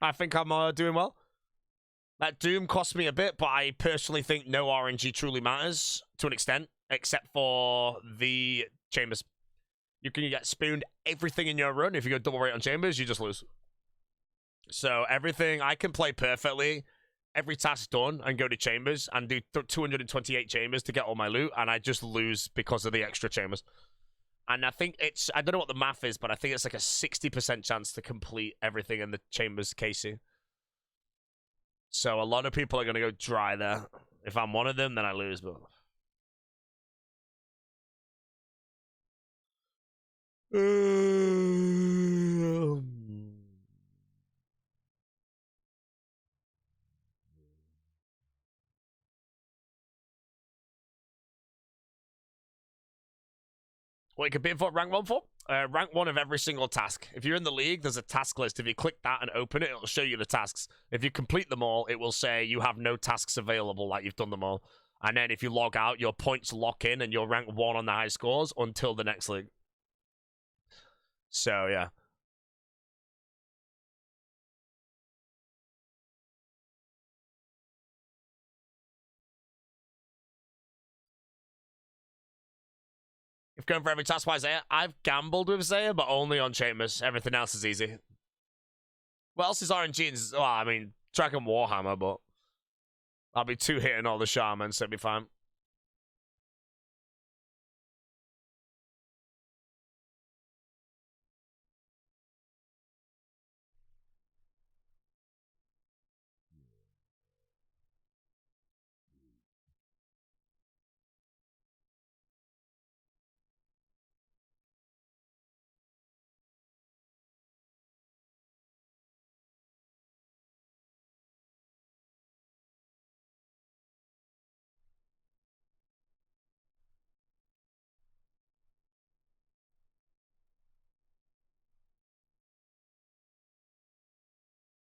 Speaker 1: I think I'm doing well. That Doom cost me a bit, but I personally think no RNG truly matters to an extent, except for the chambers. You can get spooned everything in your run. If you go double rate on chambers, you just lose. So everything, I can play perfectly, every task done, and go to chambers, and do 228 chambers to get all my loot, and I just lose because of the extra chambers. And I think it's, I don't know what the math is, but I think it's like a 60% chance to complete everything in the chambers KC. So a lot of people are going to go dry there. If I'm one of them, then I lose, but... What you can bid for rank 1 for? Rank 1 of every single task. If you're in the league, there's a task list. If you click that and open it, it'll show you the tasks. If you complete them all, it will say you have no tasks available, like you've done them all. And then if you log out, your points lock in and you'll rank 1 on the high scores until the next league. So, yeah. If going for every task by Zaya, I've gambled with Zaya, but only on chambers. Everything else is easy. What else is RNG? Well, I mean, Dragon Warhammer, but I'll be 2-hitting all the shamans, so it'll be fine.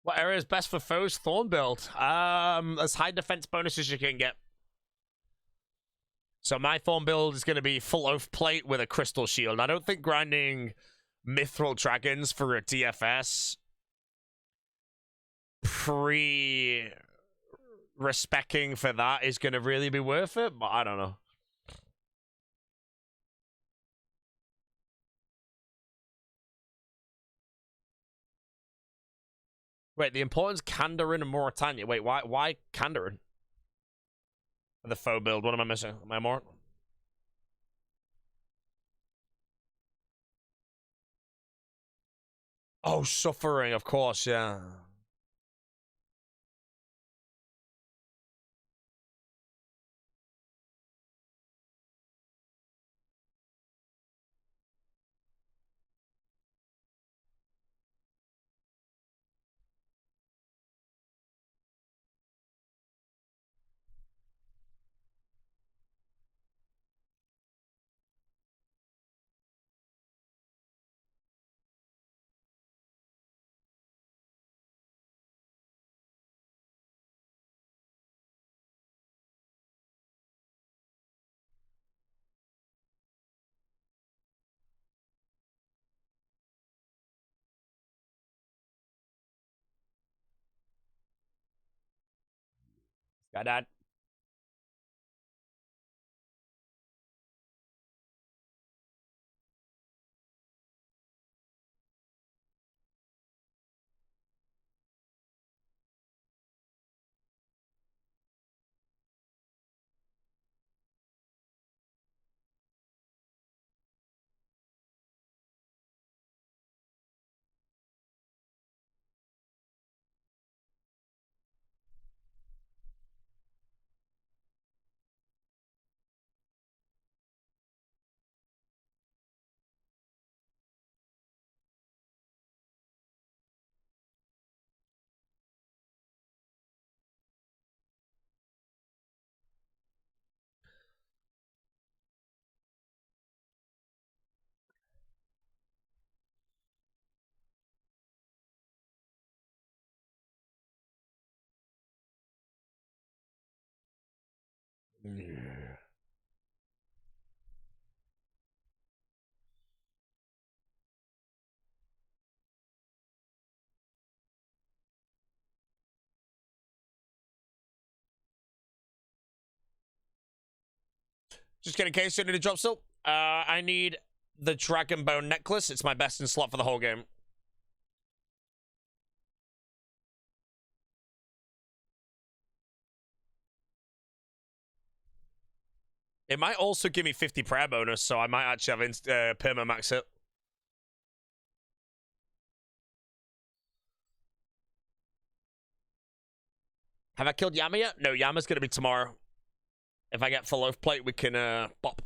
Speaker 1: What area is best for foes? Thorn build. As high defense bonus as you can get. So my Thorn build is going to be full oath plate with a crystal shield. I don't think grinding mithril dragons for a DFS respecing for that is going to really be worth it, but I don't know. Wait, the importance Kandarin and Mauritania. Wait, why Kandarin? The foe build. What am I missing? Am I more? Oh, suffering, of course, yeah. Got that. Yeah. Just get a case in to drop still. I need the Dragon Bone necklace. It's my best in slot for the whole game. It might also give me 50 prayer bonus, so I might actually have perma max it. Have I killed Yama yet? No, Yama's gonna be tomorrow. If I get full oath plate, we can bop.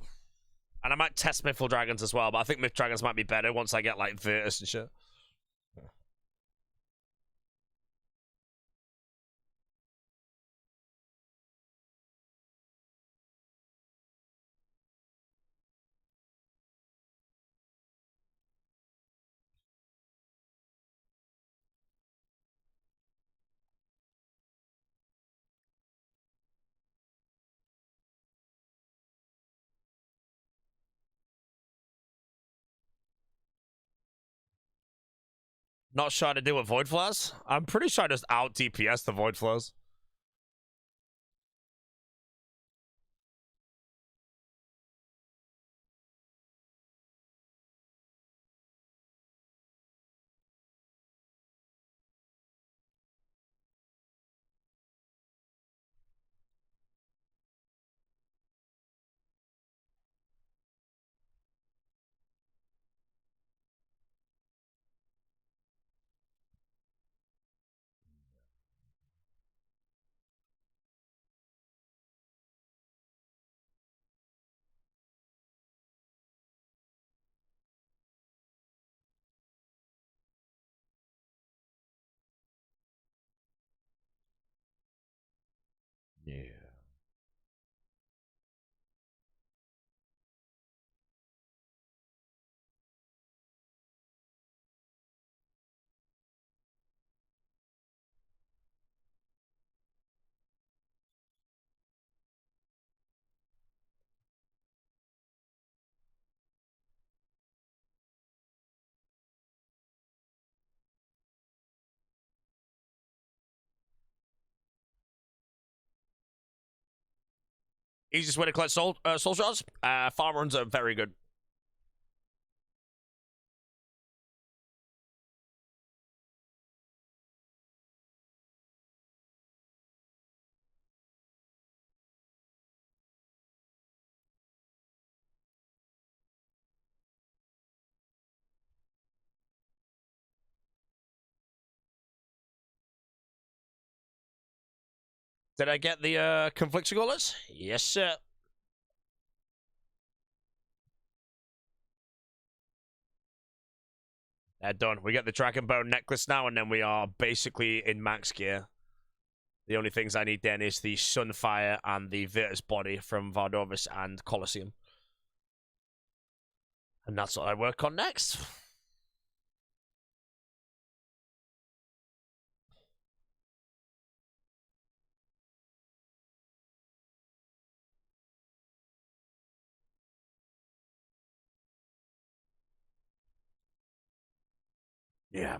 Speaker 1: And I might test Mythful Dragons as well, but I think Myth Dragons might be better once I get like Virtus and shit. Not sure how to deal with Void Flares. I'm pretty sure I just out DPS the Void Flares. Yeah. Easiest way to collect soul shards? Farm runs are very good. Did I get the confliction gauntlets? Yes, sir. They're done. We get the dragon bone necklace now, and then we are basically in max gear. The only things I need then is the Sunfire and the Virtus body from Vardovis and Colosseum. And that's what I work on next. Yeah.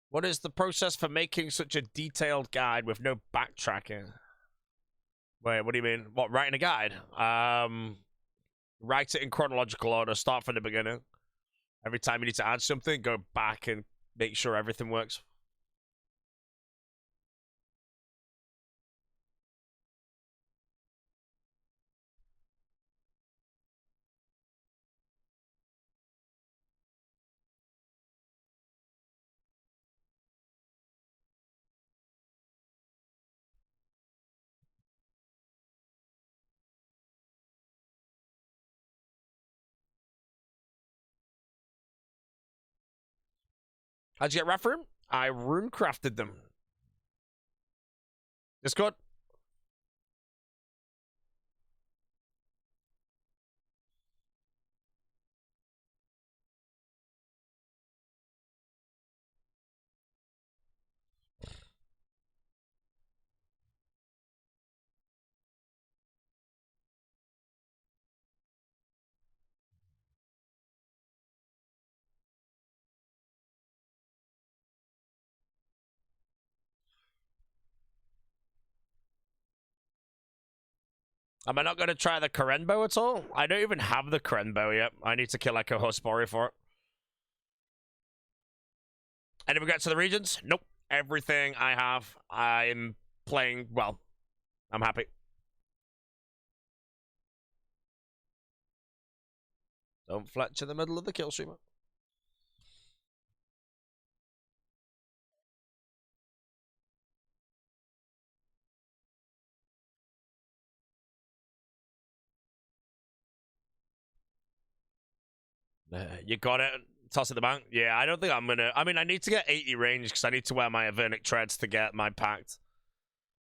Speaker 1: What is the process for making such a detailed guide with no backtracking? Wait, what do you mean? What, writing a guide? Write it in chronological order, start from the beginning. Every time you need to add something, go back and make sure everything works. How'd you get Ratharum? I runecrafted them. Discord? Am I not going to try the Karenbo at all? I don't even have the Karenbo yet. I need to kill like a Hospori for it. Any regrets to the regions? Nope. Everything I have, I'm playing well. I'm happy. Don't fletch in the middle of the kill streamer. You got it. Toss it the bank. Yeah, I don't think I'm gonna. I mean, I need to get 80 range because I need to wear my Avernic treads to get my pact.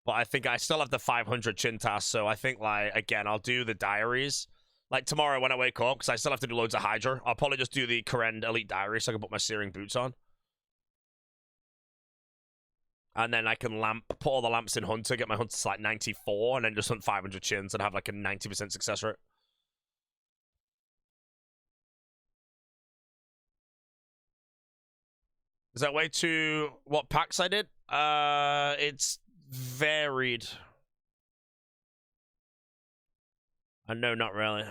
Speaker 1: But I think I still have the 500 chin task, so I think, like, again, I'll do the diaries. Like, tomorrow when I wake up, because I still have to do loads of Hydra, I'll probably just do the Karen Elite Diary so I can put my Searing Boots on. And then I can put all the lamps in Hunter, get my Hunter to, like, 94, and then just hunt 500 chins and have, like, a 90% success rate. Is that way to what packs I did? It's varied. No, not really.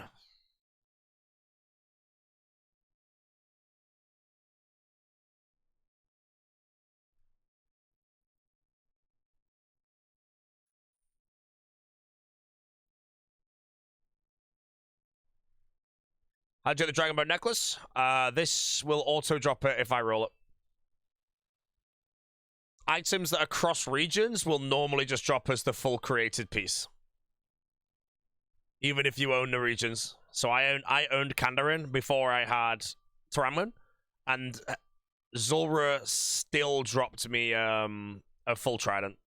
Speaker 1: How'd you get the Dragon Bone necklace? This will auto drop it if I roll it. Items that are cross regions will normally just drop us the full created piece, even if you own the regions. So I owned Kandarin before I had Taramlin, and Zulrah still dropped me a full trident.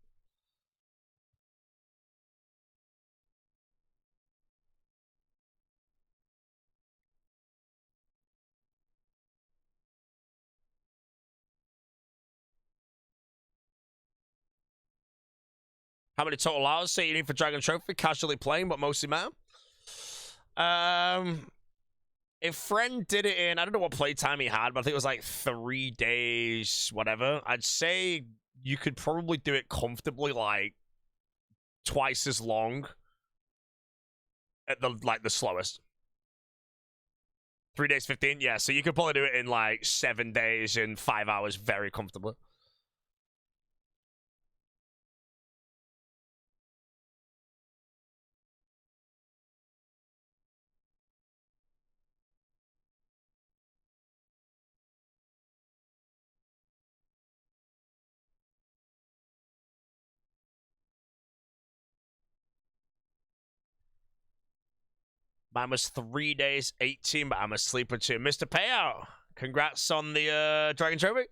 Speaker 1: How many total hours say you need for Dragon Trophy? Casually playing, but mostly man. If Friend did it in, I don't know what playtime he had, but I think it was like 3 days, whatever. I'd say you could probably do it comfortably, like twice as long at the slowest. 3 days, 15, yeah. So you could probably do it in like 7 days in 5 hours very comfortably. Mine was 3 days, 18, but I'm a sleeper too. Mr. Payout, congrats on the Dragon Trophy.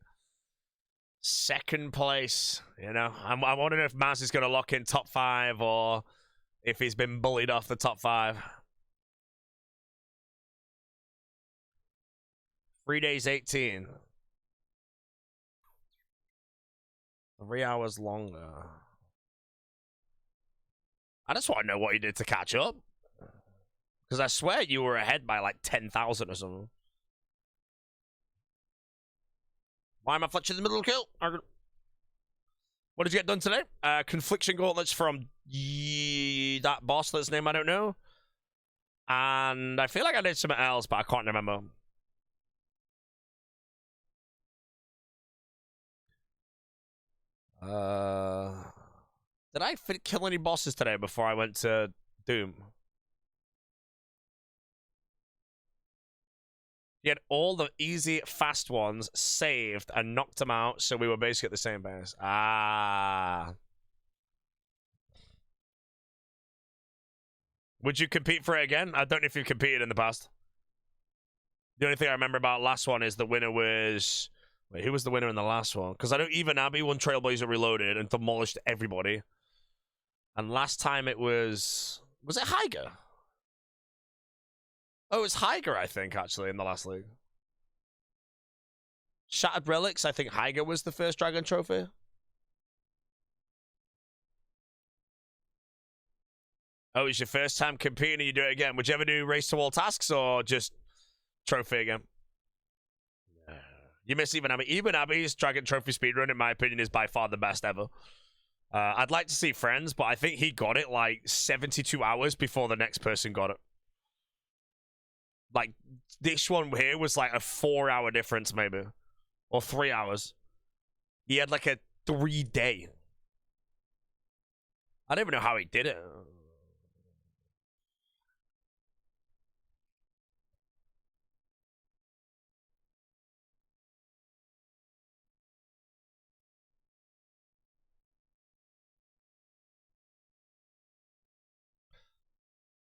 Speaker 1: Second place. You know, I'm wondering if Maz is going to lock in top 5 or if he's been bullied off the top 5. 3 days, 18. 3 hours longer. I just want to know what you did to catch up. Because I swear you were ahead by like 10,000 or something. Why am I Fletcher in the middle of the kill? What did you get done today? Confliction gauntlets from that boss that's name I don't know. And I feel like I did something else, but I can't remember. Did I kill any bosses today before I went to Doom? You had all the easy, fast ones saved and knocked them out, so we were basically at the same base. Ah. Would you compete for it again? I don't know if you've competed in the past. The only thing I remember about last one is the winner was... Wait, who was the winner in the last one? Because I know even Abby won Trailblazer Reloaded and demolished everybody. And last time it was... Was it Heiger? Oh, it's Heiger, I think, actually, in the last league. Shattered Relics, I think Heiger was the first Dragon Trophy. Oh, it's your first time competing and you do it again. Would you ever do race to all tasks or just trophy again? You miss Even Abby. Even Abby's Dragon Trophy speedrun, in my opinion, is by far the best ever. I'd like to see Friends, but I think he got it like 72 hours before the next person got it. Like, this one here was like a 4-hour difference, maybe. Or 3 hours. He had like a 3-day. I don't even know how he did it.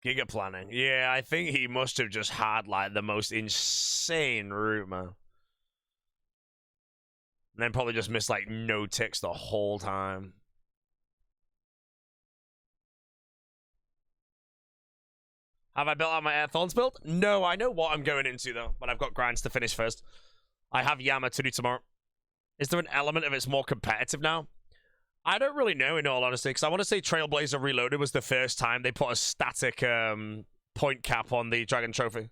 Speaker 1: Giga planning. Yeah, I think he must have just had like the most insane route, man. And then probably just missed like no ticks the whole time. Have I built out my Air Thorns build? No, I know what I'm going into though, but I've got grinds to finish first. I have Yama to do tomorrow. Is there an element of it's more competitive now? I don't really know, in all honesty, because I want to say Trailblazer Reloaded was the first time they put a static point cap on the Dragon Trophy.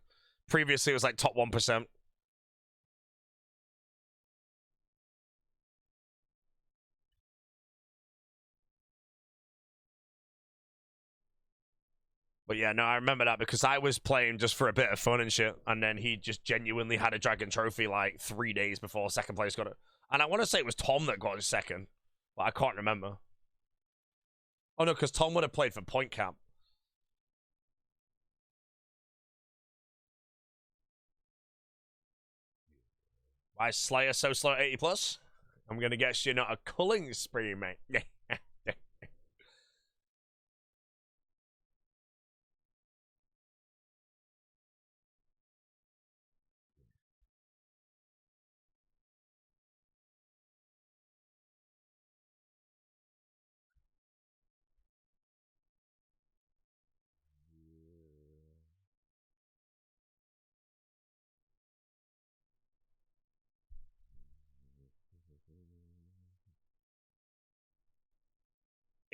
Speaker 1: Previously, it was like top 1%. But yeah, no, I remember that because I was playing just for a bit of fun and shit, and then he just genuinely had a Dragon Trophy like 3 days before second place got it. And I want to say it was Tom that got his second, but I can't remember. Oh no, because Tom would have played for point cap. Why is Slayer so slow at 80 plus? I'm gonna guess you're not a culling spree, mate.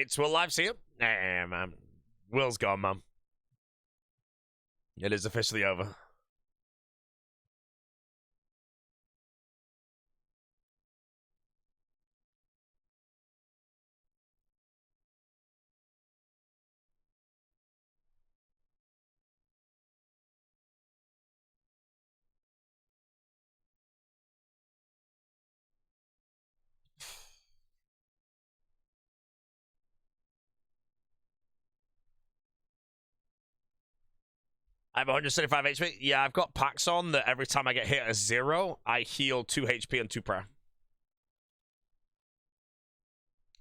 Speaker 1: It's Will Live, see you? Nah, man. Will's gone, man. It is officially over. I have 175 HP. Yeah, I've got Pacts on that every time I get hit at 0, I heal 2 HP and 2 prayer.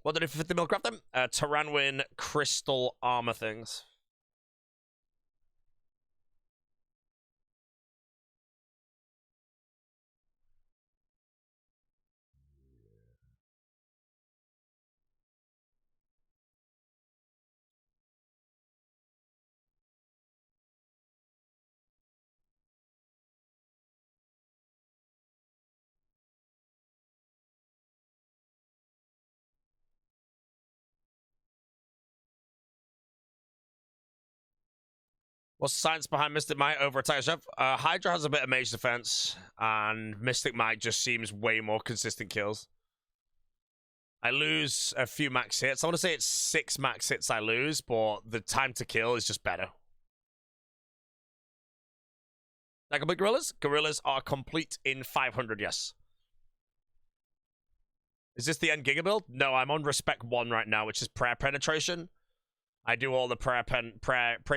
Speaker 1: What did I do for 50 mil craft them? Tyranwin crystal armor things. What's the science behind Mystic Might over Attack Chef? Hydra has a bit of mage defense, and Mystic Might just seems way more consistent kills. I lose a few max hits. I want to say it's 6 max hits I lose, but the time to kill is just better. Like a big gorillas? Gorillas are complete in 500, yes. Is this the end Giga build? No, I'm on Respect 1 right now, which is prayer penetration. I do all the prayer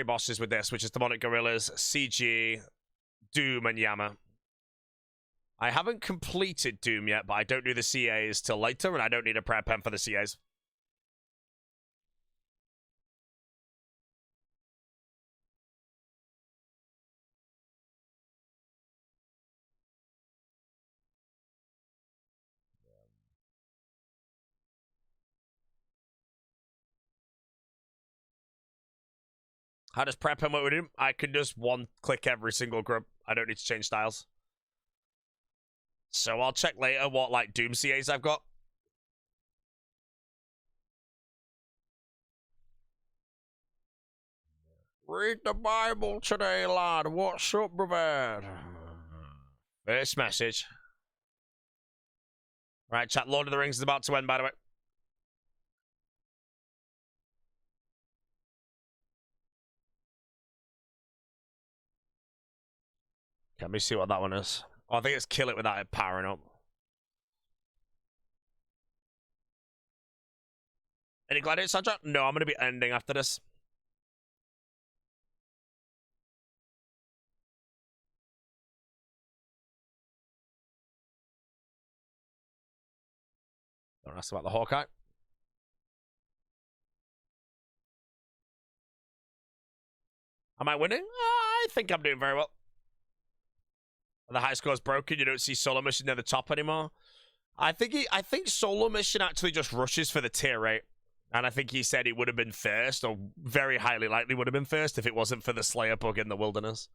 Speaker 1: bosses with this, which is Demonic Gorillas, CG, Doom, and Yama. I haven't completed Doom yet, but I don't do the CAs till later, and I don't need a prayer pen for the CAs. How does prayer pen work with him? I can just one-click every single group. I don't need to change styles. So I'll check later what, like, Doom CAs I've got. Read the Bible today, lad. What's up, brother? First message. Right, chat. Lord of the Rings is about to end, by the way. Let me see what that one is. Oh, I think it's kill it without it powering up. Any Gladiator Sandra? No, I'm going to be ending after this. Don't ask about the Hawkeye. Am I winning? I think I'm doing very well. The high score is broken. You don't see solo mission near the top anymore. I think solo mission actually just rushes for the tier rate, and I think he said he would have been first, or very highly likely would have been first if it wasn't for the Slayer bug in the wilderness.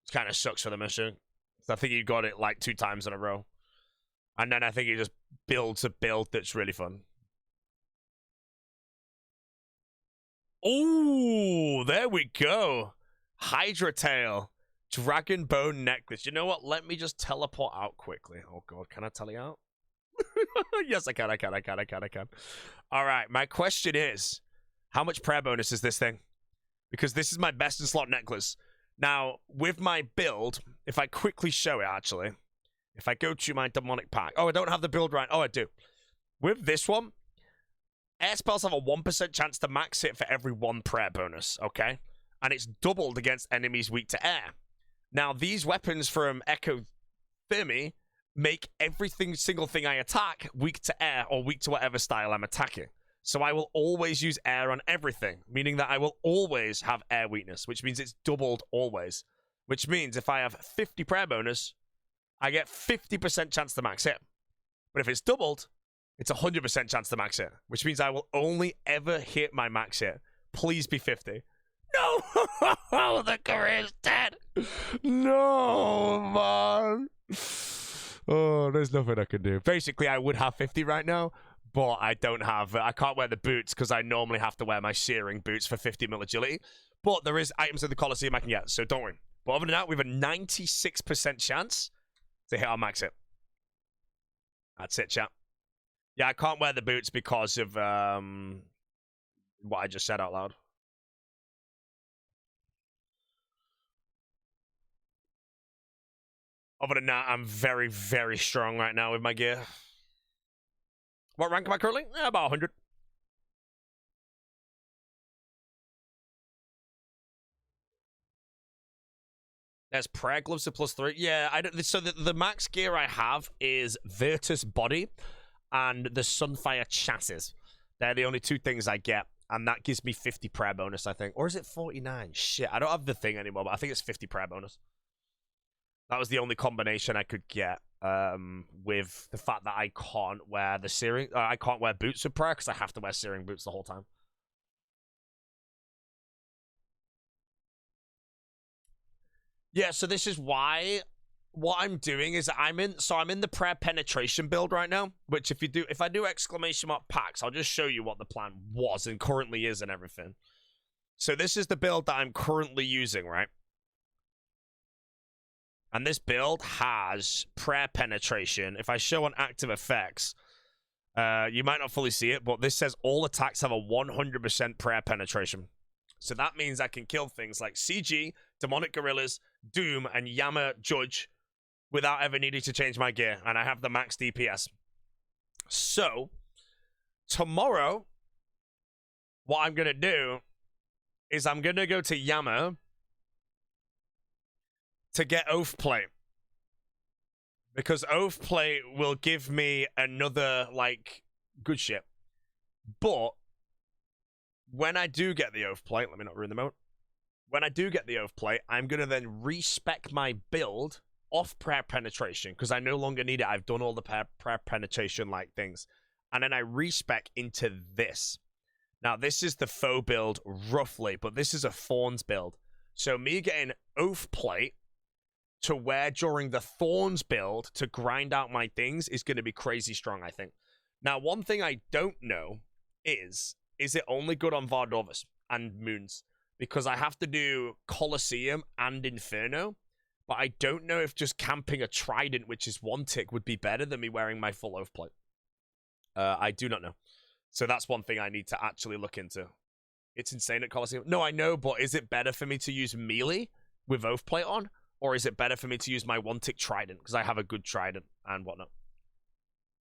Speaker 1: It kind of sucks for the mission. So I think he got it like 2 times in a row, and then I think he just builds a build that's really fun. Oh, there we go. Hydra Tail. Dragon Bone Necklace. You know what? Let me just teleport out quickly. Oh, God. Can I tele out? Yes, I can. All right. My question is, how much prayer bonus is this thing? Because this is my best in slot necklace. Now, with my build, if I quickly show it, actually, if I go to my demonic pack. Oh, I don't have the build right. Oh, I do. With this one, air spells have a 1% chance to max hit for every 1 prayer bonus, okay? And it's doubled against enemies weak to air. Now, these weapons from Echo Thermi make single thing I attack weak to air or weak to whatever style I'm attacking. So I will always use air on everything, meaning that I will always have air weakness, which means it's doubled always. Which means if I have 50 prayer bonus, I get 50% chance to max hit. But if it's doubled, it's 100% chance to max hit, which means I will only ever hit my max hit. Please be 50. No! The career's dead! No, man! Oh, there's nothing I can do. Basically, I would have 50 right now, but I don't have... I can't wear the boots because I normally have to wear my shearing boots for 50 mil agility. But there is items in the Colosseum I can get, so don't worry. But other than that, we have a 96% chance to hit our max hit. That's it, chat. Yeah, I can't wear the boots because of what I just said out loud. Other than that, I'm very, very strong right now with my gear. What rank am I currently? About 100. There's prayer gloves at +3. Yeah, I don't. So the max gear I have is Virtus body and the Sunfire chassis. They're the only 2 things I get, and that gives me 50 prayer bonus, I think. Or is it 49? Shit, I don't have the thing anymore, but I think it's 50 prayer bonus. That was the only combination I could get with the fact that I can't wear the searing. I can't wear boots with prayer because I have to wear searing boots the whole time. Yeah, so this is why what I'm doing is I'm in the prayer penetration build right now, which if I do exclamation mark packs, I'll just show you what the plan was and currently is and everything. So this is the build that I'm currently using, right? And this build has prayer penetration. If I show on active effects, you might not fully see it, but this says all attacks have a 100% prayer penetration. So that means I can kill things like CG, Demonic Gorillas, Doom, and Yama Judge without ever needing to change my gear. And I have the max DPS. So, tomorrow, what I'm going to do is I'm going to go to Yama to get Oath Plate. Because Oath Plate will give me another, like, good shit. But when I do get the Oath Plate, let me not ruin the moment. When I do get the Oath Plate, I'm going to then respec my build off prayer penetration because I no longer need it. I've done all the prayer penetration like things. And then I respec into this. Now, this is the faux build roughly, but this is a Thorns build. So me getting Oath Plate to wear during the Thorns build to grind out my things is going to be crazy strong, I think. Now, one thing I don't know is it only good on Vardorvis and Moons? Because I have to do Colosseum and Inferno, but I don't know if just camping a Trident, which is one tick, would be better than me wearing my full Oath Plate. I do not know. So that's one thing I need to actually look into. It's insane at Colosseum. No, I know, but is it better for me to use melee with Oath Plate on? Or is it better for me to use my one-tick Trident? Because I have a good Trident and whatnot.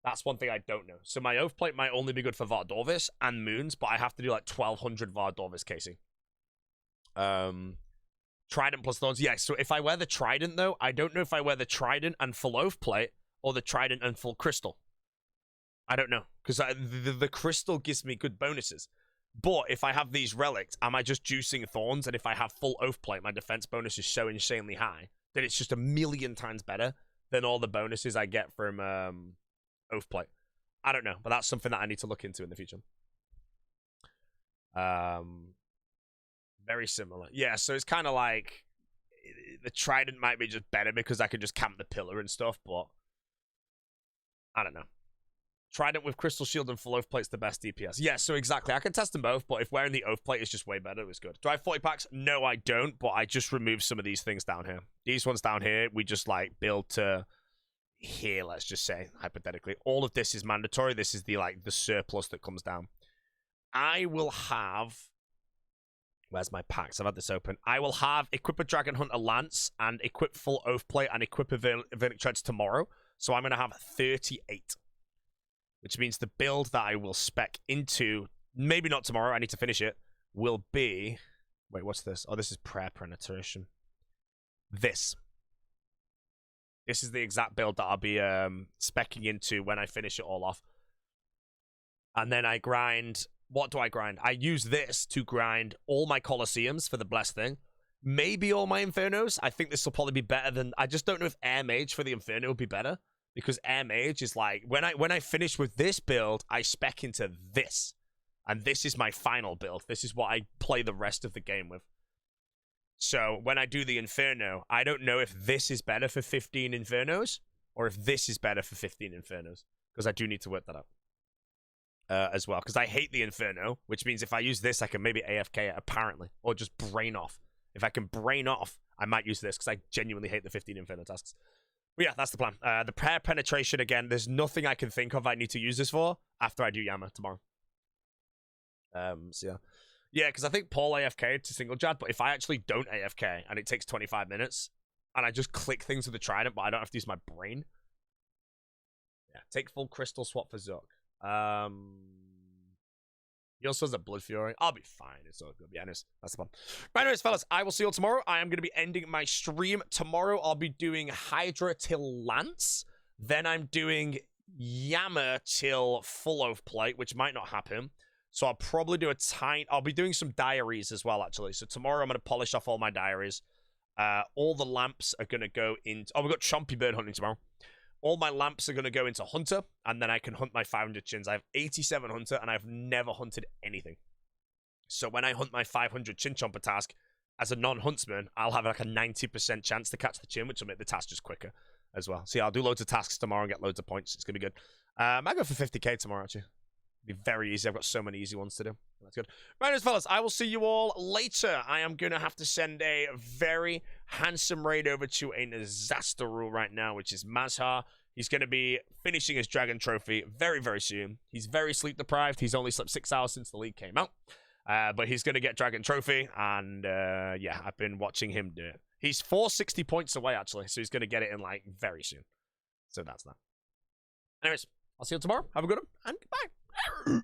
Speaker 1: That's one thing I don't know. So my Oath Plate might only be good for Vardorvis and Moons, but I have to do like 1200 Vardorvis casing. Trident plus Thorns. Yeah, so if I wear the Trident, though, I don't know if I wear the Trident and full Oath Plate or the Trident and full Crystal. I don't know. Because the Crystal gives me good bonuses. But if I have these relics, am I just juicing Thorns? And if I have full Oath Plate, my defense bonus is so insanely high that it's just a million times better than all the bonuses I get from Oath Plate. I don't know, but that's something that I need to look into in the future. Very similar. Yeah, so it's kind of like the Trident might be just better because I could just camp the pillar and stuff, but I don't know. Trident with Crystal Shield and full Oath Plate's the best DPS. Yeah, so exactly. I can test them both, but if wearing the Oath Plate is just way better, it's good. Do I have 40 packs? No, I don't, but I just removed some of these things down here. These ones down here, we just, like, build to here, let's just say, hypothetically. All of this is mandatory. This is the, like, the surplus that comes down. I will have... Where's my packs? I've had this open. I will have equip a Dragon Hunter Lance and equip full Oath Plate and equip a Vernic Treads tomorrow. So I'm going to have 38. Which means the build that I will spec into, maybe not tomorrow, I need to finish it, will be... Wait, what's this? Oh, this is prayer penetration. This. This is the exact build that I'll be specking into when I finish it all off. And then I grind... What do I grind? I use this to grind all my Colosseums for the Blessed thing. Maybe all my Infernos. I think this will probably be better than... I just don't know if Air Mage for the Inferno will be better. Because Air Mage is like, when I finish with this build, I spec into this. And this is my final build. This is what I play the rest of the game with. So when I do the Inferno, I don't know if this is better for 15 Infernos, or if this is better for 15 Infernos. Because I do need to work that out. As well. Because I hate the Inferno, which means if I use this, I can maybe AFK it, apparently. Or just brain off. If I can brain off, I might use this, because I genuinely hate the 15 Inferno tasks. But yeah, that's the plan. The prayer penetration, again, there's nothing I can think of I need to use this for after I do Yama tomorrow. So yeah. Yeah, because I think Paul AFK to single Jad, but if I actually don't AFK and it takes 25 minutes and I just click things with the Trident, but I don't have to use my brain. Yeah, take full Crystal swap for Zook. He also has a Blood Fury. I'll be fine. It's all good, to be honest. That's the plan. Right, anyways, fellas, I will see you all tomorrow. I am going to be ending my stream tomorrow. I'll be doing Hydra till Lance. Then I'm doing Yama till full Oath Plate, which might not happen. So I'll probably do a tiny... I'll be doing some diaries as well, actually. So tomorrow I'm going to polish off all my diaries. All the lamps are going to go into... Oh, we've got Chompy Bird hunting tomorrow. All my lamps are going to go into Hunter, and then I can hunt my 500 chins. I have 87 Hunter, and I've never hunted anything. So when I hunt my 500 chin chomper task, as a non-huntsman, I'll have like a 90% chance to catch the chin, which will make the task just quicker as well. So yeah, I'll do loads of tasks tomorrow and get loads of points. It's going to be good. I might go for 50k tomorrow, actually. Be very easy. I've got so many easy ones to do. That's good. Right, fellas, I will see you all later. I am going to have to send a very handsome raid over to a disaster rule right now, which is Mazhar. He's going to be finishing his Dragon Trophy very, very soon. He's very sleep deprived. He's only slept 6 hours since the league came out. But he's going to get Dragon Trophy, and yeah, I've been watching him do it. He's 460 points away, actually, so he's going to get it in, like, very soon. So that's that. Anyways, I'll see you tomorrow. Have a good one, and goodbye.